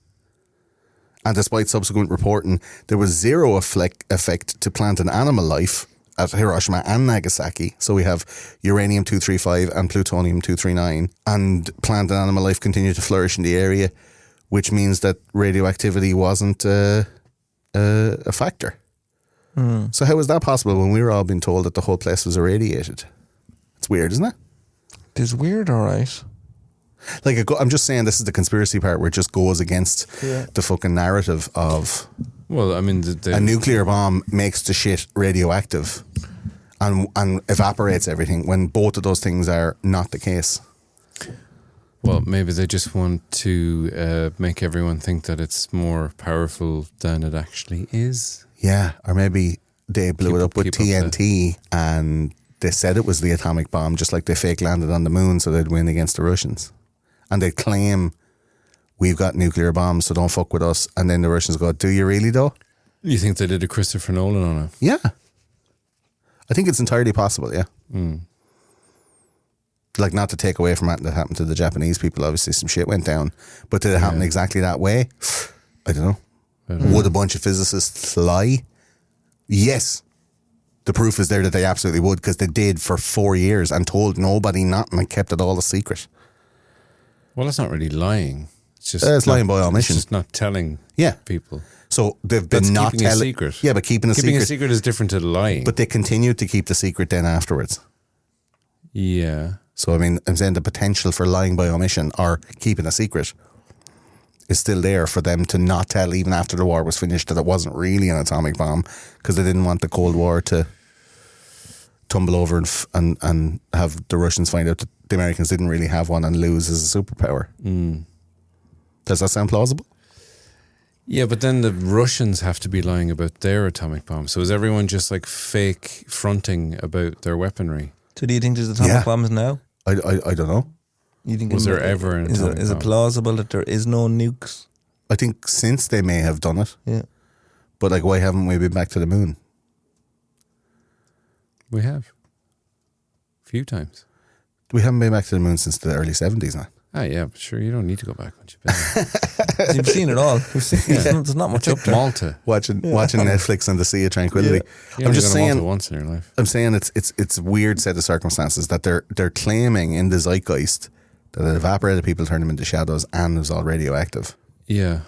And despite subsequent reporting, there was zero effect to plant and animal life at Hiroshima and Nagasaki. So we have uranium-235 and plutonium-239, and plant and animal life continued to flourish in the area, which means that radioactivity wasn't a factor. So how was that possible when we were all being told that the whole place was irradiated? It's weird, isn't it? It is weird, all right. Like, I'm just saying this is the conspiracy part where it just goes against the fucking narrative of Well, I mean, a nuclear bomb makes the shit radioactive and evaporates everything, when both of those things are not the case. well, maybe they just want to make everyone think that it's more powerful than it actually is. Yeah, or maybe they blew it up with keep up TNT and they said it was the atomic bomb, just like they fake landed on the moon so they'd win against the Russians. And they claim, we've got nuclear bombs, so don't fuck with us. And then the Russians go, do you really though? You think they did a Christopher Nolan on it? Yeah. I think it's entirely possible, yeah. Like, not to take away from that happened to the Japanese people, obviously some shit went down. But did it happen exactly that way? I don't know. Would a bunch of physicists lie? Yes. The proof is there that they absolutely would, because they did for 4 years and told nobody nothing and kept it all a secret. Well, that's not really lying. It's just It's lying by omission. It's just not telling people. So they've been That's not keeping a telling. secret. Yeah, but keeping a Keeping secret. a secret is different to lying. But they continued to keep the secret then afterwards. yeah. So, I mean, I'm saying the potential for lying by omission or keeping a secret is still there for them to not tell, even after the war was finished, that it wasn't really an atomic bomb, because they didn't want the Cold War to tumble over and have the Russians find out that the Americans didn't really have one and lose as a superpower. Does that sound plausible? Yeah, but then the Russians have to be lying about their atomic bomb. So is everyone just like fake fronting about their weaponry? So do you think there's atomic bombs now? I don't know. You think Was there ever an atomic is it bomb? plausible that there is no nukes? I think since they may have done it, Yeah. but like, why haven't we been back to the moon? We have. A few times. We haven't been back to the moon since the early 70s now. Ah, yeah, but sure, you don't need to go back once you've been there. You've seen it all. You've seen, there's not much up there. Malta. Watching Netflix and the Sea of Tranquility. You I'm only just go to Malta saying. once in your life. I'm saying it's a weird set of circumstances that they're claiming in the zeitgeist that it evaporated, people turned them into shadows, and it was all radioactive. Yeah.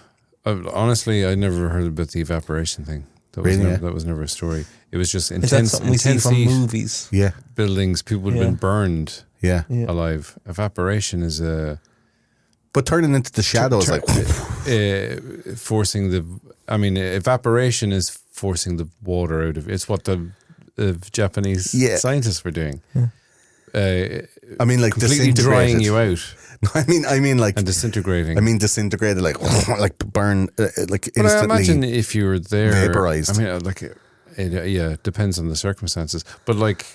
Honestly, I never heard about the evaporation thing. That was, Really? that was never a story. It was just Is that intense, something we see intense from heat movies? Yeah, buildings. People would have been burned yeah. alive. Evaporation is But turning into the shadows, like forcing the. I mean, evaporation is forcing the water out of. It's what the Japanese scientists were doing. I mean, like Completely drying disintegrated. you out I mean, like and disintegrating. I mean, disintegrated, like like burn, like But I instantly. imagine if you were there, vaporized. I mean, like, it depends on the circumstances. But like,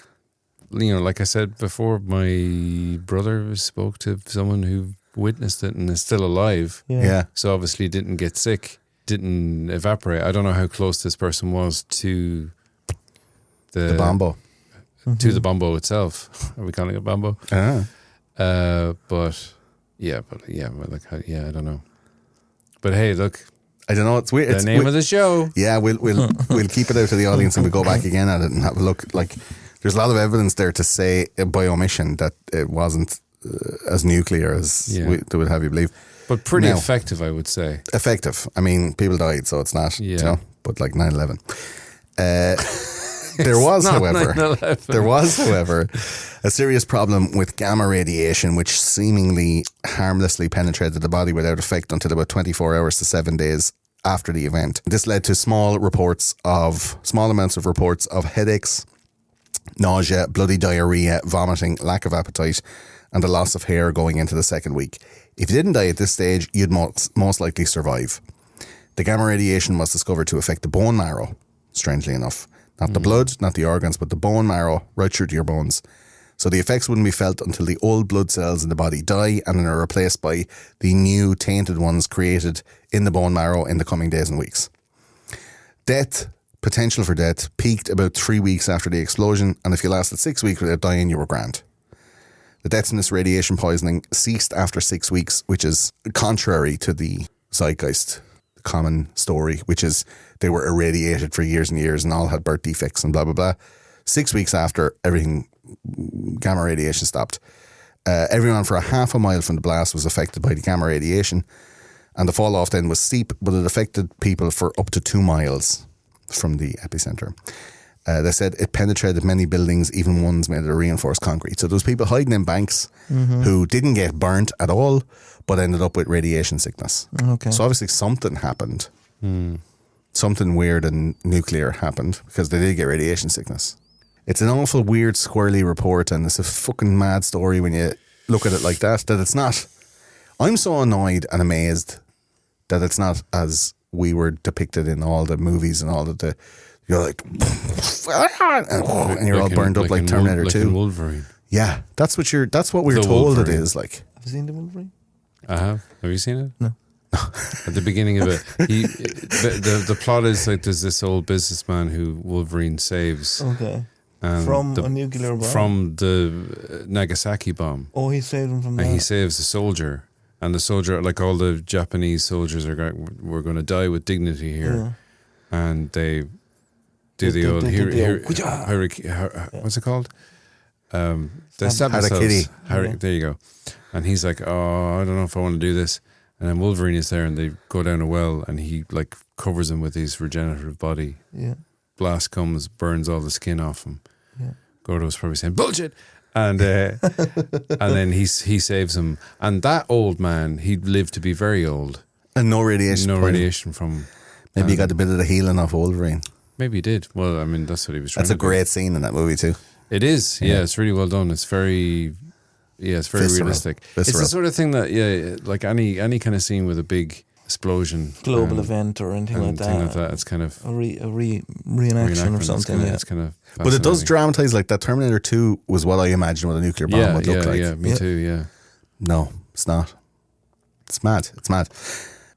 you know, like I said before, my brother spoke to someone who witnessed it and is still alive. Yeah. So obviously didn't get sick, didn't evaporate. I don't know how close this person was to The bombo. to the bombo itself. Are we calling it bombo? Ah. But I don't know. But hey, look, I don't know. It's weird. the It's name of the show. Yeah, we'll keep it out to the audience and we'll go back again at it and have a look. Like, there's a lot of evidence there to say by omission that it wasn't as nuclear as they would have you believe. But pretty Now, effective, I would say. effective. I mean, people died, so it's not. You know, but like 9/11. There was, however, a serious problem with gamma radiation, which seemingly harmlessly penetrated the body without effect until about 24 hours to 7 days after the event. This led to small amounts of reports of headaches, nausea, bloody diarrhea, vomiting, lack of appetite, and the loss of hair going into the second week. If you didn't die at this stage, you'd most likely survive. The gamma radiation was discovered to affect the bone marrow, strangely enough. Not the blood, not the organs, but the bone marrow, right through to your bones. So the effects wouldn't be felt until the old blood cells in the body die and then are replaced by the new tainted ones created in the bone marrow in the coming days and weeks. Death potential for death peaked about 3 weeks after the explosion, and if you lasted 6 weeks without dying, you were grand. The deaths in this radiation poisoning ceased after 6 weeks, which is contrary to the zeitgeist, the common story, which is they were irradiated for years and years and all had birth defects and blah, blah, blah. 6 weeks after, everything, gamma radiation stopped. Everyone for a half a mile from the blast was affected by the gamma radiation, and the fall off then was steep, but it affected people for up to 2 miles from the epicenter. They said it penetrated many buildings, even ones made of reinforced concrete. So there was people hiding in banks who didn't get burnt at all, but ended up with radiation sickness. Okay. So obviously something happened. Something weird and nuclear happened because they did get radiation sickness. It's an awful weird squirrely report, and it's a fucking mad story when you look at it like that it's not. I'm so annoyed and amazed that it's not as we were depicted in all the movies and all of the, you're like, and you're all burned up like Terminator 2. Like Wolverine. Yeah, that's what we're The told Wolverine. it is like. Have you seen the Wolverine? I have. Have you seen it? No. At the beginning of it, the plot is like there's this old businessman who Wolverine saves. Okay. And a nuclear bomb? From the Nagasaki bomb. Oh, he saved him from that. And he saves the soldier. And the soldier, like all the Japanese soldiers, we're going to die with dignity here. Yeah. And they do the old what's it called? They stab themselves. There you go. And he's like, oh, I don't know if I want to do this. And then Wolverine is there, and they go down a well, and he like covers him with his regenerative body. Yeah. Blast comes, burns all the skin off him. Yeah. Gordo's probably saying bullshit, and then he saves him. And that old man, he lived to be very old. And no radiation. No radiation from. Maybe he got a bit of the healing off Wolverine. Maybe he did. Well, I mean, that's what he was trying That's to a do. great scene in that movie too. It is. Yeah, it's really well done. It's very. Yeah, it's very Visceral. realistic. Visceral. It's the sort of thing that, like any kind of scene with a big explosion, Global event or anything like that. It's kind of A reenaction or something. It's kind of. But it does fascinating. dramatize, like that Terminator 2 was what I imagined what a nuclear bomb would look like. Yeah, me too. Yeah. No, it's not. It's mad. It's mad.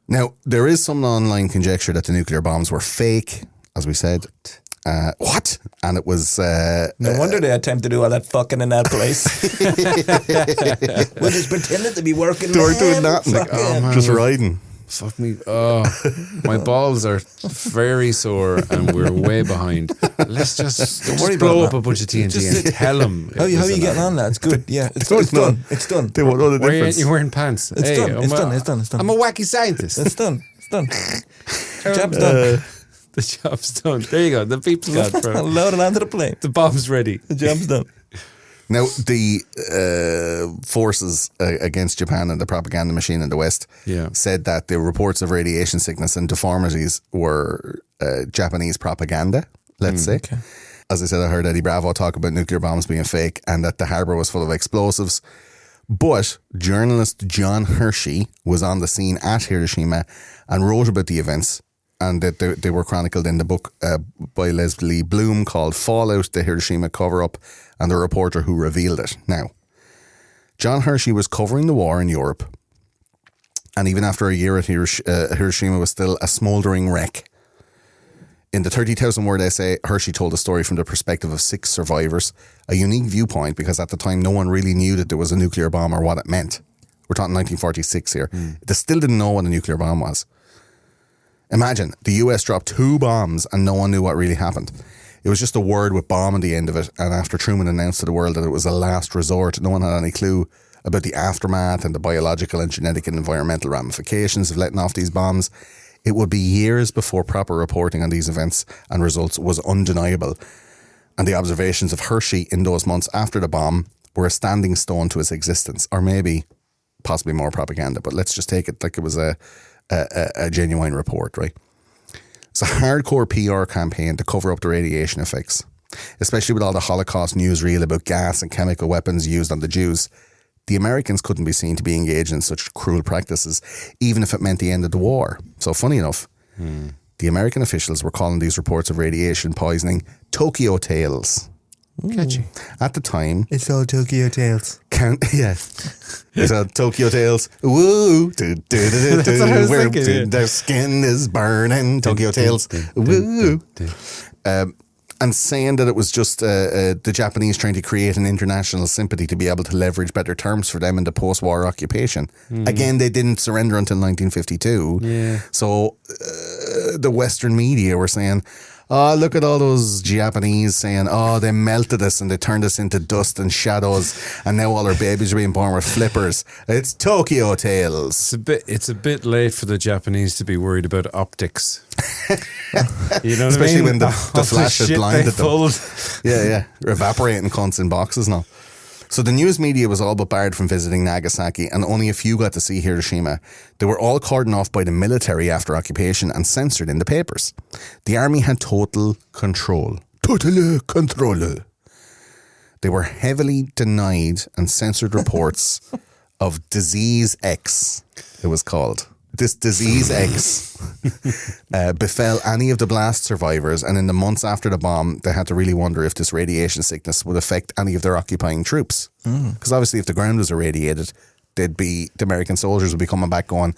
Now, there is some online conjecture that the nuclear bombs were fake, as we said. What? And it was... No wonder they had time to do all that fucking in that place. We're just pretending to be working. they were man. doing nothing. Like, Fucking- man, just we're- riding. Fuck me. Oh, my balls are very sore and we're way behind. Let's just worry blow about up that. a bunch of TNT Just- and tell them. How you getting on, lads? Good. Yeah, it's done. It's done. They won't know the Why aren't difference. you wearing pants? It's done. It's done. It's done. It's done. I'm a wacky scientist. It's done. It's done. Job's done. The job's done. There you go. The beep's gone, bro. Load it onto the plane. The bomb's ready. The job's done. Now, the forces against Japan and the propaganda machine in the West said that the reports of radiation sickness and deformities were Japanese propaganda, let's say. Okay. As I said, I heard Eddie Bravo talk about nuclear bombs being fake and that the harbour was full of explosives. But journalist John Hershey was on the scene at Hiroshima and wrote about the events, and that they were chronicled in the book by Leslie Bloom called Fallout, the Hiroshima Cover-Up, and the reporter who revealed it. Now, John Hershey was covering the war in Europe, and even after a year at Hiroshima was still a smouldering wreck. In the 30,000 word essay, Hershey told a story from the perspective of 6 survivors, a unique viewpoint because at the time no one really knew that there was a nuclear bomb or what it meant. We're talking 1946 here. They still didn't know what a nuclear bomb was. Imagine, the US dropped 2 bombs and no one knew what really happened. It was just a word with bomb at the end of it, and after Truman announced to the world that it was a last resort, no one had any clue about the aftermath and the biological and genetic and environmental ramifications of letting off these bombs. It would be years before proper reporting on these events and results was undeniable, and the observations of Hershey in those months after the bomb were a standing stone to its existence, or maybe possibly more propaganda, but let's just take it like it was a genuine report, right? It's a hardcore PR campaign to cover up the radiation effects, especially with all the Holocaust newsreel about gas and chemical weapons used on the Jews. The Americans couldn't be seen to be engaged in such cruel practices, even if it meant the end of the war. So funny enough, the American officials were calling these reports of radiation poisoning Tokyo Tales. Catchy. At the time, It's all Tokyo Tales. It's a Tokyo Tales. Woo! what I was Where thinking, yeah. their skin is burning. Tokyo Tales. Woo! And saying that it was just the Japanese trying to create an international sympathy to be able to leverage better terms for them in the post-war occupation. Again, they didn't surrender until 1952. Yeah. So the Western media were saying, oh, look at all those Japanese saying, oh, they melted us and they turned us into dust and shadows and now all our babies are being born with flippers. It's Tokyo Tales. It's a bit late for the Japanese to be worried about optics. You know what Especially I mean? when the flash had shit blinded they them. pulled. Yeah. Evaporating cunts in boxes now. So the news media was all but barred from visiting Nagasaki and only a few got to see Hiroshima. They were all cordoned off by the military after occupation and censored in the papers. The army had total control. Total control. They were heavily denied and censored reports of Disease X, it was called. This Disease X befell any of the blast survivors, and in the months after the bomb, they had to really wonder if this radiation sickness would affect any of their occupying troops. Because obviously, if the ground was irradiated, the American soldiers would be coming back going,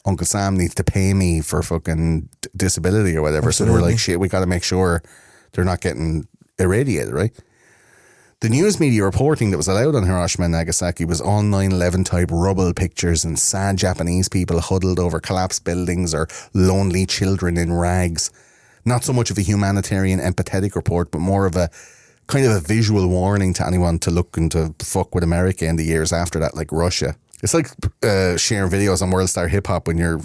Uncle Sam needs to pay me for fucking disability or whatever. Absolutely. So they were like, shit, we got to make sure they're not getting irradiated, right? The news media reporting that was allowed on Hiroshima and Nagasaki was all 9/11 type rubble pictures and sad Japanese people huddled over collapsed buildings or lonely children in rags. Not so much of a humanitarian empathetic report, but more of a kind of a visual warning to anyone to look and to fuck with America in the years after that, like Russia. It's like sharing videos on World Star Hip Hop when your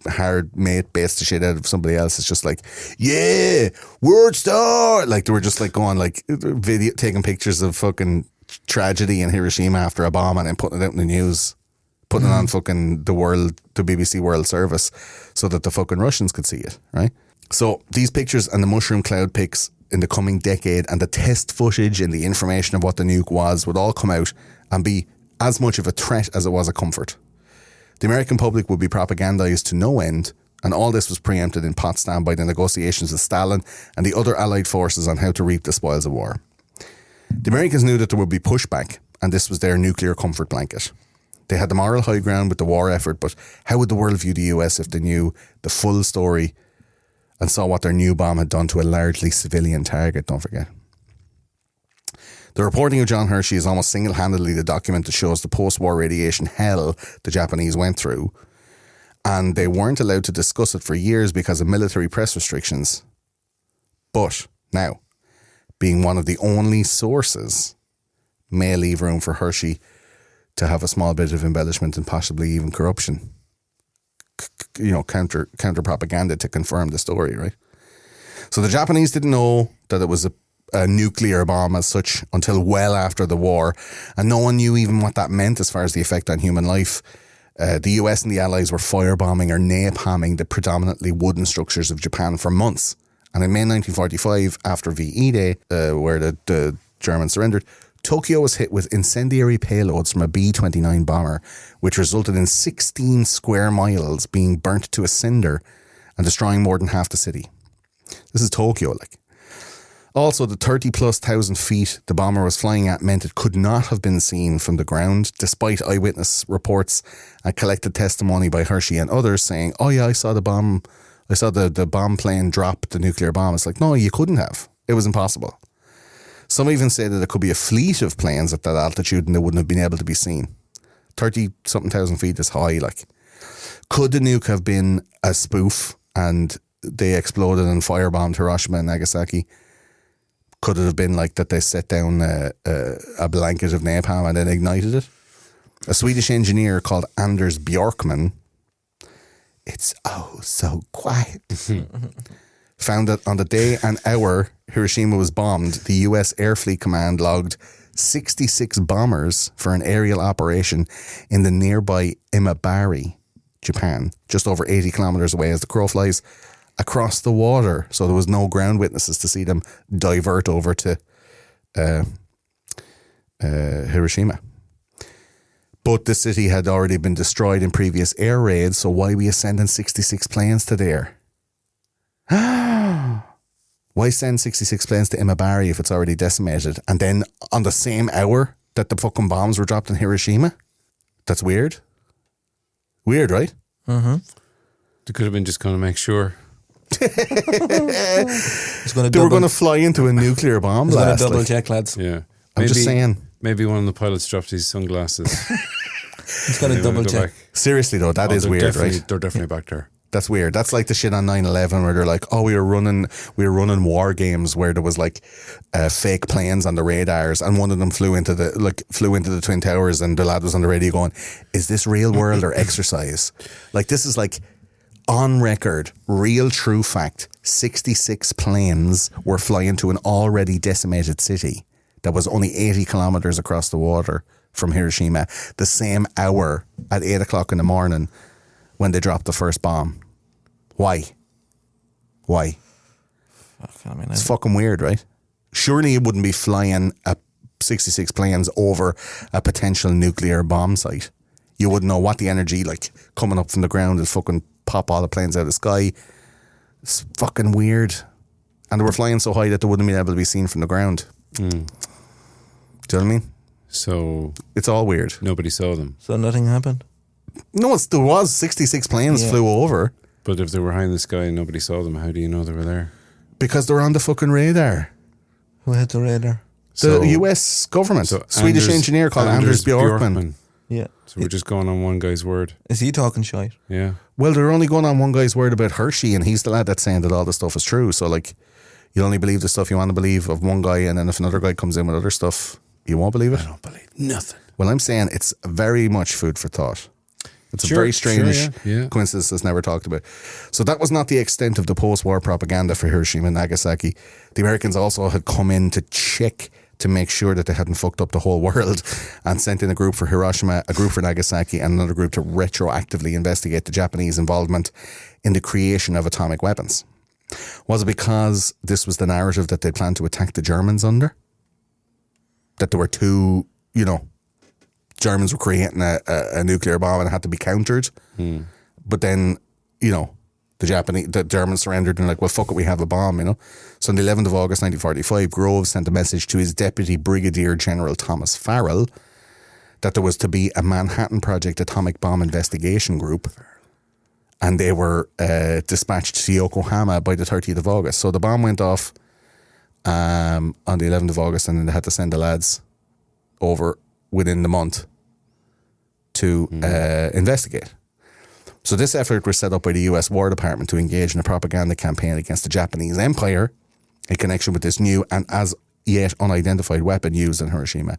hard mate baits the shit out of somebody else. It's just like, yeah, World Star. Like they were just like going like video, taking pictures of fucking tragedy in Hiroshima after a bomb and then putting it out in the news, putting it on fucking the BBC World Service so that the fucking Russians could see it, right? So these pictures and the mushroom cloud pics in the coming decade and the test footage and the information of what the nuke was would all come out and be as much of a threat as it was a comfort. The American public would be propagandized to no end, and all this was preempted in Potsdam by the negotiations with Stalin and the other Allied forces on how to reap the spoils of war. The Americans knew that there would be pushback, and this was their nuclear comfort blanket. They had the moral high ground with the war effort, but how would the world view the US if they knew the full story and saw what their new bomb had done to a largely civilian target, don't forget. The reporting of John Hershey is almost single-handedly the document that shows the post-war radiation hell the Japanese went through, and they weren't allowed to discuss it for years because of military press restrictions. But now, being one of the only sources may leave room for Hershey to have a small bit of embellishment and possibly even corruption. Counter propaganda to confirm the story, right? So the Japanese didn't know that it was a nuclear bomb as such until well after the war, and no one knew even what that meant as far as the effect on human life. The US and the Allies were firebombing or napalming the predominantly wooden structures of Japan for months. And in May 1945, after VE Day, where the Germans surrendered, Tokyo was hit with incendiary payloads from a B-29 bomber, which resulted in 16 square miles being burnt to a cinder and destroying more than half the city. This is Tokyo, like. Also, the 30,000+ feet the bomber was flying at meant it could not have been seen from the ground, despite eyewitness reports and collected testimony by Hershey and others saying, oh yeah, I saw the bomb plane drop the nuclear bomb. It's like, no, you couldn't have. It was impossible. Some even say that it could be a fleet of planes at that altitude and they wouldn't have been able to be seen. 30-something thousand feet is high, like. Could the nuke have been a spoof and they exploded and firebombed Hiroshima and Nagasaki? Could it have been like that they set down a blanket of napalm and then ignited it? A Swedish engineer called Anders Björkman, it's oh so quiet, found that on the day and hour Hiroshima was bombed, the US Air Fleet Command logged 66 bombers for an aerial operation in the nearby Imabari, Japan, just over 80 kilometers away as the crow flies, across the water. So there was no ground witnesses to see them divert over to Hiroshima. But the city had already been destroyed in previous air raids, so why are we sending 66 planes to there? Why send 66 planes to Imabari if it's already decimated? And then on the same hour that the fucking bombs were dropped in Hiroshima? That's weird. Weird, right? Mm-hmm. They could have been just going to make sure. They They were going to fly into a nuclear bomb blast. double like. check, lads. Yeah. I'm just saying. Maybe one of the pilots dropped his sunglasses. It's going to double check. Seriously though, that is they're weird, definitely- right? They're definitely back there. That's weird. That's like the shit on 9/11 where they're like, oh, we were running war games where there was like fake planes on the radars, and one of them flew into the Twin Towers, and the lad was on the radio going, "Is this real world or exercise?" Like, this is like on record, real true fact. 66 planes were flying to an already decimated city that was only 80 kilometers across the water from Hiroshima, the same hour at 8 o'clock in the morning when they dropped the first bomb. Why? It's fucking weird, right? Surely you wouldn't be flying 66 planes over a potential nuclear bomb site. You wouldn't know what the energy, like, coming up from the ground would fucking pop all the planes out of the sky. It's fucking weird. And they were flying so high that they wouldn't be able to be seen from the ground. Do you know what I mean? So It's all weird. nobody saw them. So nothing happened? No, there was 66 planes flew over But if they were high in the sky and nobody saw them, how do you know they were there? because they're on the fucking radar. Who had the radar? The US government. Swedish Anders- engineer called Anders Bjorkman. Yeah. So we're just going on one guy's word. Is he talking shite? Yeah. Well, they're only going on one guy's word about Hershey, and he's the lad that's saying that all the stuff is true. So, like, you only believe the stuff you want to believe of one guy, and then if another guy comes in with other stuff, you won't believe it. I don't believe nothing. Well, I'm saying it's very much food for thought. It's a Sure, very strange sure, yeah. coincidence that's never talked about. So that was not the extent of the post-war propaganda for Hiroshima and Nagasaki. The Americans also had come in to check to make sure that they hadn't fucked up the whole world and sent in a group for Hiroshima, a group for Nagasaki, and another group to retroactively investigate the Japanese involvement in the creation of atomic weapons. Was it because this was the narrative that they planned to attack the Germans under? That there were two, Germans were creating a nuclear bomb and it had to be countered. But then, the Germans surrendered and like, well, fuck it, we have a bomb, So on the 11th of August 1945, Groves sent a message to his Deputy Brigadier General Thomas Farrell that there was to be a Manhattan Project atomic bomb investigation group, and they were dispatched to Yokohama by the 30th of August. So the bomb went off on the 11th of August, and then they had to send the lads over within the month to investigate. So this effort was set up by the US War Department to engage in a propaganda campaign against the Japanese Empire in connection with this new and as yet unidentified weapon used in Hiroshima.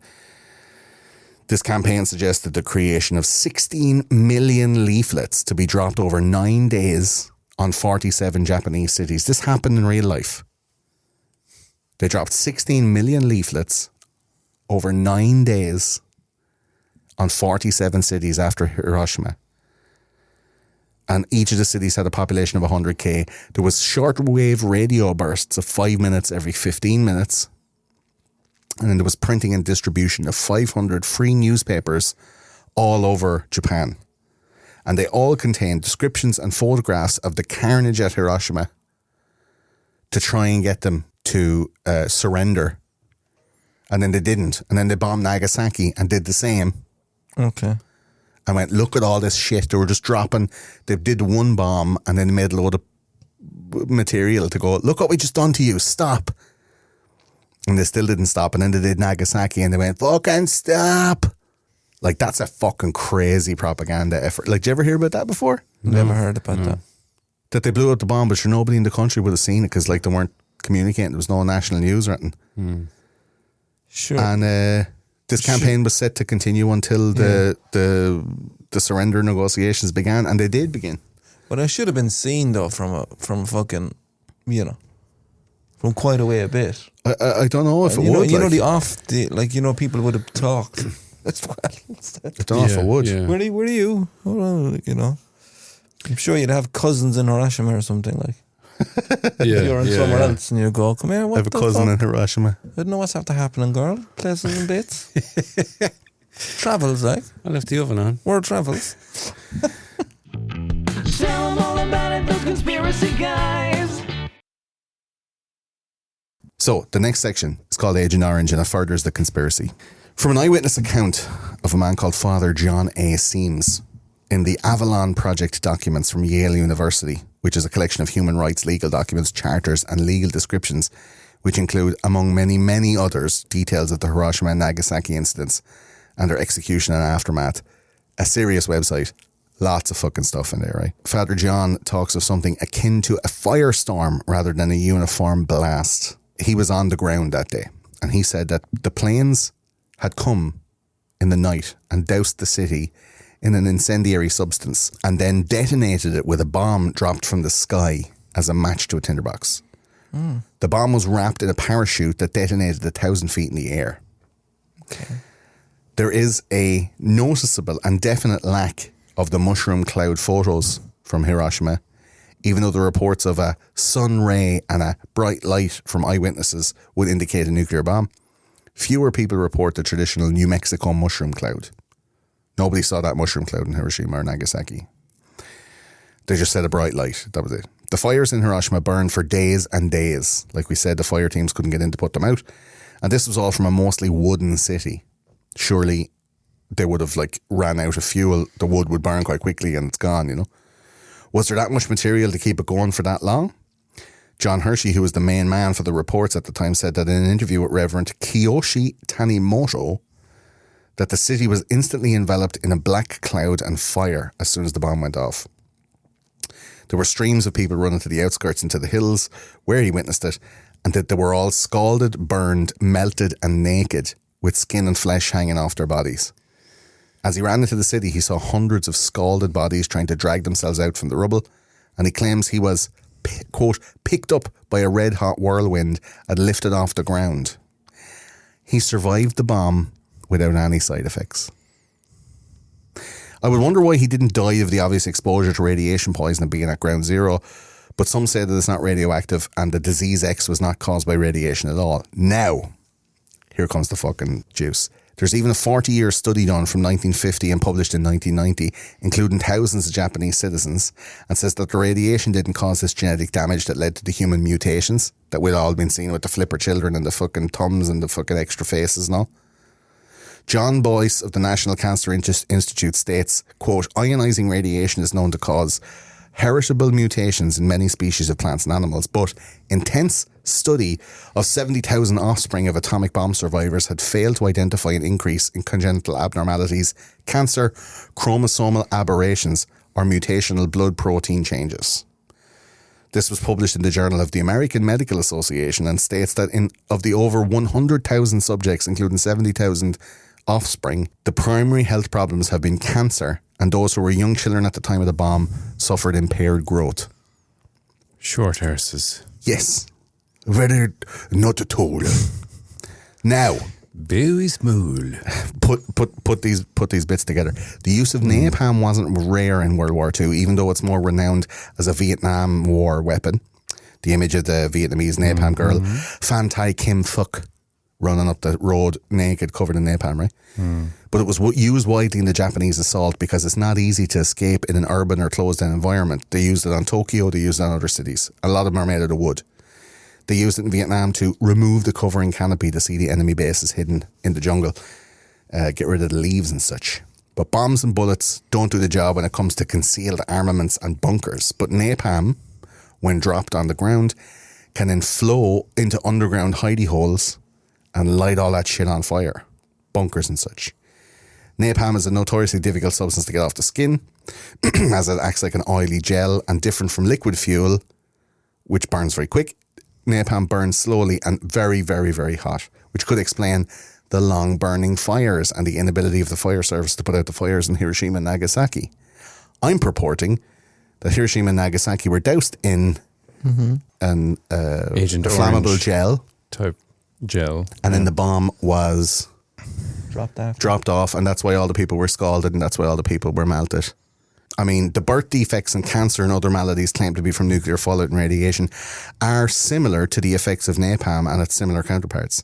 This campaign suggested the creation of 16 million leaflets to be dropped over 9 days on 47 Japanese cities. This happened in real life. They dropped 16 million leaflets over 9 days on 47 cities after Hiroshima. And each of the cities had a population of 100k. There was shortwave radio bursts of 5 minutes every 15 minutes. And then there was printing and distribution of 500 free newspapers all over Japan. And they all contained descriptions and photographs of the carnage at Hiroshima to try and get them to surrender. And then they didn't. And then they bombed Nagasaki and did the same. Okay. I went, look at all this shit. They were just dropping. They did one bomb and then they made a load of material to go, look what we just done to you. Stop. And they still didn't stop. And then they did Nagasaki and they went, fucking stop. Like, that's a fucking crazy propaganda effort. Like, did you ever hear about that before? Never heard about that. That they blew up the bomb, but sure, nobody in the country would have seen it because, like, they weren't communicating. There was no national news or anything. Sure. And this campaign was set to continue until the surrender negotiations began, and they did begin. But I should have been seen though from fucking, from quite away a bit. I don't know if it You know, would. people would have talked as well. I don't know if it would. Yeah. Where are you? I'm sure you'd have cousins in Hiroshima or something like. You're in somewhere else and you go, come here, what I have a the cousin fuck? in Hiroshima. I don't know what's after happening, girl. Places and bits. Travels, like. I left the oven on. World travels. Tell them all about it, those conspiracy guys. So the next section is called Agent Orange, and it furthers the conspiracy. From an eyewitness account of a man called Father John A. Seames in the Avalon Project documents from Yale University, which is a collection of human rights legal documents, charters and legal descriptions, which include, among many, many others, details of the Hiroshima and Nagasaki incidents and their execution and aftermath. A serious website. Lots of fucking stuff in there, right? Father John talks of something akin to a firestorm rather than a uniform blast. He was on the ground that day, and he said that the planes had come in the night and doused the city in an incendiary substance and then detonated it with a bomb dropped from the sky as a match to a tinderbox. The bomb was wrapped in a parachute that detonated 1,000 feet in the air. Okay. There is a noticeable and definite lack of the mushroom cloud photos from Hiroshima, even though the reports of a sun ray and a bright light from eyewitnesses would indicate a nuclear bomb. Fewer people report the traditional New Mexico mushroom cloud. Nobody saw that mushroom cloud in Hiroshima or Nagasaki. They just said a bright light. That was it. The fires in Hiroshima burned for days and days. Like we said, the fire teams couldn't get in to put them out. And this was all from a mostly wooden city. Surely they would have ran out of fuel. The wood would burn quite quickly and it's gone, you know. Was there that much material to keep it going for that long? John Hershey, who was the main man for the reports at the time, said that in an interview with Reverend Kiyoshi Tanimoto, that the city was instantly enveloped in a black cloud and fire as soon as the bomb went off. There were streams of people running to the outskirts into the hills where he witnessed it, and that they were all scalded, burned, melted and naked with skin and flesh hanging off their bodies. As he ran into the city, he saw hundreds of scalded bodies trying to drag themselves out from the rubble, and he claims he was, quote, picked up by a red-hot whirlwind and lifted off the ground. He survived the bomb without any side effects. I would wonder why he didn't die of the obvious exposure to radiation poisoning being at ground zero, but some say that it's not radioactive and the disease X was not caused by radiation at all. Now, here comes the fucking juice. There's even a 40-year study done from 1950 and published in 1990, including thousands of Japanese citizens, and says that the radiation didn't cause this genetic damage that led to the human mutations that we'd all been seeing with the flipper children and the fucking thumbs and the fucking extra faces and all. John Boyce of the National Cancer Institute states, quote, ionizing radiation is known to cause heritable mutations in many species of plants and animals, but intense study of 70,000 offspring of atomic bomb survivors had failed to identify an increase in congenital abnormalities, cancer, chromosomal aberrations, or mutational blood protein changes. This was published in the Journal of the American Medical Association and states that of the over 100,000 subjects, including 70,000 offspring, the primary health problems have been cancer, and those who were young children at the time of the bomb suffered impaired growth. Short horses. Yes. Very not at all. Now, very small. Put these bits together. The use of napalm wasn't rare in World War II, even though it's more renowned as a Vietnam War weapon. The image of the Vietnamese napalm girl, Phan Thai Kim Phuc, running up the road naked, covered in napalm, right? But it was used widely in the Japanese assault because it's not easy to escape in an urban or closed-down environment. They used it on Tokyo, they used it on other cities. A lot of them are made out of wood. They used it in Vietnam to remove the covering canopy to see the enemy bases hidden in the jungle, get rid of the leaves and such. But bombs and bullets don't do the job when it comes to concealed armaments and bunkers. But napalm, when dropped on the ground, can then flow into underground hidey holes and light all that shit on fire. Bunkers and such. Napalm is a notoriously difficult substance to get off the skin, as it acts like an oily gel and different from liquid fuel, which burns very quick. Napalm burns slowly and very, very, very hot, which could explain the long burning fires and the inability of the fire service to put out the fires in Hiroshima and Nagasaki. I'm purporting that Hiroshima and Nagasaki were doused in an Agent flammable Orange gel type gel, and then the bomb was dropped off, and that's why all the people were scalded and that's why all the people were melted. I mean, the birth defects and cancer and other maladies claimed to be from nuclear fallout and radiation are similar to the effects of napalm and its similar counterparts.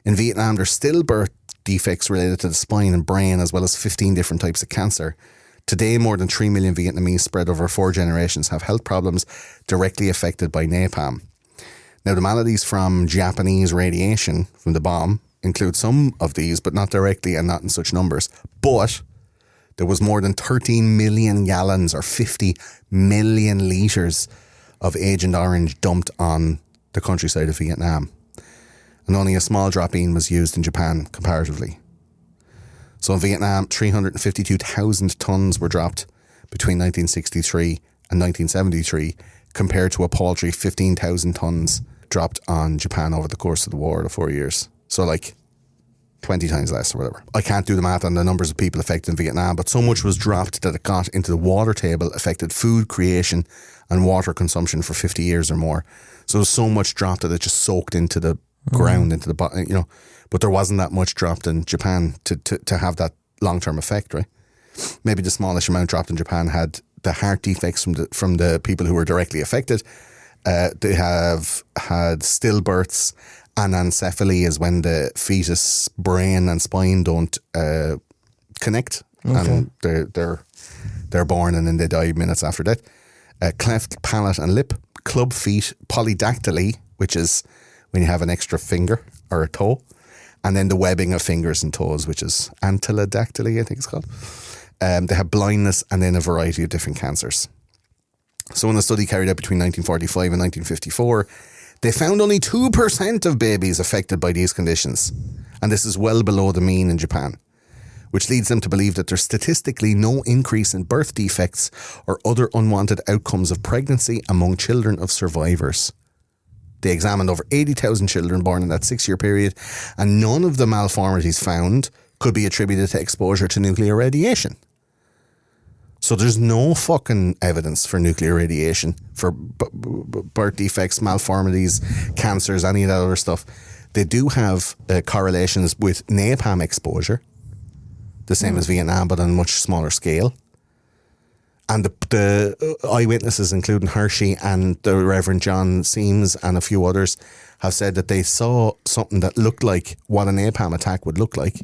In Vietnam, there's still birth defects related to the spine and brain, as well as 15 different types of cancer. Today, more than 3 million Vietnamese spread over 4 generations have health problems directly affected by napalm. Now, the maladies from Japanese radiation from the bomb include some of these, but not directly and not in such numbers. But there was more than 13 million gallons or 50 million litres of Agent Orange dumped on the countryside of Vietnam. And only a small drop-in was used in Japan comparatively. So in Vietnam, 352,000 tonnes were dropped between 1963 and 1973, compared to a paltry 15,000 tonnes dropped on Japan over the course of the war, the 4 years. So like 20 times less or whatever. I can't do the math on the numbers of people affected in Vietnam, but so much was dropped that it got into the water table, affected food creation and water consumption for 50 years or more. So there's so much dropped that it just soaked into the ground, into the bottom, you know. But there wasn't that much dropped in Japan to have that long-term effect, right? Maybe the smallish amount dropped in Japan had the heart defects from the people who were directly affected. They have had stillbirths. Anencephaly is when the fetus brain and spine don't connect, and they're born and then they die minutes after that. Cleft palate and lip, club feet, polydactyly, which is when you have an extra finger or a toe, and then the webbing of fingers and toes, which is antillodactyly, I think it's called. They have blindness and then a variety of different cancers. So in a study carried out between 1945 and 1954, they found only 2% of babies affected by these conditions. And this is well below the mean in Japan, which leads them to believe that there's statistically no increase in birth defects or other unwanted outcomes of pregnancy among children of survivors. They examined over 80,000 children born in that 6-year period, and none of the malformities found could be attributed to exposure to nuclear radiation. So there's no fucking evidence for nuclear radiation, for birth defects, malformities, cancers, any of that other stuff. They do have correlations with napalm exposure, the same as Vietnam, but on a much smaller scale. And the eyewitnesses, including Hershey and the Reverend John Seams and a few others, have said that they saw something that looked like what a napalm attack would look like,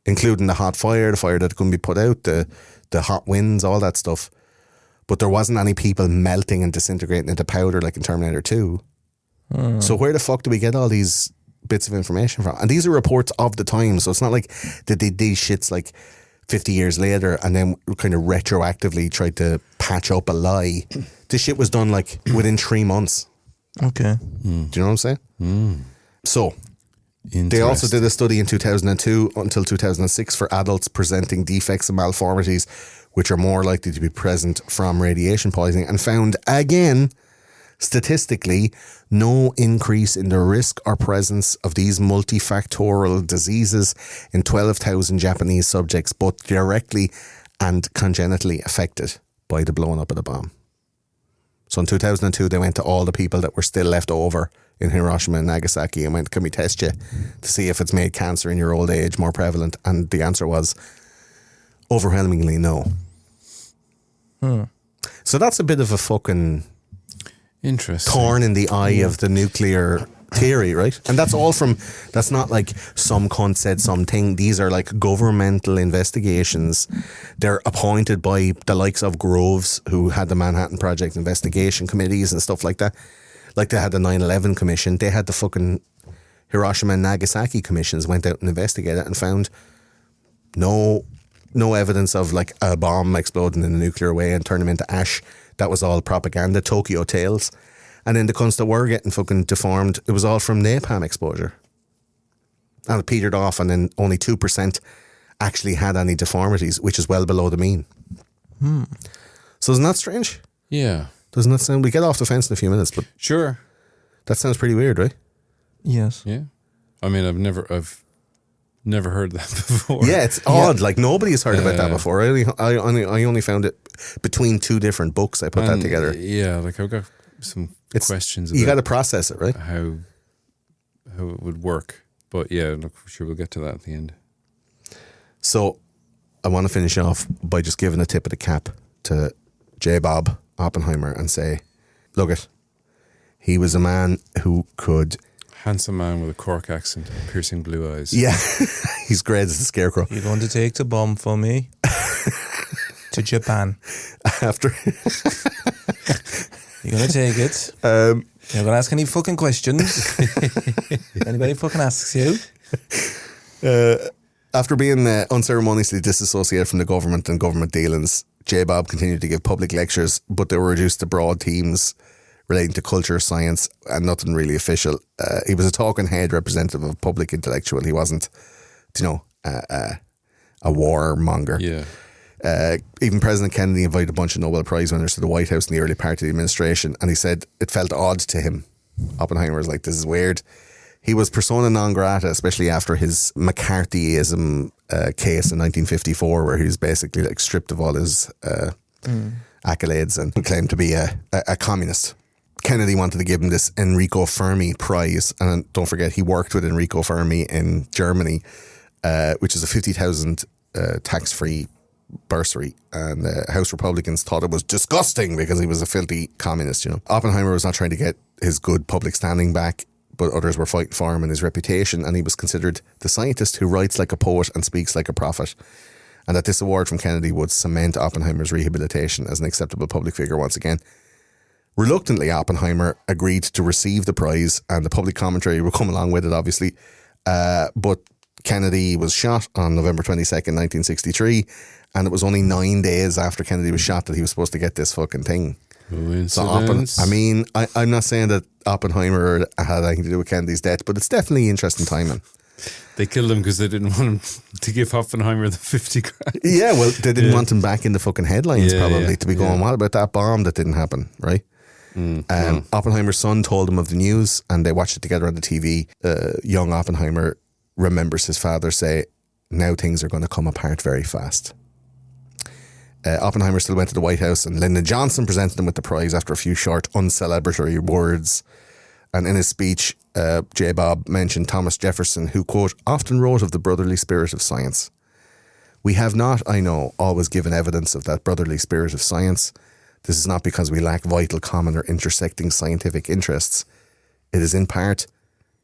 including the hot fire, the fire that couldn't be put out, the hot winds, all that stuff. But there wasn't any people melting and disintegrating into powder like in Terminator 2. So where the fuck do we get all these bits of information from? And these are reports of the time, so it's not like they did these shits like 50 years later and then kind of retroactively tried to patch up a lie. This shit was done like within 3 months. Okay. Do you know what I'm saying? So they also did a study in 2002 until 2006 for adults presenting defects and malformities which are more likely to be present from radiation poisoning, and found again statistically no increase in the risk or presence of these multifactorial diseases in 12,000 Japanese subjects, both directly and congenitally affected by the blowing up of the bomb. So in 2002 they went to all the people that were still left over in Hiroshima and Nagasaki and went, can we test you to see if it's made cancer in your old age more prevalent? And the answer was overwhelmingly no. So that's a bit of a fucking interesting thorn in the eye of the nuclear theory, right? And that's all from, that's not like some cunt said something. These are like governmental investigations. They're appointed by the likes of Groves, who had the Manhattan Project investigation committees and stuff like that. Like they had the 9/11 commission. They had the fucking Hiroshima and Nagasaki commissions, went out and investigated it and found no evidence of like a bomb exploding in a nuclear way and turning them into ash. That was all propaganda, Tokyo Tales. And then the cunts that were getting fucking deformed, it was all from napalm exposure. And it petered off, and then only 2% actually had any deformities, which is well below the mean. So isn't that strange? Yeah. Doesn't that sound... We get off the fence in a few minutes, but... Sure. That sounds pretty weird, right? Yes. Yeah. I mean, I've never heard that before. Yeah, it's odd. Like, nobody has heard about that before. I only found it between two different books. I put that together. Yeah, like I've got some questions about you got to process it, right? How it would work. But yeah, look, sure, we'll get to that at the end. So I want to finish off by just giving a tip of the cap to J. Bob Oppenheimer and say, look it, he was a man who could... Handsome man with a Cork accent, piercing blue eyes. Yeah, he's great as the scarecrow. You're going to take the bomb for me to Japan. After... You're going to take it. You're going to ask any fucking questions. Anybody fucking asks you. After being unceremoniously disassociated from the government and government dealings, J. Bob continued to give public lectures, but they were reduced to broad themes relating to culture, science, and nothing really official. He was a talking head representative of public intellectual. He wasn't, a warmonger. Yeah. Even President Kennedy invited a bunch of Nobel Prize winners to the White House in the early part of the administration, and he said it felt odd to him. Oppenheimer was like, this is weird. He was persona non grata, especially after his McCarthyism case in 1954, where he was basically like stripped of all his accolades and claimed to be a communist. Kennedy wanted to give him this Enrico Fermi Prize, and don't forget he worked with Enrico Fermi in Germany, which is a 50,000 tax-free bursary, and House Republicans thought it was disgusting because he was a filthy communist. Oppenheimer was not trying to get his good public standing back, but others were fighting for him and his reputation, and he was considered the scientist who writes like a poet and speaks like a prophet, and that this award from Kennedy would cement Oppenheimer's rehabilitation as an acceptable public figure once again. Reluctantly, Oppenheimer agreed to receive the prize, and the public commentary would come along with it, obviously. But Kennedy was shot on November 22nd, 1963, and it was only 9 days after Kennedy was shot that he was supposed to get this fucking thing. Coincidence? I'm not saying that Oppenheimer had anything to do with Kennedy's death, but it's definitely interesting timing. They killed him because they didn't want him to give Oppenheimer the 50 grand. Yeah, well, they didn't want him back in the fucking headlines, probably, to be going, yeah. what about that bomb that didn't happen, right? Oppenheimer's son told him of the news, and they watched it together on the TV. Young Oppenheimer remembers his father say, now things are going to come apart very fast. Oppenheimer still went to the White House, and Lyndon Johnson presented him with the prize after a few short, uncelebratory words. And in his speech, J. Bob mentioned Thomas Jefferson, who, quote, often wrote of the brotherly spirit of science. We have not, I know, always given evidence of that brotherly spirit of science. This is not because we lack vital, common or intersecting scientific interests. It is in part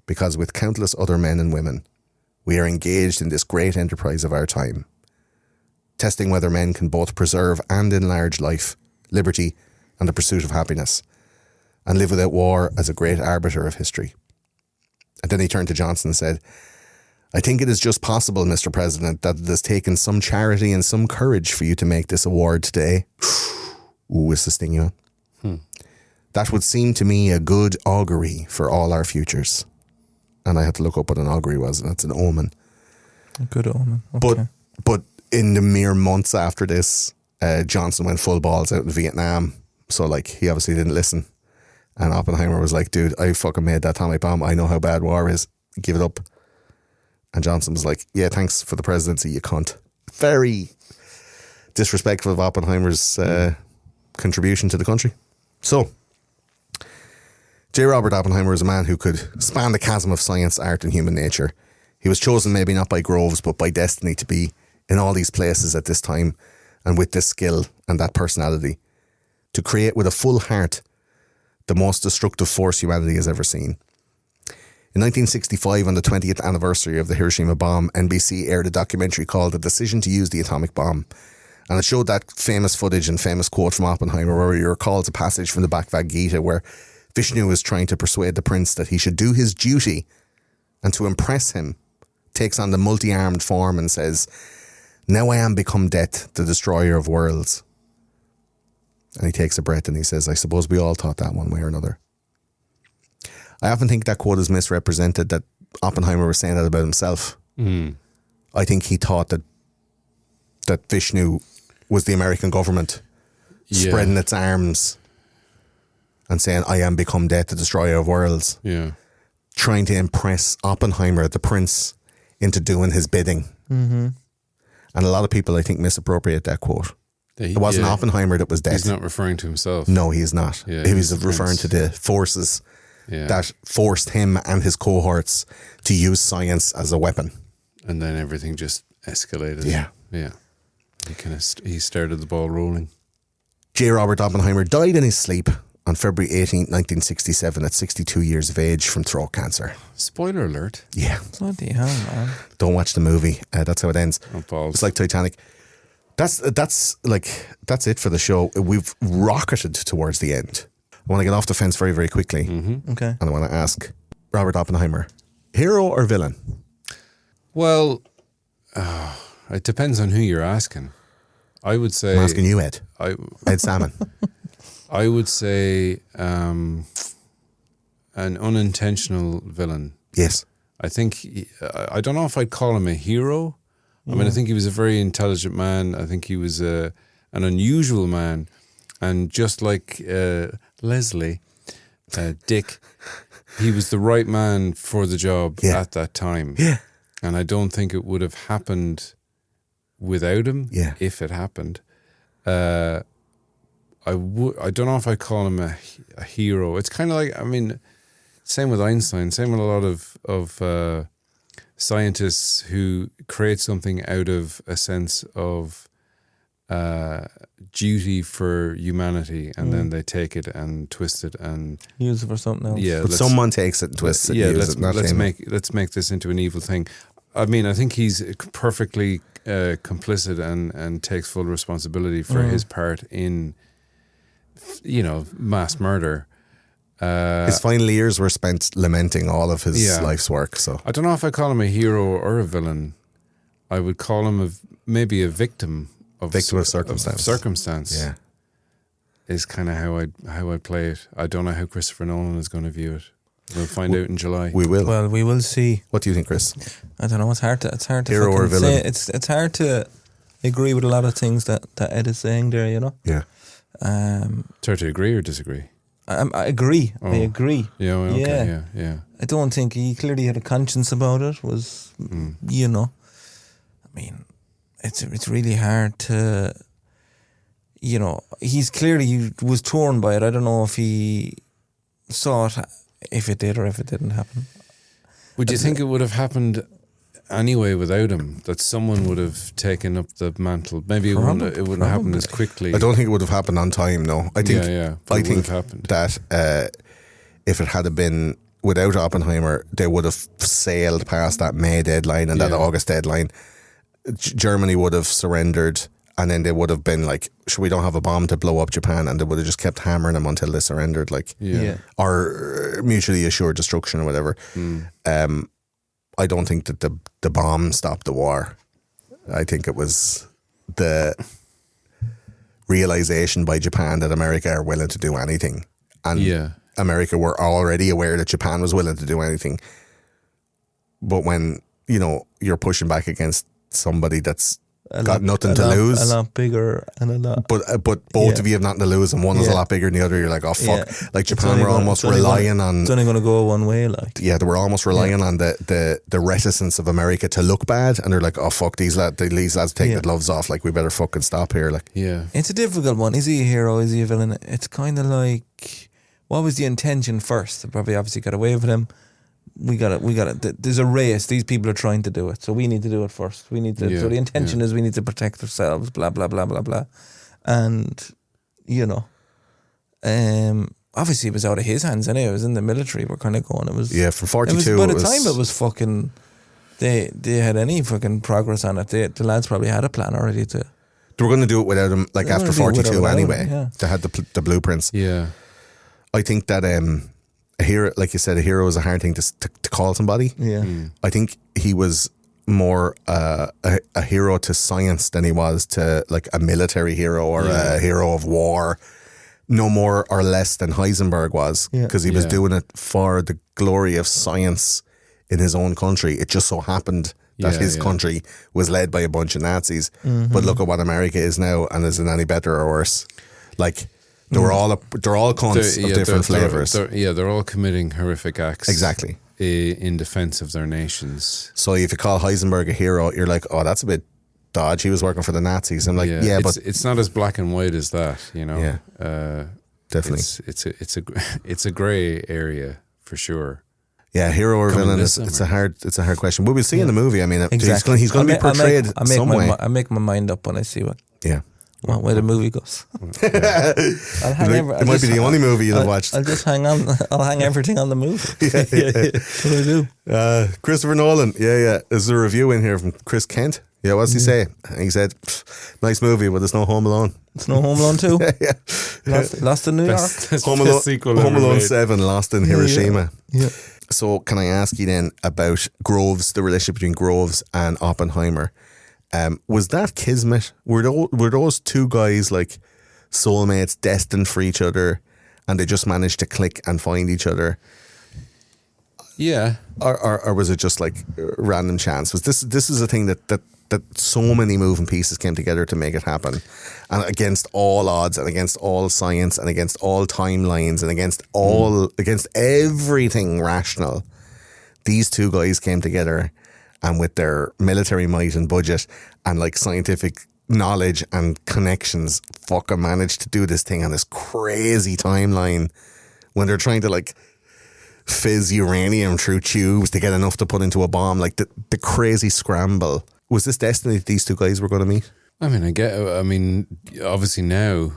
because with countless other men and women, we are engaged in this great enterprise of our time, testing whether men can both preserve and enlarge life, liberty, and the pursuit of happiness, and live without war as a great arbiter of history. And then he turned to Johnson and said, I think it is just possible, Mr. President, that it has taken some charity and some courage for you to make this award today. Ooh, it's the sting you on. That would seem to me a good augury for all our futures. And I had to look up what an augury was, and that's an omen. A good omen. Okay. But in the mere months after this, Johnson went full balls out in Vietnam. So, like, he obviously didn't listen. And Oppenheimer was like, dude, I fucking made that atomic bomb. I know how bad war is. Give it up. And Johnson was like, yeah, thanks for the presidency, you cunt. Very disrespectful of Oppenheimer's contribution to the country. So, J. Robert Oppenheimer is a man who could span the chasm of science, art and human nature. He was chosen maybe not by Groves, but by destiny to be in all these places at this time, and with this skill and that personality, to create with a full heart the most destructive force humanity has ever seen. In 1965, on the 20th anniversary of the Hiroshima bomb, NBC aired a documentary called The Decision to Use the Atomic Bomb. And it showed that famous footage and famous quote from Oppenheimer where he recalls a passage from the Bhagavad Gita where Vishnu is trying to persuade the prince that he should do his duty, and to impress him, takes on the multi-armed form and says, now I am become death, the destroyer of worlds. And he takes a breath and he says, I suppose we all thought that one way or another. I often think that quote is misrepresented, that Oppenheimer was saying that about himself. I think he thought that Vishnu was the American government spreading its arms and saying, I am become death, the destroyer of worlds. Yeah. Trying to impress Oppenheimer, the prince, into doing his bidding. Mm-hmm. And a lot of people, I think, misappropriate that quote. It wasn't Oppenheimer that was dead. He's not referring to himself. No, he is not. Yeah, he was referring to the forces that forced him and his cohorts to use science as a weapon. And then everything just escalated. Yeah. Yeah. He started the ball rolling. J. Robert Oppenheimer died in his sleep on February 18, 1967 at 62 years of age from throat cancer. Spoiler alert. Yeah. Bloody hell, man. Don't watch the movie. That's how it ends. Oh, balls. It's like Titanic. That's it for the show. We've rocketed towards the end. I want to get off the fence very, very quickly. Okay. And I want to ask Robert Oppenheimer, hero or villain? Well, it depends on who you're asking. I would say... I'm asking you, Ed. Ed Salmon. I would say an unintentional villain. Yes. I think, I don't know if I'd call him a hero. I mean, I think he was a very intelligent man. I think he was an unusual man. And just like Leslie, Dick, he was the right man for the job at that time. Yeah. And I don't think it would have happened without him if it happened. I don't know if I call him a hero. It's kind of like, I mean, same with Einstein, same with a lot of scientists who create something out of a sense of duty for humanity, and then they take it and twist it and use it for something else. yeah. But someone takes it and twists it. And uses it, not him. Let's make this into an evil thing. I mean, I think he's perfectly complicit and takes full responsibility for his part in, mass murder. His final years were spent lamenting all of his life's work. So I don't know if I call him a hero or a villain. I would call him maybe a victim of circumstance. Circumstance. Yeah, is kind of how I play it. I don't know how Christopher Nolan is going to view it. We'll find out in July. we will. Well, we will see. What do you think, Chris? I don't know. It's hard to Hero or fucking villain? say. It's hard to agree with a lot of things that Ed is saying there. Yeah. It's hard to agree or disagree. I agree. Oh. I agree. Yeah. Okay. Yeah. I don't think he clearly had a conscience about it. Was I mean, it's really hard to. He's clearly was torn by it. I don't know if he saw it, if it did or if it didn't happen. Would you think it would have happened anyway without him? That someone would have taken up the mantle? Maybe it wouldn't happen as quickly. I don't think it would have happened on time. No, I think. But I it would think have happened. that if it had been without Oppenheimer, they would have sailed past that May deadline and that August deadline. Germany would have surrendered, and then they would have been like, "Sure, we don't have a bomb to blow up Japan," and they would have just kept hammering them until they surrendered, or mutually assured destruction or whatever. I don't think that the bomb stopped the war. I think it was the realization by Japan that America are willing to do anything, and America were already aware that Japan was willing to do anything. But when you're pushing back against somebody that's got nothing to lose, a lot bigger and a lot. But both of you have nothing to lose, and one is a lot bigger than the other. You're like, oh fuck! Yeah. Like Japan were almost relying on. It's only going to go one way, like. Yeah, they were almost relying on the reticence of America to look bad, and they're like, oh fuck, these lads take the gloves off. Like we better fucking stop here. Like It's a difficult one. Is he a hero? Is he a villain? It's kind of like, what was the intention first? They probably obviously got away with him. We got it. There's a race. These people are trying to do it, so we need to do it first. We need to. So the intention is we need to protect ourselves. Blah blah blah blah blah, and obviously it was out of his hands anyway. It was in the military. We're kind of going. It was from 42. By the time it was fucking, they had any fucking progress on it. The lads probably had a plan already to. They were going to do it without him. Like after 42 anyway. They had the blueprints. Yeah, I think that a hero, like you said, a hero is a hard thing to call somebody. Yeah. I think he was more a hero to science than he was to like a military hero or a hero of war. No more or less than Heisenberg was, because he was doing it for the glory of science in his own country. It just so happened that his country was led by a bunch of Nazis. But look at what America is now, and is it any better or worse? Like. They're all cunts of different flavors. They're all committing horrific acts. Exactly. In defense of their nations. So if you call Heisenberg a hero, you're like, oh, that's a bit dodge. He was working for the Nazis. I'm like, but it's not as black and white as that, Yeah, definitely. It's a grey area for sure. Yeah, hero or villain it's a hard question. But we'll see in the movie. I mean, exactly. He's going to be portrayed some way. I make my mind up when I see what. Yeah. What way the movie goes. It might be the only movie you'll have watched. I'll just hang on. I'll hang everything on the movie. What do I do? Christopher Nolan. Yeah. There's a review in here from Chris Kent. Yeah, what's he say? He said, nice movie, but there's no Home Alone. It's no Home Alone 2. Yeah. Lost in New York. That's Home the Alone, best sequel Home ever Alone made. 7, Lost in Hiroshima. Yeah. So can I ask you then about Groves, the relationship between Groves and Oppenheimer? Was that kismet? Were those two guys like soulmates destined for each other and they just managed to click and find each other? Yeah. Or was it just like random chance? Was this is a thing that so many moving pieces came together to make it happen, and against all odds and against all science and against all timelines and against everything rational, these two guys came together, and with their military might and budget and like scientific knowledge and connections, fucking managed to do this thing on this crazy timeline when they're trying to like fizz uranium through tubes to get enough to put into a bomb. Like the crazy scramble. Was this destiny that these two guys were going to meet? I mean, obviously now,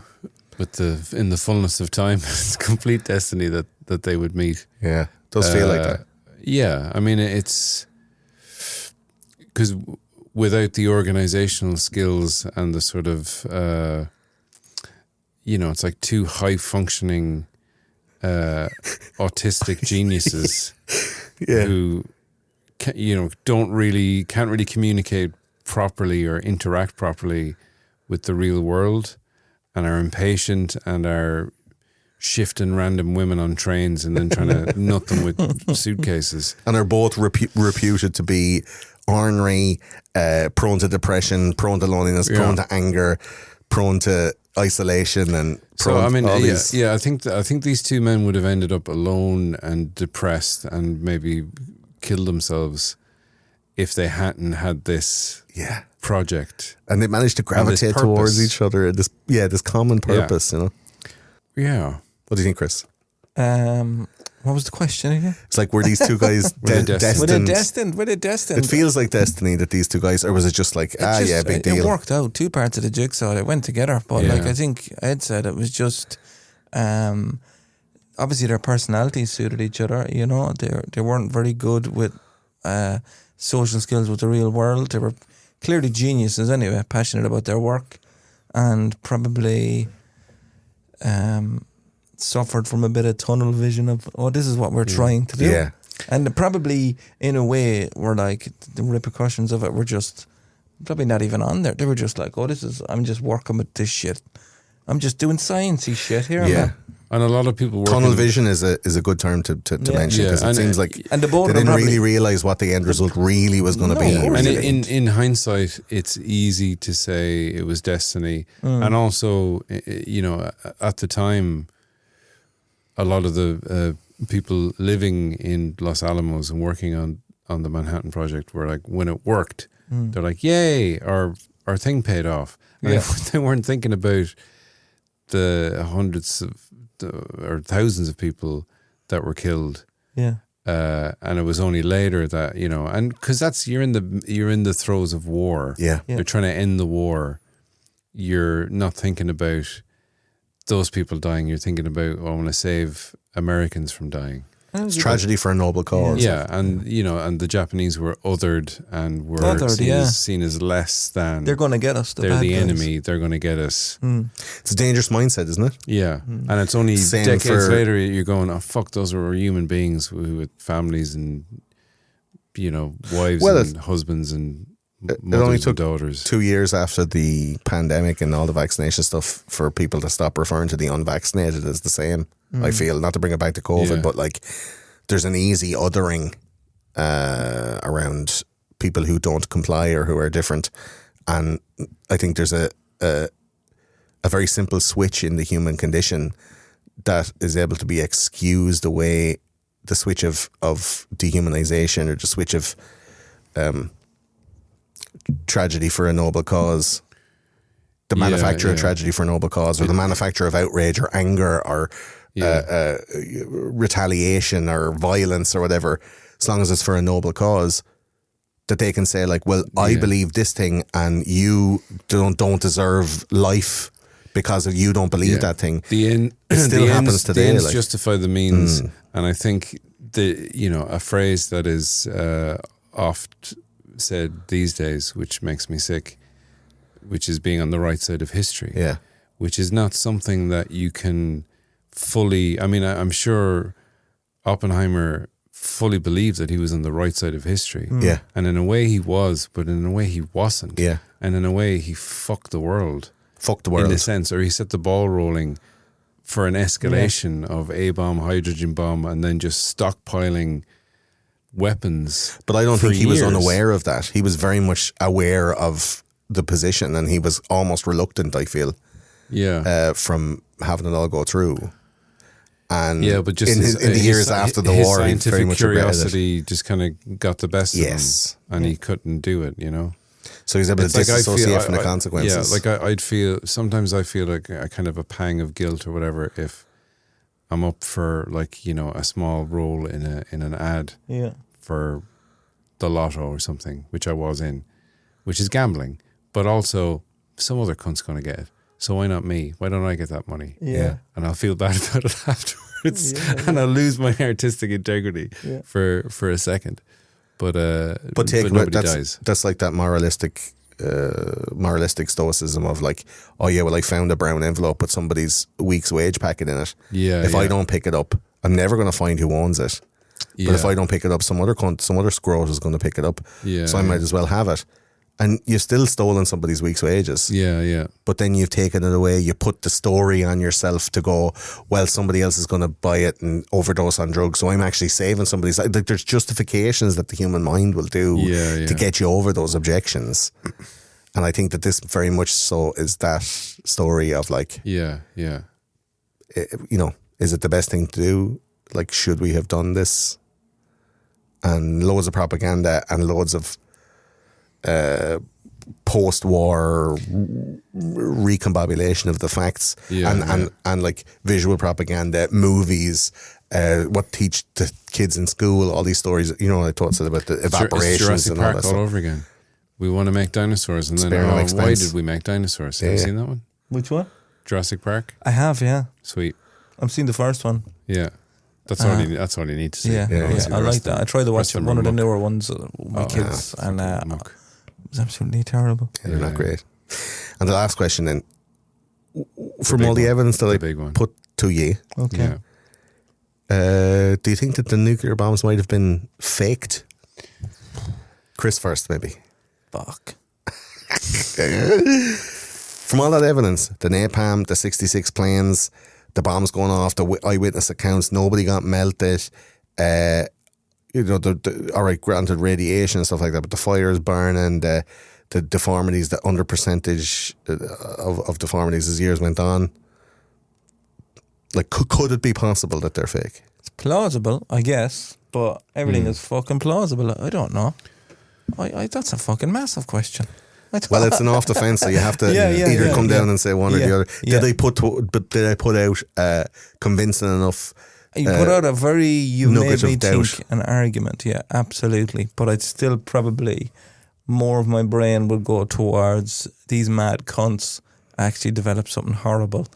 in the fullness of time, it's complete destiny that they would meet. Yeah, it does feel like that. Yeah, I mean, it's because without the organizational skills and the sort of, it's like two high functioning autistic geniuses who can't really communicate properly or interact properly with the real world, and are impatient and are shifting random women on trains and then trying to nut them with suitcases, and are both reputed to be ornery, prone to depression, prone to loneliness, prone to anger, prone to isolation, and prone I think these two men would have ended up alone and depressed and maybe killed themselves if they hadn't had this project. And they managed to gravitate towards each other. This common purpose, Yeah. What do you think, Chris? What was the question again? It's like, were these two guys destined? Were they destined? It feels like destiny that these two guys, or was it just like, big deal? It worked out. Two parts of the jigsaw, they went together. But I think Ed said it was just, obviously their personalities suited each other. They weren't very good with social skills with the real world. They were clearly geniuses anyway, passionate about their work, and probably suffered from a bit of tunnel vision of, this is what we're trying to do. Yeah. And probably in a way were like, the repercussions of it were just probably not even on there. They were just like, I'm just working with this shit. I'm just doing sciencey shit here. Yeah. Man. And a lot of people tunnel vision is a good term to mention, because it seems like and the both they didn't really realise what the end result really was going to be. And in hindsight, it's easy to say it was destiny. And also, at the time, a lot of the people living in Los Alamos and working on the Manhattan Project were like, when it worked, they're like, yay, our thing paid off. And they weren't thinking about the hundreds or thousands of people that were killed. Yeah. And it was only later that, and because you're in the throes of war. Yeah. You're trying to end the war. You're not thinking about those people dying. You're thinking about, I want to save Americans from dying. It's tragedy for a noble cause. Yeah, and and the Japanese were othered and were seen as less than. They're going to get us. They're the enemy. They're going to get us. It's a dangerous mindset, isn't it? Yeah, and it's only decades later you're going, oh fuck, those were human beings with families and wives and husbands and mothers only took and daughters. 2 years after the pandemic and all the vaccination stuff for people to stop referring to the unvaccinated as the same. I feel, not to bring it back to COVID, but like there's an easy othering around people who don't comply or who are different, and I think there's a very simple switch in the human condition that is able to be excused away, the switch of dehumanization, or the switch of tragedy for a noble cause, the manufacture of tragedy for a noble cause, or the manufacture of outrage or anger or retaliation or violence or whatever, as long as it's for a noble cause, that they can say like, well, I believe this thing and you don't deserve life because of you don't believe that thing. It still happens today. The ends justify the means, and I think a phrase that is oft said these days, which makes me sick, which is being on the right side of history. Yeah. Which is not something that you can fully. I mean, I'm sure Oppenheimer fully believed that he was on the right side of history. Yeah. And in a way he was, but in a way he wasn't. Yeah. And in a way he fucked the world. Fuck the world. In a sense, or he set the ball rolling for an escalation of A-bomb, hydrogen bomb, and then just stockpiling weapons. But I don't for think he was years. unaware of that. He was very much aware of the position, and he was almost reluctant, I feel, from having it all go through. And yeah, but just in the years after the war, he scientific very much regretted it. curiosity just kind of got the best of him, and he couldn't do it, you know. So he's able to It's like I disassociate feel- from the I- consequences. Yeah, like I'd feel, sometimes I feel like a kind of a pang of guilt or whatever if I'm up for, like, you know, a small role in an ad for the lotto or something, which I was in, which is gambling, but also some other cunt's going to get it. So why not me? Why don't I get that money? Yeah. And I'll feel bad about it afterwards, and I'll lose my artistic integrity for a second. But take nobody that's, dies. That's like that moralistic stoicism of like, oh yeah, well I found a brown envelope with somebody's week's wage packet in it. Yeah. If I don't pick it up, I'm never going to find who owns it. Yeah. But if I don't pick it up, some other scroat is going to pick it up. Yeah, so I might as well have it. And you've still stolen somebody's week's wages. Yeah. But then you've taken it away. You put the story on yourself to go, well, somebody else is going to buy it and overdose on drugs. So I'm actually saving somebody's life. Like, there's justifications that the human mind will do to get you over those objections. And I think that this very much so is that story of like, Yeah. you know, is it the best thing to do? Like, should we have done this? And loads of propaganda and loads of post-war recombobulation of the facts and like visual propaganda, movies, what teach the kids in school, all these stories, you know, I talked about the evaporations Jurassic and all Park that all stuff. over again. We want to make dinosaurs, and then Spare no why expense. did we make dinosaurs? Have you seen that one? Which one? Jurassic Park. I have, yeah. Sweet. I've seen the first one. Yeah. That's all you need to see. Yeah, You don't see the I like rest that. of I tried to watch rest of one of the them newer ones with my kids, and it muck. was absolutely terrible. Yeah, they're not great. And the last question then, from all the evidence that I big one. put to you, Okay. Yeah. do you think that the nuclear bombs might have been faked? Chris first, maybe. Fuck. From all that evidence, the napalm, the 66 planes, the bombs going off, the eyewitness accounts, nobody got melted. You know, all right, granted radiation and stuff like that, but the fires burning, the deformities, the under percentage of deformities as years went on. Like, could it be possible that they're fake? It's plausible, I guess, but everything is fucking plausible. I don't know. I that's a fucking massive question. Well, it's an off the fence, so you have to either come down and say one or the other. Yeah. Did I put out convincing enough? You put out a very, you made nugget me of doubt. think an argument, yeah, absolutely. But I'd still probably, more of my brain would go towards these mad cunts actually developed something horrible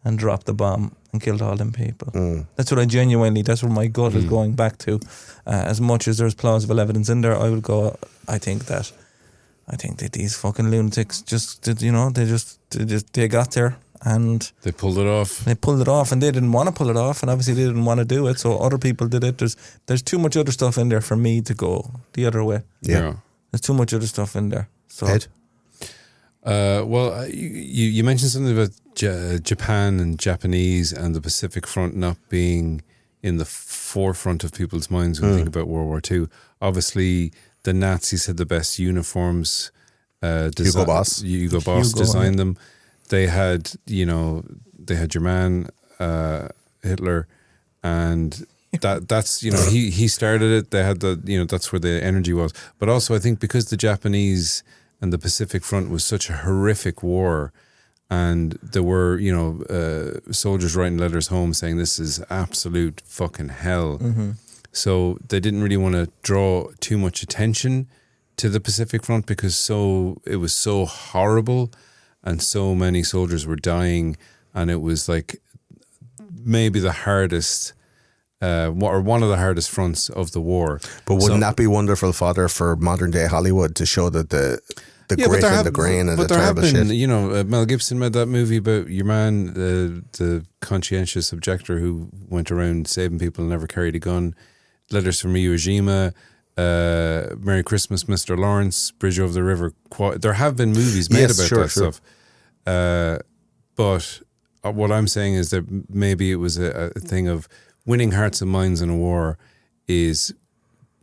and dropped the bomb and killed all them people. That's what that's where my gut is going back to. As much as there's plausible evidence in there, I would go, I think that these fucking lunatics they got there and They pulled it off. and they didn't want to pull it off, and obviously they didn't want to do it, so other people did it. There's too much other stuff in there for me to go the other way. Yeah. There's too much other stuff in there. So Ed? Well, you mentioned something about Japan and Japanese and the Pacific Front not being in the forefront of people's minds when we think about World War II. Obviously, the Nazis had the best uniforms. Hugo Boss designed them. They had, they had your man, Hitler, and that's he started it. They had that's where the energy was. But also, I think because the Japanese and the Pacific Front was such a horrific war, and there were soldiers writing letters home saying this is absolute fucking hell. So they didn't really want to draw too much attention to the Pacific Front because it was so horrible, and so many soldiers were dying, and it was like maybe the hardest or one of the hardest fronts of the war. But wouldn't that be wonderful fodder for modern day Hollywood to show that the grit and the grain and the terrible shit? You know, Mel Gibson made that movie about your man, the conscientious objector who went around saving people and never carried a gun. Letters from Iwo Jima, Merry Christmas, Mr. Lawrence, Bridge Over the River. There have been movies made about that stuff. But what I'm saying is that maybe it was a thing of winning hearts and minds in a war is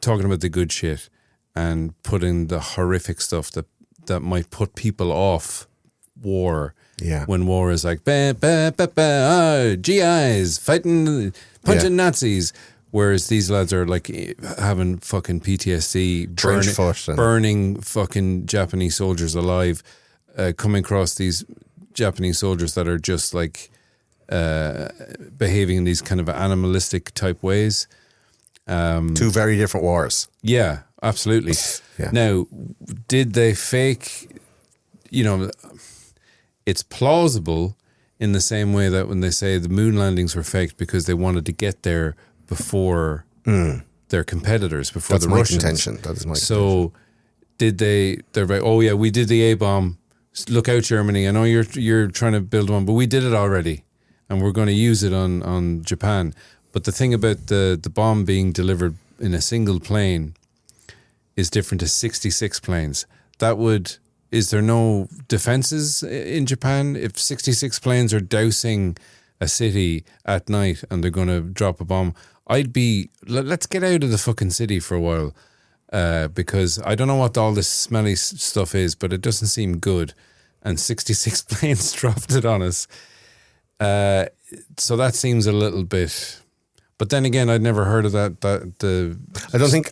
talking about the good shit and putting the horrific stuff that might put people off war. Yeah. When war is like, GIs fighting, punching Nazis. Whereas these lads are like having fucking PTSD, burning fucking Japanese soldiers alive, coming across these Japanese soldiers that are just like behaving in these kind of animalistic type ways. Two very different wars. Yeah, absolutely. Yeah. Now, did they fake, you know, it's plausible in the same way that when they say the moon landings were faked because they wanted to get there before their competitors, before That's the my Russians. contention. That is my So did they're like, oh yeah, we did the A-bomb. Look out, Germany. I know you're trying to build one, but we did it already. And we're going to use it on Japan. But the thing about the bomb being delivered in a single plane is different to 66 planes. Is there no defenses in Japan? If 66 planes are dousing a city at night and they're going to drop a bomb, let's get out of the fucking city for a while. Because I don't know what all this smelly stuff is, but it doesn't seem good. And 66 planes dropped it on us. So that seems a little bit. But then again, I'd never heard of that.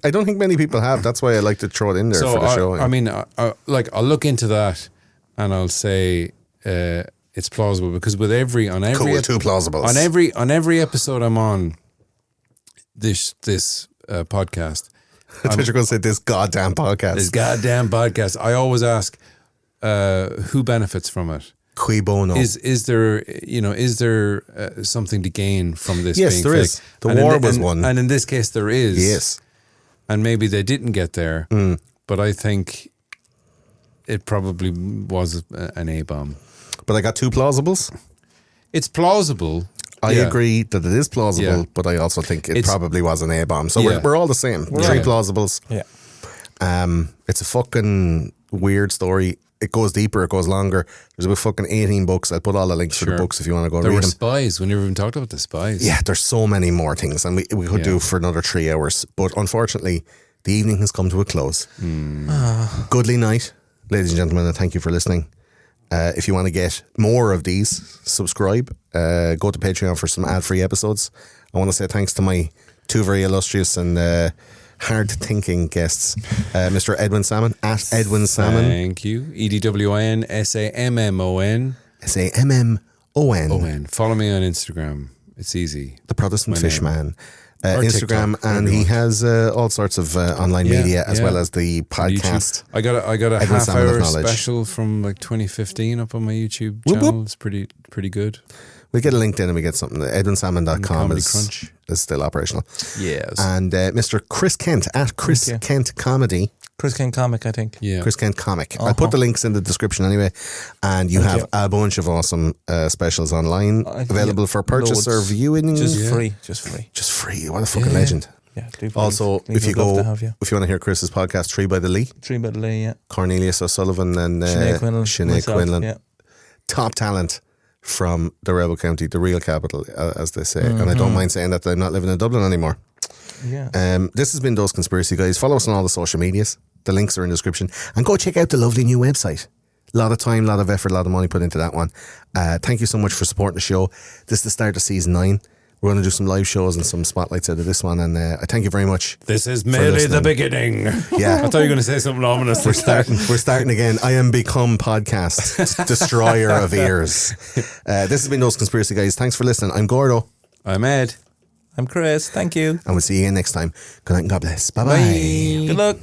I don't think many people have. That's why I like to throw it in there for the show. I mean, I'll look into that, and I'll say it's plausible because with every two plausibles on every episode I'm on this podcast. I thought you were going to say this goddamn podcast. I always ask who benefits from it. Cui bono. Is there something to gain from this? Yes, being there fake? is. The war was one, and in this case there is. Yes, and maybe they didn't get there, but I think it probably was an A-bomb. But I got two plausibles. It's plausible. I agree that it is plausible, but I also think it probably was an A-bomb. So we're all the same. Three plausibles. Yeah. It's a fucking weird story. It goes deeper, it goes longer. There's about fucking 18 books. I'll put all the links for the books if you want to go There read were them. spies. We never even talked about the spies. Yeah, there's so many more things, and we could do for another 3 hours. But unfortunately, the evening has come to a close. Goodly night, ladies and gentlemen, and thank you for listening. If you want to get more of these, subscribe. Go to Patreon for some ad-free episodes. I want to say thanks to my two very illustrious and hard-thinking guests, Mr. Edwin Salmon, at Edwin Salmon. Thank you. EDWIN SAMMON. SAMMON. Follow me on Instagram. It's easy. The Protestant Fishman. Or Instagram, TikTok, and he has all sorts of online media as well as the podcast. I got a Edwin Salmon of half-hour Knowledge. special from like 2015 up on my YouTube channel. It's pretty good. We'll get a LinkedIn and we get something. EdwinSalmon.com Comedy is Crunch. still operational. Yes. And Mr. Chris Kent at Chris Kent Comedy. Chris Kent Comic, I think. Yeah. Chris Kent Comic. I'll put the links in the description anyway. And you have a bunch of awesome specials online available for purchase or viewing. Just free. Just free. What a fucking legend. Yeah. Do Also, if you want to hear Chris's podcast, Tree by the Lee. Tree by the Lee, yeah. Cornelius O'Sullivan and Sinead Quinlan. Yeah. Top talent from the Rebel County, the real capital, as they say. And I don't mind saying that I'm not living in Dublin anymore. Yeah. This has been Those Conspiracy Guys. Follow us on all the social medias. The links are in the description. And go check out the lovely new website. A lot of time, a lot of effort, a lot of money put into that one. Thank you so much for supporting the show. This is the start of season 9. We're going to do some live shows and some spotlights out of this one. And I thank you very much. This is merely the beginning. Yeah. I thought you were going to say something ominous. We're starting again. I am become podcast destroyer of ears. This has been Those Conspiracy Guys. Thanks for listening. I'm Gordo. I'm Ed. I'm Chris. Thank you. And we'll see you again next time. Good night and God bless. Bye-bye. Good luck.